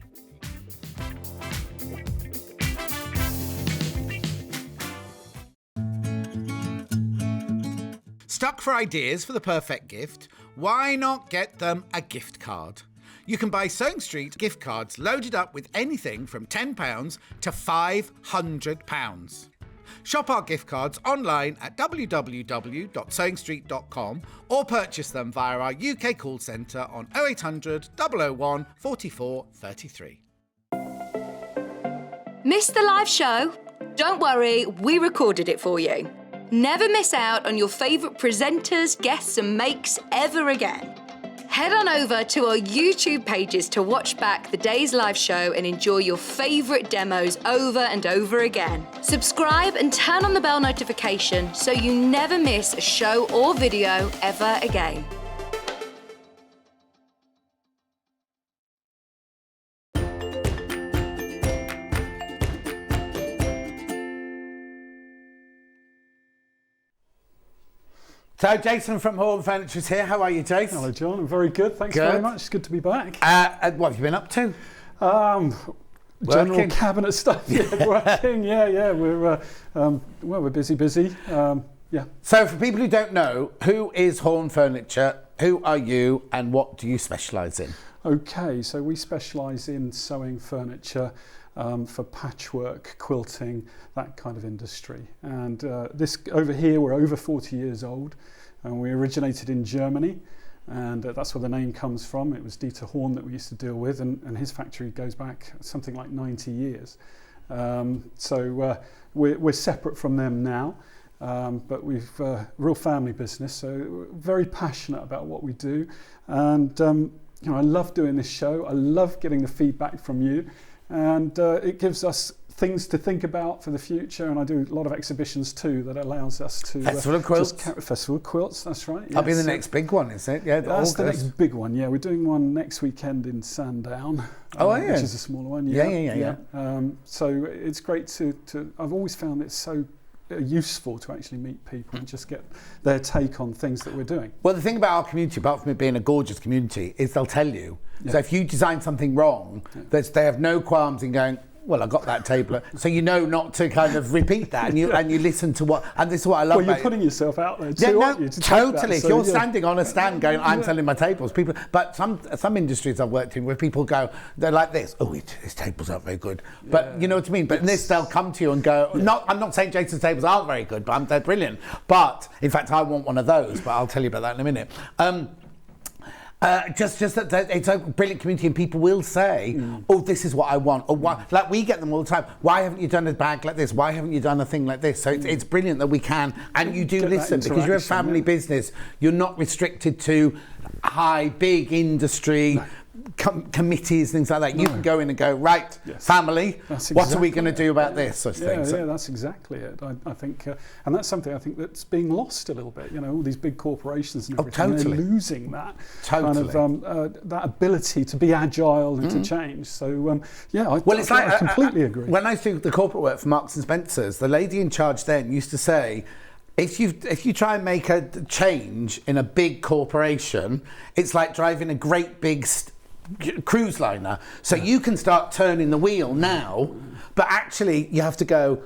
Stuck for ideas for the perfect gift? Why not get them a gift card? You can buy Sewing Street gift cards loaded up with anything from £10 to £500. Shop our gift cards online at www.sewingstreet.com or purchase them via our UK call centre on 0800 001 44 33. Missed the live show? Don't worry, we recorded it for you. Never miss out on your favourite presenters, guests and makes ever again. Head on over to our YouTube pages to watch back the day's live show and enjoy your favourite demos over and over again. Subscribe and turn on the bell notification so you never miss a show or video ever again. So Jason from Hall Furniture is here. How are you, Jason? Hello, John. I'm very good. Thanks very much. It's good to be back. What have you been up to? general cabinet stuff. Yeah, working. Yeah. We're busy. Yeah. So for people who don't know, who is Horn Furniture? Who are you, and what do you specialise in? Okay, so we specialise in sewing furniture for patchwork, quilting, that kind of industry. And this over here, we're over 40 years old, and we originated in Germany, and that's where the name comes from. It was Dieter Horn that we used to deal with, and his factory goes back something like 90 years. So we're separate from them now. But we've real family business, so we're very passionate about what we do, and I love doing this show. I love getting the feedback from you, and it gives us things to think about for the future. And I do a lot of exhibitions too that allows us to Festival of Quilts. Festival of Quilts, that's right. That'll be the next big one, is it? Yeah, that's the next big one. Yeah, we're doing one next weekend in Sandown. Which is a smaller one. Yeah. So it's great to. I've always found it so useful to actually meet people and just get their take on things that we're doing. Well, the thing about our community, apart from it being a gorgeous community, is they'll tell you. Yeah. So if you design something wrong, they have no qualms in going, well, I got that table, so you know not to kind of repeat that, and you listen to what, and this is what I love. Well, you're putting yourself out there too, aren't you? Totally. If you're standing on a stand going, I'm selling my tables, people. But some industries I've worked in where people go, they're like this. Oh, his tables aren't very good. But you know what I mean. But in this, they'll come to you and go. I'm not saying Jason's tables aren't very good, but they're brilliant. But in fact, I want one of those. But I'll tell you about that in a minute. Just that it's a brilliant community, and people will say, oh, this is what I want, or why, like we get them all the time, why haven't you done a bag like this, why haven't you done a thing like this? So it's brilliant that we can, and you do listen, because you're a family business, you're not restricted to big industry committees, things like that. You can go in and go, right, family, what are we going to do about this? Yeah, that's exactly it. I think, and that's something I think that's being lost a little bit. All these big corporations and everything, they're losing that kind of that ability to be agile and to change. So I completely agree. When I used to do the corporate work for Marks and Spencer's, the lady in charge then used to say, if you try and make a change in a big corporation, it's like driving a great big cruise liner. So you can start turning the wheel now, but actually you have to go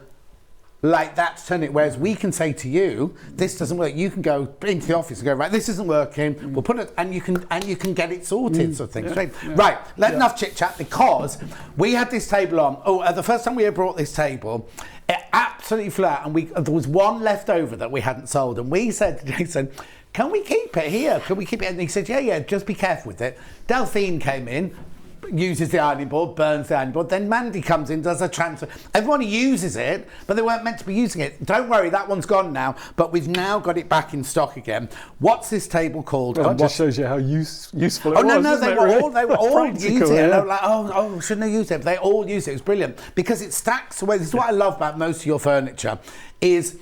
like that to turn it. Whereas we can say to you, this doesn't work. You can go into the office and go, right, this isn't working. We'll put it, and you can get it sorted. Sort of thing. Right. Enough chit chat, because we had this table on. The first time we brought this table, it absolutely flew out, and there was one left over that we hadn't sold, and we said to Jason, can we keep it here? Can we keep it? And he said, yeah, just be careful with it. Delphine came in, uses the ironing board, burns the ironing board. Then Mandy comes in, does a transfer. Everyone uses it, but they weren't meant to be using it. Don't worry, that one's gone now, but we've now got it back in stock again. What's this table called? Well, that just shows you how useful it was. No, they were all using it. They were like, shouldn't I use it? But they all use it. It was brilliant, because it stacks away. This is what I love about most of your furniture, is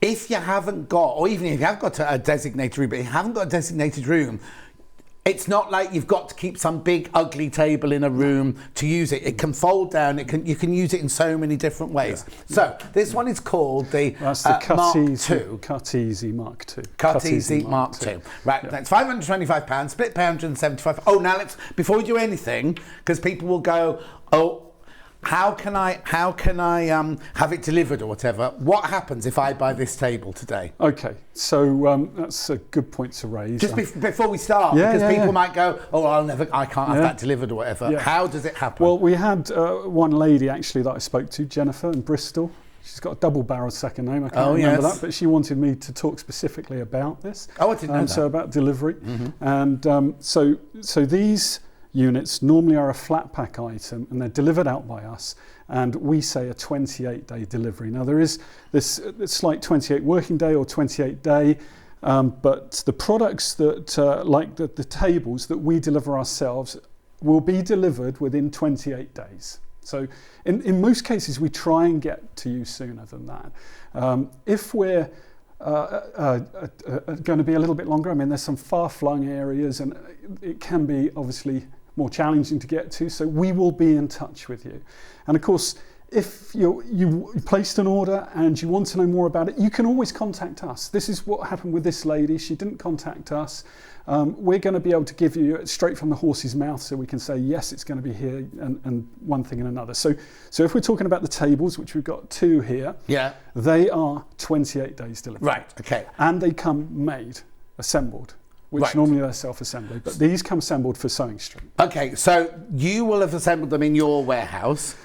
if you haven't got, or even if you have got a designated room, but if you haven't got a designated room, it's not like you've got to keep some big ugly table in a room to use it. It can fold down. You can use it in so many different ways. So this one is called the Mark II. Cut Easy Mark II. Cut Easy Mark II. Right, that's £525, split pay £175. Oh, now before we do anything, because people will go, how can I have it delivered or whatever? What happens if I buy this table today? Okay, so that's a good point to raise. Just before we start, because people might go, I can't have that delivered or whatever. Yeah. How does it happen? Well, we had one lady actually that I spoke to, Jennifer in Bristol. She's got a double-barreled second name. I can't remember that, but she wanted me to talk specifically about this. Oh, I didn't know that. So about delivery, and so these units normally are a flat pack item, and they're delivered out by us, and we say a 28-day delivery. Now there is this slight 28 working day or 28 day, but the products that like the tables that we deliver ourselves will be delivered within 28 days. So in most cases we try and get to you sooner than that. If we're going to be a little bit longer, I mean there's some far-flung areas, and it can be obviously more challenging to get to, so we will be in touch with you. And of course, if you placed an order and you want to know more about it, you can always contact us. This is what happened with this lady. She didn't contact us. We're going to be able to give you it straight from the horse's mouth, so we can say, yes, it's going to be here, and one thing and another. So if we're talking about the tables, which we've got 2 here, they are 28 days delivery. Right, okay. And they come made, assembled, which normally they're self-assembly, but these come assembled for Sewing Street. Okay, so you will have assembled them in your warehouse,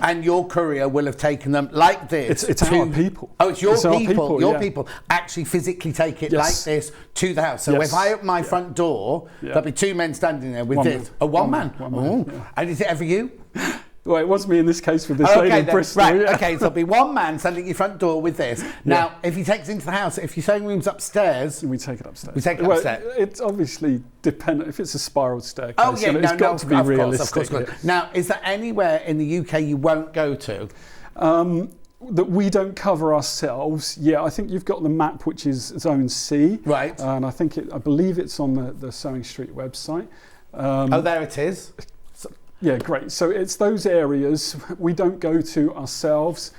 and your courier will have taken them like this. It's our people. Oh, it's your people. Your yeah. people actually physically take it like this to the house. So if I open my front door, there'll be 2 men standing there with this. One man. And is it ever you? Well, it was me in this case with this lady in Bristol. Right, okay, so there'll be 1 man standing at your front door with this. Now, if he takes it into the house, if your sewing room's upstairs... We take it upstairs. We take it upstairs. It's obviously dependent. If it's a spiral staircase, it's got to be realistic. Of course. Now, is there anywhere in the UK you won't go to? That we don't cover ourselves. Yeah, I think you've got the map, which is Zone C. Right. And I believe it's on the Sewing Street website. Oh, there it is. Yeah, great. So it's those areas we don't go to ourselves.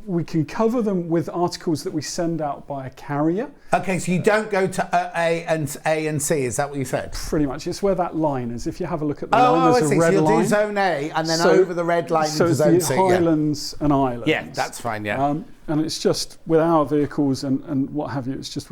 We can cover them with articles that we send out by a carrier. Okay, so you don't go to A and C, is that what you said? Pretty much. It's where that line is. If you have a look at the line, there's a red line. So you'll do Zone A and then over the red line into Zone C. So the Highlands and Islands. Yeah, that's fine, yeah. And it's just with our vehicles and what have you, it's just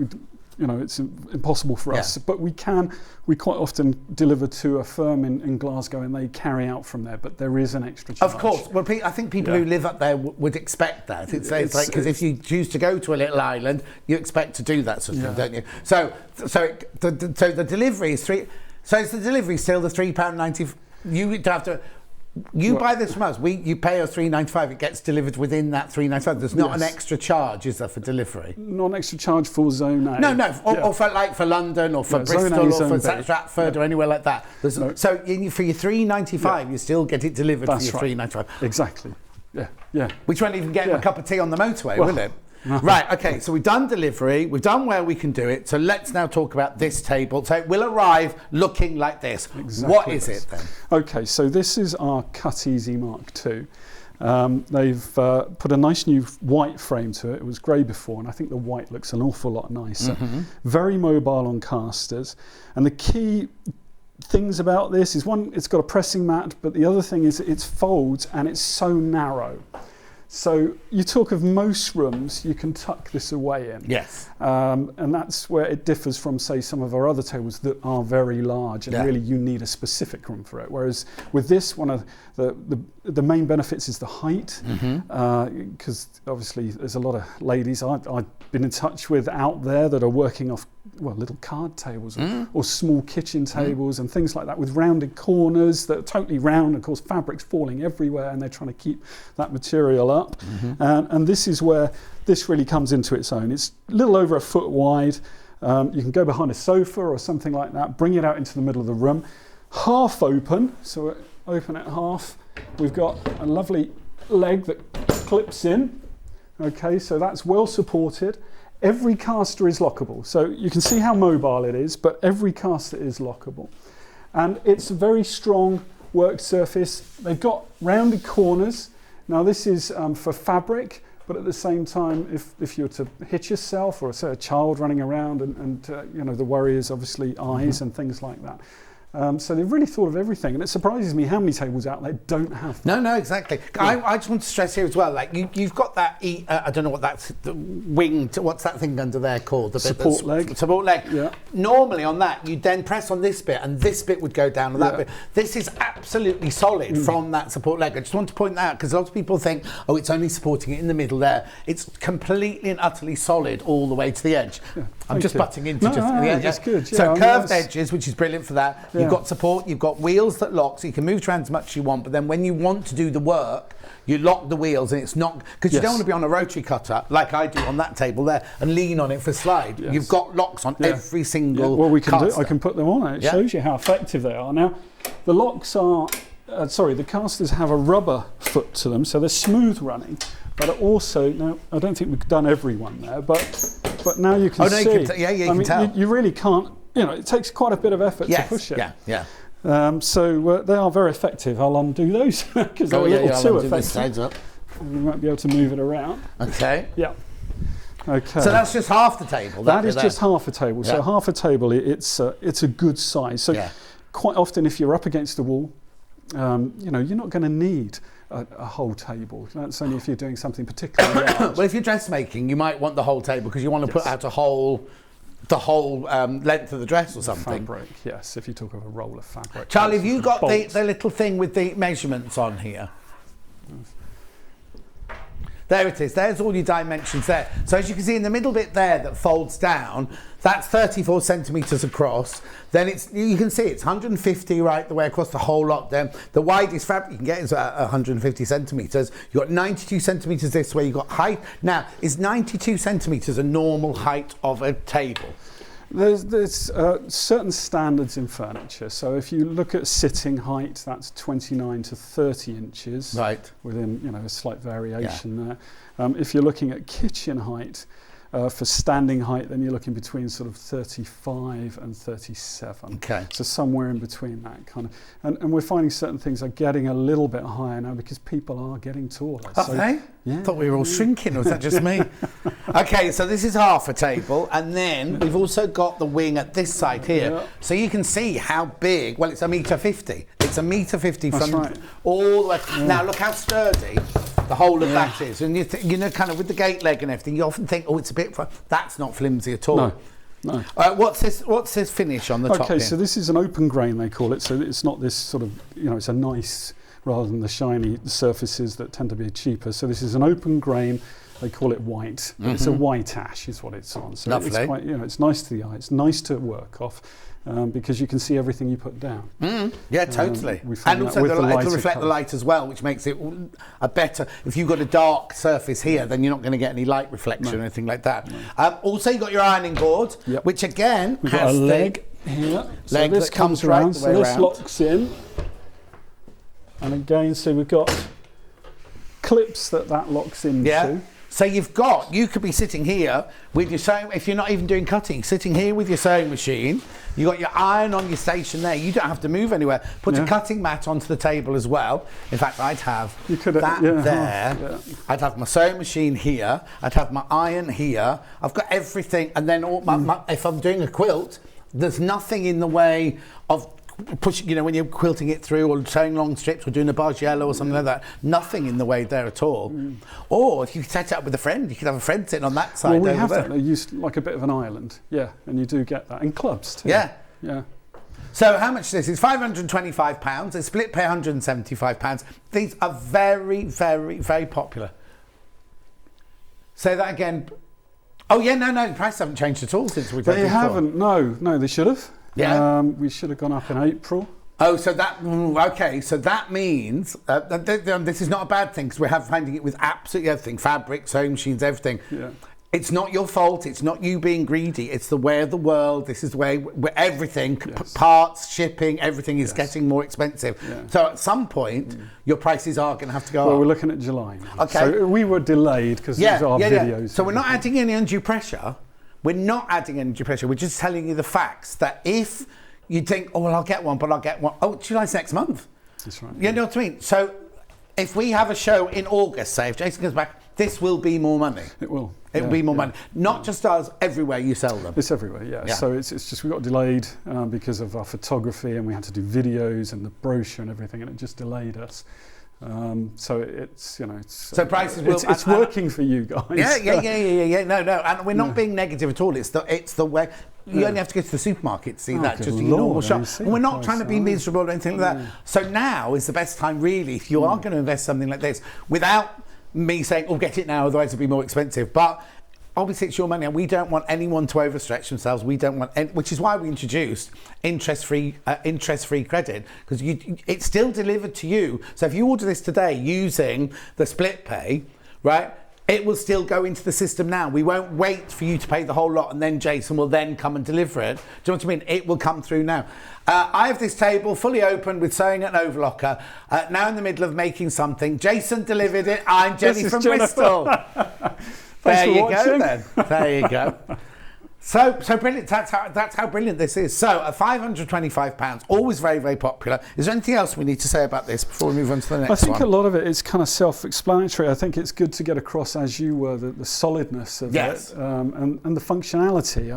it's impossible for us, but we quite often deliver to a firm in Glasgow and they carry out from there, but there is an extra charge. Of course. Well, I think people who live up there would expect that. It's like, because if you choose to go to a little island, you expect to do that sort of thing, don't you? So the delivery is so is the delivery still the £3.90? You have to... buy this from us. You pay us £3.95. It gets delivered within that £3.95. There's not an extra charge, is there, for delivery? Not an extra charge for Zone A. No. Or for London, or for Bristol, or for Stratford, or anywhere like that. So for your £3.95, you still get it delivered for your £3.95. Exactly. Yeah. Which won't even get him a cup of tea on the motorway, will it? No. Right, okay, so we've done delivery, we've done where we can do it, so let's now talk about this table. So it will arrive looking like this. Exactly. What is it then? Okay, so this is our Cut Easy Mark II. They've put a nice new white frame to it. It was grey before, and I think the white looks an awful lot nicer. Very mobile on casters. And the key things about this is, one, it's got a pressing mat, but the other thing is it folds and it's so narrow. So you talk of most rooms, you can tuck this away in. Yes. And that's where it differs from, say, some of our other tables that are very large and really you need a specific room for it. Whereas with this, one of the main benefits is the height, because obviously there's a lot of ladies I've been in touch with out there that are working off little card tables or small kitchen tables and things like that with rounded corners that are totally round. Of course, fabric's falling everywhere and they're trying to keep that material up. And this is where this really comes into its own. It's a little over a foot wide. You can go behind a sofa or something like that, bring it out into the middle of the room. Half open, so open it half. We've got a lovely leg that clips in. Okay, so that's well supported. Every caster is lockable, so you can see how mobile it is, but every caster is lockable. And it's a very strong work surface. They've got rounded corners. Now this is for fabric, but at the same time, if you were to hit yourself or say a child running around and the worry is obviously eyes and things like that. So they've really thought of everything, and it surprises me how many tables out there don't have that. No, exactly. Yeah. I just want to stress here as well, like you've got that, I don't know what that's, the wing, what's that thing under there called? The support leg. Support leg. Yeah. Normally on that, you then press on this bit, and this bit would go down on that bit. This is absolutely solid from that support leg. I just want to point that out, because a lot of people think, oh, it's only supporting it in the middle there. It's completely and utterly solid all the way to the edge. Yeah. I'm just butting into the edge. That's good. Yeah, so curved edges, which is brilliant for that. Yeah. You've got support, you've got wheels that lock, so you can move around as much as you want, but then when you want to do the work, you lock the wheels, and it's not, because you don't want to be on a rotary cutter like I do on that table there and lean on it for slide. Yes. You've got locks on every single Well, we can caster. I can put them on. It shows you how effective they are. Now, the locks are, the casters have a rubber foot to them, so they're smooth running, but also, now I don't think we've done every one there, but now you can see. You can tell. You really can't, it takes quite a bit of effort to push it. Yeah. So they are very effective. I'll undo those because they're a little too effective. This side's up. We won't be able to move it around. Okay. Yeah. Okay. So that's just half the table. That is just half a table. Yeah. So half a table, it's a good size. So quite often, if you're up against a wall, you know, you're not going to need a whole table. That's only if you're doing something particularly large. Well, if you're dressmaking, you might want the whole table because you want to put out the whole length of the dress or something. Fabric, yes. If you talk of a roll of fabric. Charlie, have you got the little thing with the measurements on here? There it is. There's all your dimensions there. So as you can see in the middle bit there that folds down, that's 34 centimetres across. Then you can see it's 150 right the way across the whole lot. Then the widest fabric you can get is 150 centimetres. You've got 92 centimetres this way. You've got height. Now, is 92 centimetres a normal height of a table? There's certain standards in furniture. So if you look at sitting height, that's 29 to 30 inches. Right. Within, you know, a slight variation there. If you're looking at kitchen height, for standing height, then you're looking between sort of 35 and 37. Okay. So somewhere in between that kind of. And we're finding certain things are getting a little bit higher now because people are getting taller. Are they? Yeah. I thought we were all shrinking, or was that just me? Okay, so this is half a table, and then we've also got the wing at this side here. Yeah. So you can see how big, well, it's 1.50 m. It's 1.50 m That's from right. all the way. Now look how sturdy the whole of that is. And you know, kind of with the gate leg and everything, you often think, oh, it's a bit, that's not flimsy at all. No. What's this finish on the top Okay, here? so this is an open grain, they call it. So it's not this sort of, you know, it's a nice, rather than the shiny surfaces that tend to be cheaper. So this is an open grain. They call it white. But it's a white ash is what it's on. So Lovely. it's quite, you know, it's nice to the eye. It's nice to work off because you can see everything you put down. Yeah, totally. And also it'll reflect the light as well, which makes it a better. If you've got a dark surface here, then you're not going to get any light reflection or anything like that. Also, you've got your ironing board, which again We've has got a leg here. So leg this that comes around. right the So way this around. locks in. And again, so we've got clips that locks into. Yeah. So you could be sitting here with your sewing, if you're not even doing cutting, sitting here with your sewing machine, you've got your iron on your station there, you don't have to move anywhere. Put a cutting mat onto the table as well. In fact, I'd have that there. Yeah. I'd have my sewing machine here, I'd have my iron here, I've got everything, and then if I'm doing a quilt, there's nothing in the way of pushing, you know, when you're quilting it through or sewing long strips or doing a bargello or something like that, nothing in the way there at all. Or if you set it up with a friend, you could have a friend sitting on that side. Well, we have that. They use like a bit of an island, and you do get that in clubs too. Yeah. So how much this is? £525. They split pay £175. These are very, very, very popular. Say that again. Oh yeah, no, the prices haven't changed at all since we've done it before. They haven't. No, they should have. Yeah. We should have gone up in April. Oh, so okay. So that means this is not a bad thing because we're finding it with absolutely everything: fabric, sewing machines, everything. Yeah. It's not your fault. It's not you being greedy. It's the way of the world. This is the way where everything, parts, shipping, everything is getting more expensive. Yeah. So at some point, your prices are going to have to go up. Well, we're looking at July now. Okay. So we were delayed because of our videos. So we're not adding any undue pressure. We're not adding undue pressure. We're just telling you the facts that if you think, oh, well, I'll get one, but I'll get one. Oh, July's next month. That's right. You know what I mean? So if we have a show in August, say, if Jason comes back, this will be more money. It will. It will be more money. Not just us, everywhere you sell them. It's everywhere, yeah. So it's just we got delayed because of our photography and we had to do videos and the brochure and everything, and it just delayed us. So it's, you know, so prices will. It's working for you guys. Yeah. No, and we're not being negative at all. It's the way. You only have to go to the supermarket to see that, just in your normal shop. And we're not trying to be miserable or anything like that. So now is the best time, really, if you are going to invest something like this, without me saying, oh, get it now, otherwise it'll be more expensive. But obviously it's your money and we don't want anyone to overstretch themselves. We don't want, which is why we introduced interest-free credit, because it's still delivered to you. So if you order this today using the split pay, right, it will still go into the system now. We won't wait for you to pay the whole lot and then Jason will then come and deliver it. Do you know what I mean? It will come through now. I have this table fully open with sewing and overlocker, now in the middle of making something. Jason delivered it. I'm Jenny from Bristol. There you go then. There you go. So brilliant. That's how brilliant this is. So at £525, always very, very popular. Is there anything else we need to say about this before we move on to the next one? I think a lot of it is kind of self-explanatory. I think it's good to get across, as you were, the solidness of it and the functionality.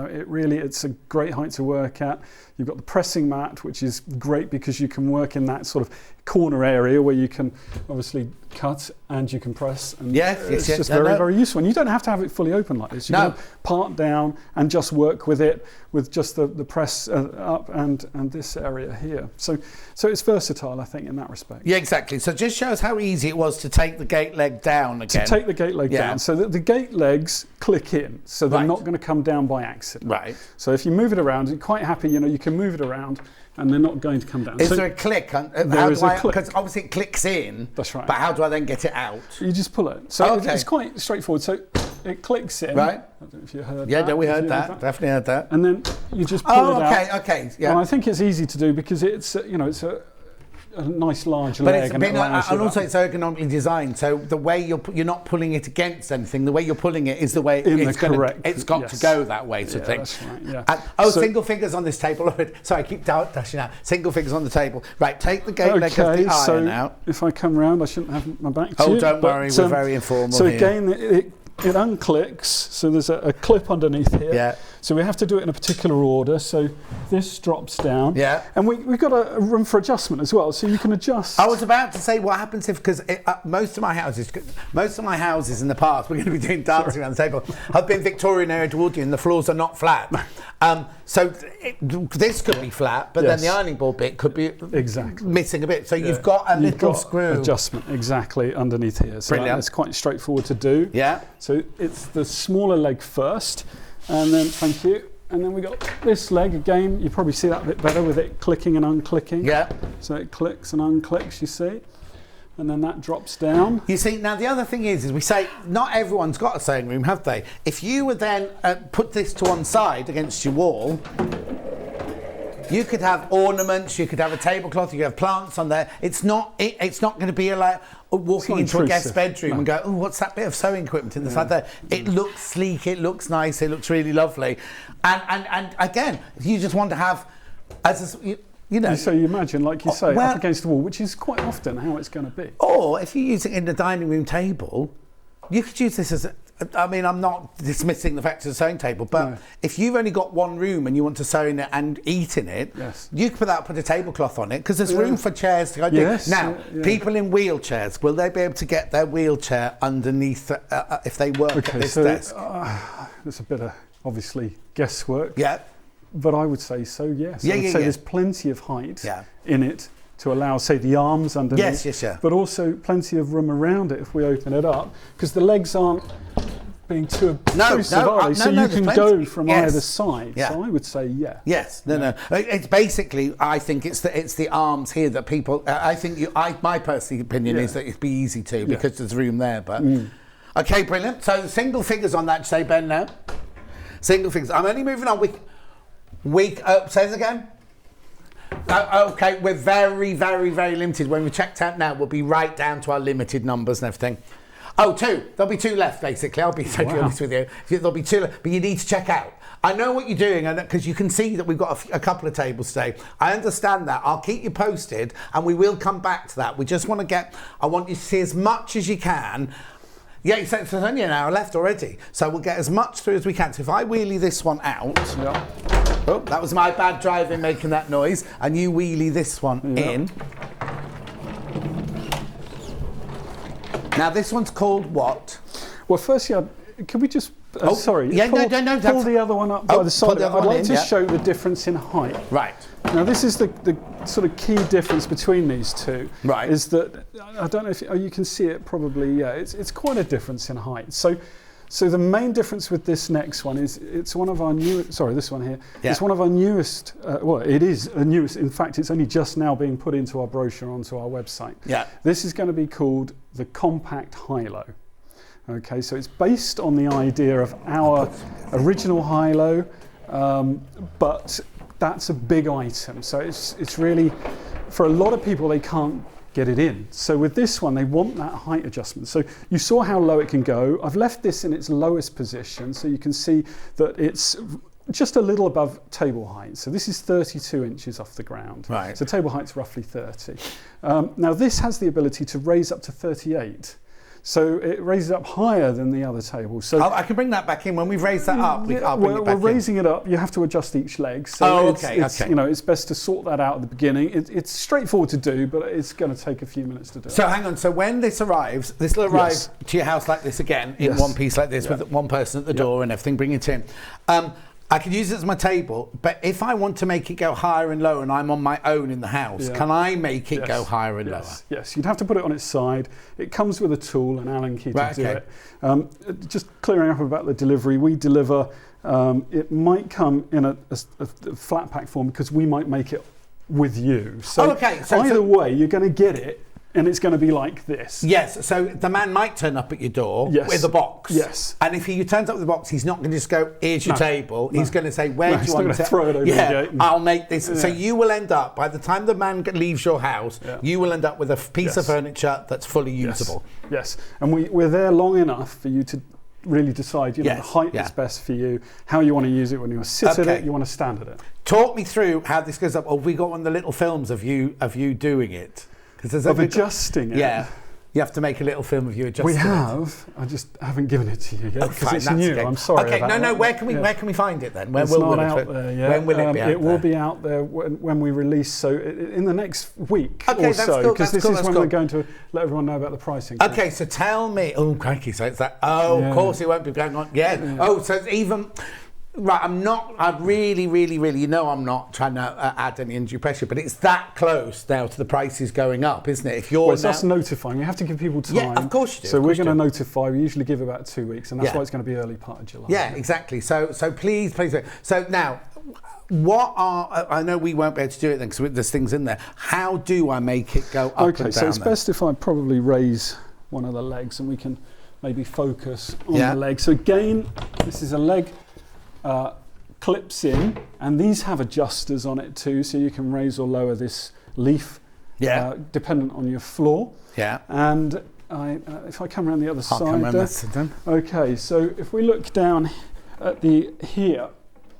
It's a great height to work at. You've got the pressing mat, which is great because you can work in that sort of corner area where you can obviously cut and you can press. And it's just very useful. And you don't have to have it fully open like this. You can part down and just work with it with just the press up and this area here. So it's versatile, I think, in that respect. Yeah, exactly. So just show us how easy it was to take the gate leg down again. To take the gate leg down. So that the gate legs click in, so they're not going to come down by accident. Right. So if you move it around, you're quite happy, you can move it around and they're not going to come down. Is there a click? There is a click. Because obviously it clicks in. That's right. But how do I then get it out? You just pull it. So it's quite straightforward. So it clicks in. Right. I don't know if you heard that. Yeah, we heard that. Definitely heard that. And then you just pull it out. Okay. Yeah. And I think it's easy to do because it's a nice large leg, and also it's ergonomically designed. So the way you're not pulling it against anything. The way you're pulling it is the way it's got to go that way. So that's right. Yeah. Single fingers on this table. Sorry, I keep dashing out. Single fingers on the table. Right, take the gate leg of the iron out. If I come round, I shouldn't have my back to you. Oh, don't worry, we're very informal. So again, it unclicks. So there's a clip underneath here. Yeah. So we have to do it in a particular order. So this drops down. Yeah. And we've got a room for adjustment as well. So you can adjust. I was about to say what happens if, because most of my houses in the past, we're going to be doing dancing around the table, have been Victorian era Edwardian. The floors are not flat. This could be flat, but then the ironing board bit could be missing a bit. So you've got a little screw adjustment exactly underneath here. So brilliant. It's quite straightforward to do. Yeah. So it's the smaller leg first. And then, thank you. And then we got this leg again. You probably see that a bit better with it clicking and unclicking. Yeah. So it clicks and unclicks, you see. And then that drops down. You see, now the other thing is we say not everyone's got a sewing room, have they? If you would then put this to one side against your wall, you could have ornaments, you could have a tablecloth, you could have plants on there. It's not going to be like walking into a guest bedroom and go, oh, what's that bit of sewing equipment in the side there? It looks sleek, it looks nice, it looks really lovely. And again, you just want to have, so you imagine, like you say, up against the wall, which is quite often how it's going to be. Or if you use it in the dining room table, you could use this as I'm not dismissing the fact it's a sewing table, but if you've only got one room and you want to sew in it and eat in it, you could put a tablecloth on it because there's room for chairs to go. Now, people in wheelchairs, will they be able to get their wheelchair underneath if they work at this desk? There's a bit of, obviously, guesswork. Yeah. But I would say so, yes. Yeah, I would say there's plenty of height in it to allow, say, the arms underneath. Yes. But also plenty of room around it if we open it up, because the legs aren't being too obtrusive, are they? So you can go from either side. Yeah. So I would say Yes. No. It's basically, I think it's the arms here that people. My personal opinion is that it'd be easy to because there's room there. But okay, brilliant. So single figures on that, say Ben now. Single figures. I'm only moving on. Say it again. Okay, we're very, very, very limited. When we checked out now, we'll be right down to our limited numbers and everything. Oh, two. There'll be two left, basically. I'll be totally honest with you. There'll be two left, but you need to check out. I know what you're doing, because you can see that we've got a couple of tables today. I understand that. I'll keep you posted, and we will come back to that. We just want to I want you to see as much as you can. Yeah, so there's only an hour left already, so we'll get as much through as we can. So if I wheelie this one out, oh, that was my bad driving making that noise, and you wheelie this one in. Now this one's called what? Well, firstly, can we just? Sorry. Yeah, pull the other one up by the side. I'd like to show the difference in height. Right. Now this is the sort of key difference between these two. Right. Is that I don't know if you can see it probably. Yeah, it's quite a difference in height. So the main difference with this next one is it's one of our newest. Sorry, this one here. Yeah. It's one of our newest. It is a newest. In fact, it's only just now being put into our brochure onto our website. Yeah. This is going to be called the Compact High-Low. Okay, so it's based on the idea of our original high-low, but that's a big item. So it's really, for a lot of people, they can't get it in. So with this one, they want that height adjustment. So you saw how low it can go. I've left this in its lowest position, so you can see that it's just a little above table height. So this is 32 inches off the ground. Right. So table height's roughly 30. Now this has the ability to raise up to 38. So it raises up higher than the other table. So I can bring that back in when we've raised that up. we're raising it up. You have to adjust each leg. So it's you know, it's best to sort that out at the beginning. It's straightforward to do, but it's going to take a few minutes to do. So hang on. So when this arrives, this will arrive to your house like this again in one piece like this with one person at the door and everything. Bring it in. I can use it as my table, but if I want to make it go higher and lower and I'm on my own in the house, can I make it go higher and lower? Yes, you'd have to put it on its side. It comes with a tool, an Allen key to do it. Just clearing up about the delivery, we deliver, it might come in a flat pack form because we might make it with you. So, either way, you're going to get it. And it's going to be like this. Yes, so the man might turn up at your door with a box. Yes. And if he turns up with a box, he's not going to just go, here's your table. He's going to say, where do you want to throw it over the gate? I'll make this. So you will end up, by the time the man leaves your house, you will end up with a piece of furniture that's fully usable. Yes, and we're there long enough for you to really decide, you know, the height that's best for you, how you want to use it, when you want to sit at it, you want to stand at it. Talk me through how this goes up. Oh, we got one of the little films of you doing it. Of adjusting it. Yeah. You have to make a little film of you adjusting We have. I just haven't given it to you yet because it's new. Okay. I'm sorry. Okay, about no. that. Where can we find it then? Where it's will not it out there yet. When will it be out there? It will be out there when we release. So in the next week or so, cool, because this is when we're going to let everyone know about the pricing. Okay, so tell me. Oh, crikey! So it's that. Oh, of course it won't be going on. Yeah. Oh, so it's even. Right, I really, you know I'm not trying to add any undue pressure, but it's that close now to the prices going up, isn't it? If you're it's us notifying, we have to give people time. Yeah, of course you do. So we're going to notify, we usually give about 2 weeks, and that's why it's going to be early part of July. Yeah, exactly. So please. So now, I know we won't be able to do it then because there's things in there. How do I make it go up and down? Okay, so it's best if I probably raise one of the legs and we can maybe focus on the leg. So again, this is a leg. Clips in, and these have adjusters on it too, so you can raise or lower this leaf dependent on your floor. Yeah. And if I come around the other side okay, so if we look down at here,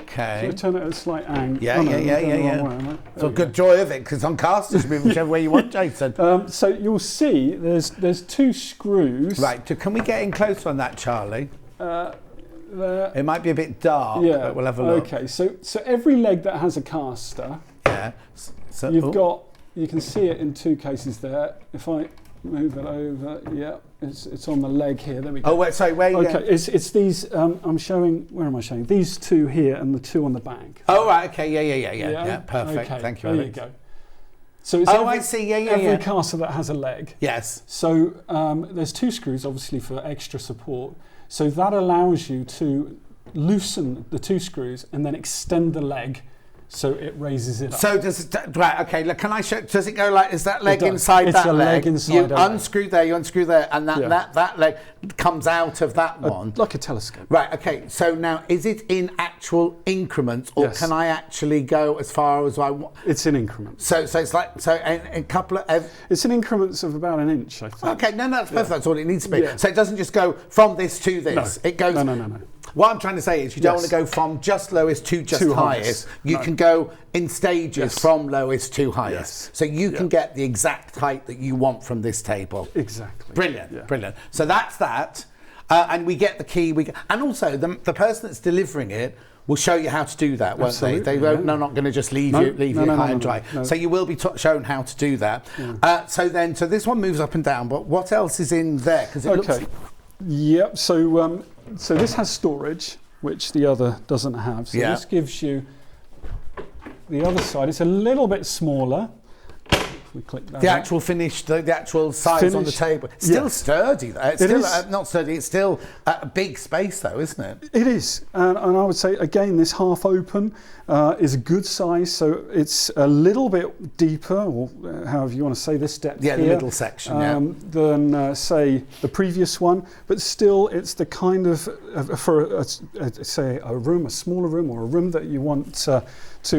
okay, so we turn it at a slight angle. Yeah. So good joy of it, because on casters, whichever way you want, Jason. So you'll see there's two screws. Right, so can we get in closer on that, Charlie? There. It might be a bit dark, but we'll have a look. Okay, so every leg that has a caster, so you can see it in two cases there. If I move it over, it's on the leg here. There we go. Oh, wait, sorry, where are you going? It's these. I'm showing. Where am I showing? These two here and the two on the back. Oh, right. Okay. Yeah. Perfect. Okay, Thank you. There Alex. you go. So it's I see. Every caster that has a leg. Yes. So there's two screws, obviously, for extra support. So that allows you to loosen the two screws and then extend the leg so it raises it up. So can I show, does it go like, is that leg inside it's that a leg? Inside you unscrew there, and that leg comes out of that one. Like a telescope. Right, okay, so now is it in actual increments, or can I actually go as far as I want? It's in increments. So it's like, a couple of... It's in increments of about 1 inch, I think. Okay, no, that's perfect, that's all it needs to be. Yeah. So it doesn't just go from this to this. No. It goes... No. What I'm trying to say is you don't want to go from just lowest to just highest. You can go in stages from lowest to highest. So you can get the exact height that you want from this table. Exactly. Brilliant. So that's that. And we get the key. And also the person that's delivering it will show you how to do that, won't they? They're not going to just leave you high and dry. No. So you will be shown how to do that. Yeah. So this one moves up and down, but what else is in there? Because it looks... Yep. So this has storage, which the other doesn't have. So this gives you the other side. It's a little bit smaller. If we click that. The actual finish, the actual size on the table. It's still sturdy, though. It's still not sturdy. It's still a big space, though, isn't it? It is, and I would say again, this half open is a good size. So it's a little bit deeper, or however you want to say this depth. Yeah, the middle section. Than say the previous one, but still, it's the kind of for say a room, a smaller room, or a room that you want to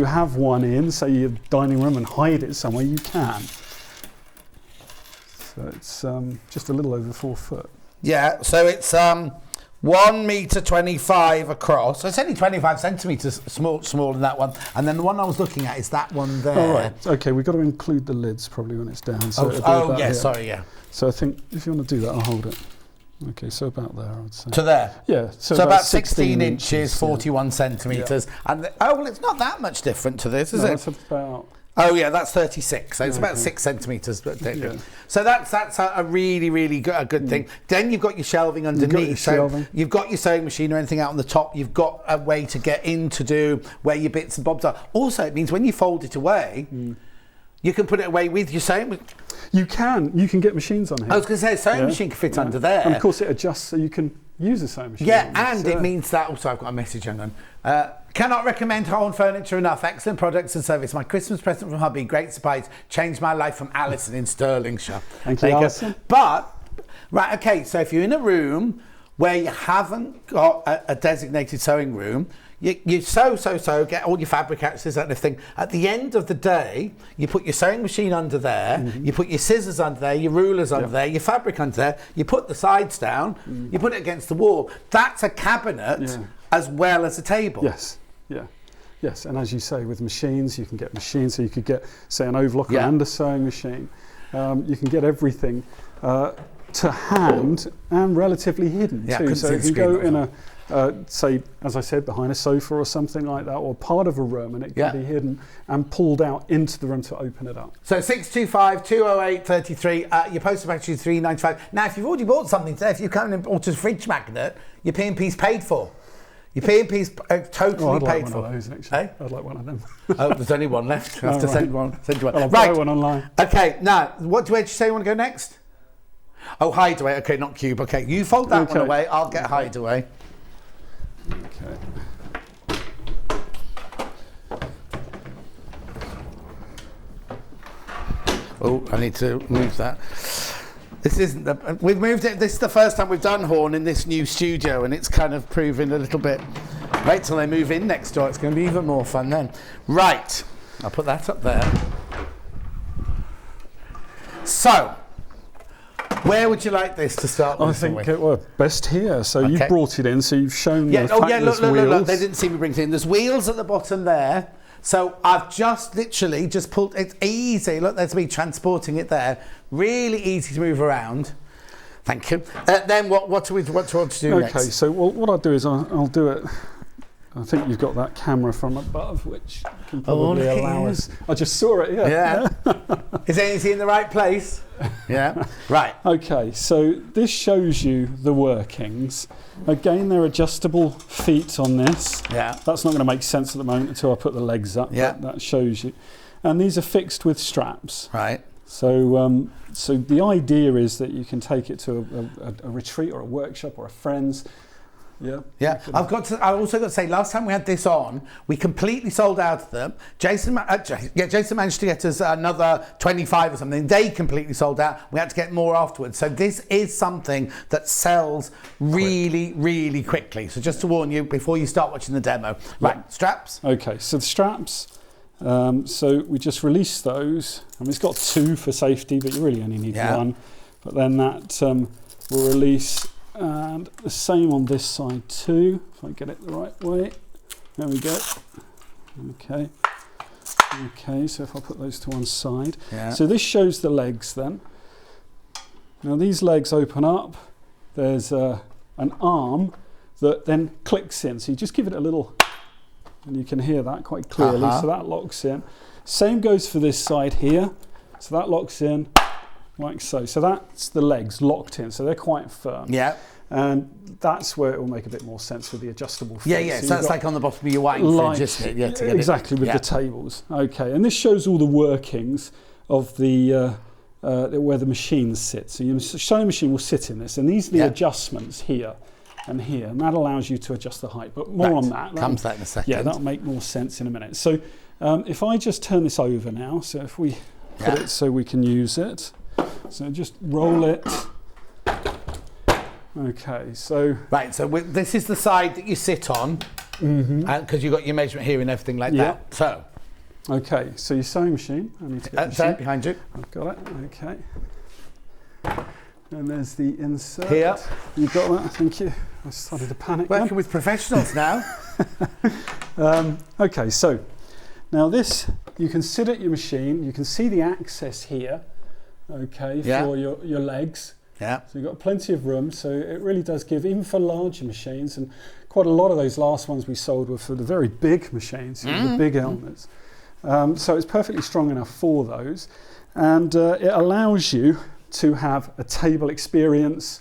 have one in, say your dining room, and hide it somewhere. You can. So it's just a little over 4 foot. Yeah, so it's 1 metre 25 across. So it's only 25 centimetres smaller than that one. And then the one I was looking at is that one there. All right. Okay, we've got to include the lids probably when it's down. So sorry, yeah. So I think if you want to do that, I'll hold it. Okay, so about there, I would say. To there? Yeah. So about 16 inches, 41 centimetres. Yeah. And well, it's not that much different to this, is it? That's about... Oh yeah, that's 36. So it's about 6 centimetres. So that's a really, really good thing. Then you've got your shelving underneath. You've got your sewing machine or anything out on the top. You've got a way to get in to do where your bits and bobs are. Also, it means when you fold it away, you can put it away with your sewing. You can get machines on here. I was going to say, a sewing machine can fit under there. And of course it adjusts so you can use a sewing machine. Yeah, and it means that, also I've got a message, hang on. Cannot recommend home furniture enough. Excellent products and service. My Christmas present from hubby, great surprise, changed my life, from Alison in Stirlingshire. Thank you, Alison. But, right, okay, so if you're in a room where you haven't got a designated sewing room, you sew, get all your fabric access and everything. At the end of the day, you put your sewing machine under there, you put your scissors under there, your rulers under there, your fabric under there, you put the sides down, you put it against the wall. That's a cabinet as well as a table. Yes, yeah. Yes, and as you say, with machines, you can get machines, so you could get, say, an overlocker and a sewing machine. You can get everything to hand and relatively hidden too. So you can go in a, say, as I said, behind a sofa or something like that, or part of a room, and it can be hidden and pulled out into the room to open it up. So 625 208 33, your postal package is £3.95. Now, if you've already bought something today, if you come and bought a fridge magnet, your P&P's paid for. Your P&P's totally paid for. I'd like one of those, actually. I'd like one of them. Oh, there's only one left. I have to send one. I'll buy one online. Okay, now, where'd you say you want to go next? Oh, Hideaway. Okay, not Cube. Okay, you fold that one away. I'll get Hideaway. Okay. Oh, I need to move that. This isn't we've moved it. This is the first time we've done Horn in this new studio, and it's kind of proving a little bit. Wait till they move in next door. It's going to be even more fun then. Right, I'll put that up there. So, where would you like this to start with? I think well, best here. So you brought it in, so you've shown the fact there's wheels. Look, they didn't see me bring it in. There's wheels at the bottom there. So I've literally pulled, it's easy. Look, there's me transporting it there. Really easy to move around. Thank you. Then what do you want to do next? Okay, so what I'll do is I'll do it. I think you've got that camera from above, which can probably allow us. I just saw it, yeah. Is it in the right place? Yeah. Right. Okay, so this shows you the workings. Again, they're adjustable feet on this. Yeah. That's not going to make sense at the moment until I put the legs up. Yeah. That shows you. And these are fixed with straps. Right. So, so the idea is that you can take it to a retreat or a workshop or a friend's. Yeah. I've also got to say, last time we had this on, we completely sold out of them. Jason managed to get us another 25 or something. They completely sold out. We had to get more afterwards. So this is something that sells really, really quickly. So just to warn you before you start watching the demo. Right, straps. Okay, so the straps. So we just release those. I mean, it's got two for safety, but you really only need one. But then that will release. And the same on this side too, if I get it the right way. There we go. Okay. Okay, so if I put those to one side. Yeah. So this shows the legs then. Now these legs open up. There's an arm that then clicks in. So you just give it a little, and you can hear that quite clearly. So that locks in. Same goes for this side here. So that locks in. Like so. So that's the legs locked in, so they're quite firm. Yeah. And that's where it will make a bit more sense with the adjustable feet. Yeah. So that's like on the bottom of your wine fridge, isn't it? Yeah, to get exactly, with the tables. Okay, and this shows all the workings of the where the machines sit. So your sewing machine will sit in this, and these are the adjustments here and here, and that allows you to adjust the height. But more on that. Comes that in a second. Yeah, that'll make more sense in a minute. So if I just turn this over now, so if we put it so we can use it. So just roll it. Okay, so... Right, so this is the side that you sit on, because you've got your measurement here and everything like that. So... Okay, so your sewing machine. I need to get the behind you. I've got it, okay. And there's the insert. Here. You got that? Thank you. I started to panic. Working with professionals now. Okay, so now this, you can sit at your machine. You can see the access here, okay, for your legs. Yeah. So you've got plenty of room. So it really does give, even for larger machines, and quite a lot of those last ones we sold were for the very big machines, the big helmets. So it's perfectly strong enough for those. And it allows you to have a table experience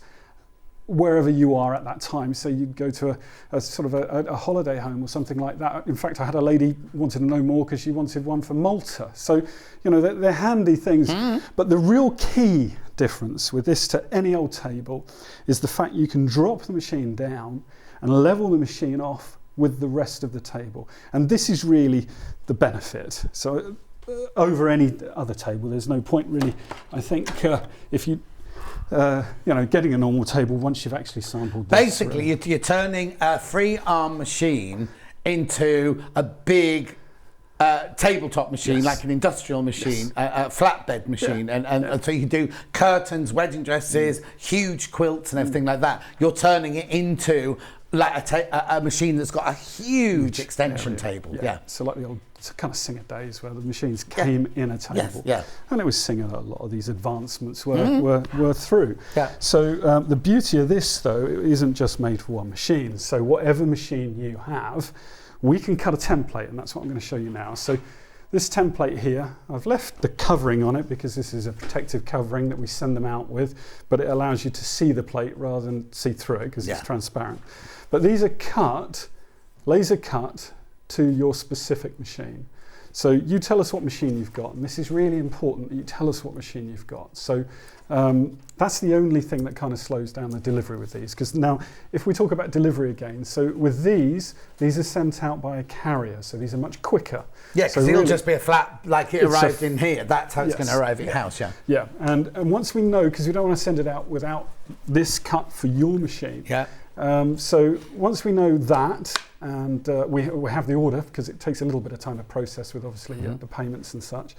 wherever you are at that time. So you go to a sort of a holiday home or something like that. In fact, I had a lady wanted to know more because she wanted one for Malta. So, you know, they're handy things. But the real key difference with this to any old table is the fact you can drop the machine down and level the machine off with the rest of the table. And this is really the benefit. So over any other table, there's no point really, I think, if you getting a normal table once you've actually sampled this. Basically, you're turning a free arm machine into a big tabletop machine, like an industrial machine, a flatbed machine, and so you can do curtains, wedding dresses, huge quilts and everything like that. You're turning it into like a machine that's got a huge extension table. So like the old kind of Singer days where the machines came in a table. And it was Singer that a lot of these advancements were through. So the beauty of this, though, it isn't just made for one machine. So whatever machine you have, we can cut a template, and that's what I'm going to show you now. So this template here, I've left the covering on it because this is a protective covering that we send them out with, but it allows you to see the plate rather than see through it because it's transparent. But these are cut, laser cut, to your specific machine. So you tell us what machine you've got, and this is really important that you tell us what machine you've got. So that's the only thing that kind of slows down the delivery with these, because now if we talk about delivery again, so with these are sent out by a carrier, so these are much quicker. Yeah, because it'll just be a flat, like it arrived in here, that's how it's going to arrive at your house, Yeah, and once we know, because we don't want to send it out without this cut for your machine. So once we know that, and we have the order, because it takes a little bit of time to process with obviously the payments and such,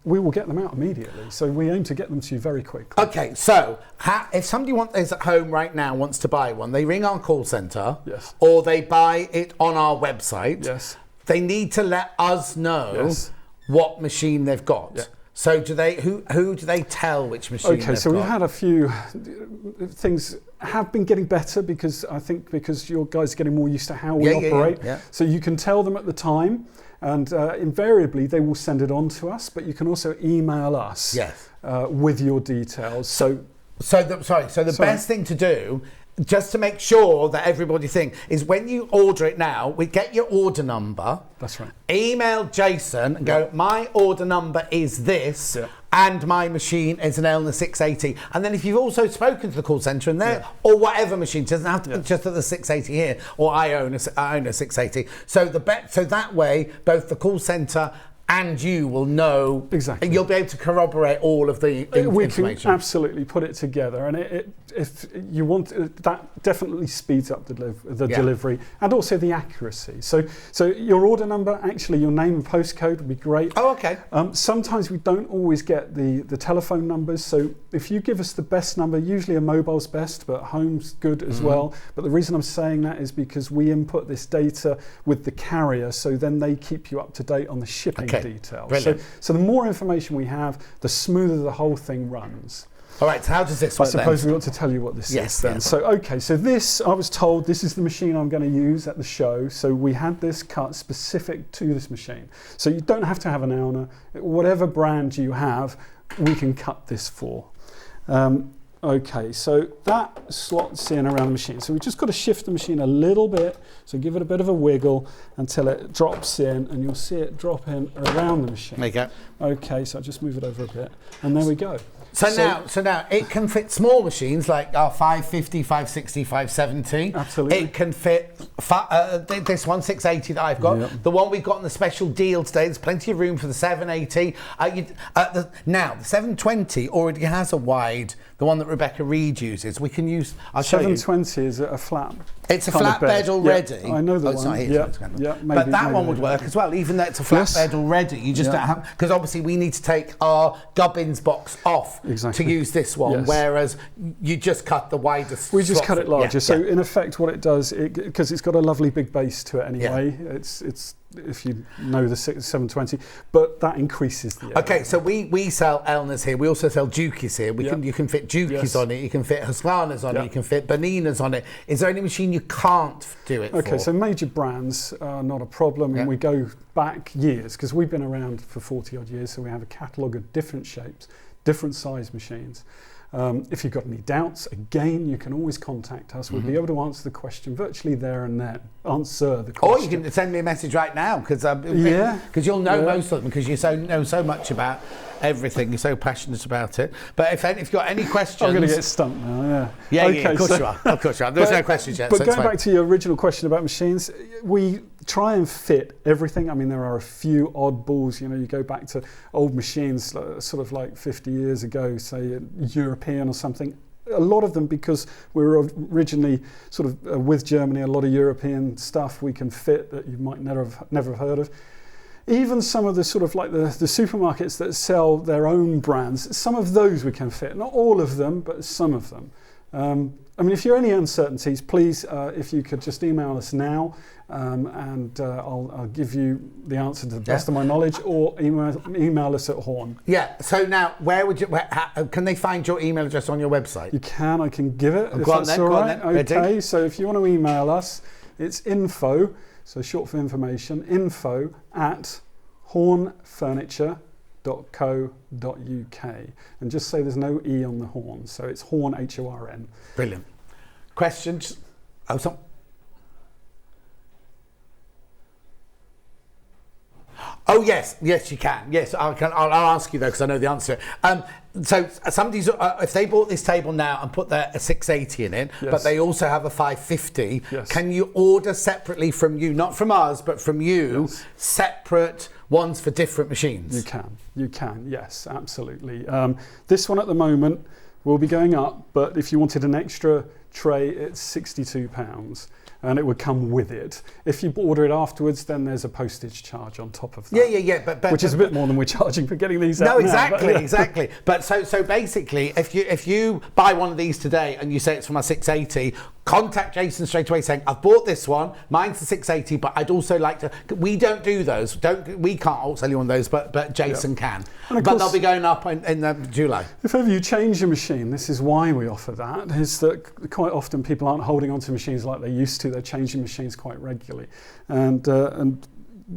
we will get them out immediately. So we aim to get them to you very quickly. Okay, so if somebody is at home right now, wants to buy one, they ring our call centre, or they buy it on our website, they need to let us know what machine they've got. So do they? Who do they tell which machine? Okay, so we've had a few things have been getting better because I think because your guys are getting more used to how we operate. So you can tell them at the time, and invariably they will send it on to us. But you can also email us with your details. So the best thing to do, just to make sure that everybody thinks, is when you order it now, we get your order number. That's right. Email Jason and go, my order number is this, and my machine is an Elna 680. And then if you've also spoken to the call centre and or whatever machine, it doesn't have to be just at the 680 here, or I own a 680. So so that way, both the call centre and you will know exactly. You'll be able to corroborate all of the information. We can absolutely put it together, and if you want, that definitely speeds up the delivery and also the accuracy. So your order number, actually your name and postcode would be great. Oh, okay. Sometimes we don't always get the telephone numbers, so if you give us the best number, usually a mobile's best, but home's good as well. But the reason I'm saying that is because we input this data with the carrier, so then they keep you up to date on the shipping details. So the more information we have, the smoother the whole thing runs. All right, so how does this work? I suppose we ought to tell you what this is then. So so this, I was told this is the machine I'm going to use at the show. So we had this cut specific to this machine. So you don't have to have an Elna. Whatever brand you have, we can cut this for. Okay, so that slots in around the machine. So we've just got to shift the machine a little bit. So give it a bit of a wiggle until it drops in, and you'll see it drop in around the machine. There you go. Okay, so I'll just move it over a bit, and there we go. So now it can fit small machines like our 550, 560, 570. Absolutely. It can fit this one, 680 that I've got. The one we've got on the special deal today, there's plenty of room for the 780. Now, the 720 already has a wide, the one that Rebecca Reid uses. We can use, I'll show you. 720 is a flat It's a kind of bed. flatbed already. Yeah, I know the Oh, one. it's not here. Yeah, It's kind of- yeah, but that maybe one would work as well, even though it's a flatbed already. You just don't have, because obviously we need to take our gubbins box off to use this one, Yes. whereas you just cut the widest. We just slot cut it for- larger. yeah, So yeah. in effect, what it does, because it's got a lovely big base to it anyway. It's if you know the 720, but that increases the area. Okay, so we sell Elnas here. We also sell Jukies here. You can fit Jukies on it. You can fit Husqvarnas on it. You can fit Boninas on it. Is there any machine you can't do it for? Okay, so major brands are not a problem, and we go back years because we've been around for 40 odd years. So we have a catalogue of different shapes, different size machines. If you've got any doubts, again, you can always contact us. We'll be able to answer the question virtually there and then. Answer the question. Or you can send me a message right now, because you'll know most of them, because you know so much about everything. You're so passionate about it. But if you've got any questions, I'm going to get stumped now. Yeah, Okay, of course you are. Of course you are. There's no questions yet. But so it's going fine. back to your original question about machines, we try and fit everything. I mean, there are a few oddballs. You know, you go back to old machines, sort of like 50 years ago, say European or something. A lot of them, because we were originally sort of with Germany, a lot of European stuff we can fit that you might never have heard of. Even some of the sort of like the supermarkets that sell their own brands, some of those we can fit. Not all of them, but some of them. I mean, if you have any uncertainties, please, if you could just email us now, and I'll give you the answer to the best of my knowledge, or email us at Horn. Yeah. So now, can they find your email address on your website? You can. I can give it. If Go on that's then. all Go on right. then. Ready? Okay. So if you want to email us, it's info. So short for information. info@hornfurniture.co.uk, and just say there's no E on the horn, so it's Horn, Horn. Brilliant. Questions? Oh yes, you can. Yes, I'll ask you though, because I know the answer. So somebody's if they bought this table now and put a 680 in it, but they also have a 550. Can you order separately from you, not from us, but from you, separate ones for different machines? You can. Yes, absolutely. This one at the moment will be going up, but if you wanted an extra tray, it's £62. And it would come with it. If you order it afterwards, then there's a postage charge on top of that. Yeah. But which is a bit more than we're charging for getting these out. No, exactly, now, exactly. But so basically, if you buy one of these today and you say it's from a 680, contact Jason straight away saying, I've bought this one, mine's the 680, but I'd also like to. We don't do those. We can't sell you one of those, but Jason can. But they'll be going up in July. If ever you change a machine, this is why we offer that, is that quite often people aren't holding on to machines like they used to. They're changing machines quite regularly. And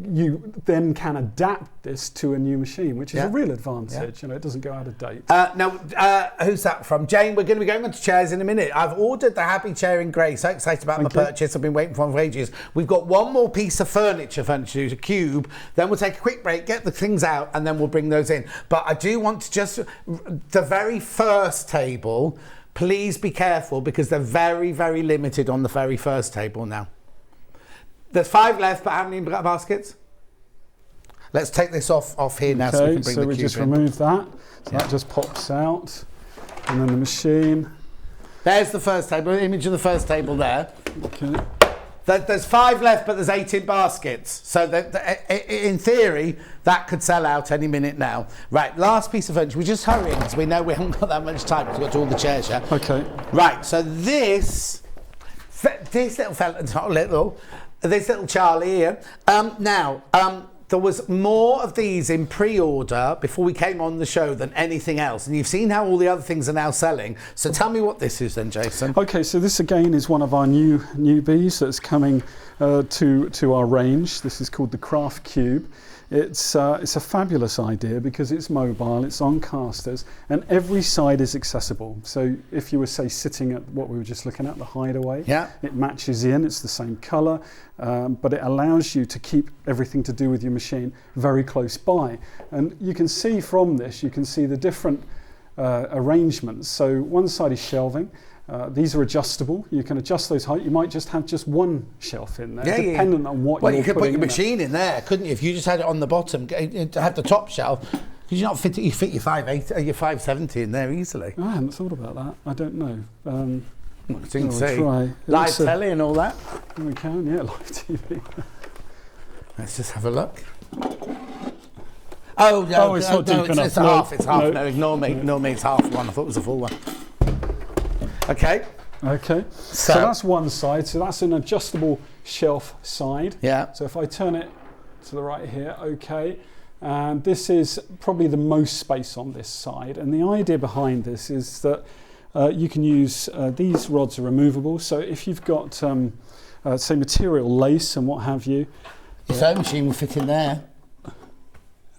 you then can adapt this to a new machine, which is a real advantage. You know, it doesn't go out of date. Now, who's that from? Jane, we're going to be going on to chairs in a minute. I've ordered the Happy Chair in grey. So excited about my purchase. I've been waiting for one for ages. We've got one more piece of furniture, a cube. Then we'll take a quick break, get the things out, and then we'll bring those in. But I do want to just, the very first table, please be careful, because they're very, very limited on the very first table now. There's 5 left, but how many baskets? Let's take this off here now, so we can bring the cube in. So we just remove that. So that just pops out. And then the machine. There's the first table, image of the first table there. Okay. There's 5 left, but there's 18 baskets. So in theory, that could sell out any minute now. Right, last piece of furniture. We're just hurrying, because we know we haven't got that much time, because we've got to all the chairs, yeah? Okay. Right, so this little fella, not little, this little Charlie here. There was more of these in pre-order before we came on the show than anything else. And you've seen how all the other things are now selling. So tell me what this is then, Jason. Okay, so this again is one of our newbies that's coming to our range. This is called the Craft Cube. It's a fabulous idea because it's mobile, it's on casters, and every side is accessible. So if you were, say, sitting at what we were just looking at, the hideaway, it matches in, it's the same colour, but it allows you to keep everything to do with your machine very close by. And you can see from this, you can see the different arrangements. So one side is shelving. These are adjustable. You can adjust those height. You might just have just one shelf in there, dependent on what you're putting in. Well, you could put your machine in there, couldn't you? If you just had it on the bottom, to have the top shelf, could you not fit it? You fit your 570 in there easily. I hadn't thought about that. I don't know. So you can see. Try. Live telly and all that. We can, yeah, live TV. Let's just have a look. Oh, no, it's not deep enough. It's half. It's half. No. No, ignore me. Ignore me. It's half one. I thought it was a full one. Okay. Okay. So that's one side. So that's an adjustable shelf side. Yeah. So if I turn it to the right here, okay. And this is probably the most space on this side. And the idea behind this is that you can use these rods are removable. So if you've got say material lace and what have you, the sewing machine will fit in there.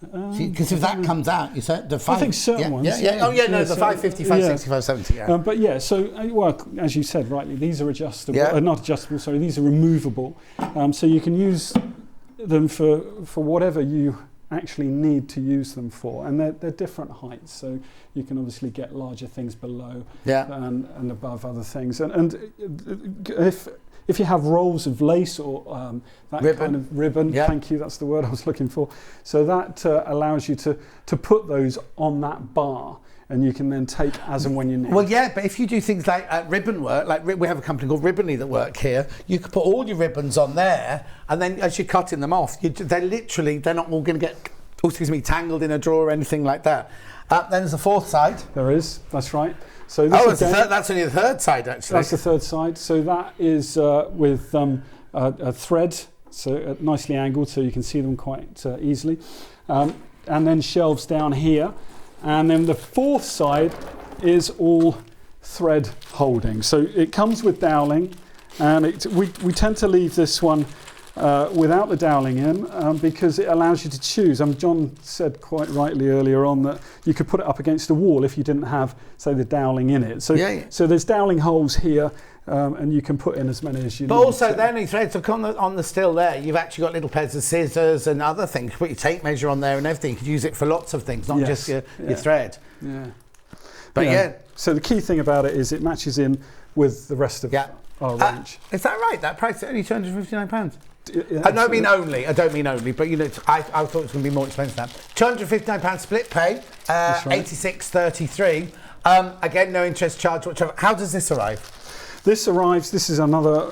Because if that comes out, you say the 5. I think certain ones. Yeah. Oh yeah, no, the 550, 560, 570. Yeah. But yeah, so well, as you said rightly, these are adjustable. Not adjustable. Sorry, these are removable. So you can use them for whatever you actually need to use them for, and they're different heights. So you can obviously get larger things below and above other things. And if you have rolls of lace or that kind of ribbon, thank you, that's the word I was looking for. So that allows you to put those on that bar, and you can then take as and when you need. Well, yeah, but if you do things like ribbon work, like we have a company called Ribbonly that work here, you could put all your ribbons on there, and then as you're cutting them off, they're not all going to get, tangled in a drawer or anything like that. Then there's a fourth side. There is, that's right. So this that's only the third side, actually. That's the third side. So that is with a thread, so nicely angled, so you can see them quite easily. And then shelves down here. And then the fourth side is all thread holding. So it comes with doweling, and we tend to leave this one without the doweling in because it allows you to choose. John said quite rightly earlier on that you could put it up against a wall if you didn't have, say, the doweling in it. So, so there's doweling holes here, and you can put in as many as you need. But also, the only threads on the still there, you've actually got little pairs of scissors and other things. You put your tape measure on there and everything. You could use it for lots of things, not just your thread. Yeah. But So the key thing about it is it matches in with the rest of our range. Is that right? That price is only £259? I don't mean only, but I thought it was going to be more expensive than that. £259 split pay, right. 86.33. Again, no interest charge whatsoever. How does this arrive? This is another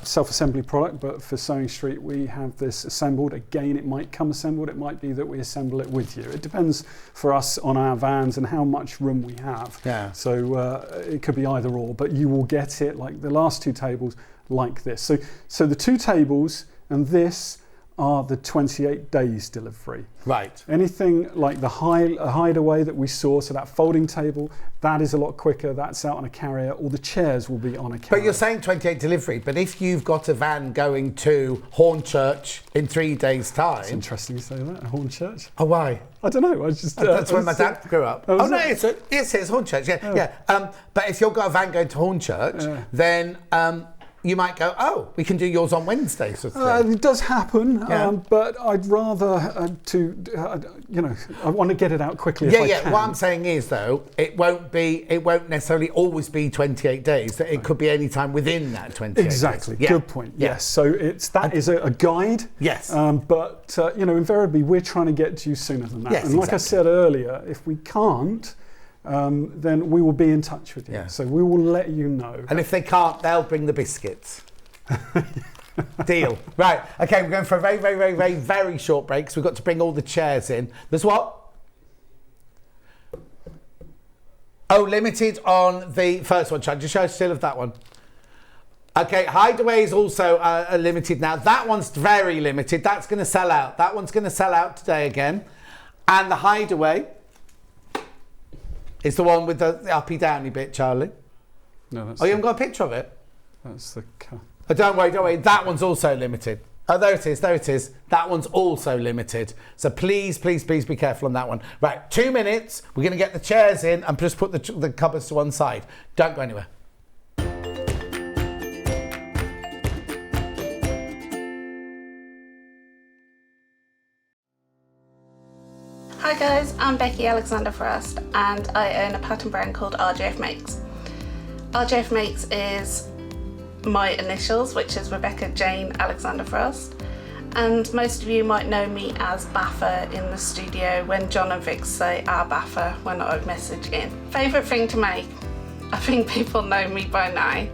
self-assembly product, but for Sewing Street we have this assembled. Again, it might come assembled, it might be that we assemble it with you. It depends for us on our vans and how much room we have. Yeah. So it could be either or, but you will get it like the last two tables like this. So the two tables and this are the 28 days delivery. Right. Anything like the hideaway that we saw, so that folding table, that is a lot quicker. That's out on a carrier, or the chairs will be on a carrier. But you're saying 28 delivery, but if you've got a van going to Hornchurch in 3 days' time... It's interesting you say that, Hornchurch. Oh, why? I don't know. I just that's where my dad grew up. Oh no, it's Hornchurch. Yeah. But if you've got a van going to Hornchurch, then you might go, oh, we can do yours on Wednesday, sort of thing. It does happen, but I'd rather I want to get it out quickly if I can. What I'm saying is, though, it won't necessarily always be 28 days. It could be any time within that 28 exactly. days. Good point. Yes. So that is a guide. Yes. But invariably we're trying to get to you sooner than that. Yes, and like I said earlier, if we can't, then we will be in touch with you. Yeah. So we will let you know. And if they can't, they'll bring the biscuits. Deal. Right. Okay, we're going for a very, very, very, very, very short break, so we've got to bring all the chairs in. There's what? Oh, limited on the first one. Shall I just show still of that one? Okay, Hideaway is also limited now. That one's very limited. That's going to sell out. That one's going to sell out today again. And the Hideaway is the one with the uppy-downy bit, Charlie. No, that's... Oh, you haven't got a picture of it? That's the... Oh, don't worry. That one's also limited. Oh, there it is. That one's also limited. So please, please, please be careful on that one. Right, 2 minutes. We're going to get the chairs in and just put the cupboards to one side. Don't go anywhere. Hi guys, I'm Becky Alexander Frost and I own a pattern brand called RJF Makes. RJF Makes is my initials, which is Rebecca Jane Alexander Frost, and most of you might know me as Baffer in the studio when John and Vic say our Baffer when I message in. Favourite thing to make? I think people know me by now.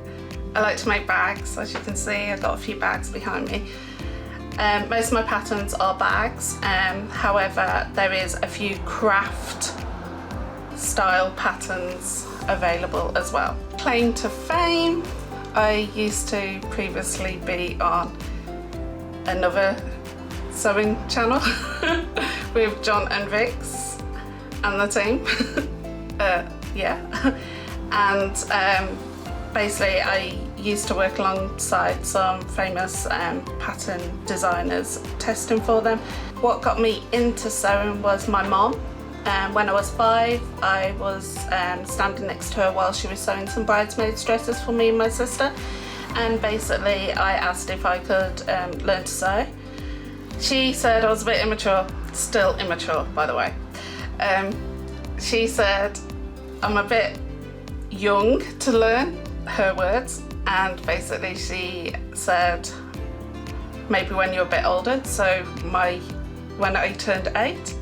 I like to make bags, as you can see. I've got a few bags behind me. Most of my patterns are bags, however there is a few craft style patterns available as well. Claim to fame, I used to previously be on another sewing channel with John and Vix and the team. And basically I used to work alongside some famous pattern designers, testing for them. What got me into sewing was my mom. When I was 5, I was standing next to her while she was sewing some bridesmaids dresses for me and my sister, and basically I asked if I could learn to sew. She said I was a bit immature, still immature by the way. She said I'm a bit young to learn, her words, and basically she said maybe when you're a bit older. So when I turned 8,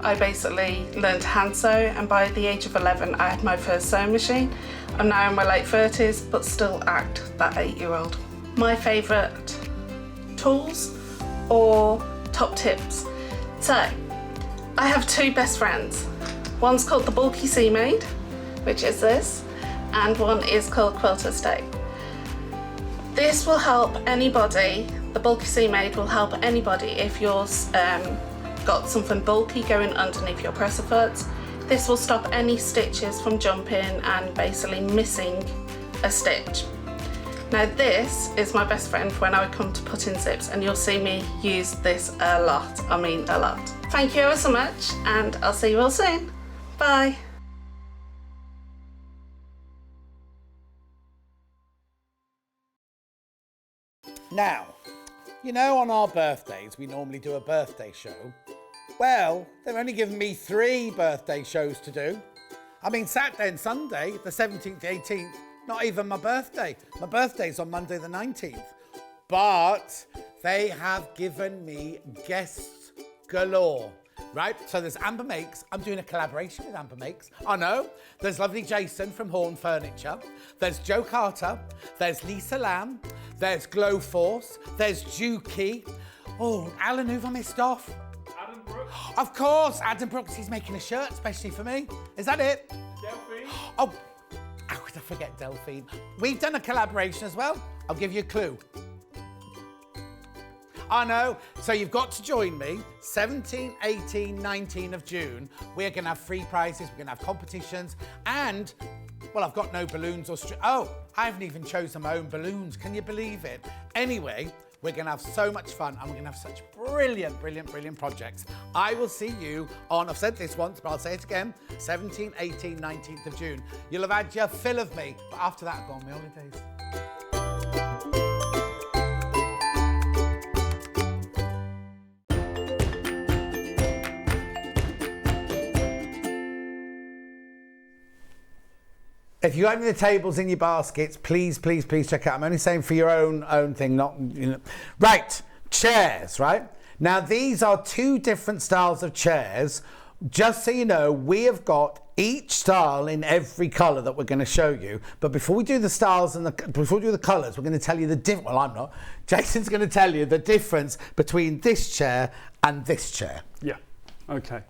I basically learned to hand sew, and by the age of 11 I had my first sewing machine. I'm now in my late 30s but still act that 8-year-old. My favourite tools or top tips. So I have 2 best friends. One's called the Bulky Sea Maid, which is this, and one is called Quilter's Tape. This will help anybody, the Bulky Sea Maid will help anybody if yours got something bulky going underneath your presser foots. This will stop any stitches from jumping and basically missing a stitch. Now this is my best friend when I come to put in zips, and you'll see me use this a lot, I mean a lot. Thank you ever so much, and I'll see you all soon. Bye. Now, you know, on our birthdays, we normally do a birthday show. Well, they've only given me 3 birthday shows to do. I mean, Saturday and Sunday, the 17th, 18th, not even my birthday. My birthday's on Monday the 19th. But they have given me guests galore. Right, so there's Amber Makes. I'm doing a collaboration with Amber Makes. I know. There's lovely Jason from Horn Furniture. There's Joe Carter. There's Lisa Lamb. There's Glow Force. There's Juki. Oh, Alan, who've I missed off? Adam Brooks. Of course, Adam Brooks. He's making a shirt especially for me. Is that it? Delphine. Oh, how could I forget Delphine? We've done a collaboration as well. I'll give you a clue. I know, so you've got to join me 17, 18, 19 of June. We're going to have free prizes, we're going to have competitions, and, well, I've got no balloons or oh, I haven't even chosen my own balloons. Can you believe it? Anyway, we're going to have so much fun, and we're going to have such brilliant, brilliant, brilliant projects. I will see you on, I've said this once, but I'll say it again, 17, 18, 19th of June. You'll have had your fill of me, but after that, I've gone on my holidays. If you open the tables in your baskets, please, please, please check out. I'm only saying for your own thing, not, you know. Right, chairs, right? Now, these are 2 different styles of chairs. Just so you know, we have got each style in every colour that we're going to show you. But before we do the styles and before we do the colours, we're going to tell you the difference. Well, I'm not. Jason's going to tell you the difference between this chair and this chair. Yeah, okay.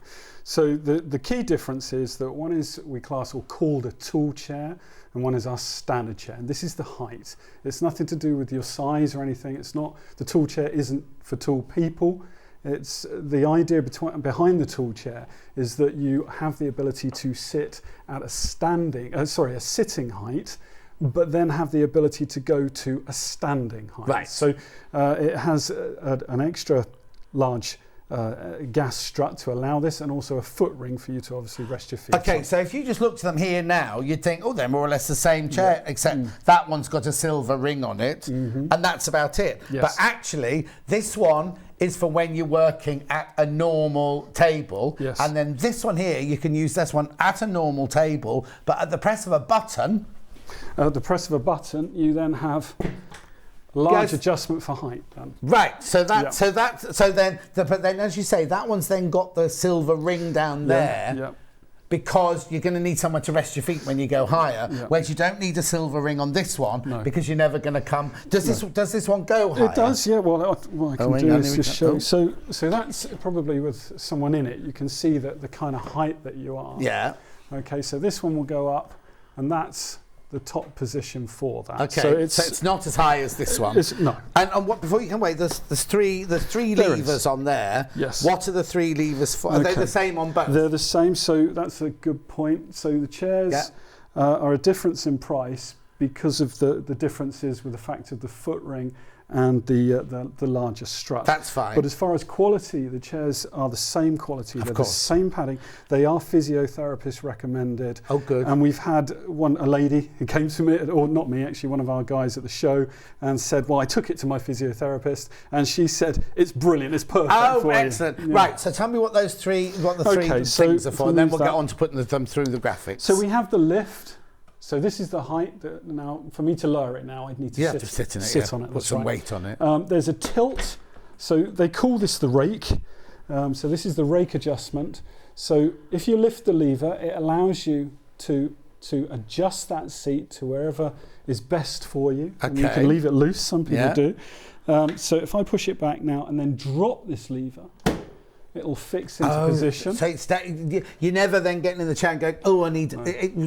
So the key difference is that one is we class or called a tool chair, and one is our standard chair. And this is the height. It's nothing to do with your size or anything. It's not, the tool chair isn't for tall people. It's the idea behind the tool chair is that you have the ability to sit at a sitting height, but then have the ability to go to a standing height. Right. So it has an extra large gas strut to allow this, and also a foot ring for you to obviously rest your feet. Okay, so if you just looked at them here now, you'd think, oh, they're more or less the same chair, except that one's got a silver ring on it, and that's about it. Yes. But actually, this one is for when you're working at a normal table, and then this one here, you can use this one at a normal table, but at the press of a button... At the press of a button, you then have large adjustment for height done. Right, but then as you say, that one's then got the silver ring down there. Yeah. because you're going to need somewhere to rest your feet when you go higher, whereas you don't need a silver ring on this one because you're never going to come. Does this one go higher? It does, yeah. Well, what I can do is just show. So that's probably with someone in it. You can see that the kind of height that you are. Yeah. Okay, so this one will go up, and that's the top position for that. Okay, so it's not as high as this one. No. And what, before you can wait, there's three levers on there. Yes. What are the 3 levers for? Are they the same on both? They're the same, so that's a good point. So the chairs are a difference in price because of the differences with the fact of the foot ring and the larger strut. That's fine. But as far as quality, the chairs are the same quality. They're the same padding. They are physiotherapist recommended. Oh, good. And we've had a lady who came to me, or not me actually, one of our guys at the show, and said, well, I took it to my physiotherapist, and she said, it's brilliant, it's perfect for you. Oh, excellent. Yeah. Right, so tell me what the three things are for, and then we'll get on to putting them through the graphics. So we have the lift. So this is the height that now, for me to lower it now, I'd need to sit on it. Put some weight on it. There's a tilt. So they call this the rake. So this is the rake adjustment. So if you lift the lever, it allows you to adjust that seat to wherever is best for you. Okay. And you can leave it loose, some people do. So if I push it back now and then drop this lever, it'll fix into position. So you're never then getting in the chair and going, oh, I need...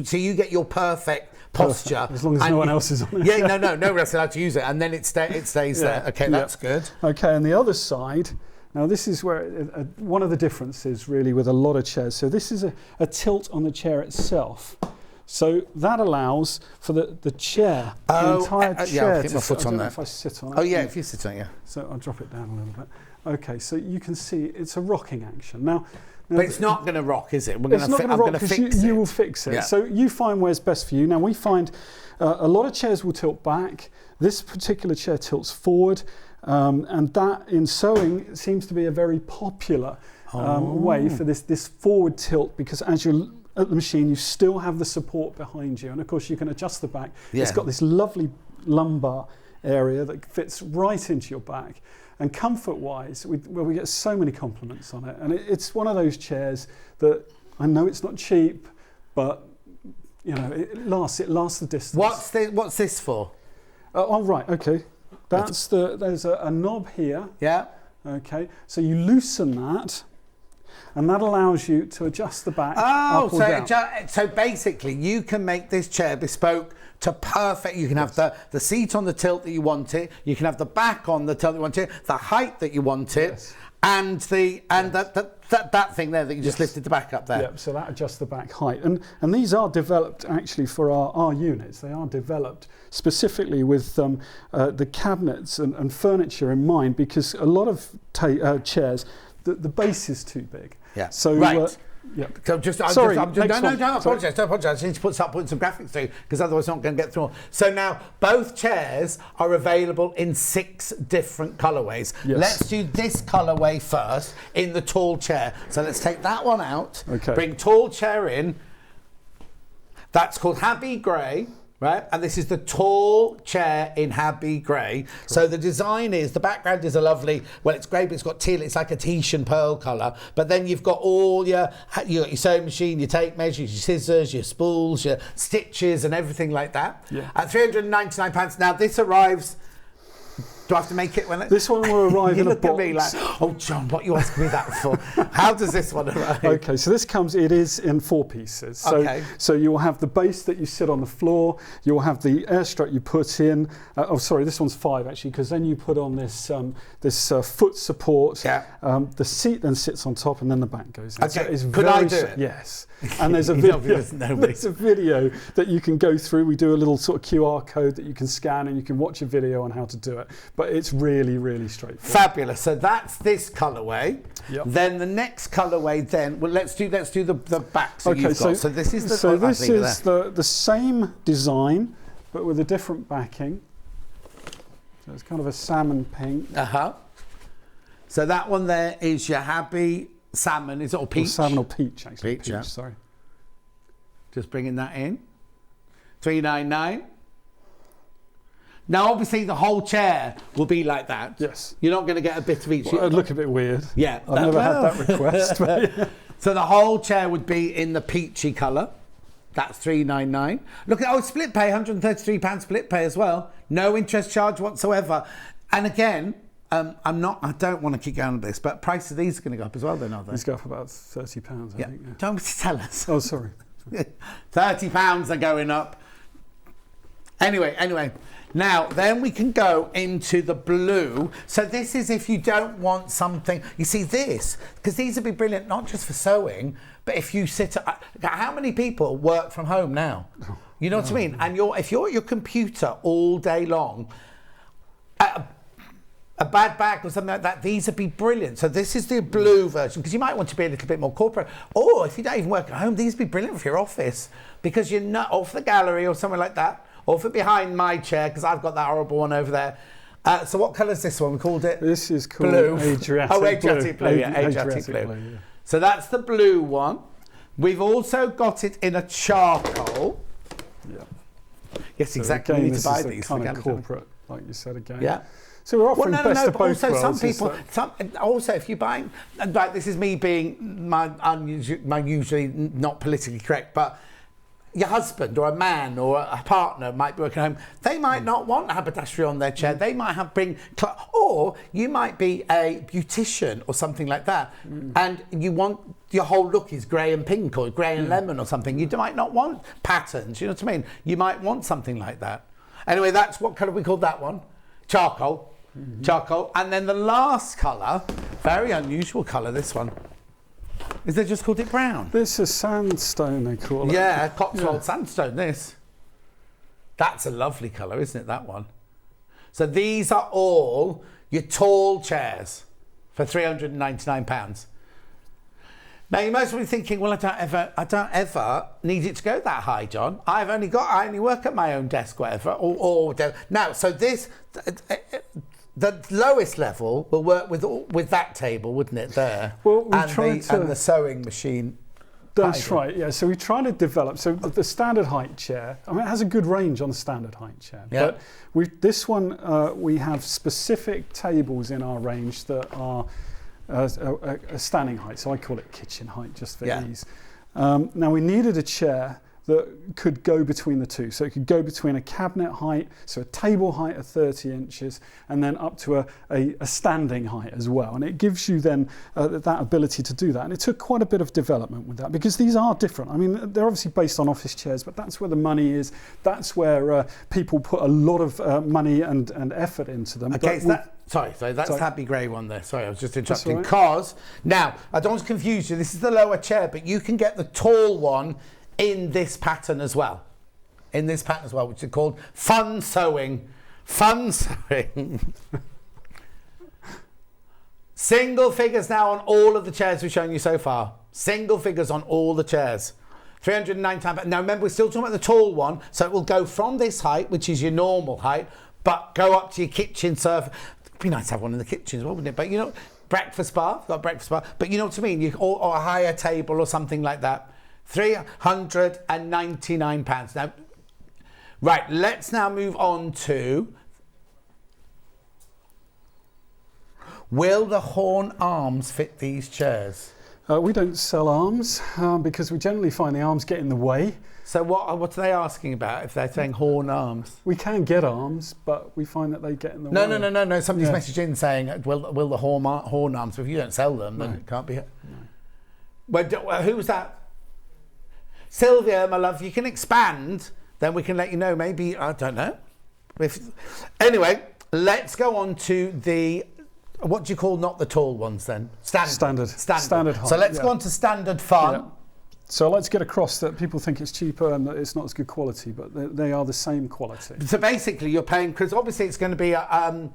so you get your perfect posture. As long as no one else is on it. Yeah, no one else is allowed to use it, and then it stays there. Okay, that's good. Okay, and the other side, now this is where one of the differences really with a lot of chairs. So this is a tilt on the chair itself. So that allows for the chair, the entire chair. Yeah, I'll keep my foot on there. If I sit on it. Oh yeah, if you sit on it, yeah. So I'll drop it down a little bit. Okay, so you can see it's a rocking action. Now but it's not going to rock, is it? It's not going to rock because you will fix it. Yeah. So you find where's best for you. Now we find a lot of chairs will tilt back. This particular chair tilts forward, and that in sewing seems to be a very popular way for this forward tilt, because as you're at the machine, you still have the support behind you, and of course you can adjust the back. Yeah. It's got this lovely lumbar area that fits right into your back. And comfort-wise, we get so many compliments on it, and it's one of those chairs that I know it's not cheap, but you know it lasts the distance. What's this for? Oh right, okay. There's a knob here. Yeah. Okay, so you loosen that, and that allows you to adjust the back up or down. So basically, you can make this chair bespoke to perfect. You can have the seat on the tilt that you want it. You can have the back on the tilt that you want it. The height that you want it, and that thing there that you just lifted the back up there. Yep. So that adjusts the back height, and these are developed actually for our units. They are developed specifically with the cabinets and furniture in mind, because a lot of chairs, the base is too big. Yeah. So right. Yeah. So don't apologise. I need to start putting some graphics through, because otherwise I'm not going to get through. So now both chairs are available in 6 different colourways. Yes. Let's do this colourway first in the tall chair. So let's take that one out. Okay. Bring tall chair in. That's called Happy Grey. Right, and this is the tall chair in Happy Grey. Cool. So the design is, the background is a lovely, well, it's grey, but it's got teal, it's like a Tahitian pearl colour. But then you've got all you got your sewing machine, your tape measures, your scissors, your spools, your stitches and everything like that. Yeah. At £399. Now this arrives, do I have to make it when it... This one will arrive in a box. You look at me like, oh John, what are you asking me that for? How does this one arrive? Okay, so it is in 4 pieces. So you'll have the base that you sit on the floor, you'll have the air strut you put in, this one's 5 actually, because then you put on this foot support, the seat then sits on top, and then the back goes in. Okay, so could I do it? Yes. And there's a video that you can go through. We do a little sort of QR code that you can scan, and you can watch a video on how to do it. But it's really, really straightforward. Fabulous. So that's this colourway. Yep. Then the next colourway. Then let's do the backs that you've got. So this is the same design, but with a different backing. So it's kind of a salmon pink. So that one there is your Happy Salmon, is it, or peach? Or salmon or peach, actually. Peach, yeah. Sorry. Just bringing that in. $399. Now, obviously, the whole chair will be like that. Yes. You're not going to get a bit of each. Well, it'd look a bit weird. Yeah. I've never had that request. But yeah. So the whole chair would be in the peachy colour. That's $399. Look at split pay, £133 split pay as well. No interest charge whatsoever. And again, I don't want to keep going on this, but price of these are going to go up as well, then, are they? These go up about £30, I think. Yeah. Don't tell us. Oh, sorry. £30 are going up. Anyway. Now, then we can go into the blue. So this is if you don't want something... You see this, because these would be brilliant, not just for sewing, but if you sit... How many people work from home now? You know what I mean? And if you're at your computer all day long, a bad bag or something like that, these would be brilliant. So this is the blue version, because you might want to be a little bit more corporate. Or if you don't even work at home, these would be brilliant for your office, because you're not off the gallery or somewhere like that. Or for behind my chair, because I've got that horrible one over there. So what colour is this one? We called it? This is called blue. Adriatic Blue. Adriatic blue. Adriatic blue. Yeah. So that's the blue one. We've also got it in a charcoal. Yeah. Yes, so exactly. Again, we need to buy this these. is kind of corporate, like you said again. Yeah. So we're offering best of but both also worlds. some people, also if you're buying, like this is me being my usually not politically correct, but your husband or a man or a partner might be working home. They might not want haberdashery on their chair. They might or you might be a beautician or something like that, and you want your whole look is grey and pink or grey and lemon or something. You might not want patterns. You know what I mean? You might want something like that. Anyway, that's what colour we called that one. Charcoal. Charcoal. And then the last colour, very unusual colour, this one. Is they just called it brown? This is sandstone, they call it. Yeah, Cotswold sandstone, this. That's a lovely colour, isn't it, that one? So these are all your tall chairs for £399. Now, you must be thinking, well, I don't ever need it to go that high, John. I only work at my own desk, whatever. Now, so this... The lowest level will work with that table, wouldn't it, there? Well, and the sewing machine. That's right, yeah. So we try to develop, so the standard height chair, I mean, it has a good range on the standard height chair. Yeah. But this one, we have specific tables in our range that are a standing height. So I call it kitchen height, just for ease. Now, we needed a chair that could go between the two. So it could go between a cabinet height, so a table height of 30 inches, and then up to a standing height as well. And it gives you then that ability to do that. And it took quite a bit of development with that, because these are different. I mean, they're obviously based on office chairs, but that's where the money is. That's where people put a lot of money and effort into them. Okay, that's Happy Grey one there. Sorry, I was just interrupting. Because, now, I don't want to confuse you. This is the lower chair, but you can get the tall one in this pattern as well. Which is called Fun Sewing. Fun Sewing. Single figures now on all of the chairs we've shown you so far. Single figures on all the chairs. £399. Now remember, we're still talking about the tall one, so it will go from this height, which is your normal height, but go up to your kitchen surface. It'd be nice to have one in the kitchen as well, wouldn't it? But you know, breakfast bar, got a breakfast bar, but you know what I mean, or a higher table or something like that. £399. Now, right, let's now move on to, will the horn arms fit these chairs? We don't sell arms because we generally find the arms get in the way. So what are they asking about if they're saying horn arms? We can get arms, but we find that they get in the way. No. Somebody's messaged in saying, will the horn arms, if you don't sell them, then it can't be. No. Well, who was that? Sylvia, my love, you can expand, then we can let you know. Maybe, I don't know. Anyway, let's go on to the, what do you call not the tall ones then? Standard height. So let's go on to standard fun. Yeah. So let's get across that people think it's cheaper and that it's not as good quality, but they are the same quality. So basically you're paying, because obviously it's going to be a,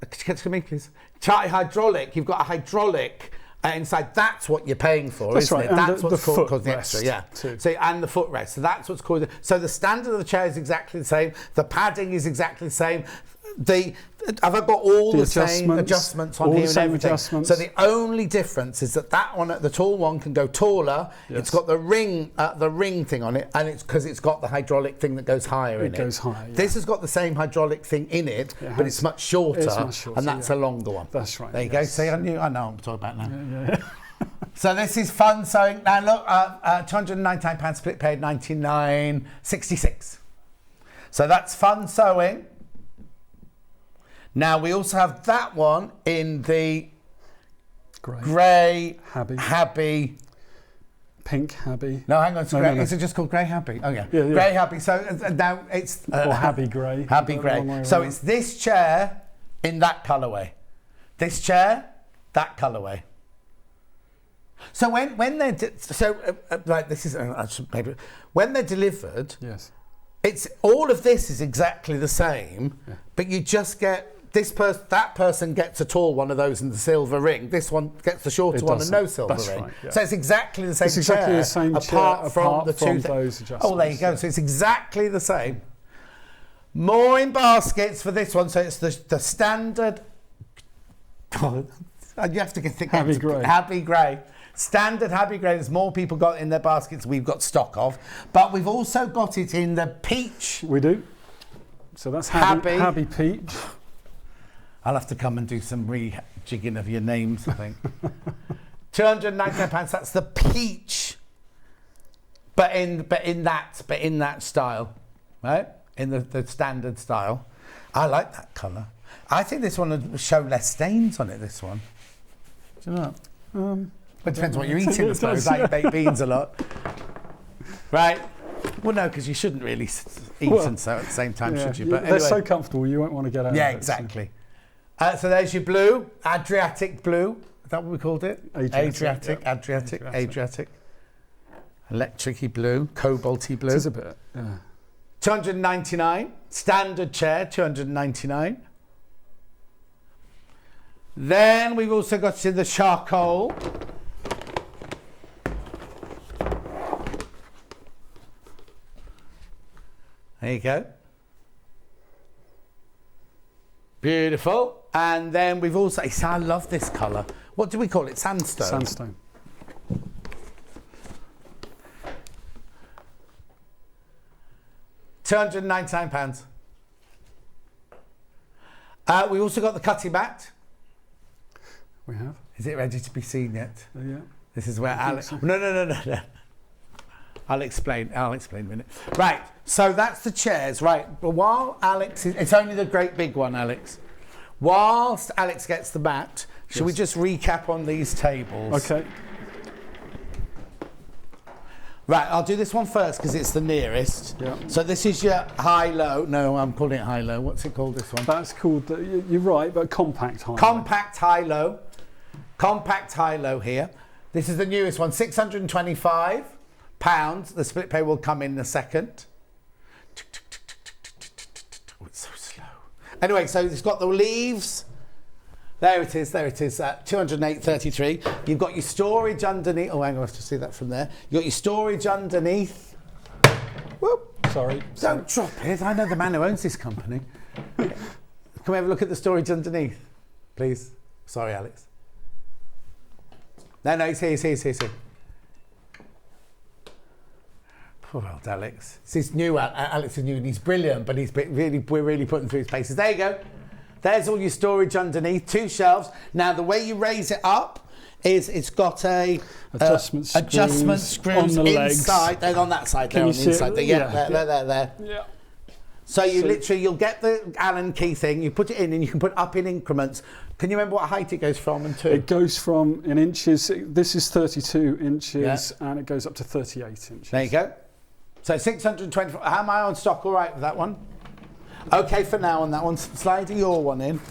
excuse me please, hydraulic, you've got a hydraulic inside. That's what you're paying for, that's isn't right. it? And that's the what's called the extra, yeah. Too. So, and the footrest. So that's what's called. So the standard of the chair is exactly the same. The padding is exactly the same. I've got all the same adjustments, adjustments on all here the and same everything. adjustments. So the only difference is that one, the tall one, can go taller. Yes. It's got the ring thing on it, and it's because it's got the hydraulic thing that goes higher in it. It goes higher. Yeah. This has got the same hydraulic thing in it, but it's much shorter, and that's a longer one. That's right. There you go. See, I know what I'm talking about now. Yeah. So this is fun sewing. Now look, £299 split paid $99.66. So that's fun sewing. Now we also have that one in the grey Habby. Pink Habby. No, hang on. No. Is it just called grey Habby? Oh yeah. Yeah. Grey Habby. So now it's or Habby grey. Habby grey. So it's this chair in that colourway. This chair, that colourway. So when they're like this is maybe when they're delivered, yes, it's all of this is exactly the same, but you just get that person gets a tall one of those and the silver ring. This one gets the shorter one and no silver ring. Right, yeah. So it's exactly the same it's exactly chair, the same apart from those adjustments. Oh, there you go. So it's exactly the same. More in baskets for this one. So it's the standard. God, you have to think Habby grey. Habby grey. Standard Habby grey. There's more people got in their baskets we've got stock of, but we've also got it in the peach. We do. So that's Habby peach. I'll have to come and do some rejigging of your names, I think. £299. That's the peach, but in that style, right? In the standard style. I like that colour. I think this one would show less stains on it. This one. Do you know? It depends what you're eating, I suppose. Like baked beans a lot, right? Well, no, because you shouldn't really eat and sew at the same time, should you? But they're anyway. so comfortable, you won't want to get out. Yeah, of it, exactly. So there's your blue, Adriatic blue. Is that what we called it? Adriatic. Electric-y blue, cobalty blue. It is a bit. Yeah. $299. Standard chair, $299. Then we've also got to the charcoal. There you go. Beautiful. And then we've also, I love this colour. What do we call it? Sandstone? Sandstone. £299. We also got the cutting mat. We have. Is it ready to be seen yet? Yeah. This is where Alex... So. No. I'll explain in a minute. Right, so that's the chairs, right. But while Alex is... It's only the great big one, Alex. Whilst Alex gets the mat, should we just recap on these tables? Okay. Right, I'll do this one first because it's the nearest. Yeah. So this is your high-low. No, I'm calling it high-low. What's it called, this one? That's called, you're right, but compact high-low. Compact high-low. Compact high-low here. This is the newest one, £625. The split pay will come in a second. Oh, it's so slow. Anyway, so it's got the leaves. There it is, 208.33. You've got your storage underneath. Oh, hang on, I have to see that from there. You've got your storage underneath. Whoop. Sorry. Don't drop it. I know the man who owns this company. Can we have a look at the storage underneath, please? Sorry, Alex. No, he's here. Poor old Alex. This is new. Alex is new and he's brilliant, but we're really putting through his paces. There you go. There's all your storage underneath, 2 shelves. Now, the way you raise it up is it's got a adjustment screws on the legs. Inside. They're on that side. They're on the inside. There. Yeah. So you'll get the Allen key thing. You put it in, and you can put up in increments. Can you remember what height it goes from and to? It goes from in inches. This is 32 inches, and it goes up to 38 inches. There you go. So 624. How am I on stock? All right with that one? Okay for now on that one. Slide your one in.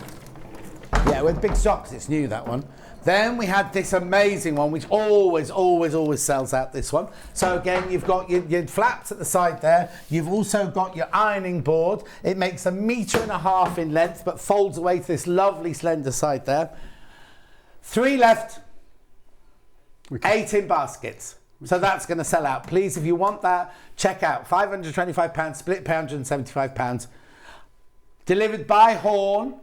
Yeah, with big stocks, it's new, that one. Then we had this amazing one, which always sells out, this one. So again, you've got your flaps at the side there. You've also got your ironing board. It makes 1.5 meters in length, but folds away to this lovely slender side there. 3 left, 8 in baskets. So that's going to sell out. Please, if you want that, check out £525, split £175. Delivered by Horn,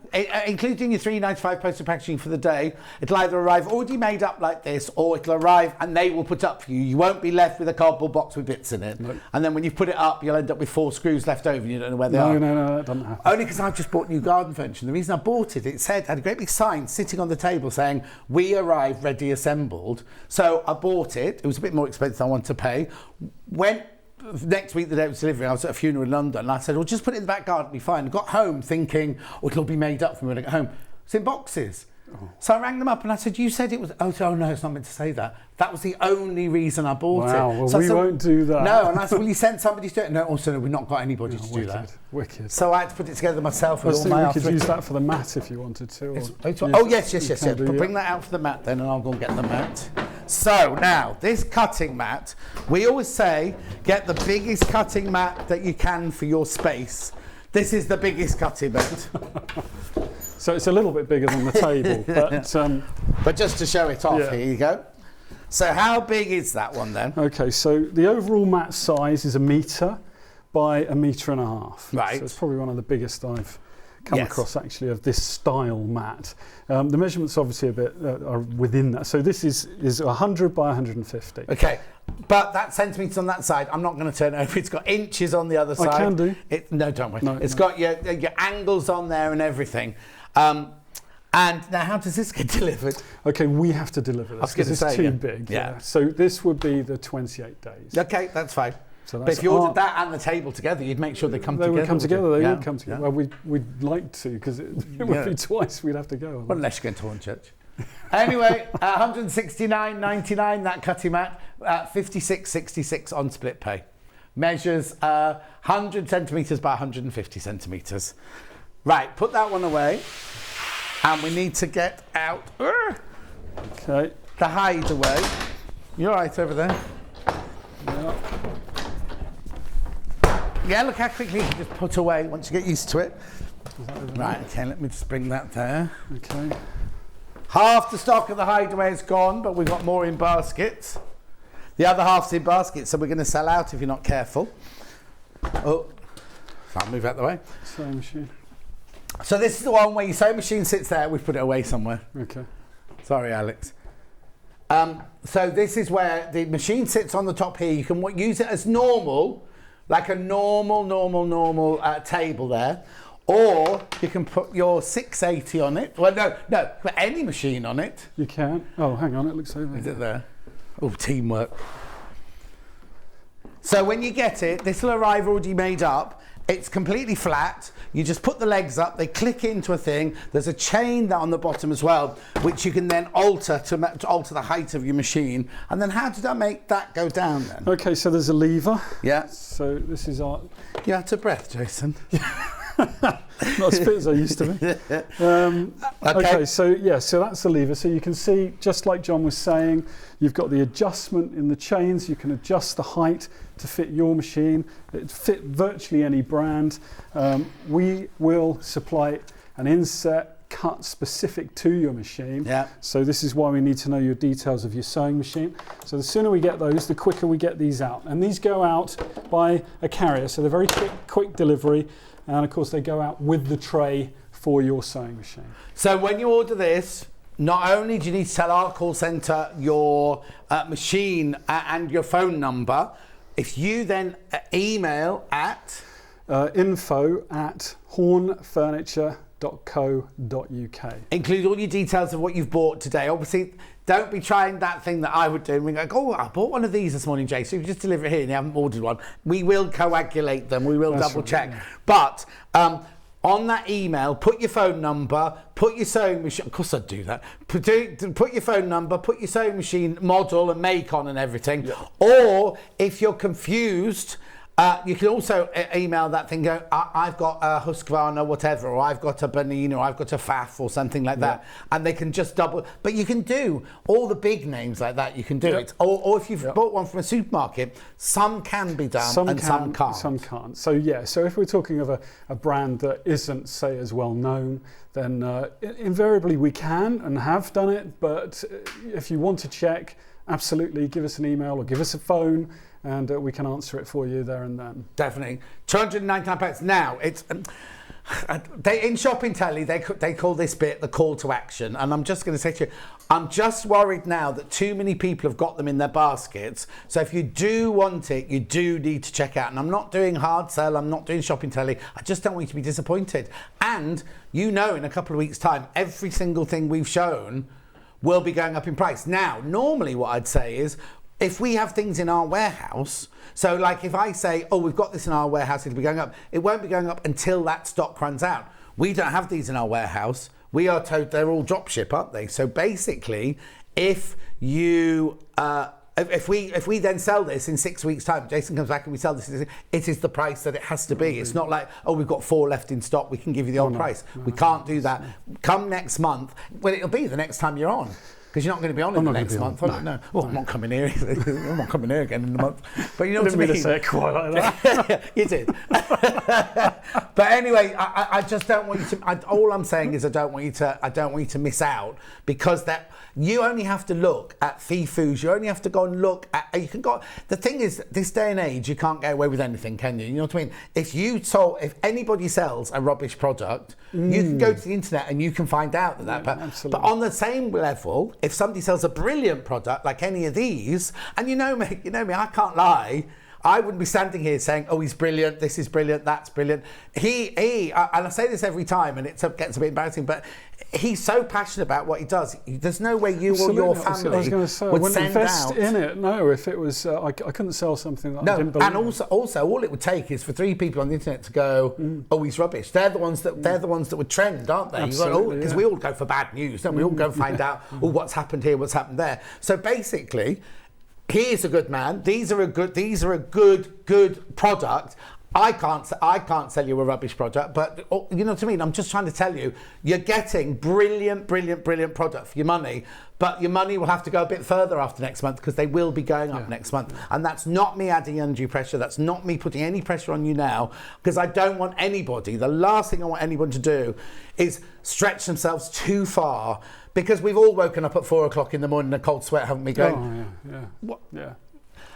including your £3.95 postal packaging for the day. It'll either arrive already made up like this, or it'll arrive and they will put up for you. You won't be left with a cardboard box with bits in it. No. And then when you put it up, you'll end up with 4 screws left over and you don't know where they are. No, that doesn't happen. Only because I've just bought new garden furniture. The reason I bought it, it had a great big sign sitting on the table saying, "We arrive ready assembled." So I bought it. It was a bit more expensive than I wanted to pay. Next week, the day it was delivering, I was at a funeral in London, and I said, well, just put it in the back garden, it'll be fine. I got home thinking, it'll be made up for me when I get home. It's in boxes. Oh. So I rang them up and I said, you said it was, oh no, it's not meant to say that. That was the only reason I bought it. Wow, well, so we won't do that. No, and I said, will you send somebody to do it? No, also, no, we've not got anybody to do that. Wicked. So I had to put it together myself with all we my could use that for the mat if you wanted to. Yes. Bring that out for the mat then, and I'll go and get the mat. So now, this cutting mat, we always say, get the biggest cutting mat that you can for your space. This is the biggest cutting mat. So it's a little bit bigger than the table, but just to show it off, here you go. So how big is that one then? Okay, so the overall mat size is 1 metre by 1.5 metres. Right. So it's probably one of the biggest I've come across actually of this style mat. The measurements obviously a bit are within that. So this is 100 by 150. Okay, but that centimetres on that side, I'm not going to turn it over. It's got inches on the other side. I can do. No, don't worry. It's got your angles on there and everything. And now, how does this get delivered? Okay, we have to deliver this because it's too big. Yeah. So this would be the 28 days. Okay, that's fine. So but if you ordered that and the table together, you'd make sure they come together. They would come together. They would come together. Well, we'd like to, because it would be twice we'd have to go. Well, unless you're going to Hornchurch. Anyway, 169.99 that cutting mat, 56.66 on split pay. Measures 100 centimetres by 150 centimetres. Right, put that one away. And we need to get out the hideaway. You're right over there. Yeah, look how quickly you can just put away once you get used to it. Right, okay, let me just bring that there. Okay. Half the stock of the hideaway is gone, but we've got more in baskets. The other half's in baskets, so we're going to sell out if you're not careful. Oh, can't move out the way. Sewing machine. So this is the one where your sewing machine sits there, we've put it away somewhere. Okay. Sorry, Alex. So this is where the machine sits on the top here. You can use it as normal, like a normal table there. Or you can put your 680 on it. Well, no, put any machine on it. You can. Oh, hang on, it looks over. Is it there? Oh, teamwork. So when you get it, this will arrive already made up. It's completely flat. You just put the legs up, they click into a thing. There's a chain on the bottom as well, which you can then alter to alter the height of your machine. And then how did I make that go down then? Okay, so there's a lever. Yeah. So this is our... You're out of breath, Jason. Not as fit as I used to be. Okay, so that's the lever. So you can see, just like John was saying, you've got the adjustment in the chains. You can adjust the height to fit your machine. It fit virtually any brand. We will supply an inset cut specific to your machine. Yeah. So this is why we need to know your details of your sewing machine. So the sooner we get those, the quicker we get these out. And these go out by a carrier, so they're very quick delivery. And of course they go out with the tray for your sewing machine. So when you order this, not only do you need to tell our call centre your machine and your phone number, if you then email at info@hornfurniture.co.uk. Include all your details of what you've bought today. Obviously, don't be trying that thing that I would do. We go, oh, I bought one of these this morning, Jay, so you just deliver it here and you haven't ordered one. We will coagulate them. We will double check. Yeah. But on that email, put your phone number, put your sewing machine. Of course, I'd do that. Put your phone number, put your sewing machine model and make on and everything. Yeah. Or if you're confused, you can also email that thing, go, I've got a Husqvarna, whatever, or I've got a Bernina, or I've got a Pfaff, or something like that. And they can just double. But you can do all the big names like that, you can do it. Or if you've bought one from a supermarket, some can be done some can't. Some can't. So yeah, so if we're talking of a brand that isn't, say, as well known, then invariably we can and have done it. But if you want to check, absolutely give us an email or give us a phone, and we can answer it for you there and then. Definitely. £299. Now, In shopping telly, they call this bit the call to action, and I'm just going to say to you, I'm just worried now that too many people have got them in their baskets. So if you do want it, you do need to check out. And I'm not doing hard sell, I'm not doing shopping telly. I just don't want you to be disappointed. And in a couple of weeks' time, every single thing we've shown will be going up in price. Now, normally what I'd say is, if we have things in our warehouse, so like if I say, oh, we've got this in our warehouse, it'll be going up, it won't be going up until that stock runs out. We don't have these in our warehouse. We are told they're all drop ship, aren't they? So basically, if you, if we then sell this in 6 weeks' time, Jason comes back and we sell this, it is the price that it has to be. It's not like, oh, we've got 4 left in stock, we can give you the old price. We can't do that. Come next month, well, it'll be the next time you're on. Because you're not going to be on in the next month. No. Well, I'm not coming here. I'm not coming here again in a month. But you know what I mean? Didn't mean to say it quite like that. You did. But anyway, I just don't want you to. All I'm saying is I don't want you to miss out, because that you only have to look at Fifus. You only have to go and look at. You can go. The thing is, this day and age, you can't get away with anything, can you? You know what I mean? If anybody sells a rubbish product, you can go to the internet and you can find out that. But on the same level, if somebody sells a brilliant product like any of these, and you know me, I can't lie, I wouldn't be standing here saying, oh, he's brilliant, this is brilliant, that's brilliant. And I say this every time, and it gets a bit embarrassing, but he's so passionate about what he does. There's no way you or your family would send invest out in it. No, if it was, I couldn't sell something that I didn't believe. And also, all it would take is for 3 people on the internet to go, oh, he's rubbish. They're the ones that would trend, aren't they? Absolutely, because we all go for bad news, don't we? We all go find out, what's happened here, what's happened there. So basically, he is a good man. These are a good product. I can't sell you a rubbish product, but you know what I mean? I'm just trying to tell you, you're getting brilliant product for your money, but your money will have to go a bit further after next month, because they will be going up next month. And that's not me adding undue pressure. That's not me putting any pressure on you now, because I don't want anybody, the last thing I want anyone to do is stretch themselves too far, because we've all woken up at 4 o'clock in the morning in a cold sweat, haven't we? What?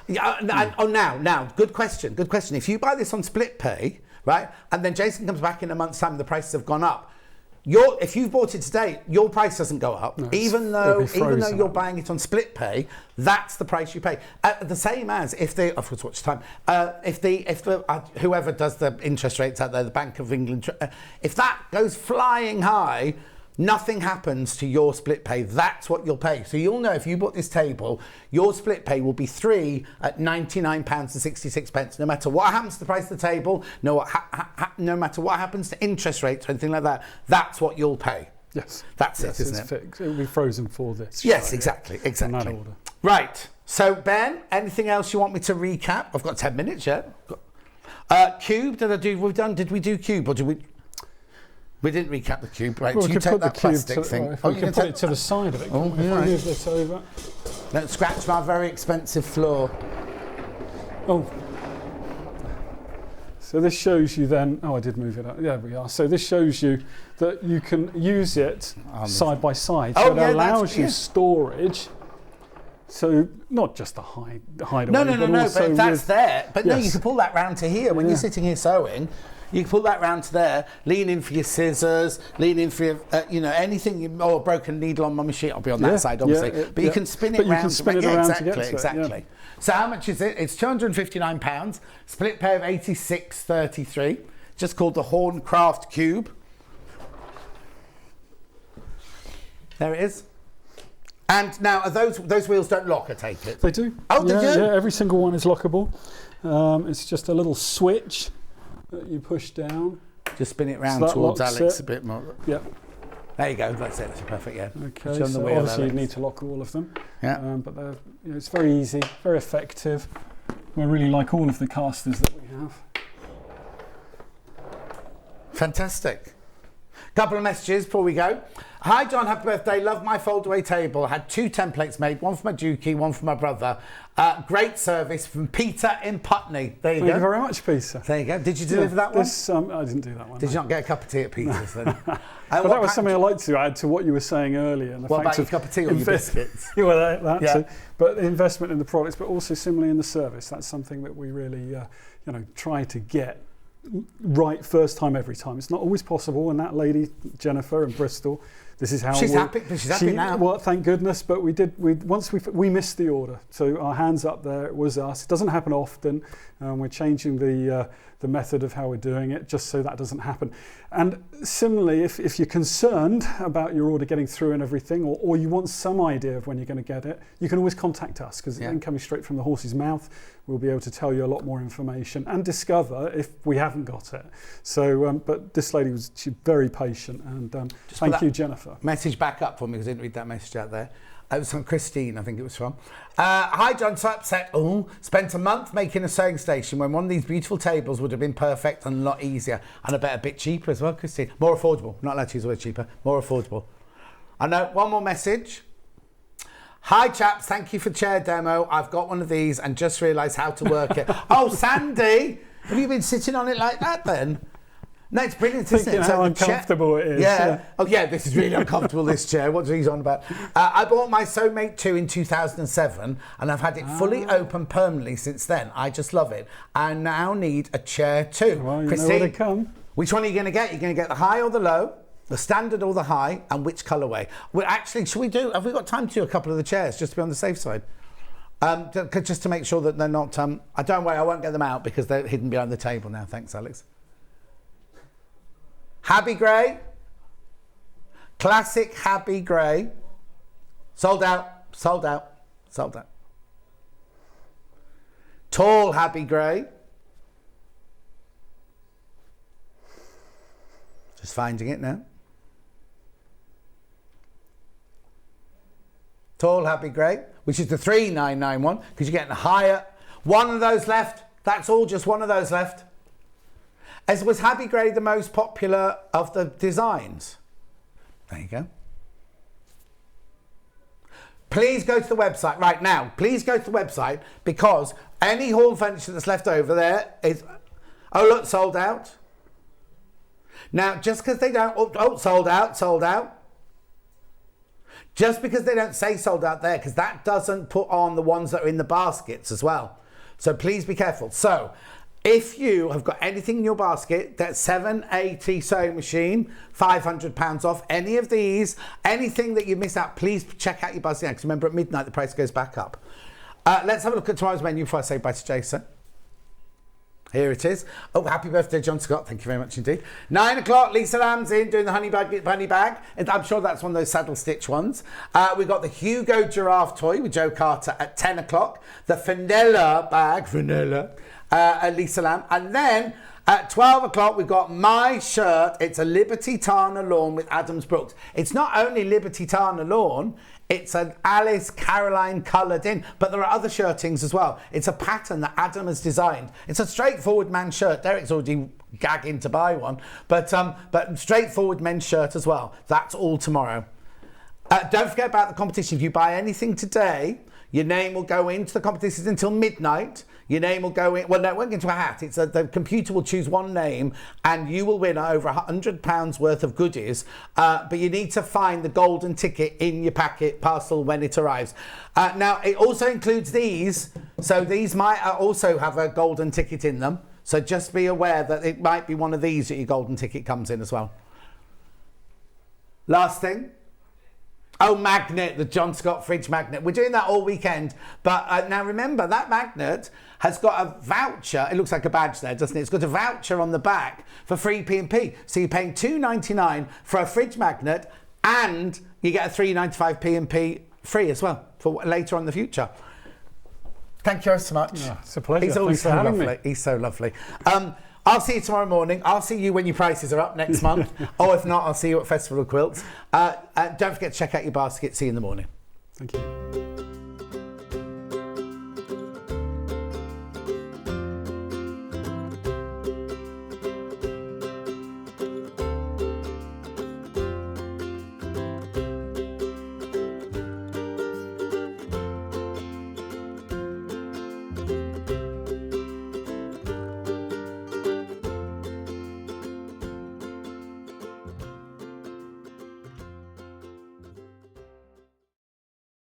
Now, good question. If you buy this on split pay, right, and then Jason comes back in a month's time, the prices have gone up. If you've bought it today, your price doesn't go up, even though you're buying it on split pay. That's the price you pay. The same as if whoever does the interest rates out there, the Bank of England, if that goes flying high, nothing happens to your split pay. That's what you'll pay. So you'll know if you bought this table, your split pay will be 3 at £99.66. No matter what happens to the price of the table, no matter what happens to interest rates or anything like that, that's what you'll pay. Yes. That's it, isn't it? Fixed. It will be frozen for this. Yes, exactly. In that order. Right. So Ben, anything else you want me to recap? I've got 10 minutes yet. Cube, did we do Cube or did we? We didn't recap the cube, right? Well, you take that plastic thing. If we can put it to the side of it. If I move this over. Don't scratch my very expensive floor. Oh. So this shows you then, I did move it up. There we are. So this shows you that you can use it side by side. So it allows you storage. So not just the hideaway. No, but that's there. But no, you can pull that round to here. When you're sitting here sewing, you can pull that round to there, lean in for your scissors, lean in for your, anything, or a broken needle on my machine. I'll be on that side, obviously. But you can spin it round. You can spin it around to get to it. Exactly. So how much is it? It's £259. Split pay of £86.33. Just called the Horncraft Cube. There it is. And now, are those wheels don't lock, I take it? They do. Oh, they do? Yeah, every single one is lockable. It's just a little switch that you push down. Just spin it round towards Alex a bit more. Yeah. There you go. That's it. That's perfect. Yeah. Okay. So obviously you need to lock all of them. Yeah. But it's very easy, very effective. We really like all of the casters that we have. Fantastic. Couple of messages before we go. Hi John, happy birthday. Love my fold-away table. Had 2 templates made, one for my Dukey, one for my brother. Great service from Peter in Putney. There you go. Thank you very much, Peter. There you go. Did you deliver that one? I didn't do that one. Did you not get a cup of tea at Peter's then? But that was something I like to add to what you were saying earlier. What about your cup of tea or your biscuits? Well, too. But the investment in the products, but also similarly in the service. That's something that we really, try to get right first time every time. It's not always possible, and that lady, Jennifer in Bristol, this is how she's happy now. Well, thank goodness, but we missed the order, so our hands up there, it was us. It doesn't happen often, and we're changing the method of how we're doing it just so that doesn't happen. And similarly, if you're concerned about your order getting through and everything, or you want some idea of when you're going to get it, you can always contact us, because then coming straight from the horse's mouth, we'll be able to tell you a lot more information and discover if we haven't got it. So, but this lady she's very patient, and thank you, Jennifer. Message back up for me, because I didn't read that message out there. It was from Christine, I think it was from. Hi, John, so upset. Spent a month making a sewing station when one of these beautiful tables would have been perfect and a lot easier, and I bet a bit cheaper as well, Christine. More affordable. Not allowed to use the word cheaper. More affordable. I know. One more message. Hi, chaps. Thank you for chair demo. I've got one of these and just realised how to work it. Oh, Sandy, have you been sitting on it like that then? No, it's brilliant, isn't it? How uncomfortable it is. Yeah. Oh, yeah, this is really uncomfortable, this chair. What's he on about? I bought my Sewmate 2 in 2007, and I've had it fully open permanently since then. I just love it. I now need a chair too. Well, you Christine, know where to come. Which one are you going to get? You're going to get the high or the low, the standard or the high, and which colourway? Well, actually, have we got time to do a couple of the chairs, just to be on the safe side? Just to make sure that they're not... don't worry, I won't get them out because they're hidden behind the table now. Thanks, Alex. Habby Grey, classic Habby Grey, sold out, sold out, sold out. Tall Habby Grey, just finding it now. Tall Habby Grey, which is the 3991, because you're getting a higher. One of those left, that's all, just one of those left. Was Habby Grey the most popular of the designs? There you go. Please go to the website right now. Please go to the website, because any Horn furniture that's left over there is... Oh, look, sold out. Now, just because they don't... Oh, sold out, sold out. Just because they don't say sold out there, because that doesn't put on the ones that are in the baskets as well. So please be careful. So... if you have got anything in your basket, that's 780 sewing machine, £500 off. Any of these, anything that you miss out, please check out your basket. Because remember, at midnight, the price goes back up. Let's have a look at tomorrow's menu before I say bye to Jason. Here it is. Oh, happy birthday, John Scott. Thank you very much indeed. 9 o'clock, Lisa Lamb's in doing the honey bag. And I'm sure that's one of those saddle stitch ones. We've got the Hugo giraffe toy with Joe Carter at 10 o'clock. The Fenella bag, at Lisa Lamb. And then at 12 o'clock, we've got my shirt. It's a Liberty Tana lawn with Adams Brooks. It's not only Liberty Tana lawn, it's an Alice Caroline coloured in, but there are other shirtings as well. It's a pattern that Adam has designed. It's a straightforward man's shirt. Derek's already gagging to buy one, but straightforward men's shirt as well. That's all tomorrow. Don't forget about the competition. If you buy anything today, your name will go into the competition until midnight. Your name will go in. Well, no, it won't go into a hat. The computer will choose one name, and you will win over £100 worth of goodies. But you need to find the golden ticket in your packet parcel when it arrives. Now, it also includes these. So these might also have a golden ticket in them. So just be aware that it might be one of these that your golden ticket comes in as well. Last thing. Oh, magnet, the John Scott fridge magnet. We're doing that all weekend. But now remember, that magnet has got a voucher. It looks like a badge there, doesn't it? It's got a voucher on the back for free P&P. So you're paying $2.99 for a fridge magnet, and you get a $3.95 P&P free as well for later on in the future. Thank you so much. Yeah, it's a pleasure. He's always Thanks so for having lovely. me. He's so lovely. I'll see you tomorrow morning. I'll see you when your prices are up next month. Or if not, I'll see you at Festival of Quilts. Don't forget to check out your basket. See you in the morning. Thank you.